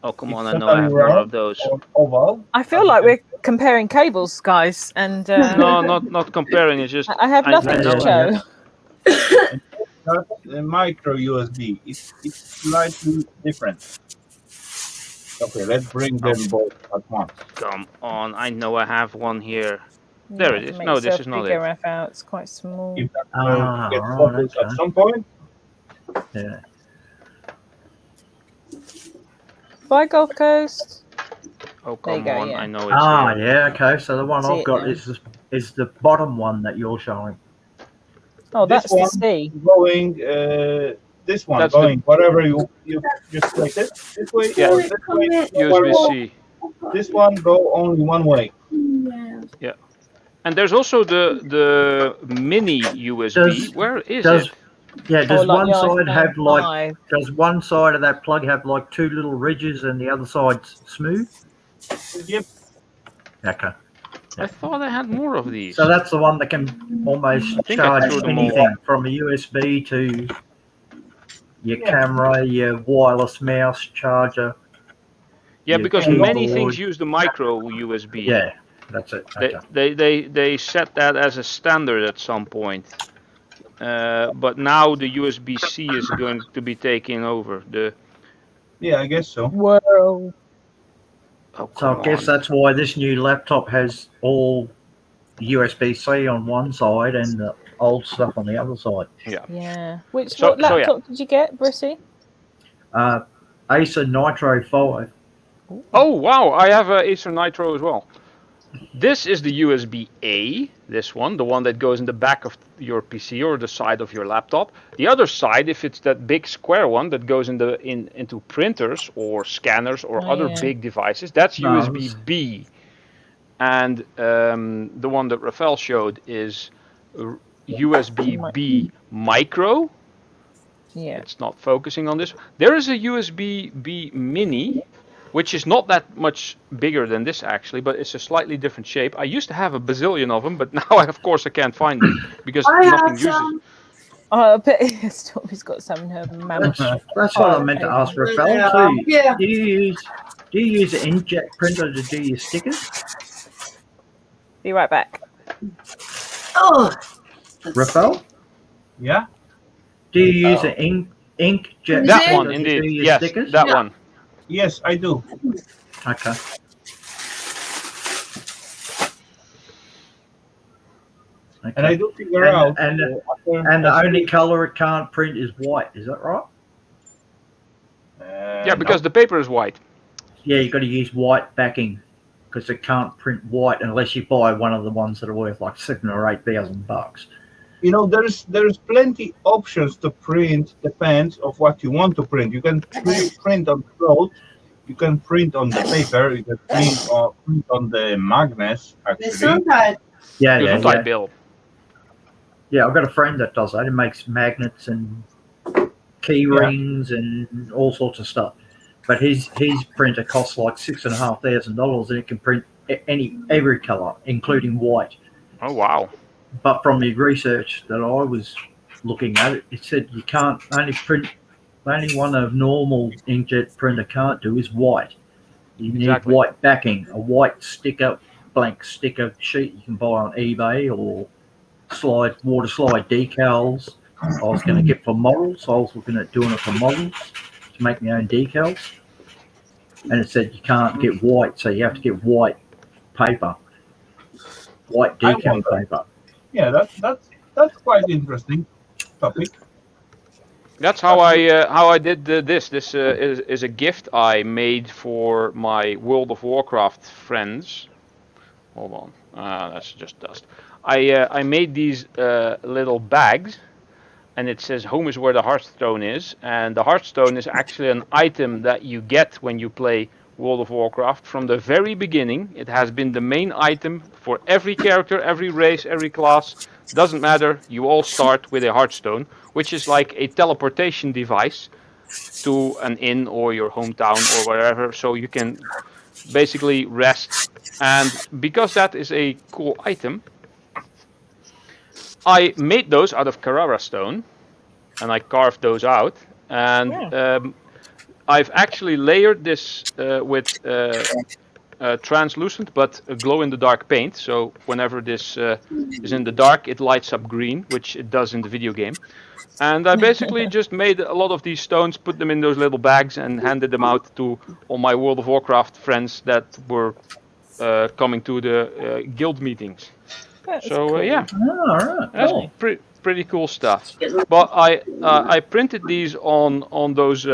Oh, come on, I know I have more of those. I feel like we're comparing cables, guys, and no, not comparing. It's just I have nothing to show. The micro USB, it's slightly different. Okay, let's bring them both at once. Come on, I know I have one here. There it is. No, this is not it. Rafal. It's quite small. If that get focused at some point. Yeah. Bye, Gold Coast. Oh, come on. Yeah. I know it's yeah, okay. So the one I've got is the bottom one that you're showing. Oh, that's the C. Going, this one that's going, whatever you just like this way, yeah. This way, USB-C. This one go only one way. Yeah. And there's also the mini USB. Where is it? Yeah, does one side have does one side of that plug have like two little ridges and the other side's smooth? Yep. Okay. I thought I had more of these. So that's the one that can almost charge anything from a USB to your camera, your wireless mouse charger. Yeah, because many things use the micro USB. Yeah, that's it. Okay. They set that as a standard at some point. But now the USB-C is going to be taking over. Yeah, I guess so. Whoa. Oh, so I guess that's why this new laptop has all USB-C on one side and the old stuff on the other side. Yeah. Yeah. What laptop did you get, Brissy? Acer Nitro 5. Oh, wow. I have an Acer Nitro as well. This is the USB-A, this one, the one that goes in the back of your PC or the side of your laptop. The other side, if it's that big square one that goes into printers or scanners or other big devices, that's USB-B. And the one that Rafal showed is USB-B micro. Yeah. It's not focusing on this. There is a USB-B mini, which is not that much bigger than this actually, but it's a slightly different shape. I used to have a bazillion of them, but now of course I can't find them because nothing uses it. Oh, I bet Stormy's got some in her mouth. That's what I meant to ask Rafal too. Yeah. Do you use an inkjet printer to do your stickers? Be right back. Oh, Rafal? Yeah. Do you use an inkjet? That one, indeed. Yes, stickers? That one. Yes, I do. Okay. And I do figure out. And the only color it can't print is white. Is that right? Yeah, because the paper is white. Yeah, you got to use white backing because it can't print white unless you buy one of the ones that are worth like $7,000 or $8,000. You know, there's plenty options to print. Depends of what you want to print. You can print on cloth. You can print on the paper. You can print on the magnets. Actually. Yeah. Bill. Yeah, I've got a friend that does that. He makes magnets and key rings and all sorts of stuff. But his printer costs like $6,500, and it can print every color, including white. Oh wow! But from the research that I was looking at, it said you can't only one a normal inkjet printer can't do is white. You need white backing, a white sticker, blank sticker sheet you can buy on eBay or water slide decals. I was going to get for models. I was looking at doing it for models to make my own decals. And it said you can't get white, so you have to get white paper, white decal paper. Yeah, that's quite interesting topic. That's how I did this. This is a gift I made for my World of Warcraft friends. Hold on, that's just dust. I made these little bags, and it says "Home is where the Hearthstone is," and the Hearthstone is actually an item that you get when you play World of Warcraft. From the very beginning, it has been the main item for every character, every race, every class. Doesn't matter. You all start with a Hearthstone, which is like a teleportation device to an inn or your hometown or wherever, so you can basically rest. And because that is a cool item, I made those out of Carrara stone, and I carved those out. And I've actually layered this with translucent but glow-in-the-dark paint. So whenever this is in the dark, it lights up green, which it does in the video game. And I basically just made a lot of these stones, put them in those little bags, and handed them out to all my World of Warcraft friends that were coming to the guild meetings. That's so cool. yeah, that's Cool. pretty cool stuff. But I printed these on those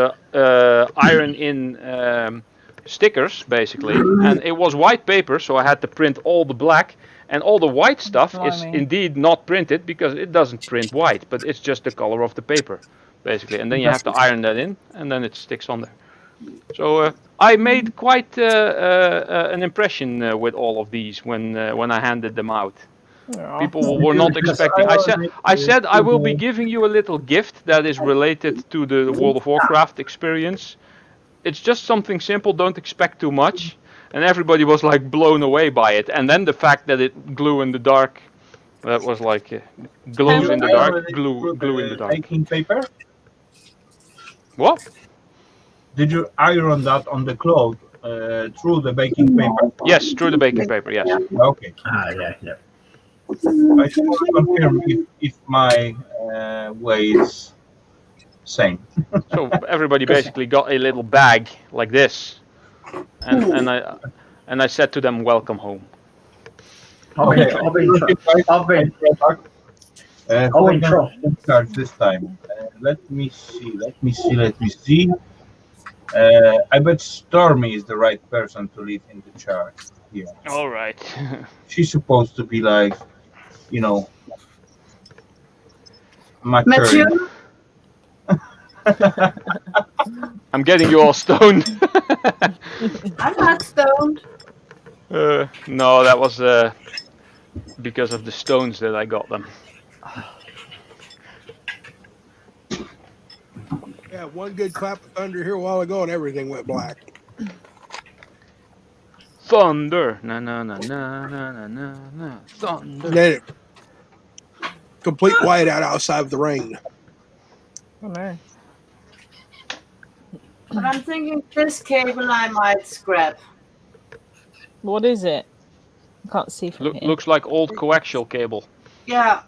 iron-in stickers basically, and it was white paper, so I had to print all the black, and all the white stuff is Blimey. indeed not printed because it doesn't print white, but it's just the color of the paper basically, and then you have to iron that in, and then it sticks on there. So I made quite an impression with all of these when I handed them out. Aw. People were not expecting. I said I will be giving you a little gift that is related to the World of Warcraft experience. It's just something simple. Don't expect too much. And everybody was like blown away by it. And then the fact that it glue in the dark, that was like glows in the dark, glue in the dark. Baking paper? What? Did you iron that on the cloth through the baking paper? Yes, through the baking paper. Yes. Okay. Yeah. I just want to confirm if my way is same. So everybody basically got a little bag like this, and I said to them, "Welcome home." I've been charged this time. Let me see. I bet Stormy is the right person to lead in the charge here. All right. She's supposed to be like, maturing. I'm getting you all stoned. I'm not stoned. No, that was because of the stones that I got them. Yeah, one good clap of thunder here a while ago and everything went black. Thunder. Na na na na na na na. Thunder. Then it complete whiteout outside of the rain. Oh no. But I'm thinking this cable I might scrap. What is it? I can't see from here. Looks like old coaxial cable. Yeah.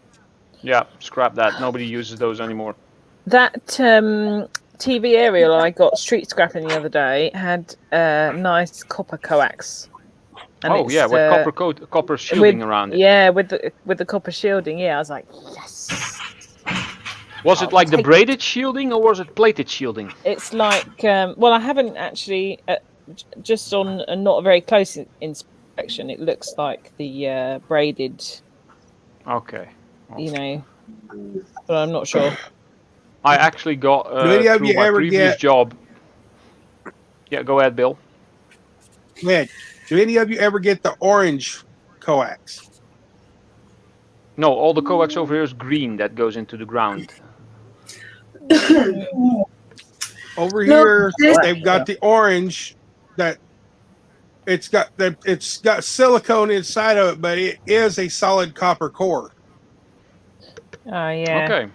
Yeah, scrap that. Nobody uses those anymore. That TV aerial I got street scrapping the other day had nice copper coax. And oh yeah, with copper shielding around it. Yeah, with the copper shielding. Yeah, I was like, yes. Was it like the braided shielding or was it plated shielding? It's like, well, I haven't actually, just on a not a very close inspection, it looks like the braided. Okay. You know, but I'm not sure. I actually got through my previous job. Yeah, go ahead, Bill. Man, do any of you ever get the orange coax? No, all the coax over here is green that goes into the ground. Over here, they've got the orange that it's got silicone inside of it, but it is a solid copper core. Oh yeah. Okay.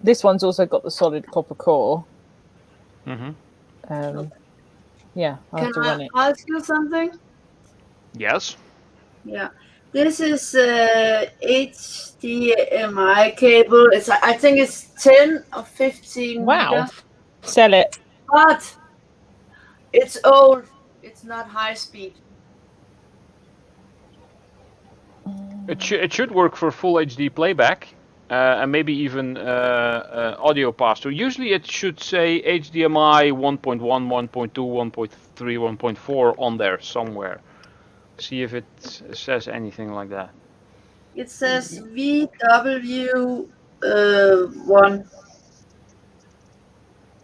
This one's also got the solid copper core. Mm-hmm. Yeah, I'll have to run it. Can I ask you something? Yes. Yeah. This is HDMI cable. I think it's 10 or 15 Wow. meters. Sell it. But it's old. It's not high speed. It should work for full HD playback. And maybe even audio pass-through. Usually it should say HDMI 1.1, 1.2, 1.3, 1.4 on there somewhere. See if it says anything like that. It says VW1.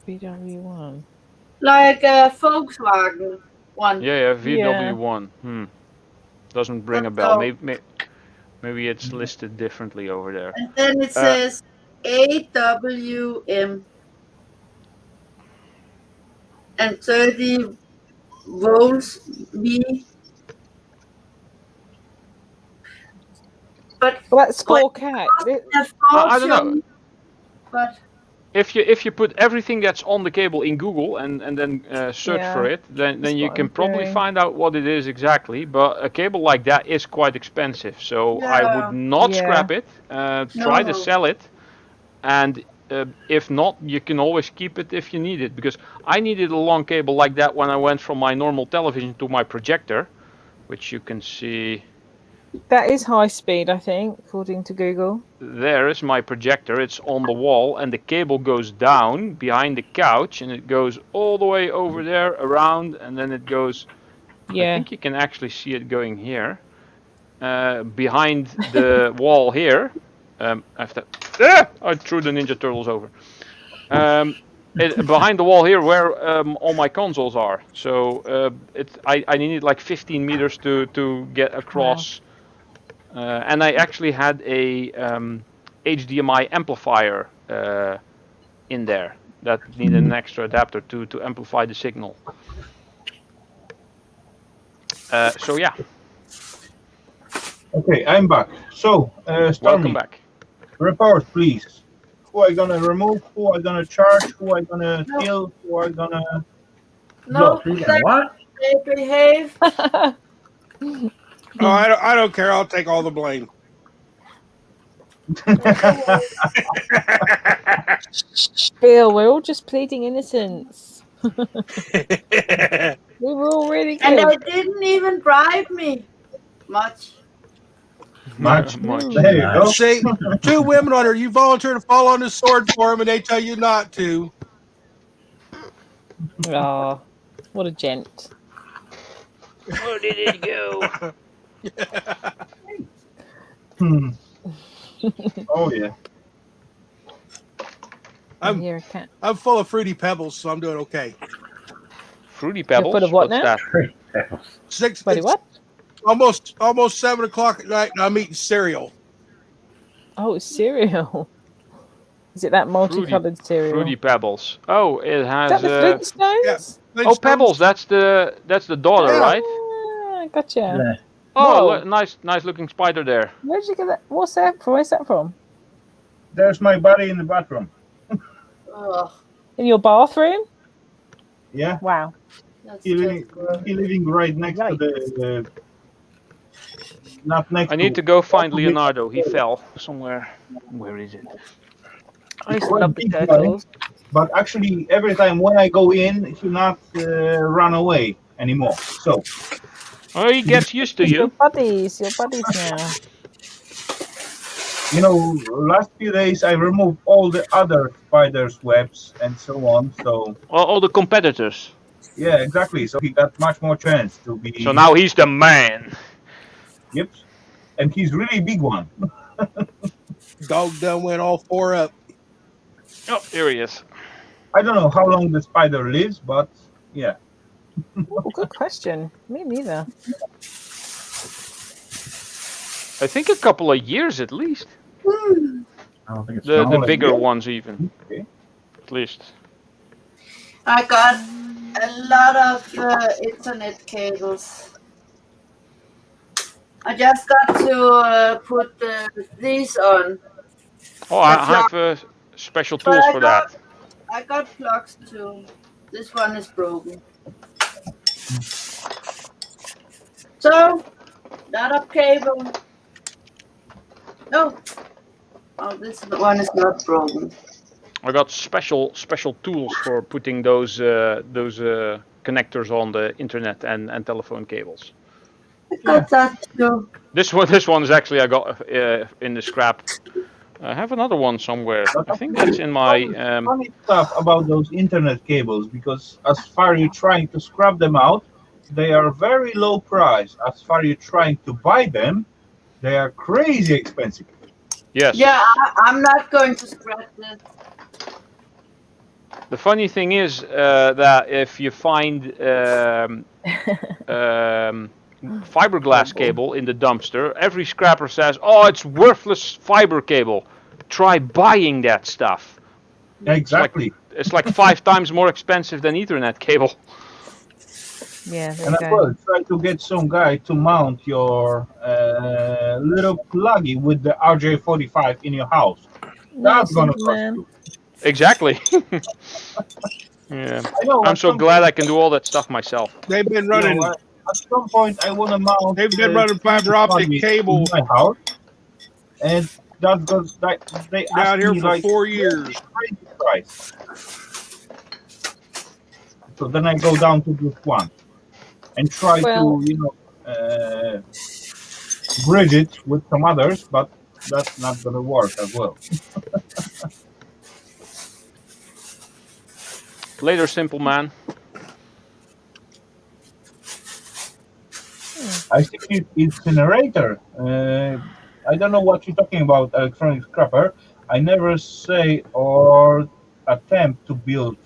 VW1. Like a Volkswagen one. Yeah, VW1. Doesn't ring a bell. Maybe it's listed differently over there. And then it says AWM. And 30 volts V. But that's 4K. I don't know. But if you put everything that's on the cable in Google and then search for it, then you can probably find out what it is exactly. But a cable like that is quite expensive, so I would not scrap it. Try to sell it, and if not, you can always keep it if you need it. Because I needed a long cable like that when I went from my normal television to my projector, which you can see. That is high speed, I think, according to Google. There is my projector. It's on the wall, and the cable goes down behind the couch, and it goes all the way over there, around, and then it goes. Yeah. I think you can actually see it going here, behind the wall here. I threw the Ninja Turtles over. Behind the wall here, where all my consoles are. So I needed like 15 meters to get across. Wow. And I actually had a HDMI amplifier in there that needed an extra adapter to amplify the signal. So yeah. Okay, I'm back. So, welcome back. Report, please. Who are gonna remove? Who are gonna charge? Who are gonna kill? Who are gonna? No, what? They behave. Oh, I don't care. I'll take all the blame. Bill, we're all just pleading innocence. We were all really good. And they didn't even bribe me much. There you go. See, 2 women on her. You volunteer to fall on the sword for them, and they tell you not to. Oh, what a gent. Where did it go? Oh yeah. I'm full of fruity pebbles, so I'm doing okay. Fruity pebbles? You're full of what What's now? That? Fruity pebbles. Wait, what? Almost 7:00 at night, and I'm eating cereal. Oh, it's cereal. Is it that multicolored cereal? Fruity Pebbles. Oh, it has. Is that the Flintstones? Yeah, Flintstones. Oh, Pebbles. That's the daughter, right? Gotcha. Yeah. Oh, nice looking spider there. Where'd you get that? What's that from? Where's that from? There's my buddy in the bathroom. In your bathroom? Yeah. Wow. He living right next to the. Not next. I need to go find Leonardo. He fell somewhere. Where is it? I used to love the turtles. But actually, every time when I go in, he not run away anymore. So. Oh, he gets used to you. Your buddies now. You know, last few days I removed all the other spiders' webs and so on. So. All the competitors. Yeah, exactly. So he got much more chance to be. So now he's the man. Yep. And he's really big one. Dog done went all 4 up. Oh, here he is. I don't know how long the spider lives, but yeah. Oh, good question. Me neither. I think a couple of years at least. I don't think it's the bigger ones even. Okay. At least. I got a lot of internet cables. I just got to put these on. Oh, I have special tools for that. I got plugs too. This one is broken. So, Not a cable. No. Oh, this one is not broken. I got special tools for putting those connectors on the internet and telephone cables. I got that too. This one is actually I got in the scrap. I have another one somewhere. I think that's in my. Funny stuff about those internet cables, because as far as you're trying to scrap them out, they are very low price. As far as you're trying to buy them, they are crazy expensive. Yes. Yeah, I'm not going to scrap this. The funny thing is that if you find fiberglass cable in the dumpster, every scrapper says, "Oh, it's worthless fiber cable. Try buying that stuff." Exactly. It's like 5 times more expensive than Ethernet cable. Yeah, there And you as go. well, try to get some guy to mount your little pluggy with the RJ45 in your house. That's gonna cost you. Exactly. Yeah. I'm so glad I can do all that stuff myself. They've been running. At some point, I want to mount. They've been running fiber optic cable in my house, and that goes like they down here me for like 4 years. crazy price. So then I go down to this one and try to bridge it with some others, but that's not gonna work as well. Later, simple man. I think it's generator. I don't know what you're talking about, electronic scrapper. I never say or attempt to build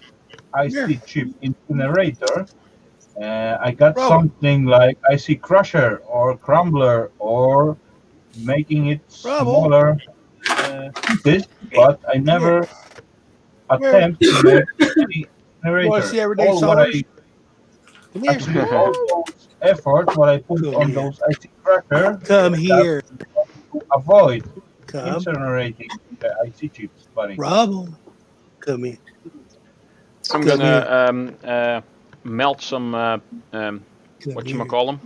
IC chip incinerator. I got something like IC crusher or crumbler or making it smaller pieces, but I never attempt to make any generator. All those effort what I put on those IC cracker. Come here. To avoid incinerating the IC chips, buddy. Rubble. Come here. I'm gonna melt some whatchamacallem.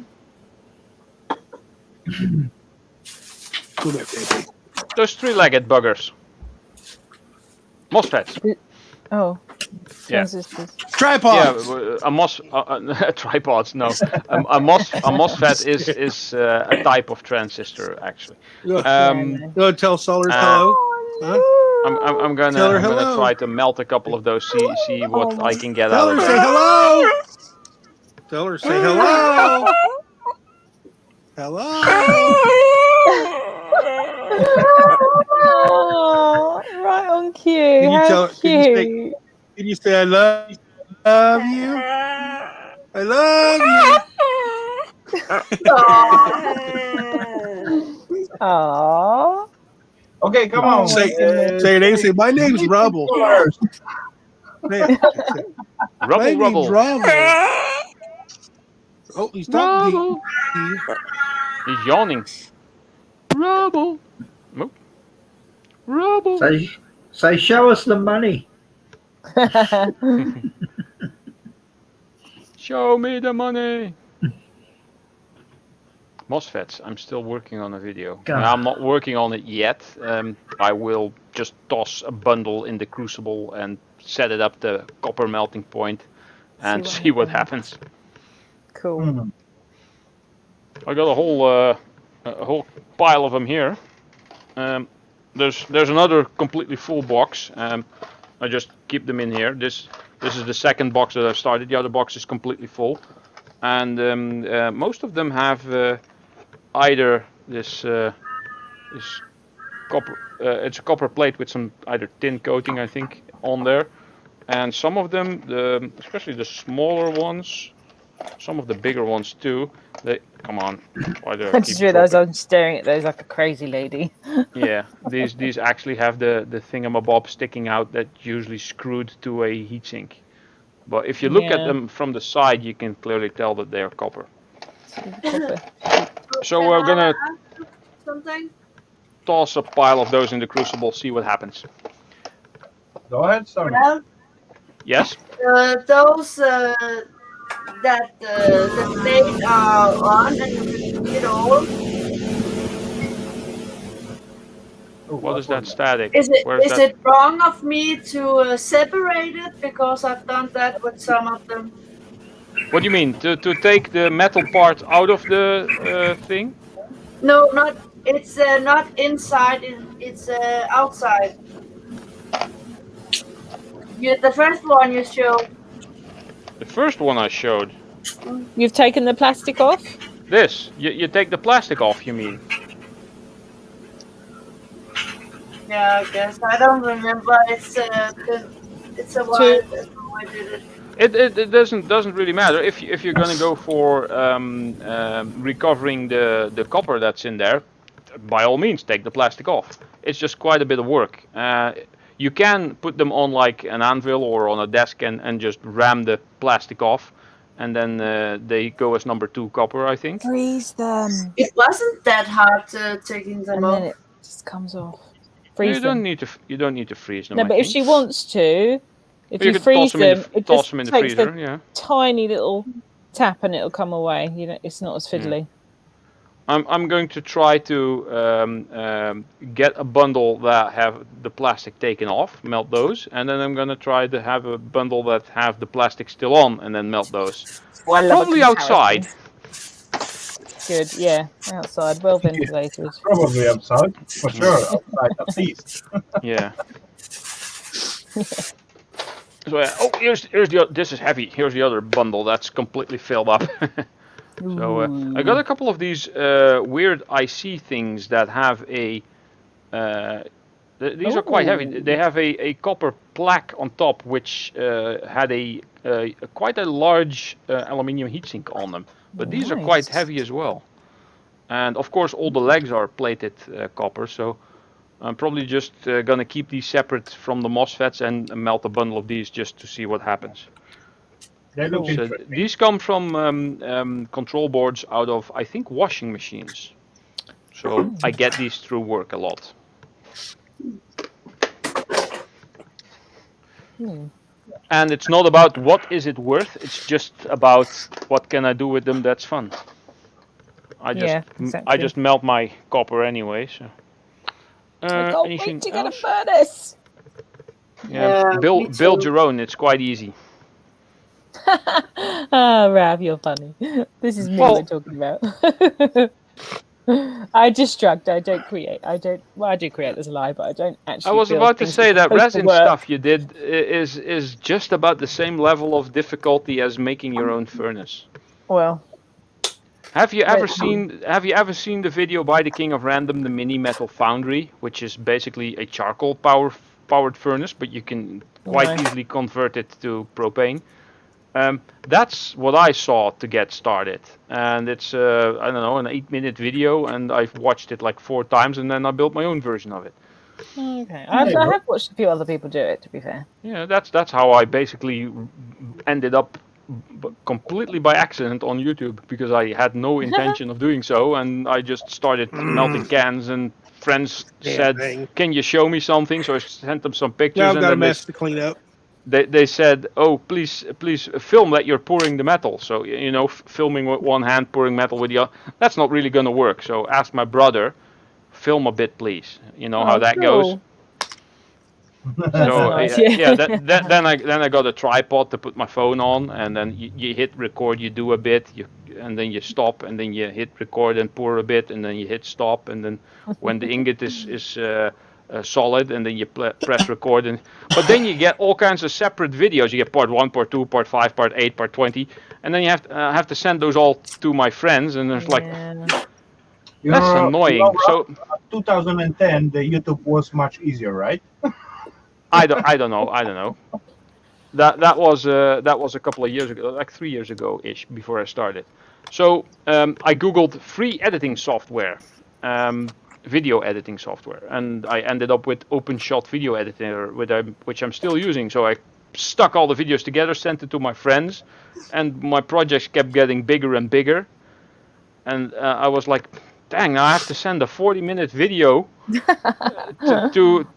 Those 3-legged buggers. MOSFETs. Oh. Yeah. Transistors. Tripods. Yeah, tripods. No, a MOSFET is a type of transistor actually. Go tell Solar hello. Huh? I'm gonna try to melt a couple of those. See what I can get Tell out her of say them. hello. Tell her say hello. Hello. Oh, right on cue. How cute. Can you say I love you? I love you. Aww. Okay, come on. Say it. They say my name's Rubble. My name's Rubble. Oh, he's talking. He's yawning. Rubble. Nope. Rubble. Say, show us the money. Show me the money. MOSFETs. I'm still working on a video. I'm not working on it yet. I will just toss a bundle in the crucible and set it up the copper melting point and see what happens. Cool. I got a whole pile of them here. There's another completely full box. I just keep them in here. This is the second box that I've started. The other box is completely full, and most of them have either this copper. It's a copper plate with some either tin coating, I think, on there, and some of them, especially the smaller ones, some of the bigger ones too. Come on. Why do I just realised I'm staring at those like a crazy lady. Yeah, these actually have the thingamabob sticking out that's usually screwed to a heatsink. But if you look at them from the side, you can clearly tell that they are copper. So we're gonna toss a pile of those in the crucible, see what happens. Go ahead, sorry. Yes? Those that the plate are on and it all. What is that static? Is Where's it wrong of me to separate it because I've done that with some of them? What do you mean? To take the metal part out of the thing? No, not. It's not inside. It's outside. The first one you showed. The first one I showed. You've taken the plastic off? This. You take the plastic off, you mean? Yeah, I guess. I don't remember. It's a while ago I did it. It doesn't really matter if you're gonna go for recovering the copper that's in there. By all means, take the plastic off. It's just quite a bit of work. You can put them on like an anvil or on a desk and just ram the plastic off, and then they go as number 2 copper, I think. Freeze them. It wasn't that hard taking them and off. then it just comes off. Freeze you don't need to freeze them. No, but if she wants to, if you you could freeze toss them in them, the- it toss just them in the takes freezer, a yeah. tiny little tap and it'll come away. You know, it's not as fiddly. I'm going to try to get a bundle that have the plastic taken off, melt those, and then I'm going to try to have a bundle that have the plastic still on, and then melt those. Well, I love a Probably outside. Good, yeah, outside, well ventilated. Probably outside, for sure. Outside at least. Yeah. So here's the this is heavy. Here's the other bundle that's completely filled up. So I got a couple of these weird IC things that have a. These are quite heavy. They have a copper plaque on top, which had a quite a large aluminium heatsink on them. But these are quite heavy as well. And of course, all the legs are plated copper. So I'm probably just gonna keep these separate from the MOSFETs and melt a bundle of these just to see what happens. So these come from control boards out of, I think, washing machines. So I get these through work a lot. And it's not about what is it worth, it's just about what can I do with them that's fun. I just melt my copper anyway, so. I can't wait to get a furnace. Yeah, build your own, it's quite easy. Oh, Rav, you're funny. This is me we're talking about. I destruct, I don't create. Well, I do create, there's a lie, but I don't actually. I was about to say that resin stuff you did is just about the same level of difficulty as making your own furnace. Well. Have you ever seen the video by the King of Random, the Mini Metal Foundry, which is basically a charcoal powered furnace, but you can quite easily convert it to propane. That's what I saw to get started, and it's I don't know, an 8-minute video, and I've watched it like 4 times, and then I built my own version of it. Okay, I have watched a few other people do it. To be fair, yeah, that's how I basically ended up completely by accident on YouTube, because I had no intention of doing so, and I just started melting cans, and friends said, "Can you show me something?" So I sent them some pictures. Yeah, I've and got a then mess to clean up. They said, "Oh, please film that you're pouring the metal." So filming with one hand, pouring metal with the other, that's not really gonna work. So asked my brother, "Film a bit, please." You know how that goes. So nice, then I got a tripod to put my phone on, and then you hit record, you do a bit, and then you stop, and then you hit record and pour a bit, and then you hit stop, and then when the ingot is solid, and then you press record, but then you get all kinds of separate videos. You get part 1, part 2, part 5, part 8, part 20, and then you have to send those all to my friends, and there's like that's annoying. So 2010, the YouTube was much easier, right? I don't know. That was a couple of years ago, like 3 years ago ish, before I started. So I googled free editing software. Video editing software, and I ended up with OpenShot Video Editor, which I'm still using. So I stuck all the videos together, sent it to my friends, and my projects kept getting bigger and bigger. And I was like, dang, now I have to send a 40-minute video through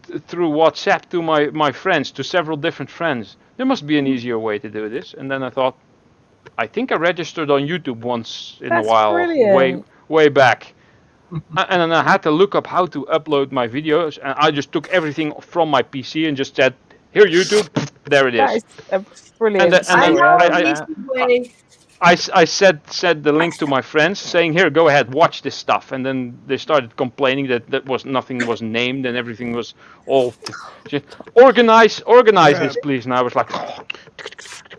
WhatsApp to my friends, to several different friends. There must be an easier way to do this. And then I thought, I think I registered on YouTube once in a while, way back. And then I had to look up how to upload my videos, and I just took everything from my PC and just said, "Here, YouTube." There it That is. is a brilliant And I then story. know I an love easy that. way. I said the link to my friends, saying, "Here, go ahead, watch this stuff." And then they started complaining that was nothing was named and everything was all organize this, please. And I was like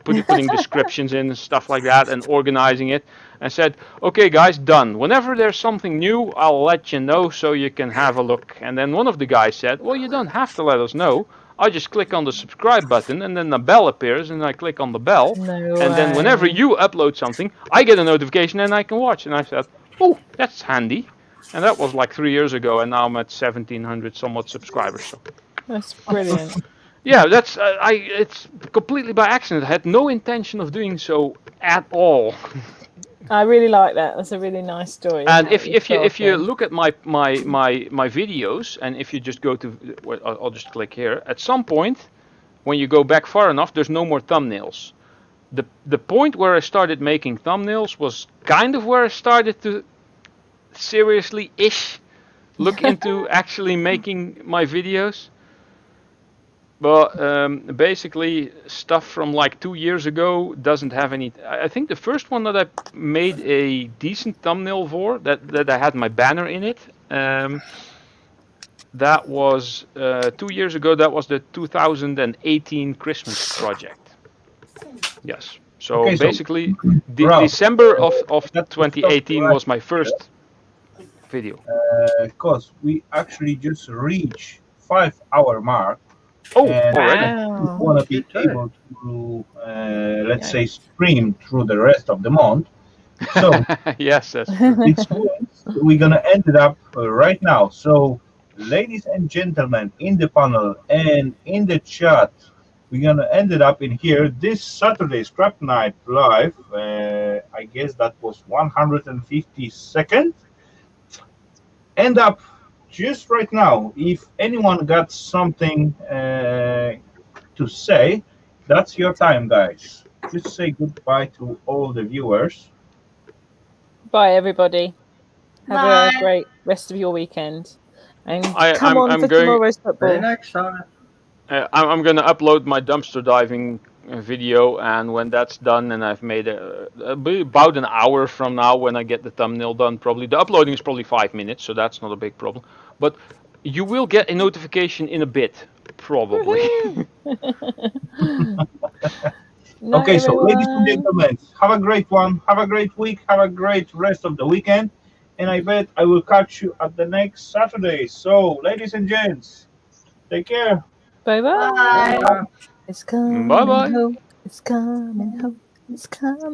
putting descriptions in and stuff like that and organizing it. And said, "Okay, guys, done. Whenever there's something new, I'll let you know so you can have a look." And then one of the guys said, "Well, you don't have to let us know. I just click on the subscribe button and then the bell appears and I click on the bell. No And then whenever way. you upload something, I get a notification and I can watch." And I said, "Oh, that's handy." And that was like 3 years ago, and now I'm at 1,700 somewhat subscribers. So That's brilliant. yeah, that's it's completely by accident. I had no intention of doing so at all. I really like that. That's a really nice story. And how if you talking. look at my videos, and if you just go to, well, I'll just click here. At some point, when you go back far enough, there's no more thumbnails. The point where I started making thumbnails was kind of where I started to seriously-ish look into actually making my videos. But basically, stuff from like 2 years ago doesn't have any. I think the first one that I made a decent thumbnail for, that I had my banner in it, that was 2 years ago. That was the 2018 Christmas project. Yes. So Okay, so basically, Ralph, December of that 2018 was my first video. because we actually just reached 5 hour mark, Oh, and already. we Wow. want to be able to, let's say, stream through the rest of the month. So Yes, that's true. it's we're gonna end it up right now. So, ladies and gentlemen, in the panel and in the chat, we're gonna end it up in here this Saturday, Scrap Night Live. I guess that was 152nd. End up just right now. If anyone got something to say, that's your time, guys. Just say goodbye to all the viewers. Bye, everybody. Have Bye. a great rest of your weekend. And I'm for going. tomorrow's See you football. next time. I'm going to upload my dumpster diving video, and when that's done, and I've made about an hour from now when I get the thumbnail done, probably the uploading is probably 5 minutes, so that's not a big problem. But you will get a notification in a bit, probably. Night, Okay, so ladies and everyone. gentlemen, have a great one. Have a great week. Have a great rest of the weekend. And I bet I will catch you at the next Saturday. So, ladies and gents, take care. Bye bye. Bye. It's coming Bye bye. home. It's coming home. It's coming.